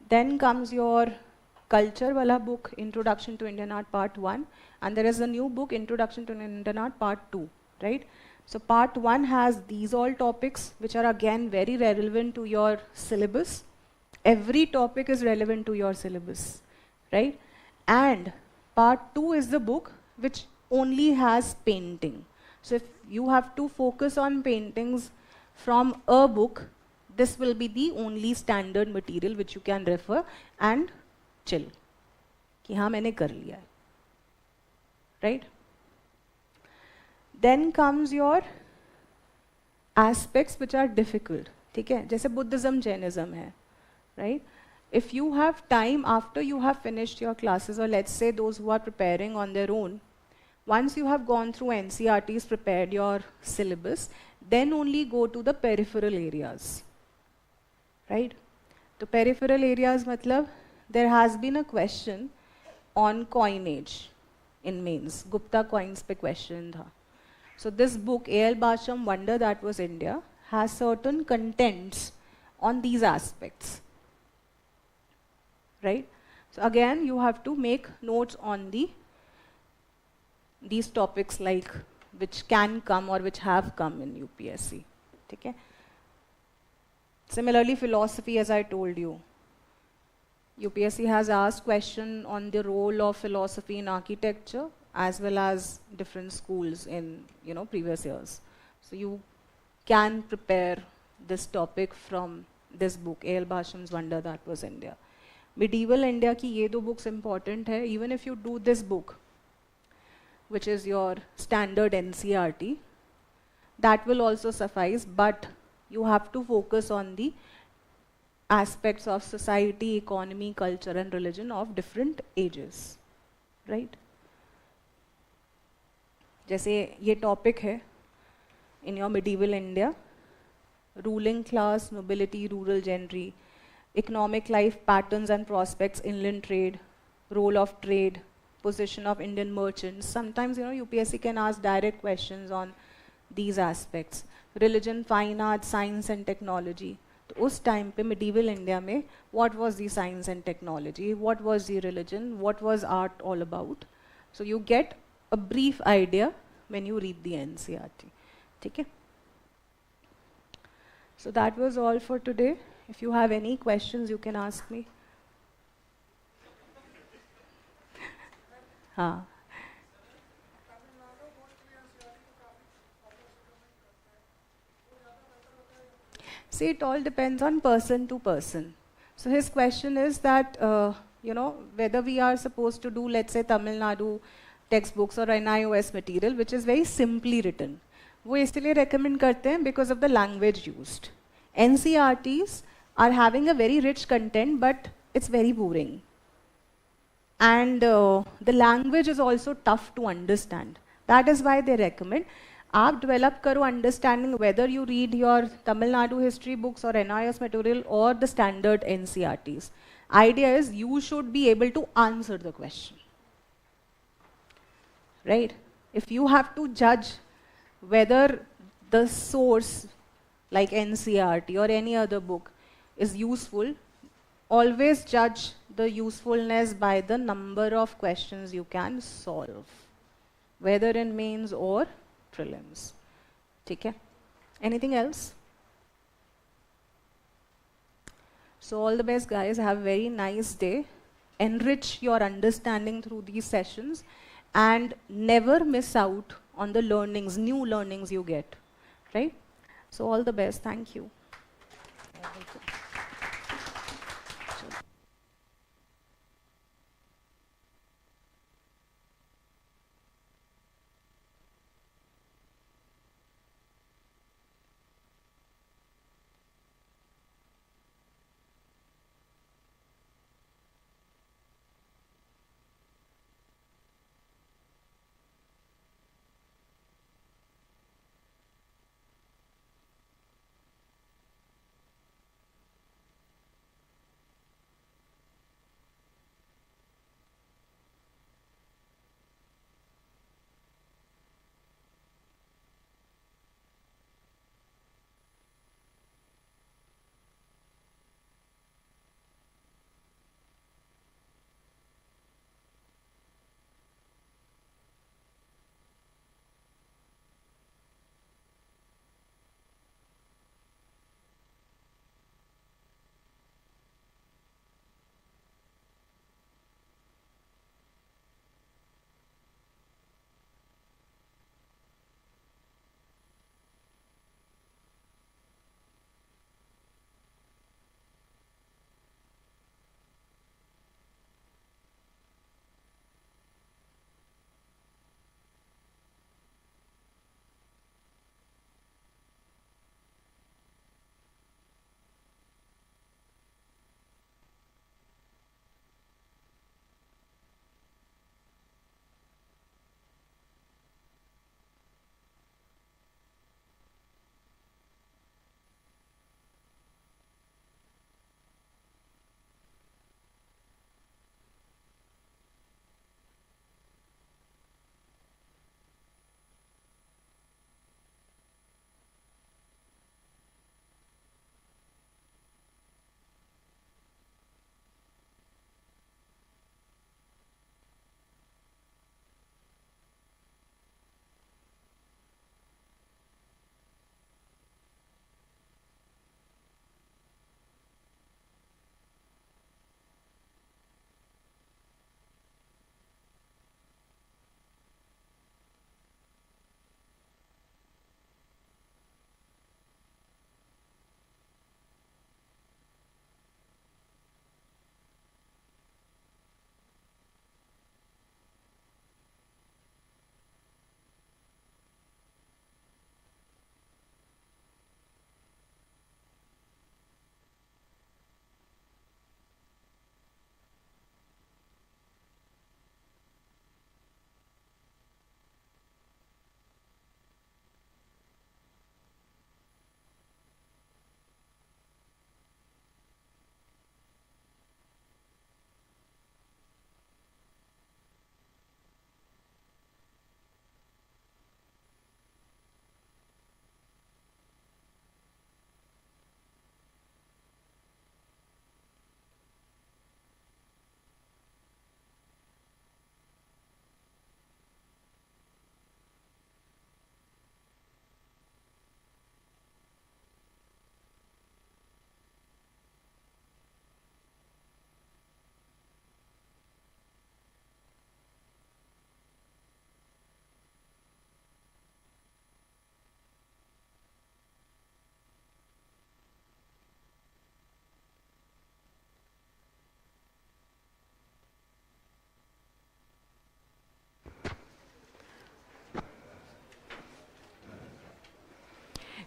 Then comes your culture wala book, Introduction to Indian Art Part 1, and there is a new book, Introduction to Indian Art Part 2, right? So Part 1 has these all topics which are again very relevant to your syllabus. Every topic is relevant to your syllabus, right? And Part 2 is the book which only has painting. So if you have to focus on paintings from a book, this will be the only standard material which you can refer and chill. कि हाँ मैंने कर लिया है. Right? Then comes your aspects which are difficult. ठीक है? जैसे Buddhism, Jainism है. Right? If you have time after you have finished your classes, or let's say those who are preparing on their own, once you have gone through NCRTs, prepared your syllabus, then only go to the peripheral areas. Right? The peripheral areas matlab, there has been a question on coinage in mains. Gupta coins pe question tha. So this book, A.L. Basham, Wonder That Was India, has certain contents on these aspects, right? So again, you have to make notes on these topics like which can come or which have come in UPSC. Okay? Similarly, philosophy, as I told you, UPSC has asked question on the role of philosophy in architecture as well as different schools in previous years. So you can prepare this topic from this book, A.L. Basham's Wonder That Was India. Medieval India की ये दो books important है. Even if you do this book, which is your standard NCRT, that will also suffice, but you have to focus on the aspects of society, economy, culture and religion of different ages, right? जैसे ये topic है in your medieval India, ruling class, nobility, rural gentry, economic life patterns and prospects, inland trade, role of trade, position of Indian merchants. Sometimes UPSC can ask direct questions on these aspects. Religion, fine arts, science and technology. तो उस time पे medieval India में what was the science and technology, what was the religion, what was art all about. So you get a brief idea when you read the NCRT. ठीक है? So that was all for today. If you have any questions, you can ask me. हाँ. See, it all depends on person to person. So his question is that, whether we are supposed to do, let's say, Tamil Nadu textbooks or NIOS material, which is very simply written. वो इसलिए recommend करते हैं because of the language used. NCRTs are having a very rich content, but it's very boring. And the language is also tough to understand. That is why they recommend आप develop करो understanding whether you read your Tamil Nadu history books or NIS material or the standard NCRTs. Idea is you should be able to answer the question. Right? If you have to judge whether the source like NCRT or any other book is useful, always judge the usefulness by the number of questions you can solve, whether in mains or prelims. ठीक है? Anything else? So all the best, guys. Have a very nice day. Enrich your understanding through these sessions and never miss out on the learnings, new learnings you get. Right? So all the best. Thank you.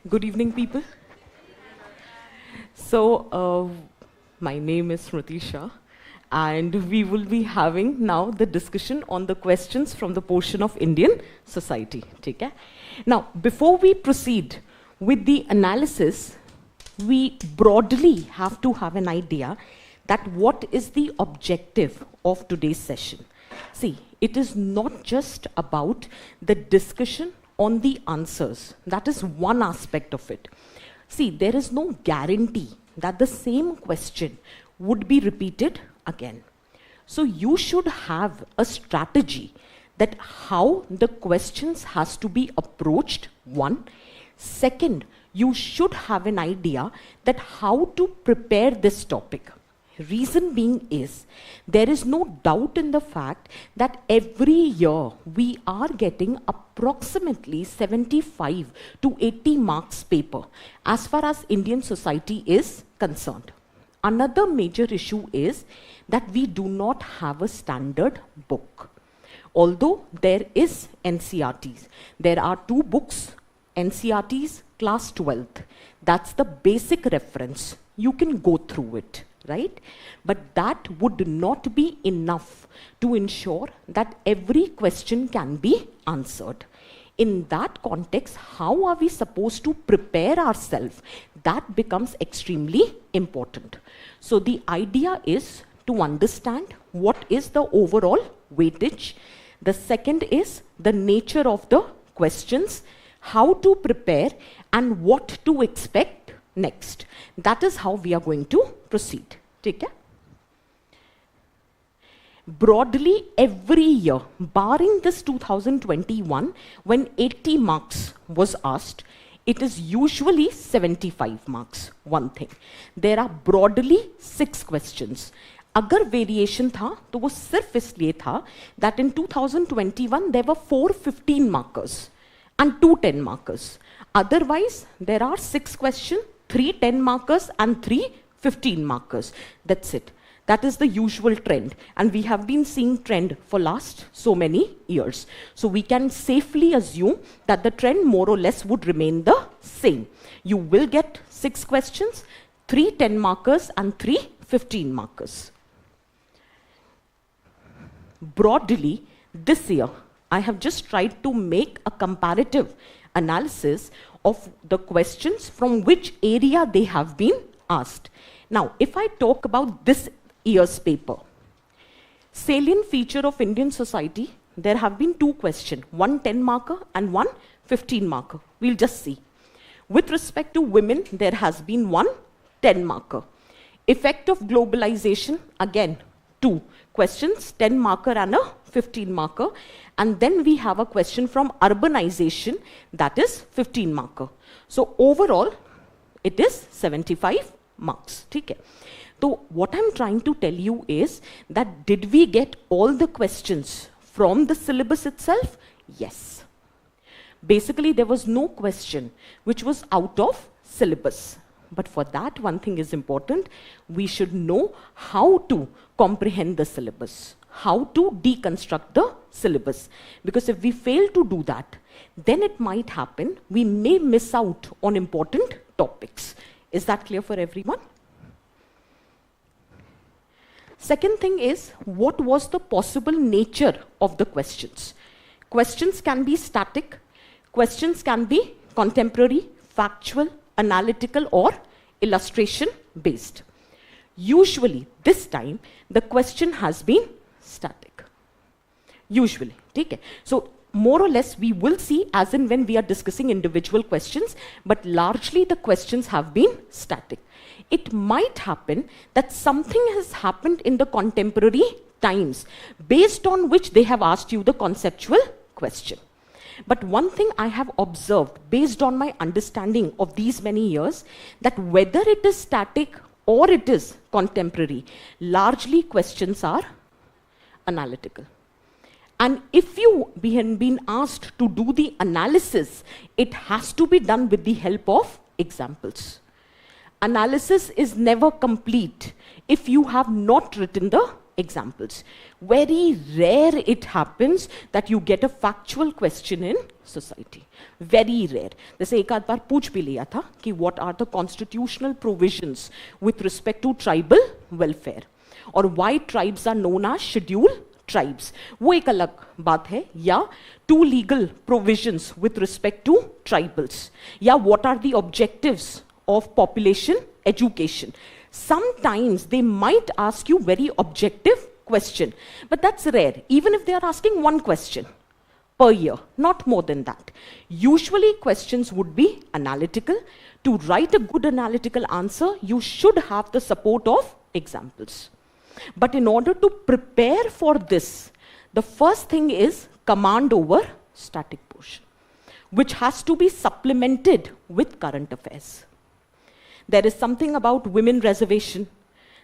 Good evening, people. So, my name is Smriti Shah, and we will be having now the discussion on the questions from the portion of Indian society. Okay? Now, before we proceed with the analysis, we broadly have to have an idea that what is the objective of today's session. See, it is not just about the discussion on the answers. That is one aspect of it. See, there is no guarantee that the same question would be repeated again. So you should have a strategy that how the questions has to be approached, one. Second, you should have an idea that how to prepare this topic. Reason being is, there is no doubt in the fact that every year we are getting approximately 75 to 80 marks paper as far as Indian society is concerned. Another major issue is that we do not have a standard book. Although there is NCRTs, there are two books, NCRTs class 12th. That's the basic reference. You can go through it. Right? But that would not be enough to ensure that every question can be answered. In that context, how are we supposed to prepare ourselves? That becomes extremely important. So the idea is to understand what is the overall weightage. The second is the nature of the questions, how to prepare, and what to expect next. That is how we are going to proceed. Take care. Broadly, every year, barring this 2021, when 80 marks was asked, it is usually 75 marks, one thing. There are broadly 6 questions. अगर variation था तो वो सिर्फ इसलिए था that in 2021 there were 4 15 markers and 2 10 markers. Otherwise, there are 6 questions, 3 10 markers and 3 15 markers. That's it. That is the usual trend. And we have been seeing trend for last so many years. So we can safely assume that the trend more or less would remain the same. You will get 6 questions, 3 10 markers and 3 15 markers. Broadly, this year, I have just tried to make a comparative analysis of the questions from which area they have been asked. Now, if I talk about this year's paper, salient feature of Indian society, there have been 2 questions, one 10 marker and one 15 marker. We'll just see. With respect to women, there has been one 10 marker. Effect of globalization, again, 2 questions, 10 marker and a 15 marker. And then we have a question from urbanization, that is 15 marker. So overall, it is 75 marks. Okay. So what I'm trying to tell you is that did we get all the questions from the syllabus itself? Yes. Basically, there was no question which was out of syllabus. But for that, one thing is important. We should know how to comprehend the syllabus, how to deconstruct the syllabus. Because if we fail to do that, then it might happen we may miss out on important topics. Is that clear for everyone? Second thing is, what was the possible nature of the questions? Questions can be static, questions can be contemporary, factual, analytical, or illustration based. Usually, this time, the question has been static. Usually, okay? So, more or less, we will see as in when we are discussing individual questions, but largely the questions have been static. It might happen that something has happened in the contemporary times based on which they have asked you the conceptual question. But one thing I have observed based on my understanding of these many years, that whether it is static or it is contemporary, largely questions are analytical. And if you have been asked to do the analysis, it has to be done with the help of examples. Analysis is never complete if you have not written the examples. Very rare it happens that you get a factual question in society. Very rare. जैसे एक आध बार पूछ भी लिया था कि what are the constitutional provisions with respect to tribal welfare और why tribes are known as scheduled tribes. वो एक अलग बात है. या two legal provisions with respect to tribals. या what are the objectives of population education. Sometimes they might ask you very objective question, but that's rare, even if they are asking one question per year, not more than that. Usually questions would be analytical. To write a good analytical answer, you should have the support of examples. But in order to prepare for this, the first thing is command over static portion, which has to be supplemented with current affairs. There is something about women reservation.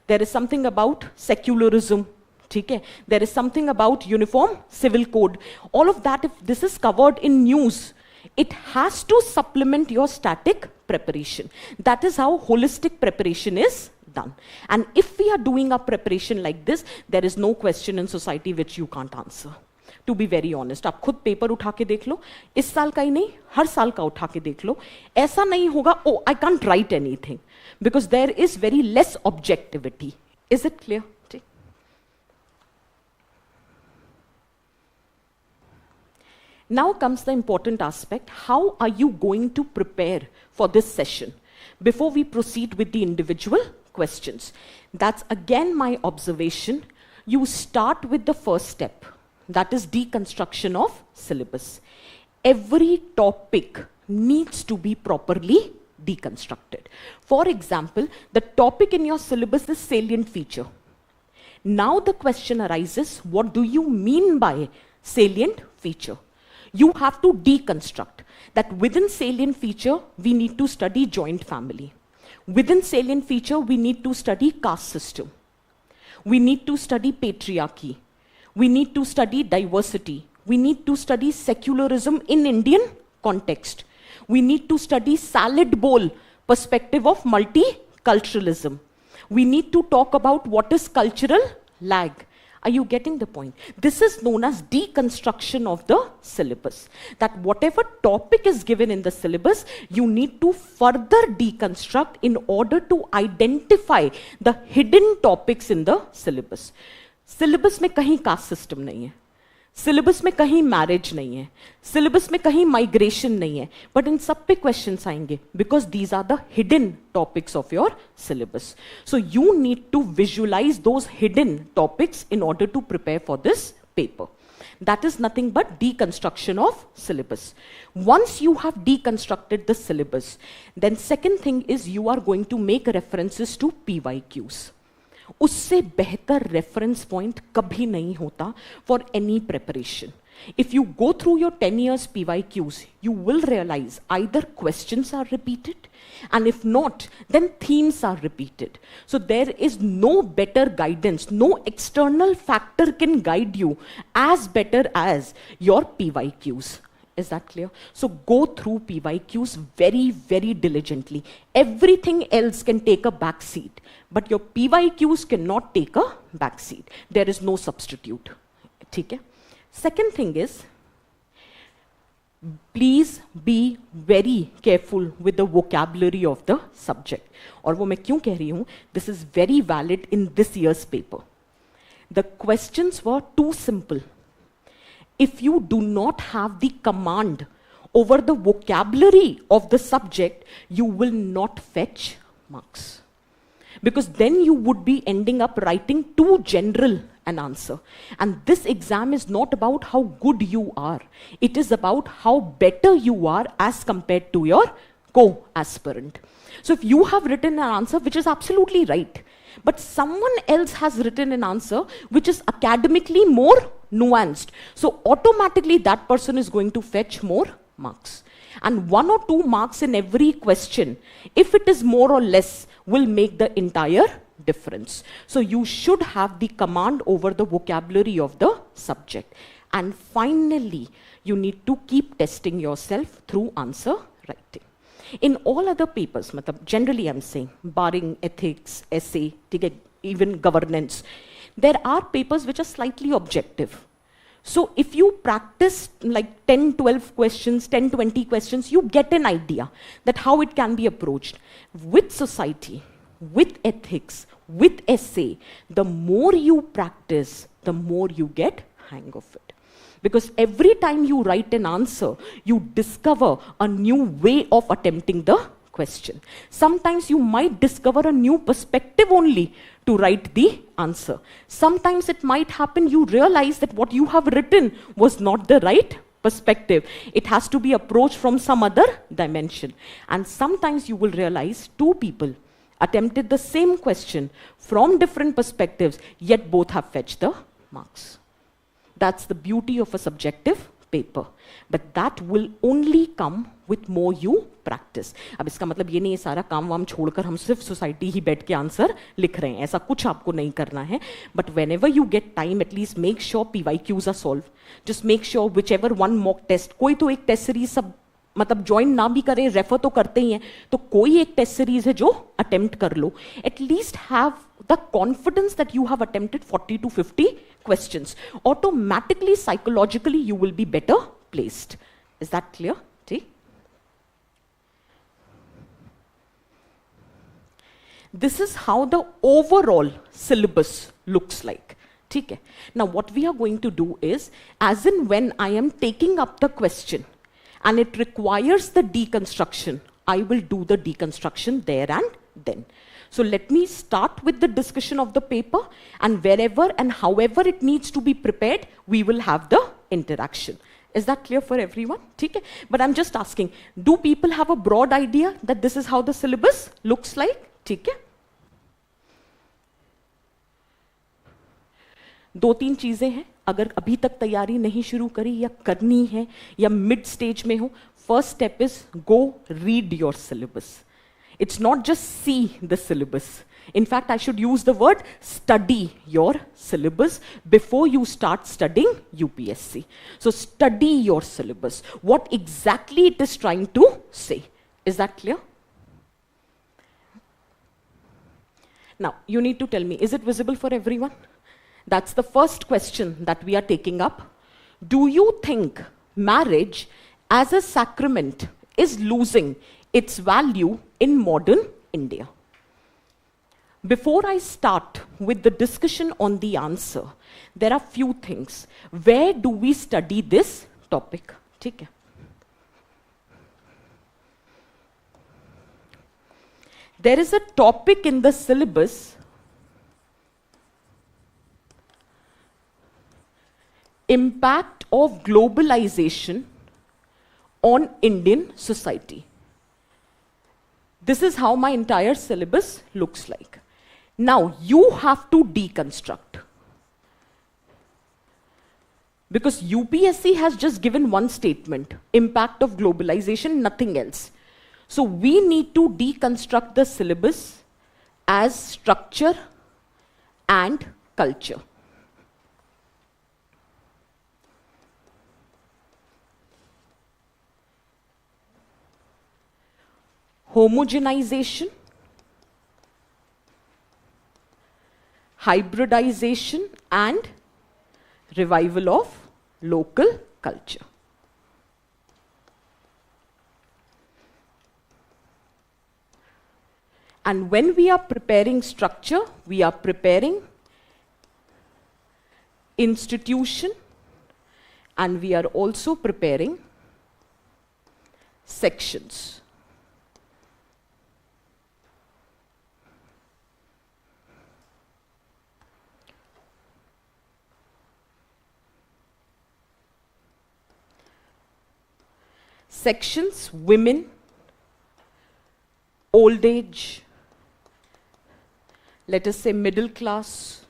There is something about secularism. Okay? There is something about uniform civil code. All of that, if this is covered in news, it has to supplement your static preparation. That is how holistic preparation is done. And if we are doing a preparation like this, there is no question in society which you can't answer. To be very honest, आप खुद paper उठा के देख लो, इस साल का ही नहीं, हर साल का उठा के देख लो, ऐसा नहीं होगा, oh, I can't write anything, because there is very less objectivity. Is it clear? Now comes the important aspect. How are you going to prepare for this session before we proceed with the individual questions? That's again my observation. You start with the first step. That is deconstruction of syllabus. Every topic needs to be properly deconstructed. For example, the topic in your syllabus is salient feature. Now the question arises, what do you mean by salient feature? You have to deconstruct that within salient feature, we need to study joint family. Within salient feature, we need to study caste system. We need to study patriarchy. We need to study diversity. We need to study secularism in Indian context. We need to study salad bowl perspective of multiculturalism. We need to talk about what is cultural lag. Are you getting the point? This is known as deconstruction of the syllabus. That whatever topic is given in the syllabus, you need to further deconstruct in order to identify the hidden topics in the syllabus. Syllabus में कहीं caste system नहीं है. Syllabus में कहीं marriage नहीं है. Syllabus में कहीं migration नहीं है. But in सब पे questions आएंगे because these are the hidden topics of your syllabus. So you need to visualize those hidden topics in order to prepare for this paper. That is nothing but deconstruction of syllabus. Once you have deconstructed the syllabus, then second thing is you are going to make references to PYQs. उससे बेहतर reference point कभी नहीं होता for any preparation. If you go through your 10 years PYQs, you will realize either questions are repeated, and if not, then themes are repeated. So there is no better guidance, no external factor can guide you as better as your PYQs. Is that clear? So go through PYQs very, very diligently. Everything else can take a back seat, but your PYQs cannot take a back seat. There is no substitute. Okay? Second thing is, please be very careful with the vocabulary of the subject. और वो मैं क्यों कह रही हूँ? This is very valid in this year's paper. The questions were too simple. If you do not have the command over the vocabulary of the subject, you will not fetch marks. Because then you would be ending up writing too general an answer. And this exam is not about how good you are. It is about how better you are as compared to your co-aspirant. So if you have written an answer which is absolutely right, but someone else has written an answer which is academically more nuanced, so automatically that person is going to fetch more marks. And 1 or 2 marks in every question, if it is more or less, will make the entire difference. So you should have the command over the vocabulary of the subject. And finally, you need to keep testing yourself through answer writing. In all other papers, generally I'm saying, barring ethics, essay, even governance, There are papers which are slightly objective. So if you practice like 10, 12 questions, 10, 20 questions, you get an idea that how it can be approached. With society, with ethics, with essay, the more you practice, the more you get hang of it. Because every time you write an answer, you discover a new way of attempting the question. Sometimes you might discover a new perspective only to write the answer. Sometimes it might happen you realize that what you have written was not the right perspective. It has to be approached from some other dimension. And sometimes you will realize two people attempted the same question from different perspectives, yet both have fetched the marks. That's the beauty of a subjective paper. But that will only come with more you practice. अब इसका मतलब ये नहीं है सारा काम वाम छोड़कर हम सिर्फ सोसाइटी ही बैठ के आंसर लिख रहे हैं, ऐसा कुछ आपको नहीं करना है. But whenever you get time, at least make sure PYQs are solved. Just make sure whichever one mock test, कोई तो एक टेस्ट सीरीज सब मतलब ज्वाइन ना भी करें, रेफर तो करते ही हैं, तो कोई एक टेस्ट सीरीज है जो अटेम्प्ट कर लो. At least have the confidence that you have attempted 40 to 50 questions. Automatically, psychologically, you will be better placed. Is that clear? See? This is how the overall syllabus looks like. Okay. Now, what we are going to do is, as in when I am taking up the question, and it requires the deconstruction, I will do the deconstruction there and then. So let me start with the discussion of the paper, and wherever and however it needs to be prepared, we will have the interaction. Is that clear for everyone? Okay. But I'm just asking, do people have a broad idea that this is how the syllabus looks like? Okay. दो तीन चीजें हैं, अगर अभी तक तैयारी नहीं शुरू करी या करनी है या मिड स्टेज में हो, first step is go read your syllabus. It's not just see the syllabus. In fact, I should use the word study your syllabus before you start studying UPSC. So study your syllabus. What exactly it is trying to say. Is that clear? Now, you need to tell me, is it visible for everyone? That's the first question that we are taking up. Do you think marriage as a sacrament is losing its value in modern India? Before I start with the discussion on the answer, there are few things. Where do we study this topic? Okay. There is a topic in the syllabus impact of globalization on Indian society. This is how my entire syllabus looks like. Now, you have to deconstruct. Because UPSC has just given one statement, impact of globalization, nothing else. So we need to deconstruct the syllabus as structure and culture. Homogenization, hybridization, and revival of local culture. And when we are preparing structure, we are preparing institution, and we are also preparing sections. Sections, women, old age, let us say middle class,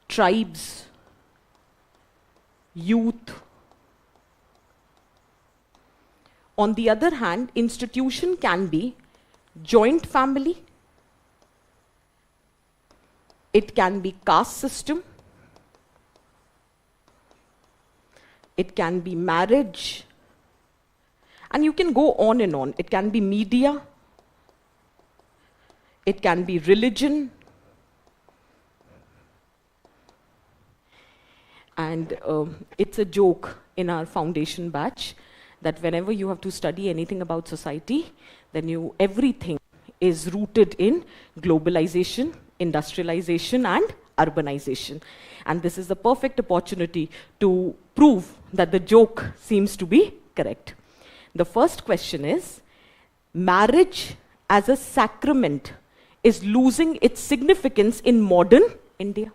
tribes, youth. On the other hand, institution can be joint family, it can be caste system, it can be marriage, and you can go on and on. It can be media, it can be religion, And it's a joke in our foundation batch that whenever you have to study anything about society, then everything is rooted in globalization, industrialization, and urbanization. And this is the perfect opportunity to prove that the joke seems to be correct. The first question is, marriage as a sacrament is losing its significance in modern India.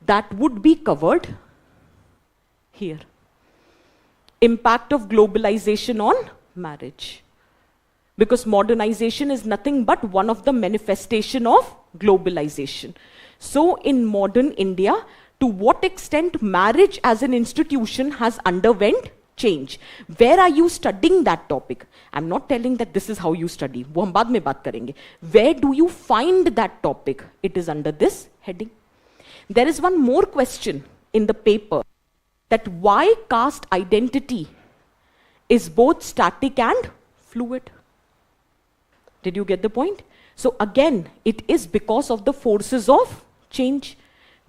That would be covered here. Impact of globalization on marriage. Because modernization is nothing but one of the manifestation of globalization. So in modern India, to what extent marriage as an institution has underwent change? Where are you studying that topic? I'm not telling that this is how you study. वो हम बाद में बात करेंगे. Where do you find that topic? It is under this heading. There is one more question in the paper, that why caste identity is both static and fluid. Did you get the point? So again, it is because of the forces of change,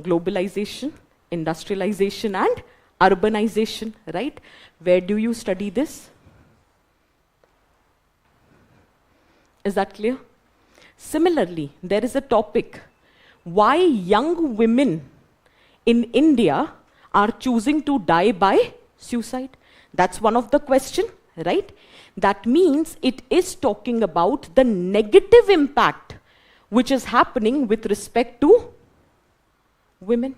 globalization, industrialization, and urbanization, right? Where do you study this? Is that clear? Similarly, there is a topic, why young women in India are choosing to die by suicide. That's one of the question, right? That means it is talking about the negative impact which is happening with respect to women.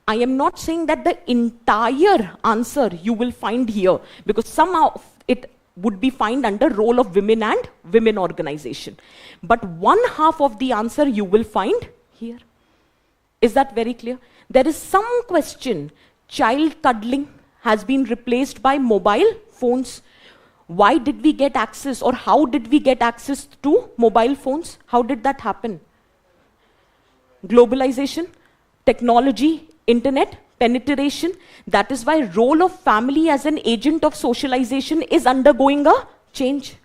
I am not saying that the entire answer you will find here, because somehow it would be found under role of women and women organization. But one half of the answer you will find here. Is that very clear? There is some question, child cuddling has been replaced by mobile phones. Why did we get access, or how did we get access to mobile phones? How did that happen? Globalization, technology, internet, penetration. That is why role of family as an agent of socialization is undergoing a change.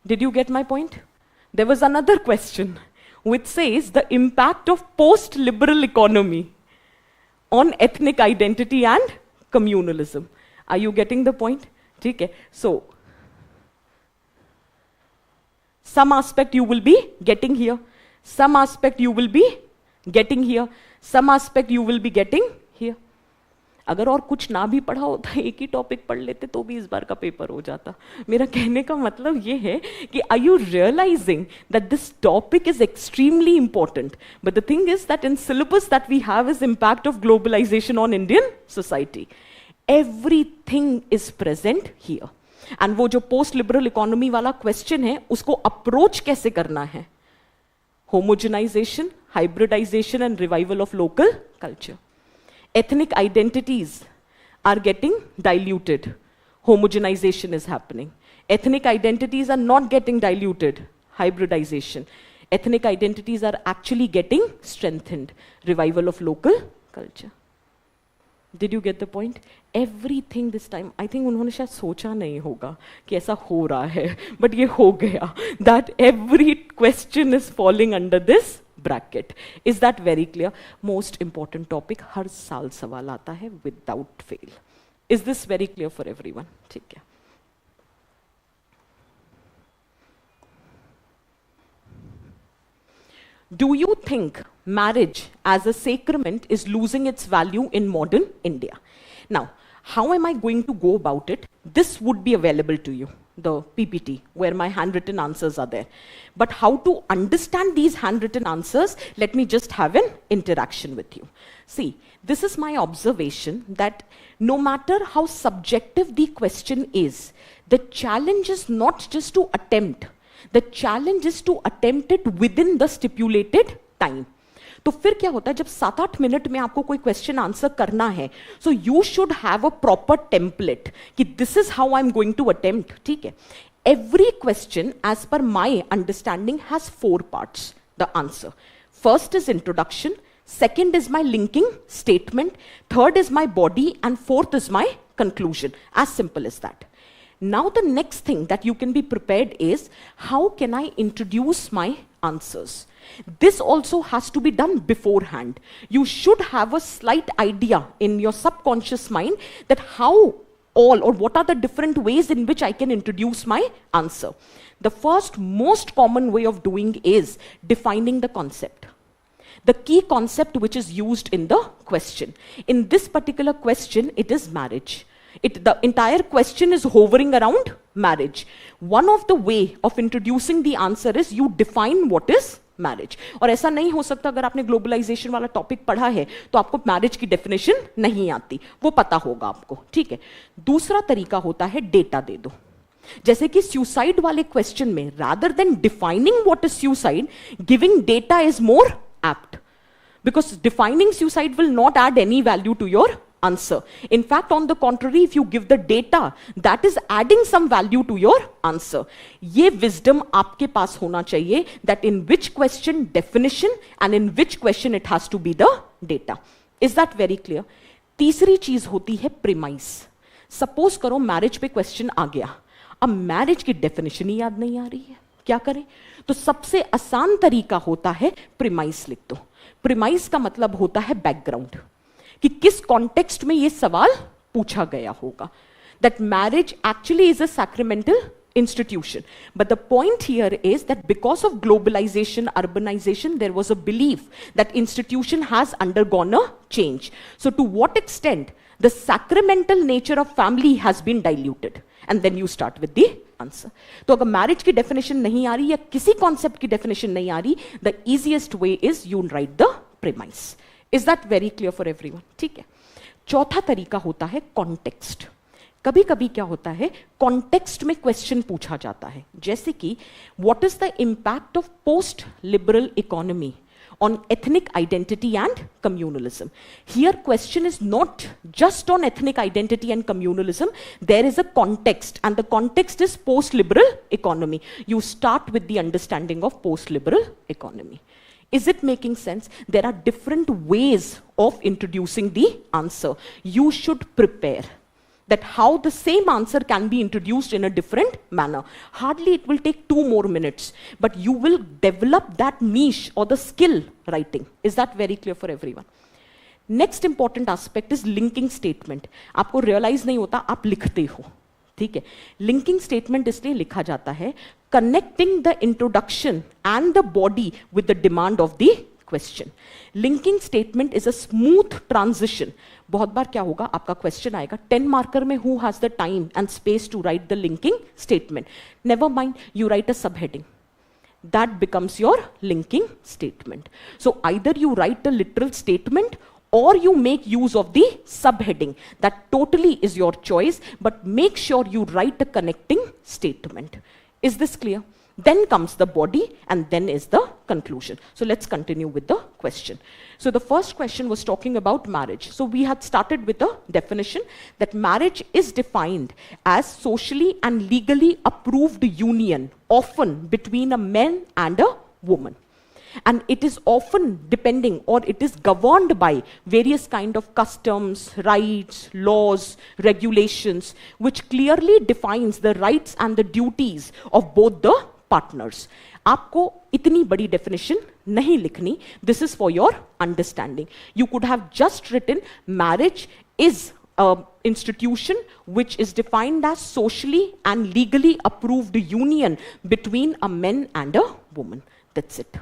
Did you get my point? There was another question which says the impact of post-liberal economy on ethnic identity and communalism. Are you getting the point? Okay. So, some aspect you will be getting here. Some aspect you will be getting here. Some aspect you will be getting here. अगर और कुछ ना भी पढ़ा होता, एक ही topic पढ़ लेते तो भी इस बार का पेपर हो जाता. मेरा कहने का मतलब ये है कि are you realizing that this topic is extremely important? But the thing is that in syllabus that we have is impact of globalization on Indian society. Everything is present here. And वो जो post liberal economy वाला question है, उसको approach कैसे करना है? Homogenization, hybridization, and revival of local culture. Ethnic identities are getting diluted. Homogenization is happening. Ethnic identities are not getting diluted. Hybridization. Ethnic identities are actually getting strengthened. Revival of local culture. Did you get the point? Everything this time, I think उन्होंने शायद सोचा नहीं होगा कि ऐसा हो रहा है, but ये हो गया. That every question is falling under this bracket. Is that very clear? Most important topic, हर साल सवाल आता है without fail. Is this very clear for everyone? ठीक है. Do you think marriage as a sacrament is losing its value in modern India? Now, how am I going to go about it? This would be available to you, the PPT, where my handwritten answers are there. But how to understand these handwritten answers, let me just have an interaction with you. See, this is my observation that no matter how subjective the question is, the challenge is not just to attempt. The challenge is to attempt it within the stipulated time. तो फिर क्या होता है जब 7-8 minute में आपको कोई question answer करना है, so you should have a proper template कि this is how I'm going to attempt. ठीक है. Every question, as per my understanding, has 4 parts. The answer. First is introduction. Second is my linking statement. Third is my body, and fourth is my conclusion. As simple as that. Now the next thing that you can be prepared is, how can I introduce my answers? This also has to be done beforehand. You should have a slight idea in your subconscious mind that how all or what are the different ways in which I can introduce my answer. The first most common way of doing is defining the concept. The key concept which is used in the question. In this particular question, it is marriage. The entire question is hovering around marriage. One of the way of introducing the answer is you define what is marriage. और ऐसा नहीं हो सकता अगर आपने globalisation वाला topic पढ़ा है तो आपको मैरिज की डेफिनेशन नहीं आती, वो पता होगा आपको, ठीक है। दूसरा तरीका होता है डेटा दे दो। जैसे कि सुसाइड वाले क्वेश्चन में rather than defining what is suicide, giving data is more apt, because defining suicide will not add any value to your answer. In fact, on the contrary, if you give the data, that is adding some value to your answer. ये wisdom आपके पास होना चाहिए that in which question definition and in which question it has to be the data. Is that very clear? तीसरी चीज होती है premise. Suppose करो marriage पे question आ गया, अब marriage की definition ही याद नहीं आ रही है, क्या करें? तो सबसे आसान तरीका होता है premise लिख दो। Premise का मतलब होता है background, कि किस कॉन्टेक्स्ट में ये सवाल पूछा गया होगा। That marriage actually is a sacramental institution, but the point here is that because of globalization, urbanization, there was a belief that institution has undergone a change. So to what extent the sacramental nature of family has been diluted, and then you start with the answer. तो अगर marriage की definition नहीं आ रही या किसी concept की definition नहीं आ रही, the easiest way is you write the premise. Is that very clear for everyone? ठीक है। चौथा तरीका होता है कॉन्टेक्स्ट। कभी कभी क्या होता है, कॉन्टेक्स्ट में क्वेश्चन पूछा जाता है, जैसे कि what is the impact of post liberal economy on ethnic identity and communalism. Here question is not just on ethnic identity and communalism, there is a context, and the context is post-liberal economy. You start with the understanding of post-liberal economy. Is it making sense? There are different ways of introducing the answer. You should prepare that how the same answer can be introduced in a different manner. Hardly it will take 2 more minutes, but you will develop that niche or the skill writing. Is that very clear for everyone? Next important aspect is linking statement. आपको realize नहीं होता, आप लिखते हो, ठीक है। Linking statement इसलिए लिखा जाता है, connecting the introduction and the body with the demand of the question. Linking statement is a smooth transition. बहुत बार क्या होगा, आपका क्वेश्चन आएगा 10 मार्कर में, who has the time and space to write the linking statement? Never mind, you write a subheading. That becomes your linking statement. So either you write a literal statement or you make use of the subheading. That totally is your choice, but make sure you write a connecting statement. Is this clear? Then comes the body, and then is the conclusion. So let's continue with the question. So the first question was talking about marriage. So we had started with a definition that marriage is defined as socially and legally approved union, often between a man and a woman. And it is often depending, or it is governed by various kind of customs, rights, laws, regulations, which clearly defines the rights and the duties of both the partners. आपको इतनी बड़ी definition नहीं लिखनी. This is for your understanding. You could have just written marriage is an institution which is defined as socially and legally approved union between a man and a woman. That's it.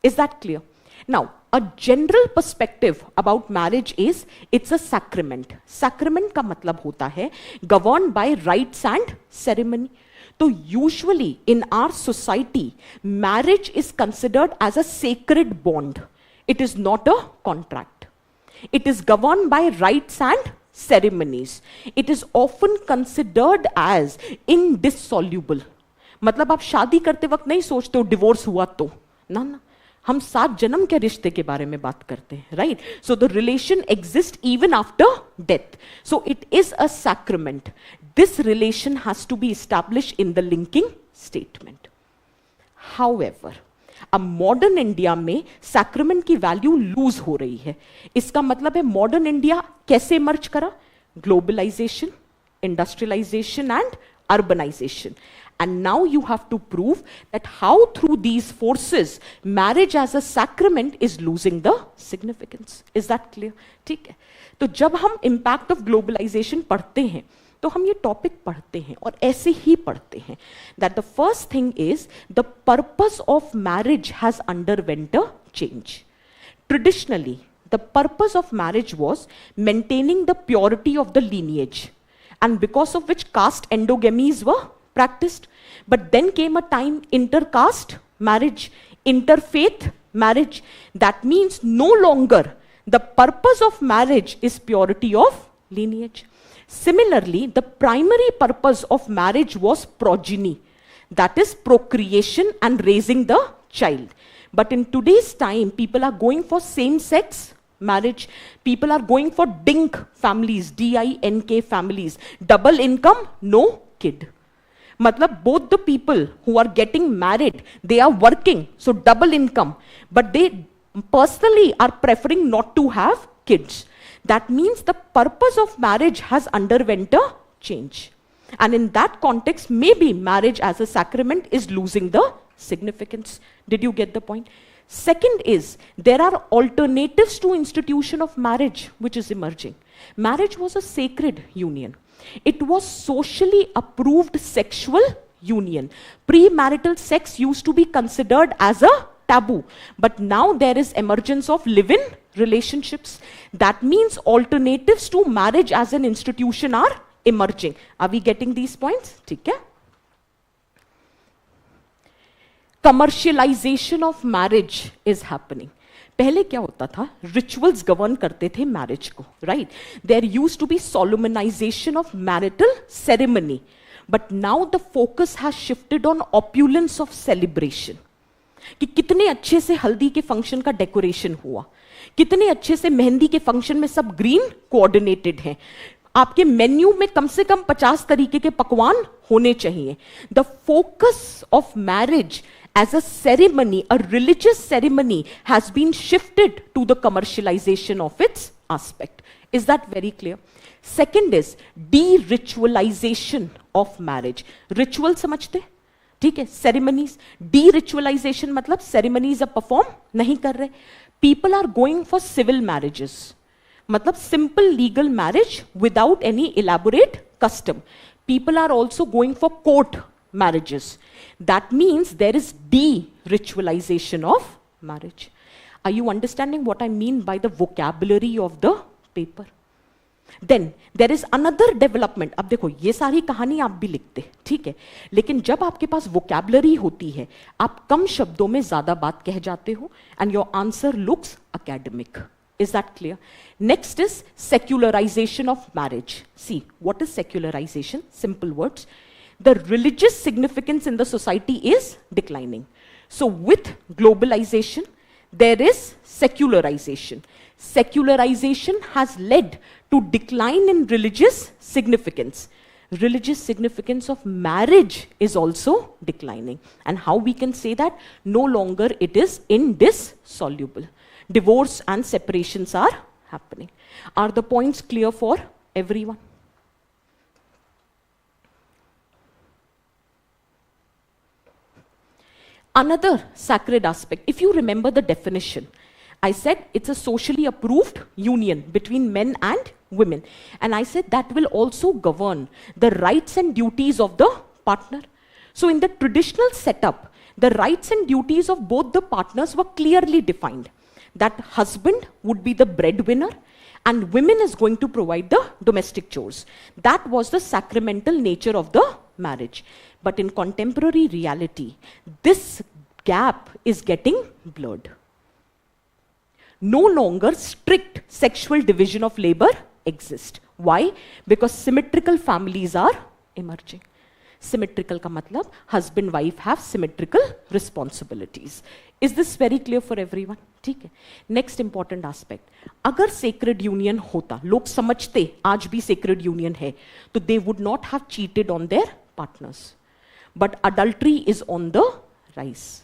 Is that clear? Now, a general perspective about marriage is it's a sacrament. Sacrament का मतलब होता है governed by rites and ceremony. So usually in our society, marriage is considered as a sacred bond. It is not a contract. It is governed by rites and ceremonies. It is often considered as indissoluble. मतलब आप शादी करते वक्त नहीं सोचते हो divorce हुआ तो, ना ना, हम 7 जन्म के रिश्ते के बारे में बात करते हैं, right? So the relation exist even after death. So it is a sacrament. This relation has to be established in the linking statement. However, अब मॉडर्न इंडिया में सैक्रामेंट की वैल्यू लूज हो रही है. इसका मतलब है मॉडर्न इंडिया कैसे मर्ज करा? Globalization, industrialization and urbanization. And now you have to prove that how through these forces marriage as a sacrament is losing the significance. Is that clear? ठीक है. तो जब हम impact of globalization पढ़ते हैं तो हम ये टॉपिक पढ़ते हैं और ऐसे ही पढ़ते हैं that the first thing is the purpose of marriage has underwent a change. Traditionally, the purpose of marriage was maintaining the purity of the lineage, and because of which caste endogamies were practiced. But then came a time intercaste marriage, interfaith marriage. That means no longer the purpose of marriage is purity of lineage. Similarly, the primary purpose of marriage was progeny, that is procreation and raising the child. But in today's time, people are going for same-sex marriage. People are going for DINK families, D-I-N-K families. Double income, no kid. Matlab, both the people who are getting married, they are working, so double income. But they personally are preferring not to have kids. That means the purpose of marriage has underwent a change. And in that context, maybe marriage as a sacrament is losing the significance. Did you get the point? Second is, there are alternatives to institution of marriage which is emerging. Marriage was a sacred union. It was socially approved sexual union. Premarital sex used to be considered as a taboo, but now there is emergence of live-in relationships. That means alternatives to marriage as an institution are emerging. Are we getting these points? ठीक है? Commercialization of marriage is happening. पहले क्या होता था? Rituals govern करते थे marriage को, right? There used to be solemnization of marital ceremony, but now the focus has shifted on opulence of celebration. कि कितने अच्छे से हल्दी के फंक्शन का डेकोरेशन हुआ, कितने अच्छे से मेहंदी के फंक्शन में सब ग्रीन कोऑर्डिनेटेड हैं. आपके मेन्यू में कम से कम 50 तरीके के पकवान होने चाहिए. The focus of marriage as a ceremony, a religious ceremony, has been shifted to the commercialization of its aspect. Is that very clear? Second is de-ritualization of marriage. Ritual समझते? ठीक है, ceremonies. De-ritualization मतलब ceremonies अब perform नहीं कर रहे. People are going for civil marriages. मतलब simple legal marriage without any elaborate custom. People are also going for court marriages. That means there is de-ritualization of marriage. Are you understanding what I mean by the vocabulary of the paper? Then there is another development. अब देखो ये सारी कहानी आप भी लिखते, ठीक है, लेकिन जब आपके पास vocabulary होती है, आप कम शब्दों में ज्यादा बात कह जाते हो, and your answer looks academic. Is that clear? Next is secularization of marriage. See, what is secularization? Simple words. The religious significance in the society is declining. So with globalization, there is secularization. Secularization has led to decline in religious significance. Religious significance of marriage is also declining. And how we can say that? No longer it is indissoluble. Divorce and separations are happening. Are the points clear for everyone? Another sacred aspect, if you remember the definition, I said it's a socially approved union between men and women. And I said that will also govern the rights and duties of the partner. So in the traditional setup, the rights and duties of both the partners were clearly defined. That husband would be the breadwinner and women is going to provide the domestic chores. That was the sacramental nature of the marriage. But in contemporary reality, this gap is getting blurred. No longer strict sexual division of labor exists. Why? Because symmetrical families are emerging. Symmetrical का मतलब husband wife have symmetrical responsibilities. Is this very clear for everyone? ठीक है. Next important aspect. अगर sacred union होता, लोग समझते आज भी sacred union है, तो they would not have cheated on their partners. But adultery is on the rise.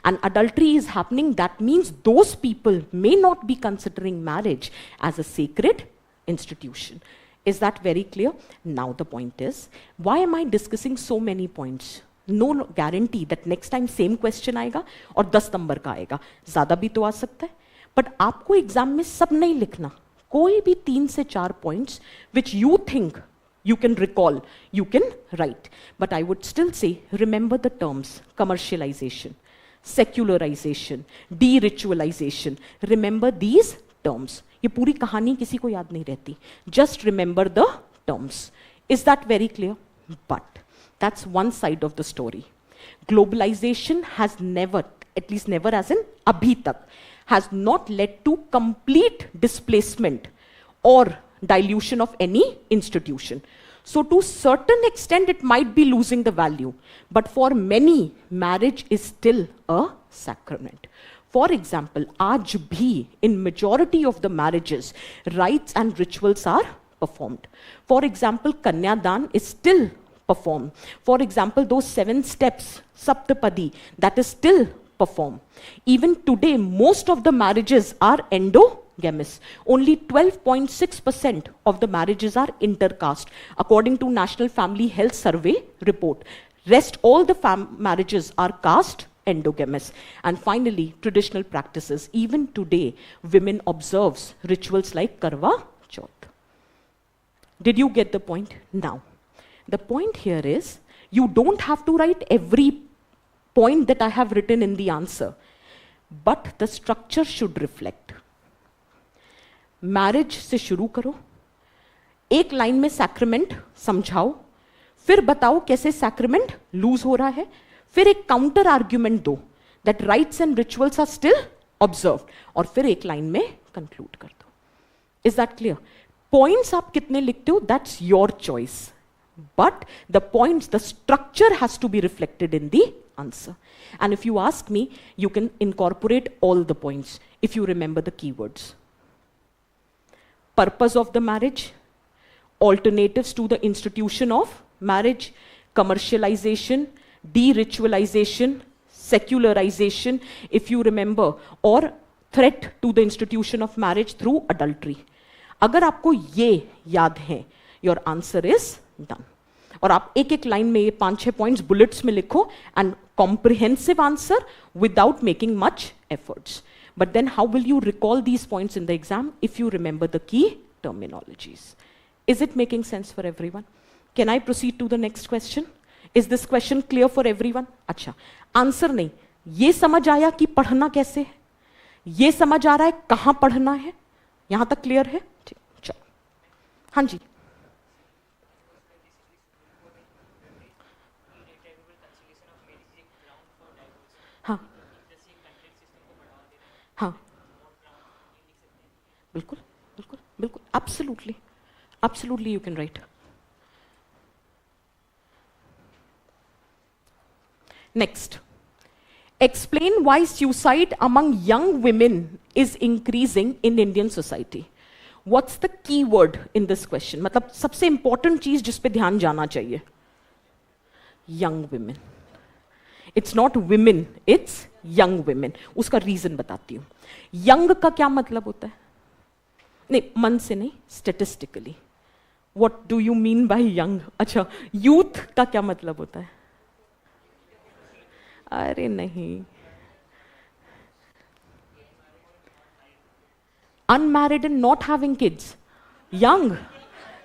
And adultery is happening. That means those people may not be considering marriage as a sacred institution. Is that very clear? Now the point is, why am I discussing so many points? No guarantee that next time same question आएगा और 10 number का आएगा, ज्यादा भी तो आ सकता है। But आपको एग्जाम में सब नहीं लिखना, कोई भी 3 से 4 points which you think you can recall, you can write. But I would still say, remember the terms: commercialization, secularization, de-ritualization. Remember these terms. ये पूरी कहानी किसी को याद नहीं रहती. Just remember the terms. Is that very clear? But that's one side of the story. Globalization has never, at least never as in abhi tak, has not led to complete displacement or dilution of any institution. So to certain extent it might be losing the value, but for many marriage is still a sacrament. For example, aaj bhi in majority of the marriages rites and rituals are performed. For example, Kanyadan is still performed. For example, those 7 steps, Saptapadi, that is still performed. Even today, most of the marriages are endogamous. Only 12.6% of the marriages are intercaste, according to National Family Health Survey report. Rest all the marriages are caste endogamous. And finally, traditional practices. Even today, women observes rituals like Karwa Chauth. Did you get the point? Now, the point here is, you don't have to write every point that I have written in the answer, but the structure should reflect. Marriage से शुरू करो, एक line में सैक्रेमेंट समझाओ, फिर बताओ कैसे सैक्रेमेंट loose हो रहा है, फिर एक काउंटर आर्ग्यूमेंट दो that rites and rituals are still observed, और फिर एक लाइन में कंक्लूड कर दो. Is that clear? पॉइंट्स आप कितने लिखते हो, that's your choice, but the points, the structure has to be reflected in the answer. And if you ask me, you can incorporate all the points if you remember the keywords. Purpose of the marriage, alternatives to the institution of marriage, commercialization, de-ritualization, secularization, if you remember, or threat to the institution of marriage through adultery. अगर आपको ये याद है, your answer is done. और आप एक एक line में ये 5-6 पॉइंट्स बुलेट्स में लिखो and comprehensive answer without making much efforts. But then how will you recall these points in the exam if you remember the key terminologies? Is it making sense for everyone? Can I proceed to the next question? Is this question clear for everyone? अच्छा, answer नहीं, ये समझ आया कि पढ़ना कैसे है, ये समझ आ रहा है कहां पढ़ना है, यहां तक क्लियर है? ठीक, चलो. हाँ जी. हाँ हाँ, बिल्कुल बिल्कुल बिल्कुल, absolutely, absolutely you can write. Next, explain why suicide among young women is increasing in Indian society. What's the key word in this question? मतलब सबसे important चीज जिस पे ध्यान जाना चाहिए. Young women. It's not women, it's young women. उसका reason बताती हूं. यंग का क्या मतलब होता है? नहीं, मन से नहीं, statistically. What do you mean by young? अच्छा, यूथ का क्या मतलब होता है? अरे नहीं, unmarried and not having kids. Young?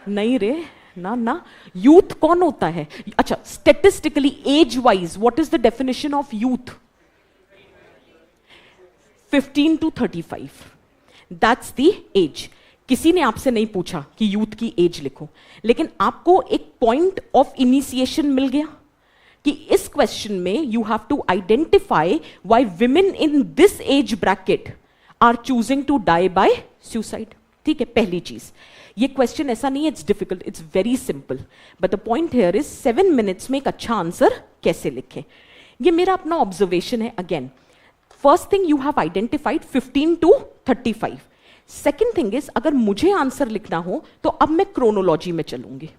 नहीं रे, ना ना. यूथ कौन होता है? अच्छा, statistically age wise what is the definition of youth? 15 to 35. That's the age. किसी ने आपसे नहीं पूछा कि यूथ की एज लिखो, लेकिन आपको एक पॉइंट ऑफ इनिशिएशन मिल गया कि इस क्वेश्चन में you have to identify why women in this age bracket are choosing to die by suicide. ठीक है, पहली चीज. ये क्वेश्चन ऐसा नहीं है it's difficult, it's very simple, but the point here is 7 minutes में एक अच्छा आंसर कैसे लिखें. ये मेरा अपना ऑब्जर्वेशन है. Again, first thing you have identified 15 to 35. Second thing is, अगर मुझे आंसर लिखना हो तो अब मैं क्रोनोलॉजी में चलूंगी.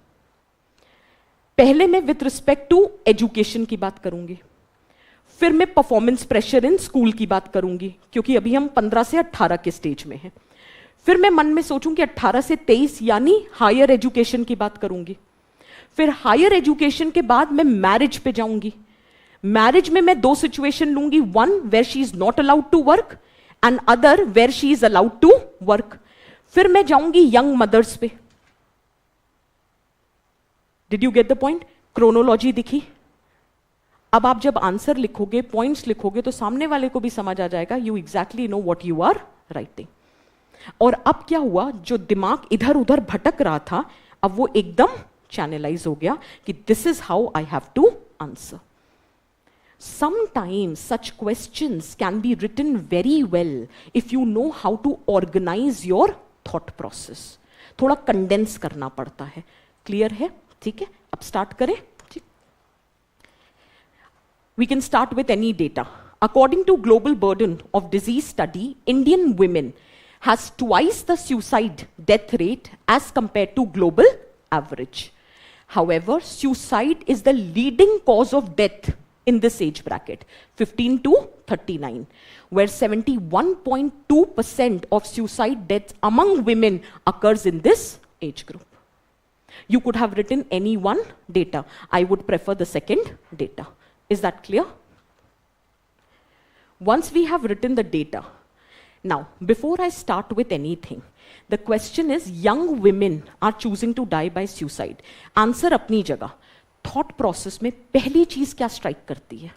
पहले मैं विथ रिस्पेक्ट टू एजुकेशन की बात करूंगी, फिर मैं परफॉर्मेंस प्रेशर इन स्कूल की बात करूंगी, क्योंकि अभी हम 15 से 18 के स्टेज में हैं. फिर मैं मन में सोचूं कि 18 से 23 यानी हायर एजुकेशन की बात करूंगी. फिर हायर एजुकेशन के बाद मैं मैरिज पे जाऊंगी, मैरिज में मैं 2 सिचुएशन लूंगी, one where she is not allowed to work and other where she is allowed to work. फिर मैं जाऊंगी यंग मदर्स पे. Did you get the point? Chronology दिखी. अब आप जब आंसर लिखोगे, पॉइंट्स लिखोगे, तो सामने वाले को भी समझ आ जाएगा you exactly know what you are writing. और अब क्या हुआ, जो दिमाग इधर उधर भटक रहा था, अब वो एकदम चैनलाइज हो गया कि this is how I have to answer. Sometimes such questions can be written very well if you know how to organize your thought process. थोड़ा कंडेंस करना पड़ता है. क्लियर है? ठीक है, अब स्टार्ट करें. ठीक. We can start with any data. According to Global Burden of Disease Study, Indian women has twice the suicide death rate as compared to global average. However, suicide is the leading cause of death in this age bracket, 15 to 39, where 71.2% of suicide deaths among women occurs in this age group. You could have written any one data. I would prefer the second data. Is that clear? Once we have written the data, now, before I start with anything, the question is, young women are choosing to die by suicide. Answer अपनी जगह. Thought process में पहली चीज क्या strike करती है?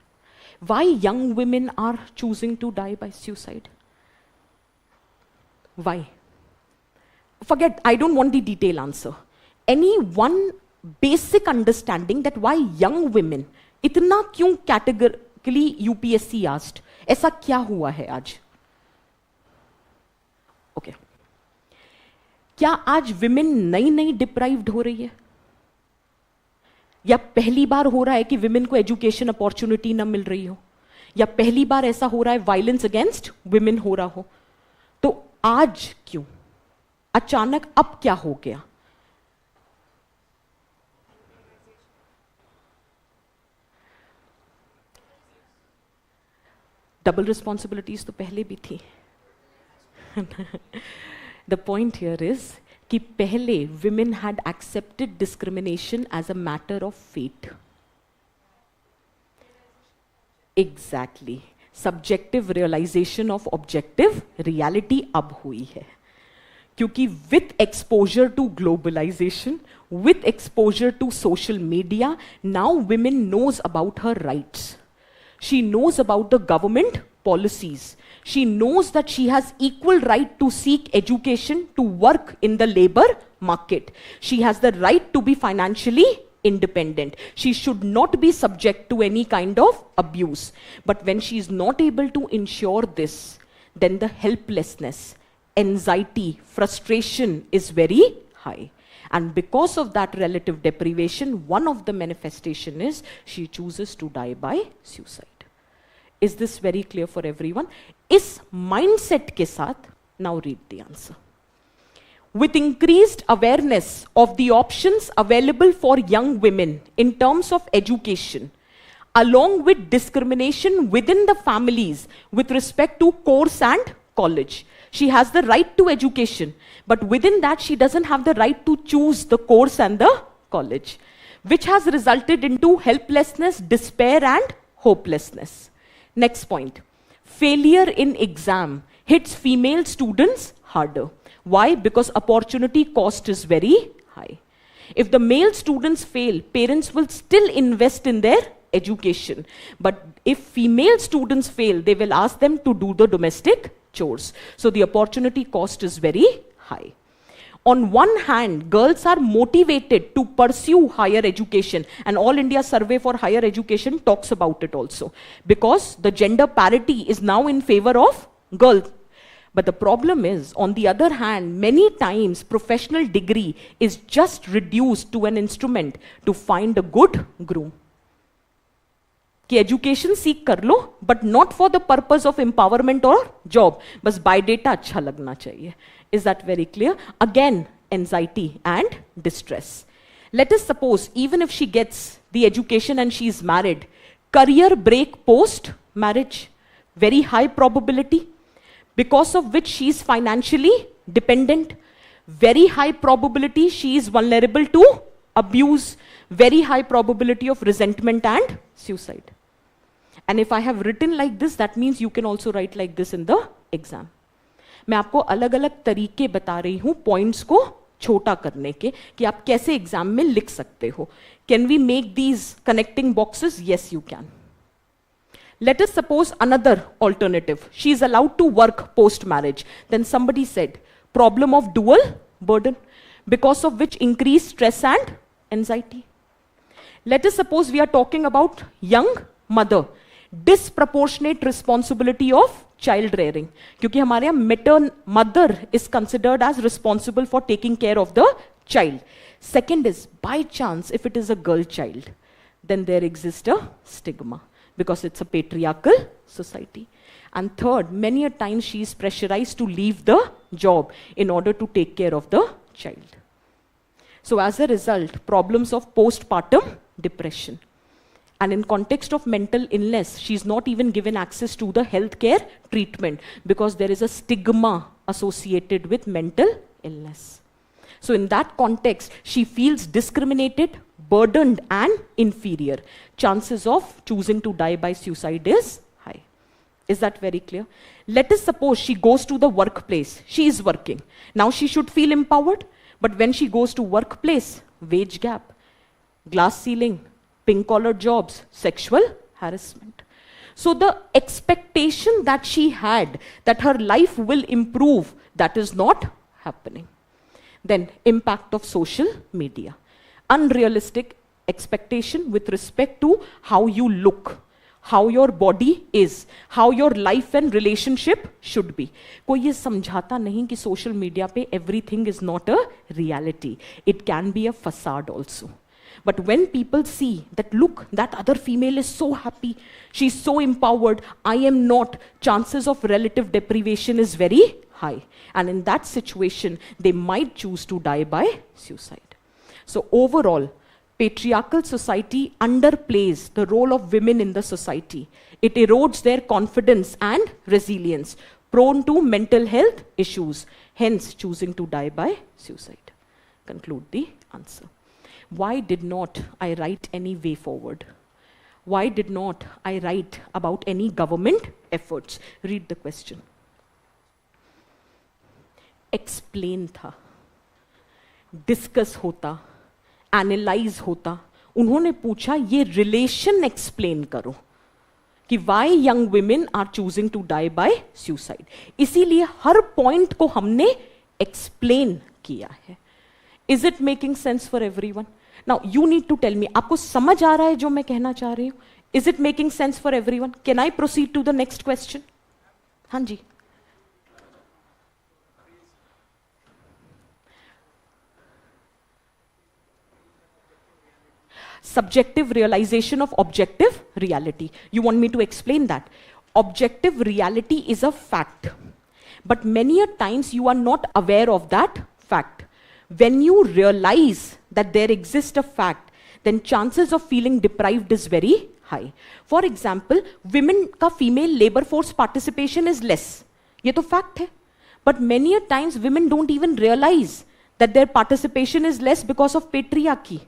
Why young women are choosing to die by suicide? Why? Forget, I don't want the detail answer. Any one basic understanding that why young women? इतना क्यों कैटेगरिकली यूपीएससी आस्क्ड? ऐसा क्या हुआ है आज? ओके. क्या आज विमेन नई नई डिप्राइव्ड हो रही है, या पहली बार हो रहा है कि विमेन को एजुकेशन अपॉर्चुनिटी ना मिल रही हो, या पहली बार ऐसा हो रहा है वायलेंस अगेंस्ट विमेन हो रहा हो? तो आज क्यों अचानक, अब क्या हो गया? डबल रिस्पॉन्सिबिलिटीज तो पहले भी थी. द पॉइंट हियर इज कि पहले women had accepted discrimination as a matter of fate. Exactly. Subjective realization of objective reality अब हुई है. क्योंकि with exposure to globalization, with exposure to social media, now women knows about her rights. She knows about the government policies. She knows that she has equal right to seek education, to work in the labor market. She has the right to be financially independent. She should not be subject to any kind of abuse. But when she is not able to ensure this, then the helplessness, anxiety, frustration is very high. And because of that relative deprivation, one of the manifestation is she chooses to die by suicide. Is this very clear for everyone? इस mindset के साथ, now read the answer. With increased awareness of the options available for young women in terms of education, along with discrimination within the families with respect to course and college, she has the right to education, but within that she doesn't have the right to choose the course and the college, which has resulted into helplessness, despair and hopelessness. Next point. Failure in exam hits female students harder. Why? Because opportunity cost is very high. If the male students fail, parents will still invest in their education. But if female students fail, they will ask them to do the domestic chores. So the opportunity cost is very high. On one hand, girls are motivated to pursue higher education, and All India Survey for Higher Education talks about it also, because the gender parity is now in favor of girls. But the problem is, on the other hand, many times professional degree is just reduced to an instrument to find a good groom. कि education सीख कर लो, but not for the purpose of empowerment और job, बस biodata अच्छा लगना चाहिए. Is that very clear? Again, anxiety and distress. Let us suppose, even if she gets the education and she is married, career break post marriage, very high probability, because of which she is financially dependent, very high probability she is vulnerable to abuse, very high probability of resentment and suicide. And if I have written like this, that means you can also write like this in the exam. मैं आपको अलग अलग तरीके बता रही हूं points को छोटा करने के कि आप कैसे एग्जाम में लिख सकते हो. Can we make these connecting boxes? Yes, you can. Let us suppose another alternative. She is allowed to work post-marriage. Then somebody said, problem of dual burden, because of which increased stress and anxiety. Let us suppose we are talking about young mother, disproportionate responsibility of child rearing. क्योंकि हमारे यहाँ mother is considered as responsible for taking care of the child. Second is, by chance, if it is a girl child, then there exists a stigma because it's a patriarchal society. And third, many a time she is pressurized to leave the job in order to take care of the child. So as a result, problems of postpartum depression. And in context of mental illness, she is not even given access to the healthcare treatment because there is a stigma associated with mental illness. So in that context, she feels discriminated, burdened and inferior. Chances of choosing to die by suicide is high. Is that very clear? Let us suppose she goes to the workplace. She is working. Now she should feel empowered. But when she goes to workplace, wage gap, glass ceiling, pink-collar jobs, sexual harassment. So the expectation that she had that her life will improve, that is not happening. Then impact of social media. Unrealistic expectation with respect to how you look, how your body is, how your life and relationship should be. कोई ये समझाता नहीं कि social media पे everything is not a reality. It can be a facade also. But when people see that, look, that other female is so happy, she's so empowered, I am not, chances of relative deprivation is very high. And in that situation, they might choose to die by suicide. So overall, patriarchal society underplays the role of women in the society. It erodes their confidence and resilience, prone to mental health issues, hence choosing to die by suicide. Conclude the answer. Why did not I write any way forward? Why did not I write about any government efforts? Read the question. Explain था, discuss होता, analyze होता. उन्होंने पूछा ये relation explain करो कि why young women are choosing to die by suicide. इसीलिए हर point को हमने explain किया है. Is it making sense for everyone? Now you need to tell me, आपको समझ आ रहा है जो मैं कहना चाह रही हूँ? Is it making sense for everyone? Can I proceed to the next question? हाँ जी. Subjective realization of objective reality. You want me to explain that? Objective reality is a fact. But many a times you are not aware of that fact. When you realize that there exists a fact, then chances of feeling deprived is very high. For example, women का female labor force participation is less. ये तो fact है. But many a times women don't even realize that their participation is less because of patriarchy.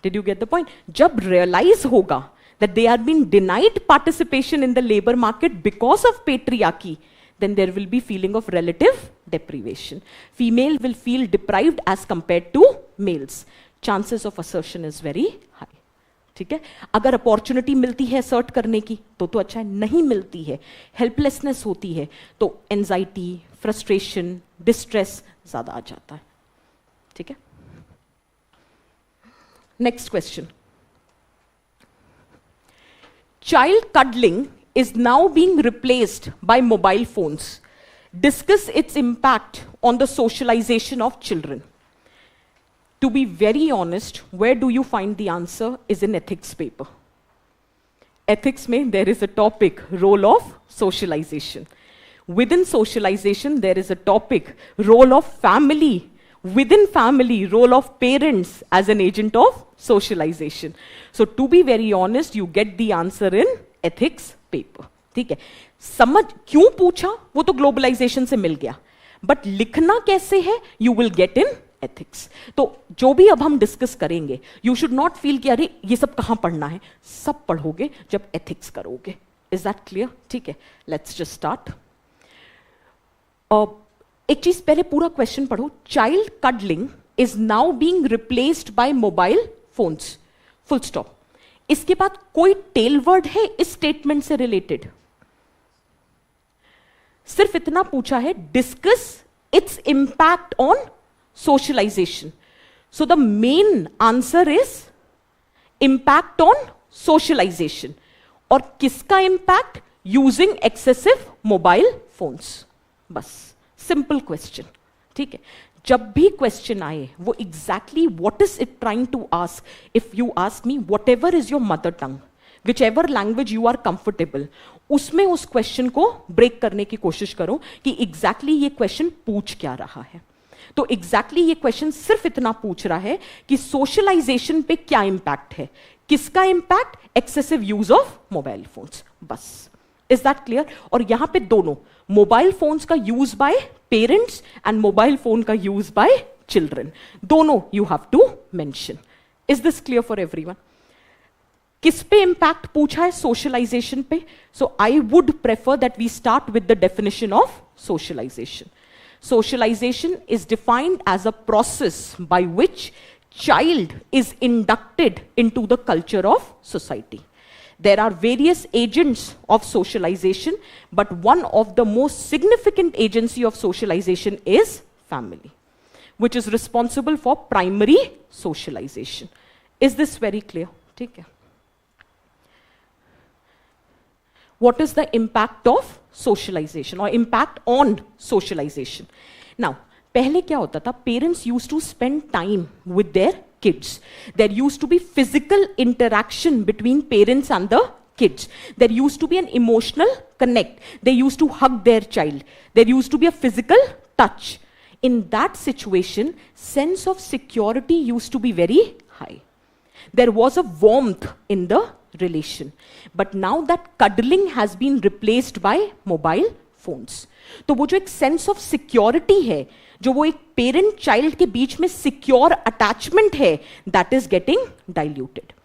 Did you get the point? जब realize होगा that they are being denied participation in the labor market because of patriarchy, then there will be feeling of relative deprivation. Female will feel deprived as compared to males. Chances of assertion is very high. ठीक है? अगर opportunity मिलती है assert करने की तो अच्छा है, नहीं मिलती है, हेल्पलेसनेस होती है तो एंजाइटी, फ्रस्ट्रेशन, डिस्ट्रेस ज्यादा आ जाता है. ठीक है? Next question. Child cuddling is now being replaced by mobile phones. Discuss its impact on the socialization of children. To be very honest, where do you find the answer is in ethics paper. Ethics mein there is a topic, role of socialization. Within socialization, there is a topic, role of family. Within family, role of parents as an agent of socialization. So to be very honest, you get the answer in ethics paper. ठीक है? समझ क्यों पूछा वो तो globalisation से मिल गया, but लिखना कैसे है you will get in ethics. तो जो भी अब हम डिस्कस करेंगे, यू शुड नॉट फील कि अरे ये सब कहाँ पढ़ना है, सब पढ़ोगे जब एथिक्स करोगे। Is that clear? ठीक है, लेट्स जस्ट स्टार्ट। एक चीज पहले पूरा क्वेश्चन पढ़ो। Child cuddling is now being replaced by mobile phones, full stop. इसके बाद कोई टेल वर्ड है इस स्टेटमेंट से रिलेटेड? सिर्फ इतना पूछा है, discuss its impact on socialization. So the main answer is impact on socialization. और किसका impact? Using excessive mobile phones. बस सिंपल क्वेश्चन। ठीक है, जब भी क्वेश्चन आए वो exactly what is it trying to ask. If you ask me whatever is your mother tongue, whichever language you are comfortable, उसमें उस question को ब्रेक करने की कोशिश करो कि एग्जैक्टली ये क्वेश्चन पूछ क्या रहा है। तो एग्जैक्टली ये क्वेश्चन सिर्फ इतना पूछ रहा है कि सोशलाइजेशन पे क्या इंपैक्ट है। किसका impact? Excessive use of mobile phones. बस, इज दैट क्लियर? और यहां पे दोनों मोबाइल फोन्स का use by parents and mobile phone का यूज बाय चिल्ड्रन, दोनों you have to mention. Is this clear for everyone? किस पे इंपैक्ट पूछा है? सोशलाइजेशन पे। So I would prefer that we start with the definition of socialization. Socialization is defined as a process by which child is inducted into the culture of society. There are various agents of socialization, but one of the most significant agency of socialization is family, which is responsible for primary socialization. Is this very clear? ठीक है. What is the impact of socialization or impact on socialization? Now, पहले क्या होता था? Parents used to spend time with their kids. There used to be physical interaction between parents and the kids. There used to be an emotional connect. They used to hug their child. There used to be a physical touch. In that situation, sense of security used to be very high. There was a warmth in the relation. But now that cuddling has been replaced by mobile phones. तो वो जो एक sense of security है, जो वो एक parent child के बीच में secure attachment है, that is getting diluted.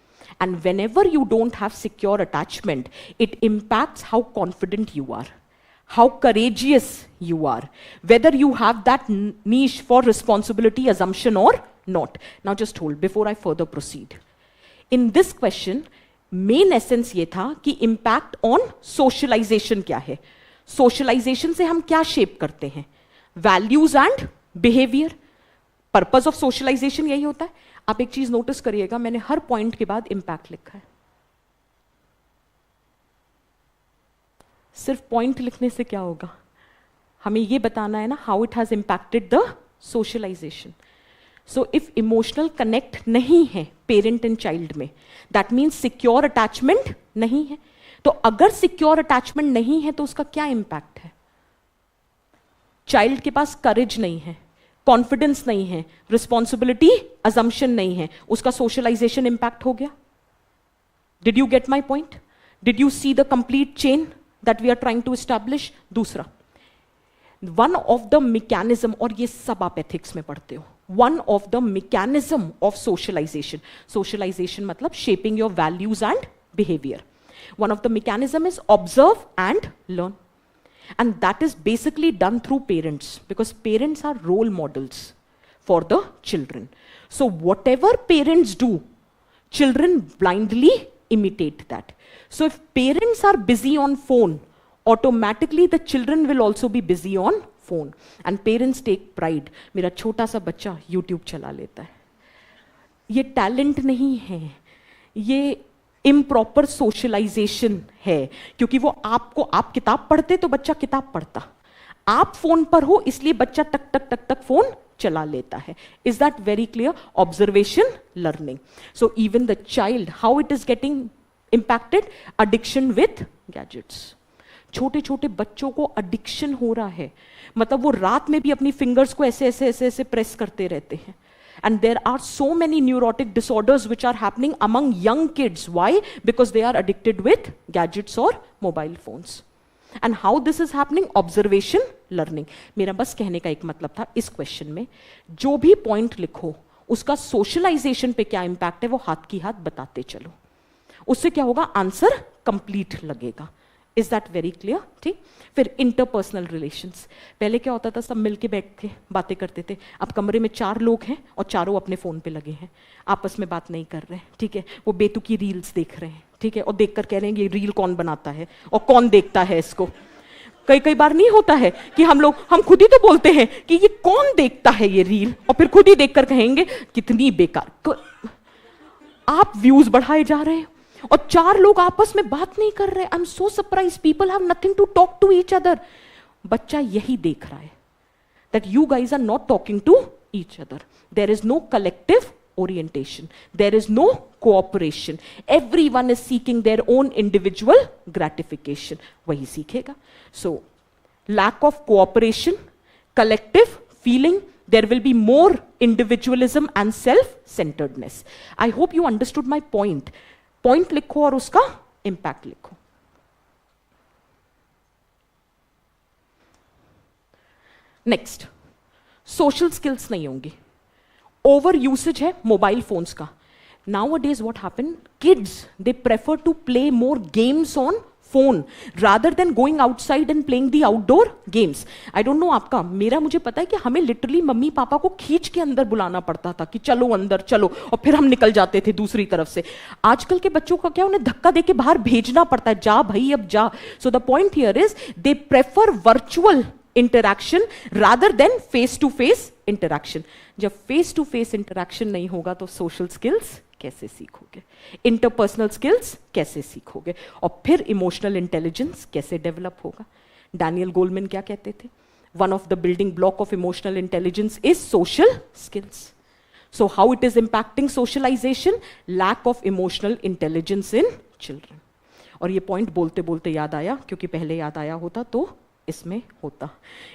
And whenever you don't have secure attachment, it impacts how confident you are, how courageous you are, whether you have that niche for responsibility assumption or not. Now just hold before I further proceed. In this question, main essence ये था कि impact on socialisation क्या है। Socialisation से हम क्या shape करते हैं? Values and behaviour. Purpose of socialization यही होता है। आप एक चीज नोटिस करिएगा, मैंने हर पॉइंट के बाद इंपैक्ट लिखा है। सिर्फ पॉइंट लिखने से क्या होगा? हमें ये बताना है ना how it has impacted the socialization. So if emotional connect नहीं है पेरेंट एंड चाइल्ड में, दैट मीन्स सिक्योर अटैचमेंट नहीं है। तो अगर सिक्योर अटैचमेंट नहीं है तो उसका क्या इंपैक्ट है? चाइल्ड के पास करेज नहीं है, कॉन्फिडेंस नहीं है, रिस्पॉन्सिबिलिटी अजम्पशन नहीं है, उसका सोशलाइजेशन इंपैक्ट हो गया। Did you get my point? Did you see the complete chain that we are trying to establish? दूसरा, वन ऑफ द मैकेनिज्म, और ये सब आप एथिक्स में पढ़ते हो, one of the mechanism of socialization. Socialization matlab shaping your values and behavior. One of the mechanism is observe and learn. And that is basically done through parents, because parents are role models for the children. So whatever parents do, children blindly imitate that. So if parents are busy on phone, automatically the children will also be busy on phone. And parents take pride. मेरा छोटा सा बच्चा YouTube चला लेता है। ये talent नहीं है, ये इम्प्रॉपर सोशलाइजेशन है। क्योंकि वो आपको, आप किताब पढ़ते तो बच्चा किताब पढ़ता, आप फोन पर हो इसलिए बच्चा टक टक टक टक फोन चला लेता है। Is that very clear? Observation, learning. So even the child, how it is getting impacted? Addiction with gadgets. छोटे छोटे बच्चों को एडिक्शन हो रहा है, मतलब वो रात में भी अपनी फिंगर्स को ऐसे ऐसे ऐसे ऐसे प्रेस करते रहते हैं। And there are so many neurotic disorders which are happening among young kids. Why? Because they are addicted with gadgets or mobile phones. And how this is happening, observation learning. मेरा बस कहने का एक मतलब था इस क्वेश्चन में जो भी पॉइंट लिखो उसका सोशलाइजेशन पे क्या इंपैक्ट है वो हाथ की हाथ बताते चलो, उससे क्या होगा, आंसर कंप्लीट लगेगा। Is that very clear? ठीक। फिर इंटरपर्सनल रिलेशंस, पहले क्या होता था, सब मिलके बैठ के बातें करते थे, अब कमरे में 4 लोग हैं और चारों अपने फोन पे लगे हैं, आपस में बात नहीं कर रहे, ठीक है, वो बेतुकी रील्स देख रहे हैं, ठीक है, और देखकर कह रहे हैं ये रील कौन बनाता है और कौन देखता है इसको। कई बार नहीं होता है कि हम खुद ही तो बोलते हैं कि ये कौन देखता है ये रील, और फिर खुद ही देखकर कहेंगे कितनी बेकार। आप व्यूज बढ़ाए जा रहे हैं और 4 लोग आपस में बात नहीं कर रहे। I am so surprise, people have nothing to talk to each other. बच्चा यही देख रहा है that you guys are not talking to each other, there is no collective orientation, there is no cooperation, everyone is seeking their own individual gratification, wahi seekhega. So lack of cooperation, collective feeling, there will be more individualism and self centeredness. I hope you understood my point. Point likho aur uska impact likho. Next, social skills nahi hongi, over usage है mobile phones का। Nowadays what happened, kids they prefer to play more games on phone rather than going outside and playing the outdoor games. I don't know आपका, मेरा मुझे पता है कि हमें literally mummy papa को खींच के अंदर बुलाना पड़ता था कि चलो अंदर चलो, और फिर हम निकल जाते थे दूसरी तरफ से। आजकल के बच्चों का क्या, उन्हें धक्का देके बाहर भेजना पड़ता है, जा भाई अब जा। So the point here is they prefer virtual interaction rather than face to face interaction. जब फेस टू फेस इंटरैक्शन नहीं होगा तो सोशल स्किल्स कैसे सीखोगे, इंटरपर्सनल स्किल्स कैसे सीखोगे, और फिर इमोशनल इंटेलिजेंस कैसे डेवलप होगा। डैनियल गोलमैन क्या कहते थे, one of the building block of emotional intelligence is social skills. So how it is impacting socialization, lack of emotional intelligence in children. और ये पॉइंट बोलते बोलते याद आया, क्योंकि पहले याद आया होता तो इसमें होता,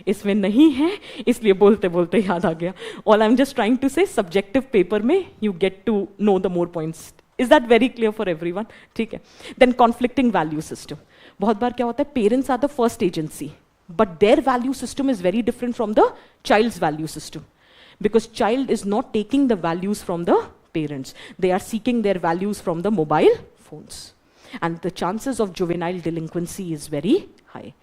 इसमें नहीं है इसलिए बोलते बोलते याद आ गया। All I am just trying to say subjective paper में you get to know the more points. Is that very clear for everyone? ठीक है। देन कॉन्फ्लिक्टिंग वैल्यू सिस्टम, बहुत बार क्या होता है, parents are the first agency but their value system is very different from the child's value system, because child is not taking the values from the parents, they are seeking their values from the mobile phones, and the chances of juvenile delinquency is very high.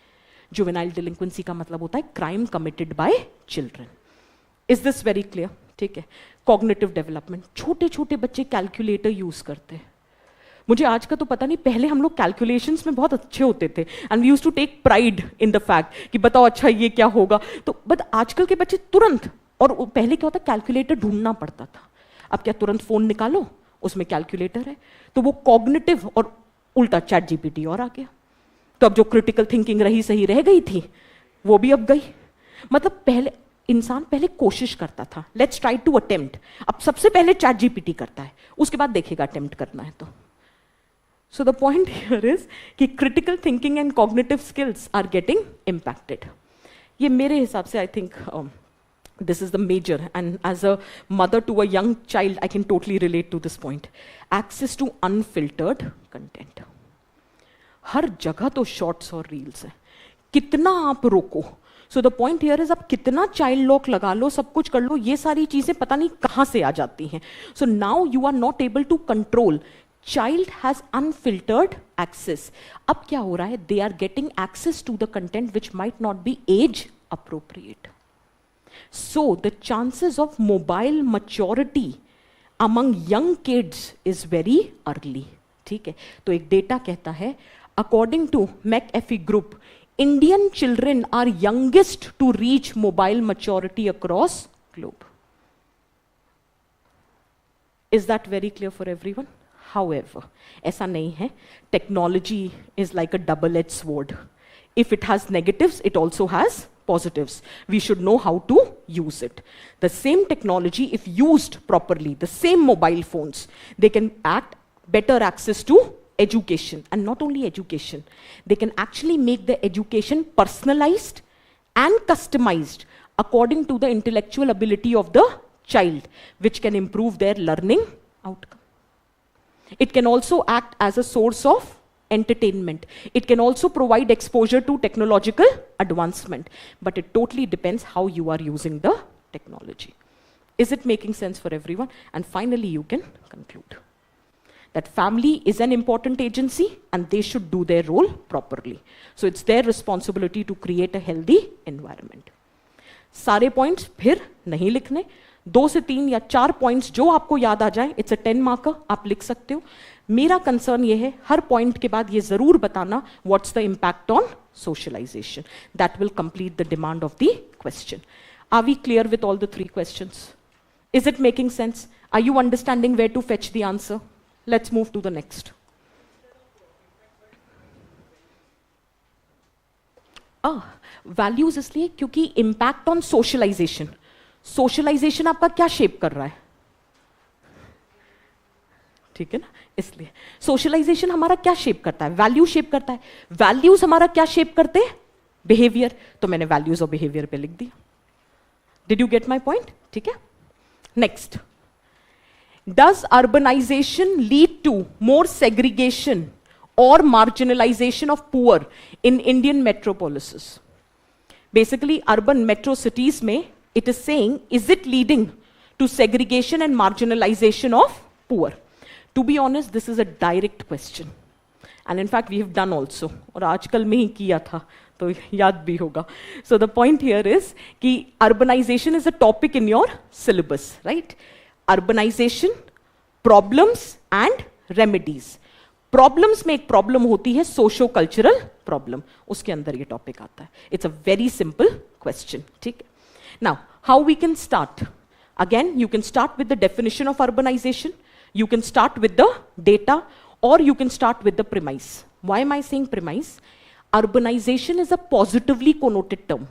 Juvenile delinquency का मतलब होता है crime committed by children. Is this very clear? ठीक है। Cognitive development, छोटे छोटे बच्चे calculator use करते हैं। मुझे आज का तो पता नहीं, पहले हम लोग कैलकुलेशंस में बहुत अच्छे होते थे and we used to take pride in the fact कि बताओ अच्छा ये क्या होगा, तो बट आजकल के बच्चे तुरंत, और पहले क्या होता कैलकुलेटर ढूंढना पड़ता था, अब क्या तुरंत फोन निकालो उसमें कैलकुलेटर है, तो वो कॉग्निटिव और उल्टा चैट जीपीटी और आ गया। तो अब जो क्रिटिकल थिंकिंग रही सही रह गई थी वो भी अब गई। मतलब पहले इंसान पहले कोशिश करता था, लेट्स ट्राई टू अटेम्प्ट, अब सबसे पहले चैट जीपीटी करता है, उसके बाद देखेगा अटेम्प्ट करना है तो। So the point here is कि critical thinking and cognitive skills are getting impacted. ये मेरे हिसाब से I think this is the major, and as a mother to a young child I can totally relate to this point. Access to unfiltered content. हर जगह तो shorts और reels है, कितना आप रोको। सो द पॉइंट हियर इज आप कितना child lock लगा लो, सब कुछ कर लो, ये सारी चीजें पता नहीं कहां से आ जाती हैं। So now you are not able to control, child has unfiltered access. अब क्या हो रहा है, they are getting access to the content which might not be as appropriate. So the chances of mobile maturity among young kids is very early. ठीक है, तो एक data कहता है, according to McAfee Group, Indian children are youngest to reach mobile maturity across globe. Is that very clear for everyone? However, ऐसा नहीं है, technology is like a double-edged sword. If it has negatives, it also has positives. We should know how to use it. The same technology, if used properly, the same mobile phones, they can act better access to education, and not only education, they can actually make the education personalized and customized according to the intellectual ability of the child, which can improve their learning outcome. It can also act as a source of entertainment. It can also provide exposure to technological advancement. But it totally depends how you are using the technology. Is it making sense for everyone? And finally, you can conclude that family is an important agency and they should do their role properly. So it's their responsibility to create a healthy environment. सारे points फिर नहीं लिखने, 2 से 3 या 4 points जो आपको याद आ जाए, इट्स अ 10 मार्कर, आप लिख सकते हो. मेरा कंसर्न ये है, हर पॉइंट के बाद ये जरूर बताना what's the impact on socialization. That will complete the demand of the question. Are we clear with all the 3 questions? Is it making sense? Are you understanding where to fetch the answer? Let's move to the next. Values इसलिए क्योंकि impact on socialization. Socialization आपका क्या shape कर रहा है? ठीक है ना? इसलिए socialization हमारा क्या shape करता है? Value shape करता है. Values हमारा क्या shape करते हैं? Behavior. तो मैंने values और behavior पे लिख दिया. Did you get my point? ठीक है? Next, does urbanization lead to more segregation or marginalization of poor in Indian metropolises? Basically, urban metro cities mein, it is saying, is it leading to segregation and marginalization of poor? To be honest, this is a direct question. And in fact, we have done also. और आजकल में ही किया था, तो याद भी होगा. So the point here is कि urbanization is a topic in your syllabus, right? Urbanization, problems and remedies. Problems में एक problem होती है socio-cultural problem. उसके अंदर ये topic आता है. It's a very simple question. ठीक? Now, how we can start? Again, you can start with the definition of urbanization. You can start with the data, or you can start with the premise. Why am I saying premise? Urbanization is a positively connoted term.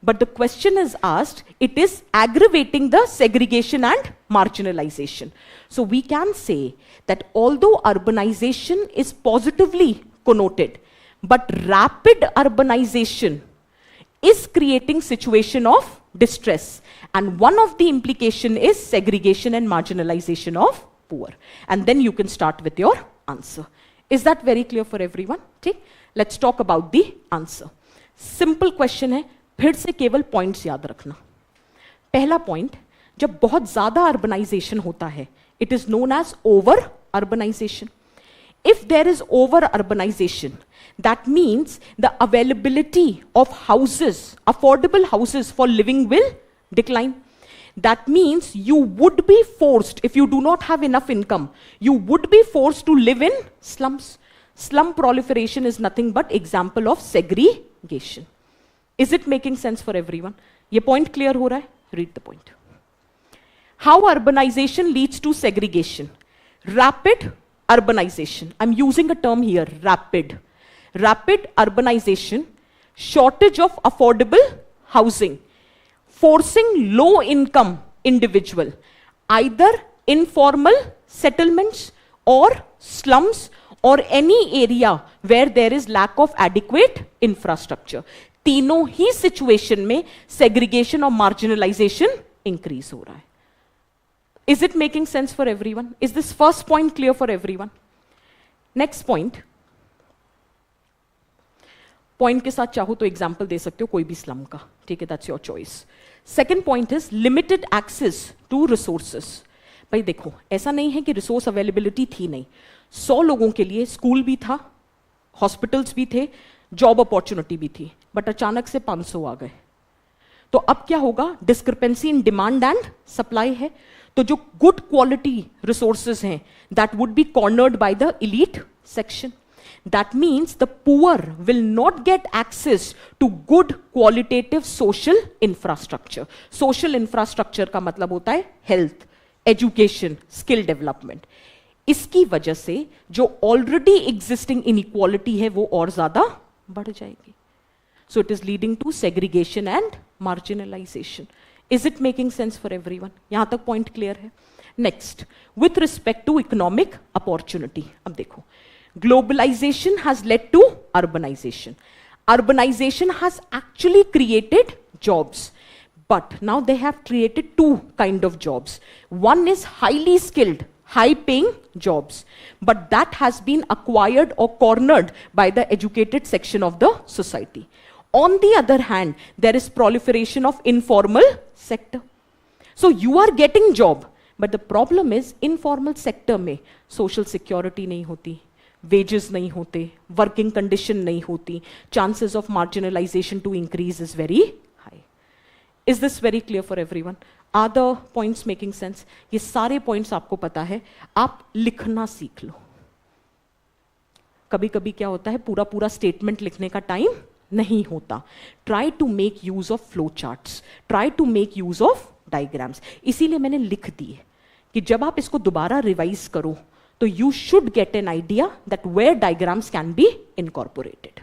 But the question is asked, it is aggravating the segregation and marginalization. So we can say that although urbanization is positively connoted, but rapid urbanization is creating situation of distress. And one of the implication is segregation and marginalization of poor. And then you can start with your answer. Is that very clear for everyone? Okay? Let's talk about the answer. Simple question है, फिर से केवल points याद रखना. पहला point, जब बहुत ज़्यादा urbanization होता है, it is known as over urbanization. If there is over urbanization, that means the availability of houses, affordable houses for living will decline. That means you would be forced, if you do not have enough income, you would be forced to live in slums. Slum proliferation is nothing but example of segregation. Is it making sense for everyone? ये point clear हो रहा है? Read the point. How urbanization leads to segregation? Rapid urbanization. I'm using a term here, rapid. Rapid urbanization, shortage of affordable housing, forcing low income individual, either informal settlements or slums or any area where there is lack of adequate infrastructure. तीनों ही situation में segregation और marginalization increase हो रहा है. Is it making sense for everyone? Is this first point clear for everyone? Next point. Point के साथ चाहो तो example दे सकते हो कोई भी slum का. ठीक है, that's your choice. Second point is limited access to resources. भाई देखो, ऐसा नहीं है कि resource availability थी नहीं. 100 लोगों के लिए स्कूल भी था, हॉस्पिटल्स भी थे, जॉब अपॉर्चुनिटी भी थी, बट अचानक से 500 आ गए. तो अब क्या होगा? Discrepancy in demand and supply है. तो जो गुड क्वालिटी रिसोर्सेज हैं, that would be cornered by the elite section. That means the poor will not get access to good qualitative social infrastructure. Social infrastructure का मतलब होता है health, education, skill development. इसकी वजह से जो already existing inequality है वो और ज्यादा बढ़ जाएगी. So it is leading to segregation and marginalization. Is it making sense for everyone? यहाँ तक point clear है? Next, with respect to economic opportunity, अब देखो. Globalization has led to urbanization. Urbanization has actually created jobs. But now they have created two kind of jobs. One is highly skilled, high paying jobs, but that has been acquired or cornered by the educated section of the society. On the other hand, there is proliferation of informal sector. So you are getting job, but the problem is informal sector में social security नहीं होती, wages नहीं होते, working condition नहीं होती, chances of marginalization to increase is very high. Is this very clear for everyone? Are the points making sense? ये सारे points आपको पता है, आप लिखना सीख लो. कभी कभी क्या होता है, पूरा पूरा स्टेटमेंट लिखने का टाइम नहीं होता. Try to make use of flow charts, try to make use of diagrams. इसीलिए मैंने लिख दी है कि जब आप इसको दोबारा रिवाइज करो तो you should get an idea that where diagrams can be incorporated.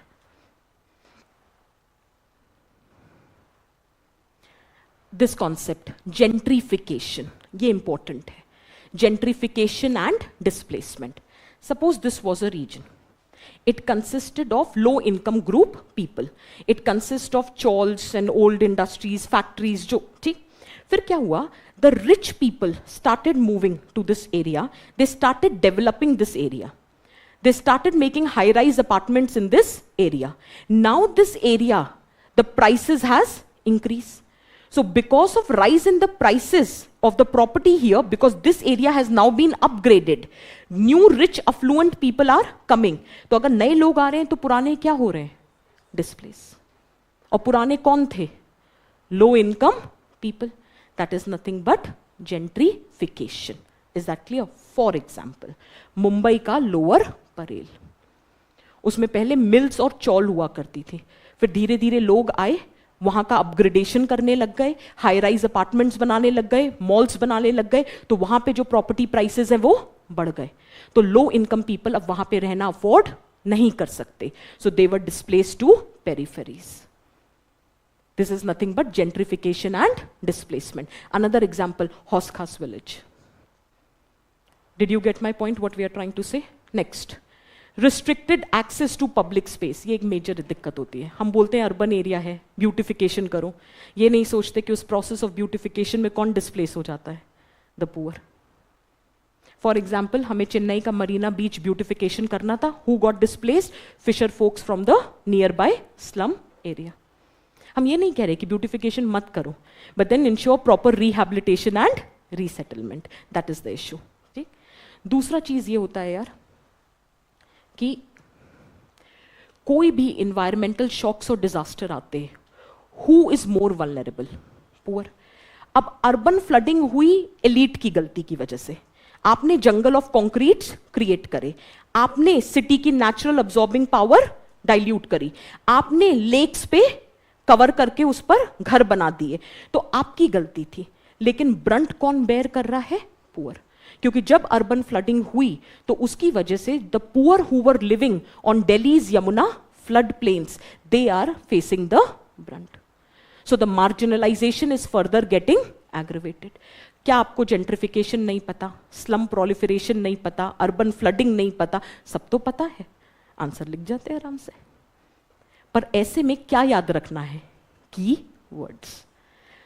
This concept gentrification, ये इंपॉर्टेंट है. Gentrification and displacement. Suppose this was a region. It consisted of low income group people. It consists of chawls and old industries, factories. जो ठीक. फिर क्या हुआ? The rich people started moving to this area. They started developing this area. They started making high-rise apartments in this area. Now this area, the prices has increased. So because of rise in the prices of the property here, because this area has now been upgraded, new rich affluent people are coming. तो अगर नए लोग आ रहे हैं तो पुराने क्या हो रहे हैं? Displace. और पुराने कौन थे? Low income people. That is nothing but gentrification. Is that clear? For example, Mumbai का लोअर परेल, उसमें पहले मिल्स और चौल हुआ करती थी. फिर धीरे धीरे लोग आए, वहां का अपग्रेडेशन करने लग गए, हाई राइज अपार्टमेंट्स बनाने लग गए, मॉल्स बनाने लग गए, तो वहां पे जो प्रॉपर्टी प्राइसेस हैं वो बढ़ गए. तो लो इनकम पीपल अब वहां पे रहना अफोर्ड नहीं कर सकते. So they were displaced to peripheries. This is nothing but gentrification and displacement. Another example, Hauz Khas village. Did you get my point what we are trying to say? Next, restricted access to public space. ये एक major दिक्कत होती है. हम बोलते हैं urban area है, beautification करो. ये नहीं सोचते कि उस प्रोसेस ऑफ ब्यूटिफिकेशन में कौन डिस्प्लेस हो जाता है? The poor. फॉर एग्जाम्पल, हमें चेन्नई का मरीना बीच ब्यूटिफिकेशन करना था. Who got displaced? Fisher folks from the nearby slum area. हम ये नहीं कह रहे कि ब्यूटिफिकेशन मत करो, but then ensure proper rehabilitation and resettlement. That is the issue. ठीक. दूसरा चीज ये होता है यार कि कोई भी इन्वायरमेंटल शॉक्स और डिजास्टर आते हैं, who is more vulnerable? Poor. अब अर्बन फ्लडिंग हुई एलीट की गलती की वजह से. आपने जंगल ऑफ कॉन्क्रीट क्रिएट करे, आपने सिटी की नेचुरल अब्सॉर्बिंग पावर डाइल्यूट करी, आपने लेक्स पे कवर करके उस पर घर बना दिए, तो आपकी गलती थी. लेकिन ब्रंट कौन बेयर कर रहा है? पुअर. क्योंकि जब अर्बन फ्लडिंग हुई तो उसकी वजह से the poor who were living on Delhi's Yamuna flood plains, they are facing the brunt. So the marginalization is further getting aggravated. क्या आपको जेंट्रिफिकेशन नहीं पता, स्लम प्रोलिफरेशन नहीं पता, अर्बन फ्लडिंग नहीं पता? सब तो पता है, आंसर लिख जाते हैं आराम से. पर ऐसे में क्या याद रखना है? की वर्ड्स.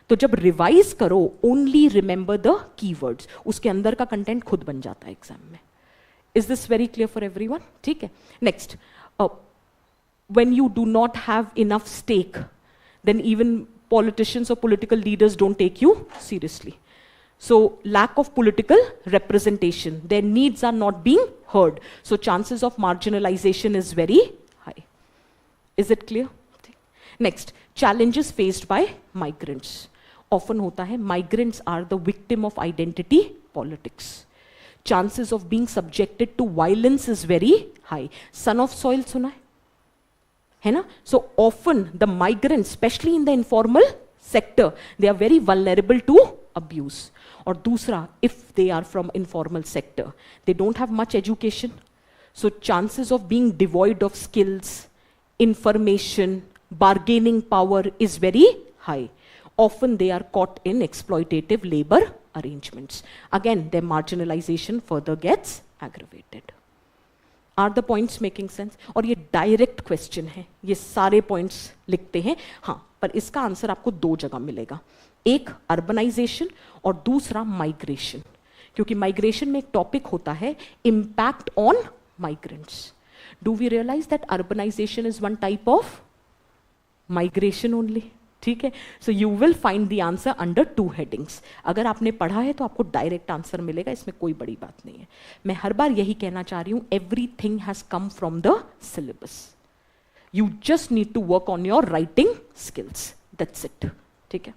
तो जब रिवाइज करो, ओनली रिमेंबर द कीवर्ड्स. उसके अंदर का कंटेंट खुद बन जाता है एग्जाम में. Is this very clear for everyone? ठीक है. Next, when you do not have enough stake, then even politicians और political leaders don't take you seriously. So lack of political representation, their needs are not being heard. So chances of marginalization is very high. Is it clear? Next, challenges faced by migrants. Often होता है, migrants are the victim of identity politics. Chances of being subjected to violence is very high. Son of soil सुना है ना? So often the migrants, especially in the informal sector, they are very vulnerable to abuse. और दूसरा, if they are from informal sector, they don't have much education, so chances of being devoid of skills, information, bargaining power is very high. Often they are caught in exploitative labor arrangements. Again, their marginalization further gets aggravated. Are the points making sense? और ये direct question है, ये सारे points लिखते हैं. हाँ, पर इसका आंसर आपको दो जगह मिलेगा. एक अर्बनाइजेशन और दूसरा माइग्रेशन. क्योंकि माइग्रेशन में एक टॉपिक होता है impact on migrants. Do we realise that urbanisation is one type of migration only? ठीक है, so you will find the answer under 2 headings. अगर आपने पढ़ा है तो आपको डायरेक्ट आंसर मिलेगा, इसमें कोई बड़ी बात नहीं है. मैं हर बार यही कहना चाह रही हूं, everything has come from the syllabus. You just need to work on your writing skills, that's it. ठीक है,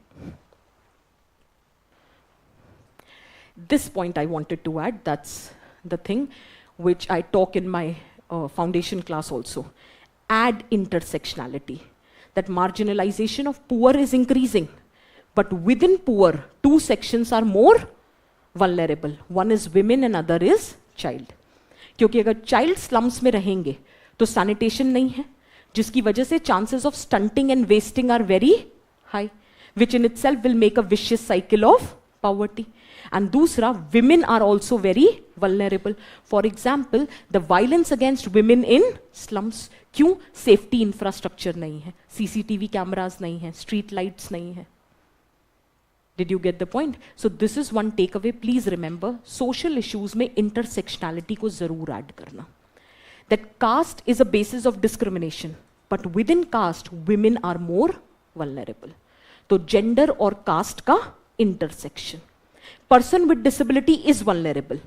this point I wanted to add, that's the thing which I talk in my foundation class also. Add intersectionality. That marginalization of poor is increasing, but within poor, 2 sections are more vulnerable. One is women and other is child. क्योंकि अगर child slums में रहेंगे तो sanitation नहीं है, जिसकी वजह से chances of stunting and wasting are very high, which in itself will make a vicious cycle of poverty. And दूसरा, women are also very vulnerable. For example, the violence against women in slums. क्यों? Safety infrastructure नहीं है, CCTV cameras नहीं है, street lights नहीं है. Did you get the point? So this is one takeaway. Please remember, social issues में intersectionality को जरूर add करना. That caste is a basis of discrimination, but within caste, women are more vulnerable. तो gender और caste का intersection. Person with disability is vulnerable,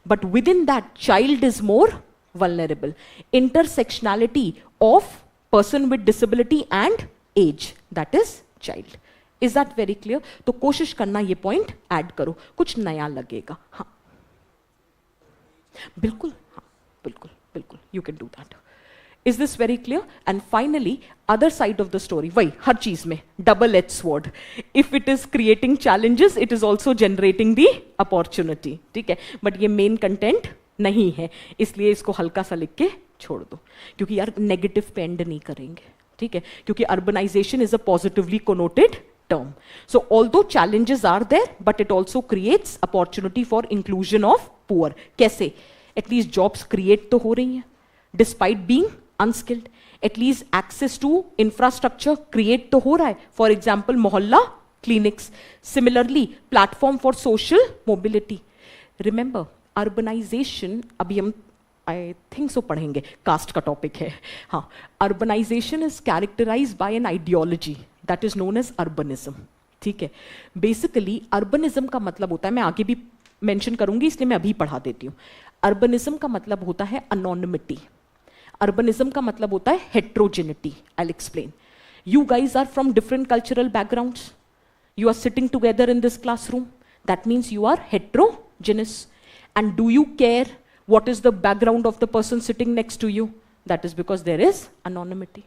but within that, child is more vulnerable. Intersectionality of person with disability and age, that is child. Is that very clear? तो कोशिश करना ये point add करो, कुछ नया लगेगा. हाँ, बिल्कुल, हाँ, बिल्कुल, बिल्कुल, you can do that. Is this very clear? And finally, other side of the story, वही हर चीज में double-edged sword. If it is creating challenges, it is also generating the opportunity. ठीक है, but ये main content नहीं है, इसलिए इसको हल्का सा लिख के छोड़ दो, क्योंकि यार negative पे end नहीं करेंगे. ठीक है, क्योंकि urbanization is a positively connoted term. So although challenges are there, but it also creates opportunity for inclusion of poor. कैसे? At least jobs create तो हो रही हैं, despite being unskilled. At least access to infrastructure create तो हो रहा है. For example, मोहल्ला clinics. Similarly, platform for social mobility. Remember, urbanization, अभी हम I think so पढ़ेंगे, caste का topic है. हाँ, urbanization is characterized by an ideology that is known as urbanism. ठीक है, basically urbanism का मतलब होता है, मैं आगे भी mention करूंगी, इसलिए मैं अभी पढ़ा देती हूँ. Urbanism का मतलब होता है anonymity. Urbanism का मतलब होता है heterogeneity. I'll explain. You guys are from different cultural backgrounds. You are sitting together in this classroom. That means you are heterogeneous. And do you care what is the background of the person sitting next to you? That is because there is anonymity.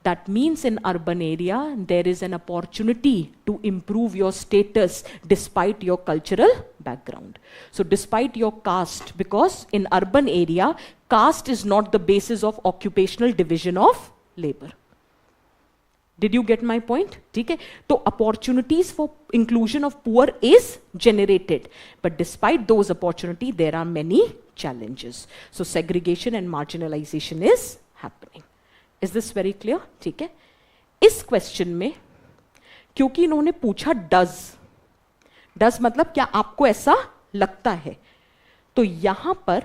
That means in urban area, there is an opportunity to improve your status despite your cultural background. So despite your caste, because in urban area, caste is not the basis of occupational division of labor. Did you get my point? ठीक है, तो opportunities for inclusion of poor is generated, but despite those opportunities, there are many challenges. So segregation and marginalization is happening. Is this very clear? ठीक है, इस question में क्योंकि इन्होंने पूछा डज मतलब क्या आपको ऐसा लगता है, तो यहां पर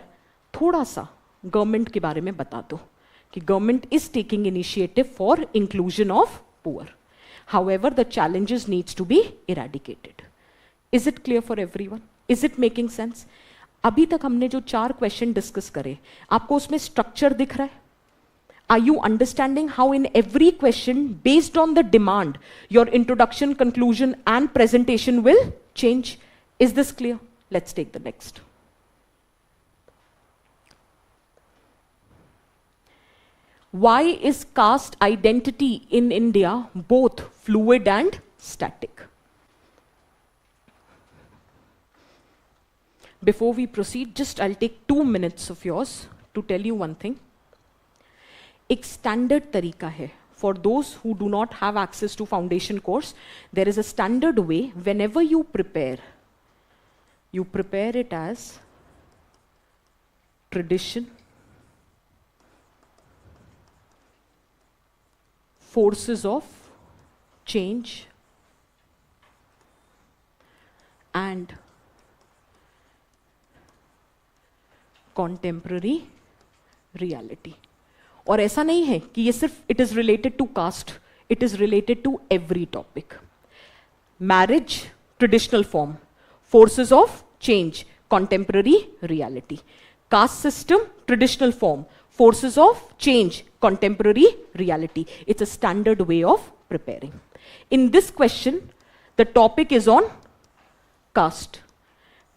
थोड़ा सा गवर्नमेंट के बारे में बता दो कि government is taking initiative for inclusion of poor. However the challenges needs to be eradicated. Is it clear for everyone? Is it making sense? अभी तक हमने जो 4 क्वेश्चन डिस्कस करे, आपको उसमें स्ट्रक्चर दिख रहा है? Are you understanding how in every question, based on the demand, your introduction, conclusion, and presentation will change? Is this clear? Let's take the next. Why is caste identity in India both fluid and static? Before we proceed, just I'll take 2 minutes of yours to tell you one thing. एक standard तरीका है for those who do not have access to foundation course. There is a standard way whenever you prepare it as tradition, forces of change and contemporary reality. और ऐसा नहीं है कि ये सिर्फ it is related to caste, it is related to every topic. Marriage, traditional form. Forces of change, contemporary reality. Caste system, traditional form. Forces of change, contemporary reality. It's a standard way of preparing. In this question, the topic is on caste.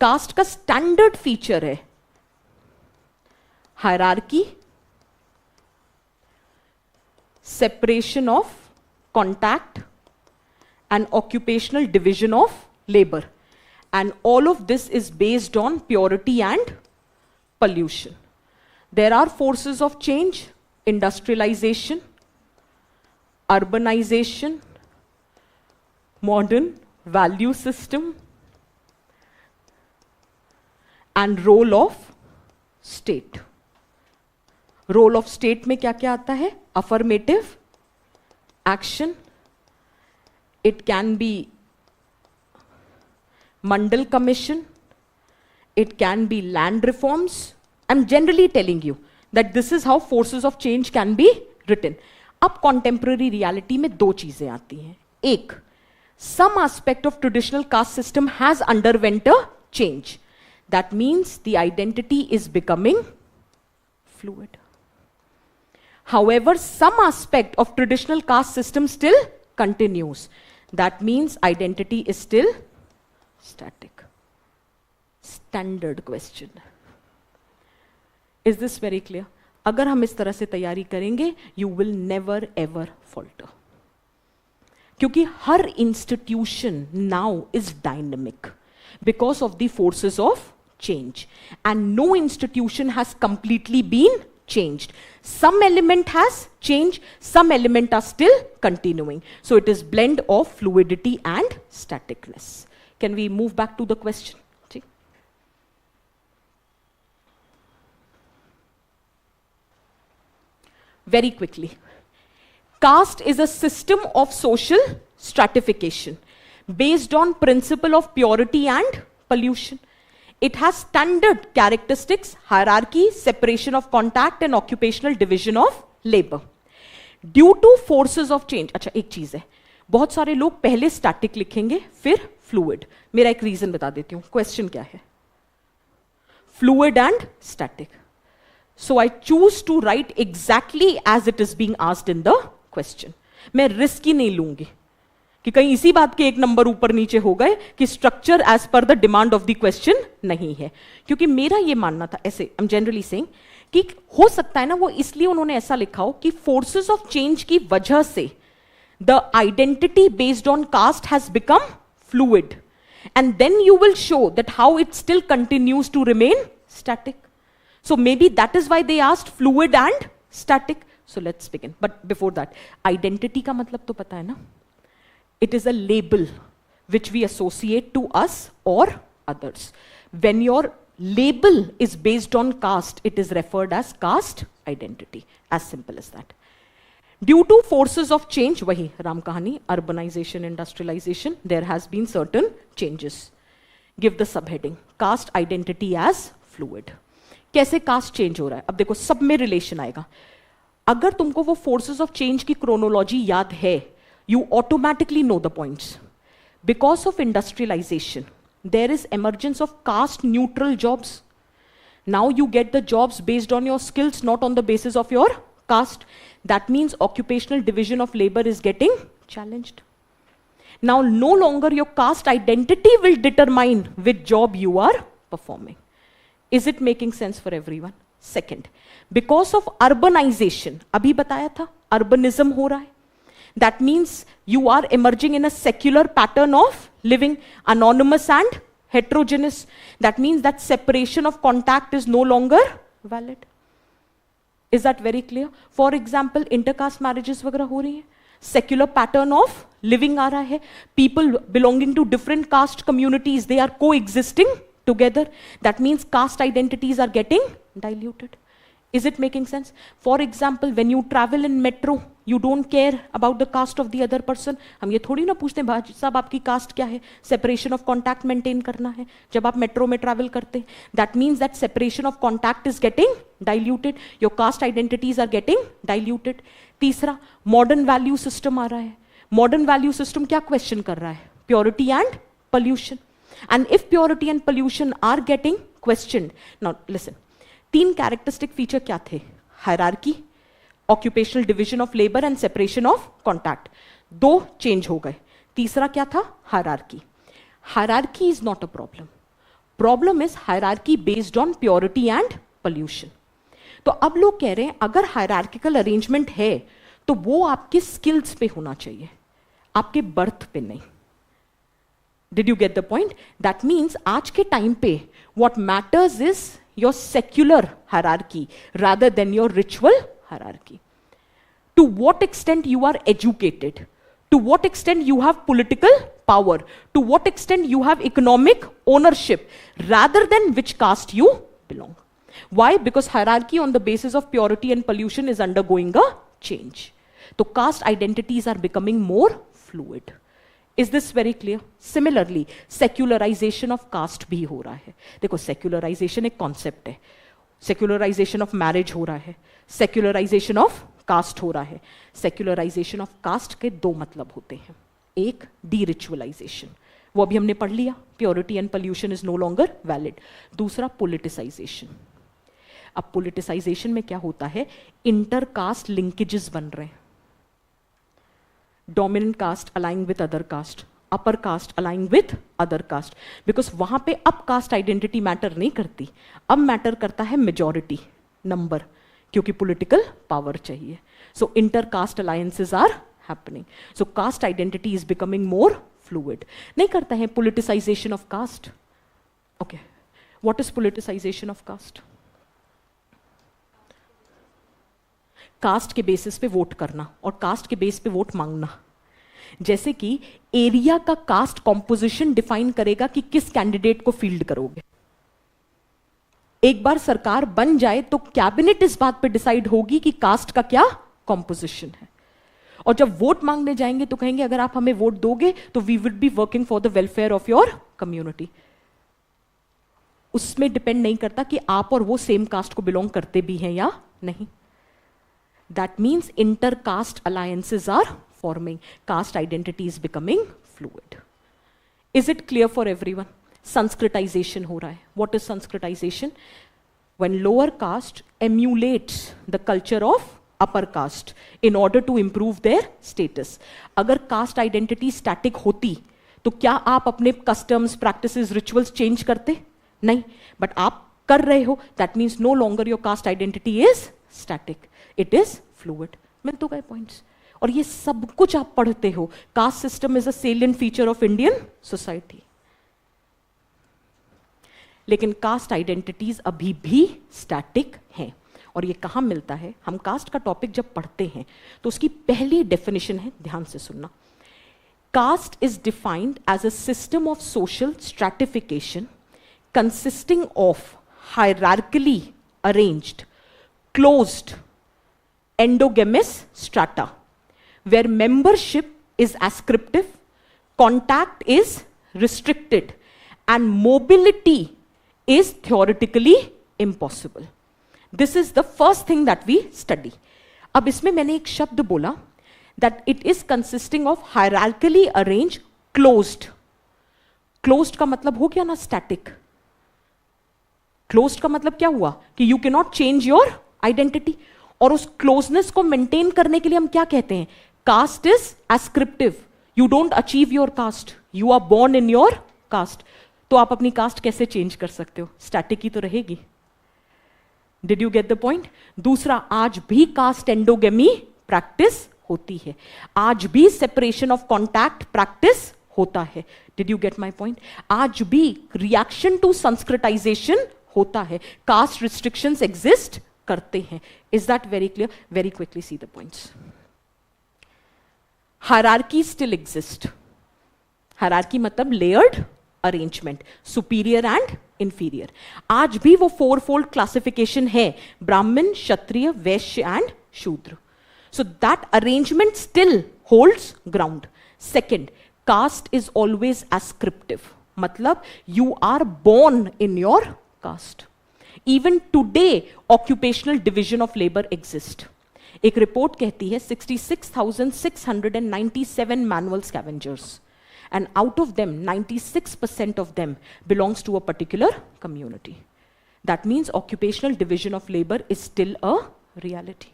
Caste का standard feature है hierarchy, separation of contact, and occupational division of labor. And all of this is based on purity and pollution. There are forces of change, industrialization, urbanization, modern value system, and role of state. Role of state में क्या क्या आता है? Affirmative action. It can be Mandal Commission. It can be land reforms. I'm generally telling you that this is how forces of change can be written. अब contemporary reality में दो चीजें आती हैं. एक, some aspect of traditional caste system has underwent a change. That means the identity is becoming fluid. However, some aspect of traditional caste system still continues. That means identity is still static. Standard question. Is this very clear? अगर हम इस तरह से तैयारी करेंगे, you will never ever falter. क्योंकि हर institution now is dynamic because of the forces of change, and no institution has completely been changed. Some element has changed, some element are still continuing. So it is blend of fluidity and staticness. Can we move back to the question? See? Very quickly. Caste is a system of social stratification based on principle of purity and pollution. It has standard characteristics, hierarchy, separation of contact and occupational division of labor. Due to forces of change, अच्छा एक चीज है, बहुत सारे लोग पहले static लिखेंगे फिर fluid. मेरा एक reason बता देती हूँ. Question क्या है? Fluid and static. So I choose to write exactly as it is being asked in the question. मैं risk ही नहीं लूंगी कि कहीं इसी बात के एक नंबर ऊपर नीचे हो गए कि स्ट्रक्चर एज पर the demand of the question नहीं है. क्योंकि मेरा ये मानना था, ऐसे आई एम जनरली सेइंग कि हो सकता है ना वो इसलिए उन्होंने ऐसा लिखा हो कि फोर्सेस ऑफ चेंज की वजह से the identity based on caste has become fluid, and then you will show that how it still continues to remain static. So may be that is why they asked fluid and static. So let's begin. But before that, identity का मतलब तो पता है ना? It is a label which we associate to us or others. When your label is based on caste, it is referred as caste identity. As simple as that. Due to forces of change, wahi Ram Kahani, urbanization, industrialization, there has been certain changes. Give the subheading. Caste identity as fluid. कैसे caste change हो रहा है? अब देखो सब में relation आएगा. अगर तुमको वो forces of change की chronology याद है, you automatically know the points. Because of industrialization, there is emergence of caste neutral jobs. Now you get the jobs based on your skills, not on the basis of your caste. That means occupational division of labor is getting challenged. Now no longer your caste identity will determine which job you are performing. Is it making sense for everyone? Second, because of urbanization, abhi bataya tha, urbanism ho raha hai. That means you are emerging in a secular pattern of living, anonymous and heterogeneous. That means that separation of contact is no longer valid. Is that very clear? For example, intercaste marriages वगैरह हो रही हैं. Secular pattern of living आ रहा है. People belonging to different caste communities, they are coexisting together. That means caste identities are getting diluted. Is it making sense? For example, when you travel in metro, you don't care about the caste of the other person. हम ये थोड़ी ना पूछते हैं भाई साहब आपकी cast क्या है, सेपरेशन ऑफ कॉन्टैक्ट मेंटेन करना है जब आप मेट्रो में ट्रैवल करते हैं. That means that separation of contact is getting diluted, your caste identities are getting diluted. तीसरा, मॉडर्न वैल्यू सिस्टम आ रहा है. मॉडर्न वैल्यू सिस्टम क्या क्वेश्चन कर रहा है? Purity and pollution. And if purity and pollution are getting questioned, now listen, 3 characteristic feature क्या थे? Hierarchy, occupational division of labour and separation of contact. 2 change हो गए. तीसरा क्या था? Hierarchy. Hierarchy is not a problem. Problem is hierarchy based on purity and pollution. तो अब लोग कह रहे हैं अगर हायरार्किकल अरेंजमेंट है तो वो आपके स्किल्स पे होना चाहिए, आपके बर्थ पे नहीं. Did you get the point? That means आज के टाइम पे what matters is your secular hierarchy rather than your ritual hierarchy. To what extent you are educated, to what extent you have political power, to what extent you have economic ownership rather than which caste you belong. Why? Because hierarchy on the basis of purity and pollution is undergoing a change. So caste identities are becoming more fluid. Is this very clear? Similarly, secularization of caste भी हो रहा है. देखो, secularization एक concept है. Secularization of marriage हो रहा है. Secularization of caste हो रहा है. Secularization of caste के 2 मतलब होते हैं. एक, de-ritualization. वो अभी हमने पढ़ लिया. Purity and pollution is no longer valid. दूसरा, politicization. अब politicization में क्या होता है? Inter-caste linkages बन रहे हैं. Dominant caste aligning with other caste, upper caste aligning with other caste, because वहां पे अब caste identity matter नहीं करती, अब matter करता है majority number, क्योंकि political power चाहिए. So inter-caste alliances are happening. So caste identity is becoming more fluid. नहीं करता है politicization of caste. Okay, what is politicization of caste? Caste के बेसिस पे वोट करना और कास्ट के बेस पे वोट मांगना. जैसे कि एरिया का कास्ट कॉम्पोजिशन डिफाइन करेगा कि किस कैंडिडेट को फील्ड करोगे. एक बार सरकार बन जाए तो कैबिनेट इस बात पे डिसाइड होगी कि कास्ट का क्या कॉम्पोजिशन है. और जब वोट मांगने जाएंगे तो कहेंगे अगर आप हमें वोट दोगे तो we would be working for the welfare of your community. उसमें डिपेंड नहीं करता कि आप और वो सेम कास्ट को बिलोंग करते भी हैं या नहीं. That means inter-caste alliances are forming. Caste identity is becoming fluid. Is it clear for everyone? Sanskritization हो रहा है. What is Sanskritization? When lower caste emulates the culture of upper caste in order to improve their status. अगर caste identity static होती तो क्या आप अपने customs, practices, rituals change करते? नहीं. But आप कर रहे हो. That means no longer your caste identity is static. It is fluid. मिल तो गए पॉइंट्स. और ये सब कुछ आप पढ़ते हो. Caste system is a salient feature of Indian society. लेकिन कास्ट आइडेंटिटीज अभी भी स्टैटिक हैं. और ये कहां मिलता है? हम कास्ट का टॉपिक जब पढ़ते हैं तो उसकी पहली डेफिनेशन है, ध्यान से सुनना. Caste is defined as a system of social stratification consisting of hierarchically arranged closed endogamous strata where membership is ascriptive, contact is restricted and mobility is theoretically impossible. This is the first thing that we study. अब इसमें मैंने एक शब्द बोला that it is consisting of hierarchically arranged closed. Closed का मतलब हो गया ना static. Closed का मतलब क्या हुआ कि you cannot change your identity. और उस क्लोजनेस को मेंटेन करने के लिए हम क्या कहते हैं? Caste is ascriptive. You don't achieve your caste, you are born in your caste. तो आप अपनी कास्ट कैसे चेंज कर सकते हो? स्टैटिक ही तो रहेगी. Did you get the point? दूसरा, आज भी कास्ट एंडोगेमी प्रैक्टिस होती है. आज भी सेपरेशन ऑफ कॉन्टैक्ट प्रैक्टिस होता है. Did you get my point? आज भी रिएक्शन टू संस्कृताइजेशन होता है. कास्ट रिस्ट्रिक्शंस एग्जिस्ट करते हैं. Is that very clear? Very quickly see the points. Hierarchy still exist. Hierarchy मतलब layered arrangement, superior and inferior. आज भी वो fourfold classification है, ब्राह्मण, क्षत्रिय, वैश्य and शूद्र. So that arrangement still holds ground. Second, caste is always ascriptive. मतलब you are born in your caste. Even today, occupational division of labor exists. एक report कहती है 66,697 manual scavengers, and out of them 96% of them belongs to a particular community. That means occupational division of labor is still a reality.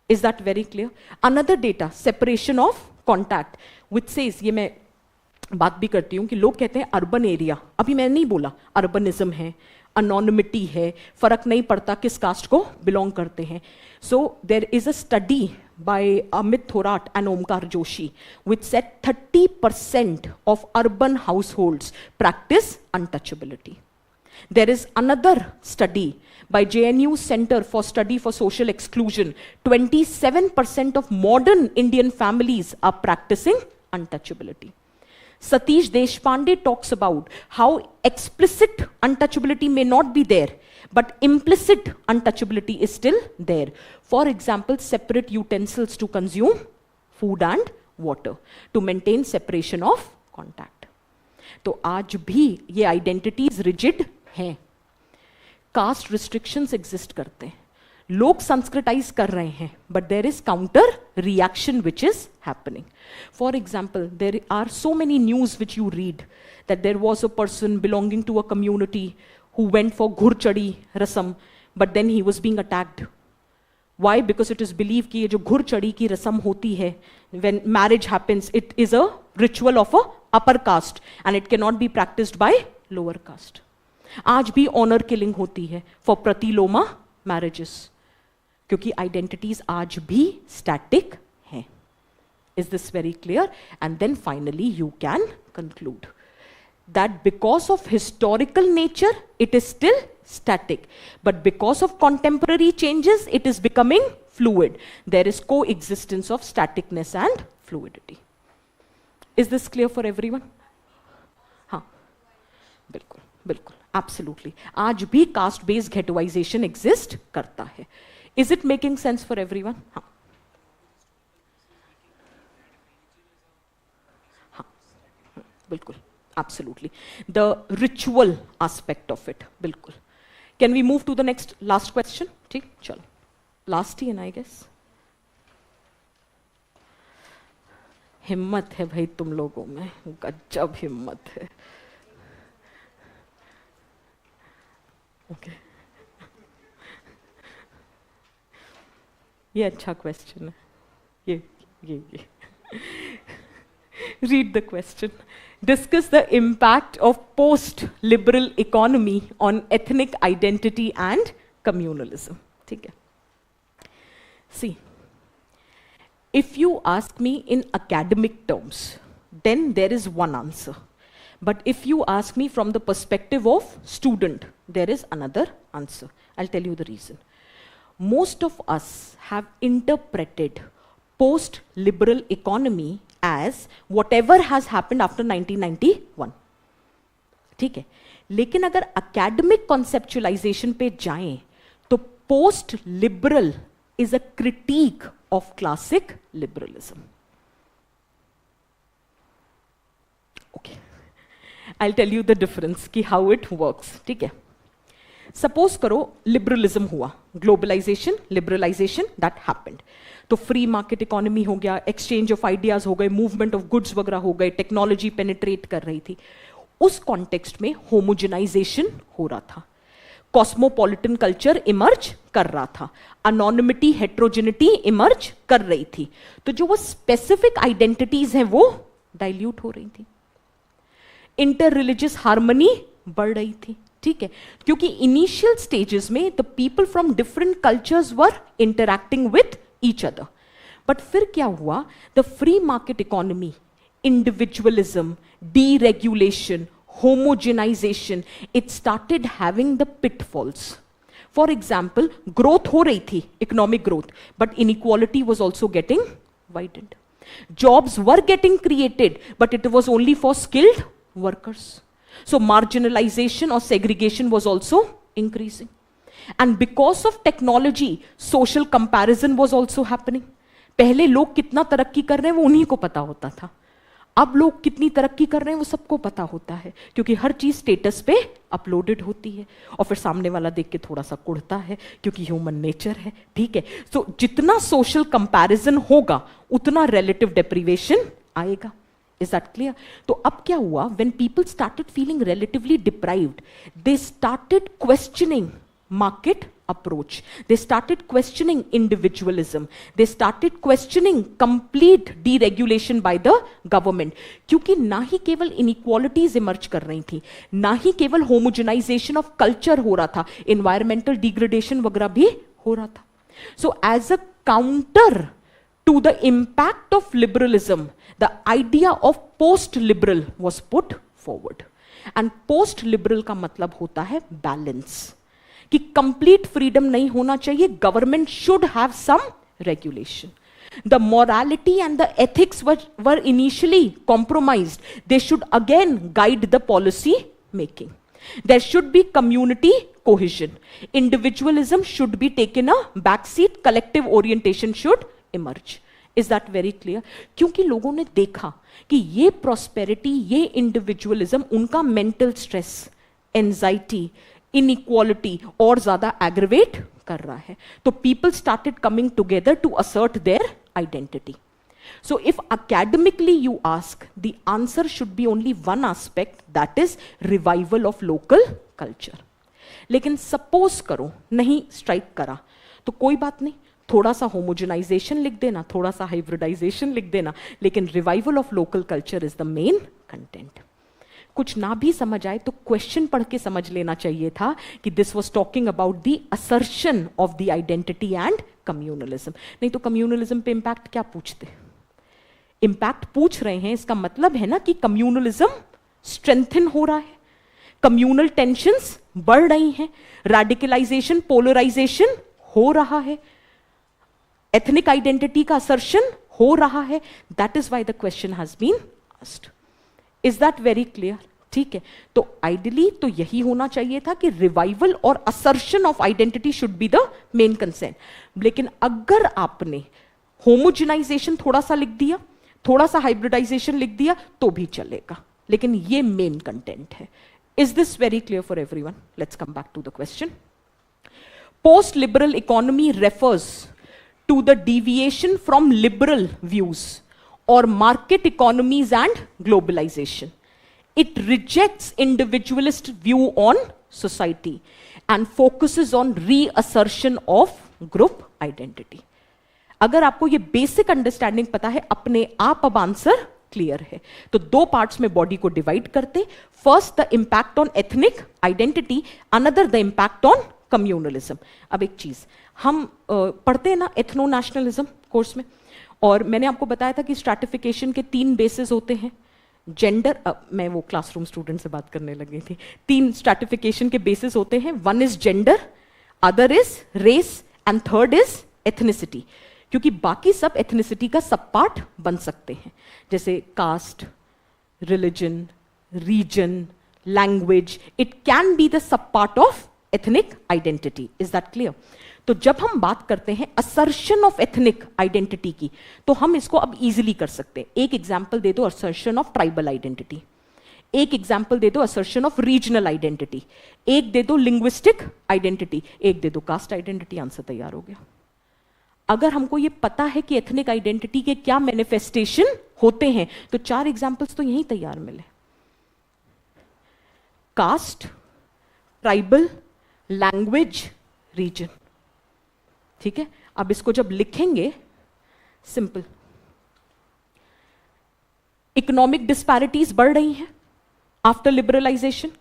Is that very clear? Another data, separation of contact, which says, ये मैं बात भी करती हूँ कि लोग कहते हैं अर्बन एरिया, अभी मैंने नहीं बोला अर्बनिज्म है, anonymity है, फर्क नहीं पड़ता किस कास्ट को बिलोंग करते हैं. So there is a study by Amit Thorat and Omkar Joshi which said 30% of urban households practice untouchability. There is another study by JNU Center for Study for Social Exclusion. 27% of modern Indian families are practicing untouchability. Satish Deshpande talks about how explicit untouchability may not be there, but implicit untouchability is still there. For example, separate utensils to consume food and water, to maintain separation of contact. तो आज भी ये identities rigid हैं. Caste restrictions exist करते हैं. लोग संस्कृताइज कर रहे हैं, but there is counter reaction which is happening. For example, there are so many news which you read that there was a person belonging to a community who went for ghurchadi rasam, but then he was being attacked. Why? Because it is believed कि ये जो ghurchadi की रस्म होती है, when marriage happens, it is a ritual of a upper caste and it cannot be practiced by lower caste. आज भी honor killing होती है for pratiloma marriages, क्योंकि identities आज भी static हैं. Is this very clear? And then finally you can conclude that because of historical nature, it is still static. But because of contemporary changes, it is becoming fluid. There is coexistence of staticness and fluidity. Is this clear for everyone? हाँ, बिल्कुल, बिल्कुल, absolutely. आज भी caste-based ghettoization exist करता है. Is it making sense for everyone? हाँ. हाँ, बिल्कुल. Absolutely. The ritual aspect of it, bilkul. Can we move to the next, last question? ठीक, चलो. Last ही है ना, I guess. हिम्मत है भाई तुम लोगों में, गजब हिम्मत है. Okay. ये अच्छा question है. ये. Read the question. Discuss the impact of post-liberal economy on ethnic identity and communalism. ठीक है. See, if you ask me in academic terms, then there is one answer. But if you ask me from the perspective of student, there is another answer. I'll tell you the reason. Most of us have interpreted post-liberal economy as whatever has happened after 1991. ठीक है. लेकिन अगर academic conceptualization पे जाएं, तो post-liberal is a critique of classic liberalism. Okay. I'll tell you the difference कि how it works. ठीक है. Suppose करो liberalism हुआ, globalization, liberalization, that happened. तो फ्री मार्केट इकोनॉमी हो गया, एक्सचेंज ऑफ आइडियाज हो गए, मूवमेंट ऑफ गुड्स वगैरह हो गए, टेक्नोलॉजी पेनिट्रेट कर रही थी. उस कॉन्टेक्स्ट में होमोजेनाइजेशन हो रहा था, कॉस्मोपॉलिटन कल्चर इमर्ज कर रहा था, अनोनिमिटी हेट्रोजेनिटी इमर्ज कर रही थी. तो जो वो स्पेसिफिक आइडेंटिटीज हैं वो डाइल्यूट हो रही थी, इंटर रिलीजियस हार्मनी बढ़ रही थी. ठीक है, क्योंकि इनिशियल स्टेजेस में the people from different cultures were interacting with each other. But फिर क्या हुआ? The free market economy, individualism, deregulation, homogenization, it started having the pitfalls. For example, growth हो रही थी, economic growth, but inequality was also getting widened. Jobs were getting created, but it was only for skilled workers. So marginalization or segregation was also increasing. And because of technology, social comparison was also happening. पहले लोग कितना तरक्की कर रहे हैं वो उन्हीं को पता होता था, अब लोग कितनी तरक्की कर रहे हैं वो सबको पता होता है, क्योंकि हर चीज स्टेटस पे अपलोडेड होती है और फिर सामने वाला देख के थोड़ा सा कुड़ता है, क्योंकि ह्यूमन नेचर है, ठीक है। तो जितना सोशल कंपैरिजन होगा उतना रिलेटिव डेप्रिवेशन आएगा। Is that clear? तो अब क्या हुआ, when people started feeling relatively deprived, they started questioning market approach. They started questioning individualism. They started questioning complete deregulation by the government. क्योंकि ना ही केवल inequalities emerge कर रही थी, ना ही केवल homogenization of culture हो रहा था, environmental degradation वगैरह भी हो रहा था. So as a counter to the impact of liberalism, the idea of post-liberal was put forward. And post-liberal का मतलब होता है balance. कि कंप्लीट फ्रीडम नहीं होना चाहिए, government should have some regulation. The morality and the ethics were initially compromised, they should again guide the policy making. There should be community cohesion, individualism should be taken a back seat, collective orientation should emerge. Is that very clear? क्योंकि लोगों ने देखा कि ये prosperity, ये individualism उनका mental stress, anxiety, inequality और ज्यादा एग्रीवेट कर रहा है. तो people started coming together to assert their identity. So if academically you ask, the answer should be only one aspect, that is revival of local culture. लेकिन suppose करो नहीं strike करा तो कोई बात नहीं, थोड़ा सा होमोजेनाइजेशन लिख देना, थोड़ा सा हाइब्रिडाइजेशन लिख देना, लेकिन revival of local culture is the main content. कुछ ना भी समझ आए तो क्वेश्चन पढ़ के समझ लेना चाहिए था कि this was talking about the assertion of the identity and communalism. नहीं तो कम्युनलिज्म पे इंपैक्ट क्या पूछते, इंपैक्ट पूछ रहे हैं, इसका मतलब है ना कि कम्युनलिज्म स्ट्रेंथन हो रहा है, कम्युनल टेंशंस बढ़ रही हैं, रेडिकलाइजेशन, पोलराइजेशन हो रहा है, एथनिक आइडेंटिटी का असर्शन हो रहा है. That is why the question has been asked. Is that very clear? ठीक है, तो आइडियली तो यही होना चाहिए था कि रिवाइवल और assertion of identity should be the main concern. लेकिन अगर आपने होमोजेनाइजेशन थोड़ा सा लिख दिया, थोड़ा सा हाइब्रिडाइजेशन लिख दिया तो भी चलेगा, लेकिन ये मेन कंटेंट है. Is this very clear for everyone? Let's come back to the question. Post liberal economy refers to the deviation from liberal views or market economies and globalization. It rejects individualist view on society and focuses on reassertion of group identity. अगर आपको ये basic understanding पता है, अपने आप अब answer clear है. तो दो पार्ट्स में बॉडी को डिवाइड करते. First the impact on ethnic identity, another the impact on communalism. अब एक चीज हम पढ़ते हैं ना एथनो नेशनलिज्म कोर्स में, और मैंने आपको बताया था कि स्ट्रैटिफिकेशन के 3 बेसिस होते हैं. जेंडर, मैं वो क्लासरूम स्टूडेंट से बात करने लगी थी. 3 स्ट्रैटिफिकेशन के बेसिस होते हैं. One is gender, other is race and third is ethnicity. क्योंकि बाकी सब एथनिसिटी का सब पार्ट बन सकते हैं, जैसे caste, religion, region, language. It can be the sub part of ethnic identity. Is that clear? तो जब हम बात करते हैं असर्शन ऑफ एथनिक आइडेंटिटी की, तो हम इसको अब इजीली कर सकते हैं. एक एग्जांपल दे दो असर्शन ऑफ ट्राइबल आइडेंटिटी, एक एग्जांपल दे दो असर्शन ऑफ रीजनल आइडेंटिटी, एक दे दो लिंग्विस्टिक आइडेंटिटी, एक दे दो कास्ट आइडेंटिटी. आंसर तैयार हो गया. अगर हमको ये पता है कि एथनिक आइडेंटिटी के क्या मैनिफेस्टेशन होते हैं, तो 4 एग्जांपल्स तो यहीं तैयार मिले. Caste, tribal, language, region. ठीक है, अब इसको जब लिखेंगे, सिंपल. इकोनॉमिक डिस्पैरिटीज बढ़ रही हैं after liberalisation,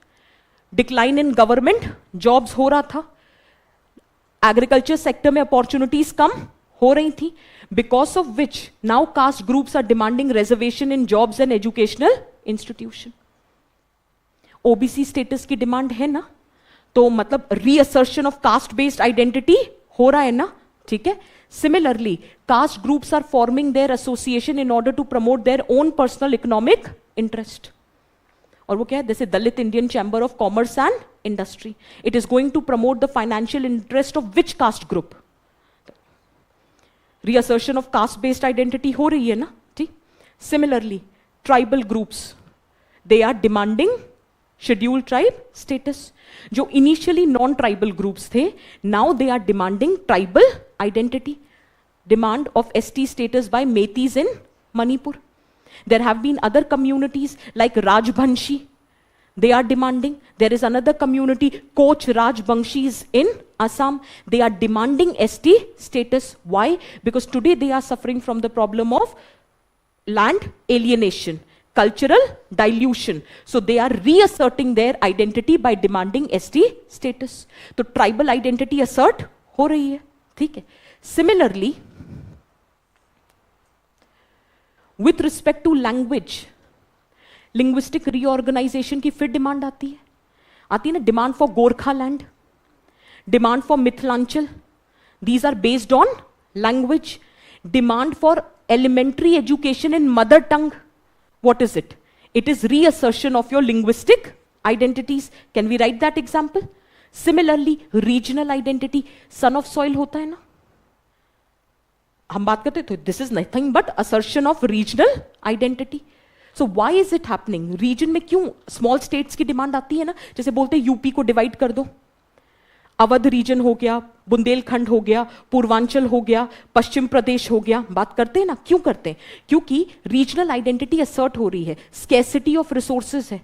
decline in government jobs हो रहा था, एग्रीकल्चर सेक्टर में अपॉर्चुनिटीज कम हो रही थी, because of which now caste groups are demanding reservation in jobs and educational institution. OBC status की डिमांड है ना, तो मतलब reassertion of caste based identity हो रहा है ना. ठीक है, similarly caste groups are forming their association in order to promote their own personal economic interest. और वो क्या है, जैसे Dalit Indian Chamber of Commerce and Industry, it is going to promote the financial interest of which caste group, reassertion of caste based identity हो रही है ना, ठीक। Similarly tribal groups, they are demanding scheduled tribe status. जो initially non tribal groups थे, now they are demanding tribal identity, demand of ST status by Metis in Manipur. There have been other communities like Rajbanshi, they are demanding. There is another community, Koch Rajbanshis in Assam, they are demanding ST status. Why? Because today they are suffering from the problem of land alienation, cultural dilution. So they are reasserting their identity by demanding ST status. तो tribal identity assert हो रही है, ठीक है। Similarly, with respect to language, linguistic reorganization की फिर demand आती है ना, demand for Gorkhaland, demand for Mithilanchal, these are based on language, demand for elementary education in mother tongue, what is it? It is reassertion of your linguistic identities. Can we write that example? Similarly, regional identity, son of soil होता है ना, हम बात करते तो this is nothing but assertion of regional identity. So why is it happening? Region में क्यों small states की डिमांड आती है ना, जैसे बोलते हैं यूपी को डिवाइड कर दो, अवध रीजन हो गया, बुंदेलखंड हो गया, पूर्वांचल हो गया, पश्चिम प्रदेश हो गया, बात करते हैं ना, क्यों करते हैं? क्योंकि रीजनल आइडेंटिटी असर्ट हो रही है, स्कैसिटी ऑफ रिसोर्सेज है,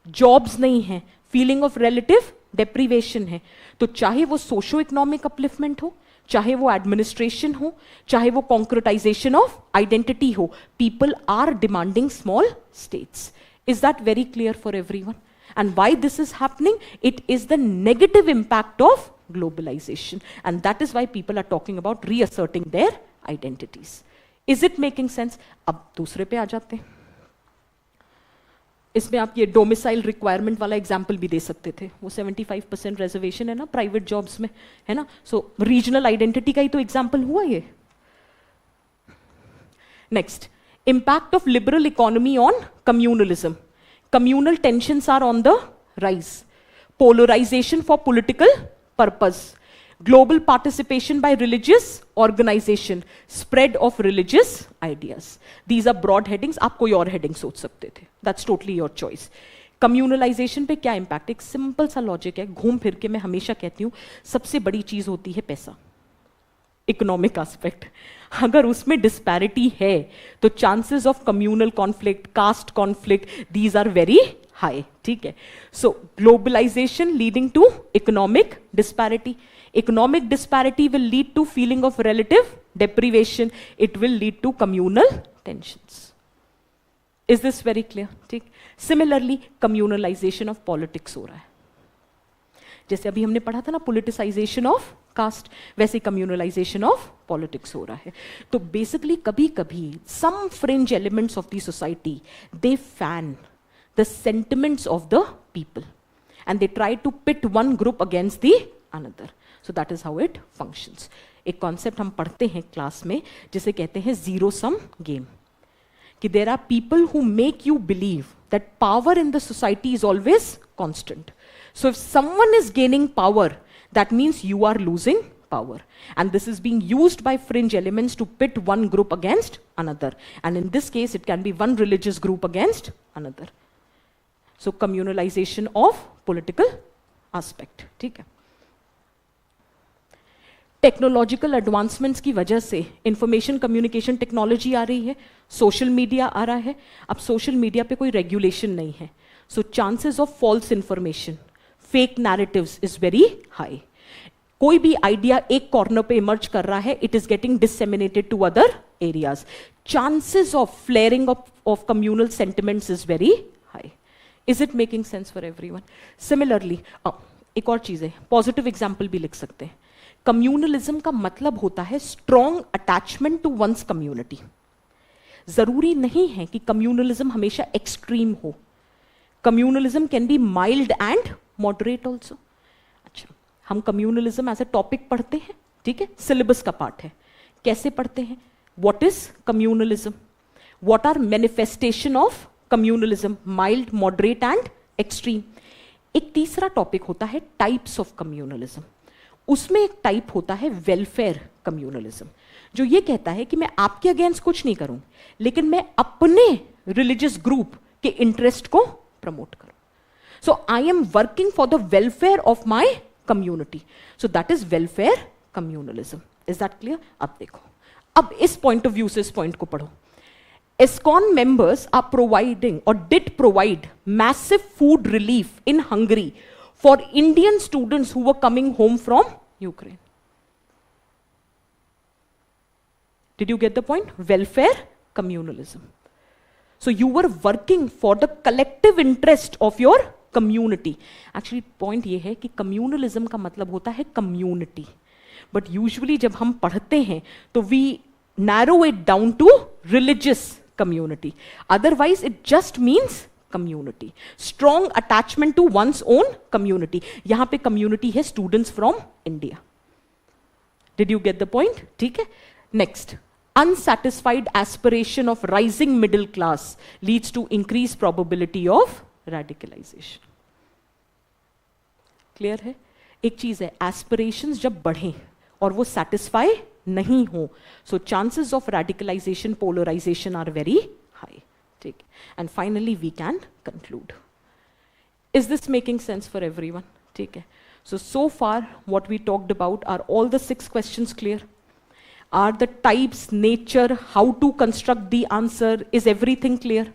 जॉब्स नहीं है, फीलिंग ऑफ रिलेटिव डेप्रीवेशन है। तो चाहे वो सोशो इकोनॉमिक अपलिफ्टमेंट हो, चाहे वो एडमिनिस्ट्रेशन हो, चाहे वो कॉन्क्रेटाइजेशन ऑफ आइडेंटिटी हो, people are demanding small states. Is that very clear for everyone? And why this is happening? It is the negative impact of globalization, and that is why people are talking about reasserting their identities. Is it making sense? अब दूसरे पे आ जाते हैं। इसमें आप ये domicile requirement वाला example भी दे सकते थे, वो 75% रिजर्वेशन है ना प्राइवेट जॉब्स में, है ना, सो रीजनल आइडेंटिटी का ही तो एग्जाम्पल हुआ ये। Next, impact of liberal economy on communalism. Communal tensions are on the rise. Polarization for political purpose. Global participation by religious organization. Spread of religious ideas. These are broad headings. आप कोई और heading सोच सकते थे. That's totally your choice. Communalization पे क्या impact? एक simple सा logic है, घूम फिर के मैं हमेशा कहती हूँ, सबसे बड़ी चीज होती है पैसा, इकोनॉमिक एस्पेक्ट। अगर उसमें डिस्पैरिटी है तो chances of communal conflict, caste conflict, these are very high, ठीक है। So globalization leading to economic disparity, economic disparity will lead to feeling of relative deprivation, it will lead to communal tensions. Is this very clear? ठीक। Similarly communalization of politics हो रहा है, जैसे अभी हमने पढ़ा था ना पॉलिटिसाइजेशन ऑफ कास्ट, वैसे कम्युनलाइजेशन ऑफ पॉलिटिक्स हो रहा है। तो बेसिकली कभी कभी सम fringe elements of the society they fan the sentiments of the people and they try to pit one group against the another. So that is how it functions. एक concept हम पढ़ते हैं क्लास में जिसे कहते हैं जीरो सम गेम, कि there are people who make you believe that power in the society is always constant. So if someone is gaining power, that means you are losing power. And this is being used by fringe elements to pit one group against another. And in this case, it can be one religious group against another. So communalization of political aspect. ठीक है. Technological advancements की वजह से information communication technology आ रही है, social media आ रहा है. अब सोशल मीडिया पे कोई रेगुलेशन नहीं है, so chances of false information, fake narratives is very high. कोई भी आइडिया एक कॉर्नर पे इमर्ज कर रहा है, it is getting disseminated to other areas. Chances of flaring of communal sentiments is very high. Is it making sense for everyone? Similarly एक और चीज है, पॉजिटिव एग्जाम्पल भी लिख सकते हैं. कम्युनलिज्म का मतलब होता है strong attachment to one's community. जरूरी नहीं है कि कम्युनलिज्म हमेशा एक्सट्रीम हो. Communalism can be mild and moderate also. अच्छा, हम कम्युनलिज्म एज ए टॉपिक पढ़ते हैं, ठीक है, सिलेबस का पार्ट है. कैसे पढ़ते हैं? What is communalism, what are manifestation of communalism, mild, moderate and extreme. एक तीसरा टॉपिक होता है टाइप्स ऑफ कम्युनलिज्म। उसमें एक टाइप होता है वेलफेयर कम्युनलिज्म, जो ये कहता है कि मैं आपके अगेंस्ट कुछ नहीं करूं, लेकिन मैं अपने रिलीजियस ग्रुप के इंटरेस्ट को प्रमोट करूं। So I am working for the welfare of my community, so that is welfare communalism. Is that clear? अब देखो, अब इस पॉइंट ऑफ व्यू से इस पॉइंट को पढ़ो। ISKCON members are providing or did provide massive food relief in Hungary for Indian students who were coming home from Ukraine. Did you get the point? Welfare communalism. So you were working for the collective interest of your community. Actually point ये है कि communalism का मतलब होता है community. But usually जब हम पढ़ते हैं तो we narrow it down to religious community. Otherwise it just means community. Strong attachment to one's own community. यहाँ पे community है students from India. Did you get the point? ठीक है? Next. Unsatisfied aspiration of rising middle class leads to increased probability of radicalization. Clear है? एक चीज है, aspirations जब बढ़ें और वो satisfy नहीं हो, so chances of radicalization, polarization are very high. ठीक, and finally we can conclude. Is this making sense for everyone? ठीक है. So far what we talked about, are all the 6 questions clear? Are the types, nature, how to construct the answer, is everything clear?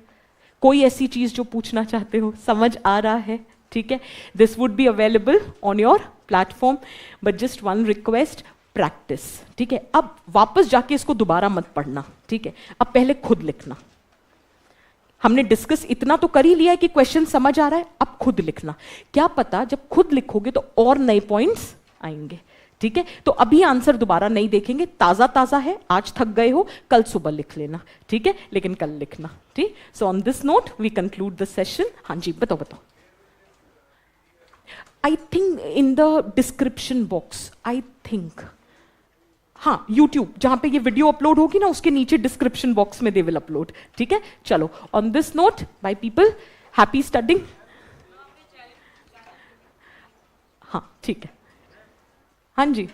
कोई ऐसी चीज जो पूछना चाहते हो, समझ आ रहा है? ठीक है. This would be available on your platform, but just one request, practice. ठीक है. अब वापस जाके इसको दोबारा मत पढ़ना. ठीक है. अब पहले खुद लिखना. हमने डिस्कस इतना तो कर ही लिया है कि क्वेश्चन समझ आ रहा है, अब खुद लिखना. क्या पता जब खुद लिखोगे तो और नए पॉइंट्स आएंगे. ठीक है. तो अभी आंसर दोबारा नहीं देखेंगे, ताजा ताजा है, आज थक गए हो, कल सुबह लिख लेना. ठीक है, लेकिन कल लिखना. ठीक. So on this note we conclude the session. हाँ जी, बताओ. I think in the description box, I think, हाँ, YouTube जहां पे ये वीडियो अपलोड होगी ना, उसके नीचे डिस्क्रिप्शन बॉक्स में दे विल अपलोड. ठीक है. चलो, on this note, by people, happy studying. हाँ, ठीक है. हाँ जी.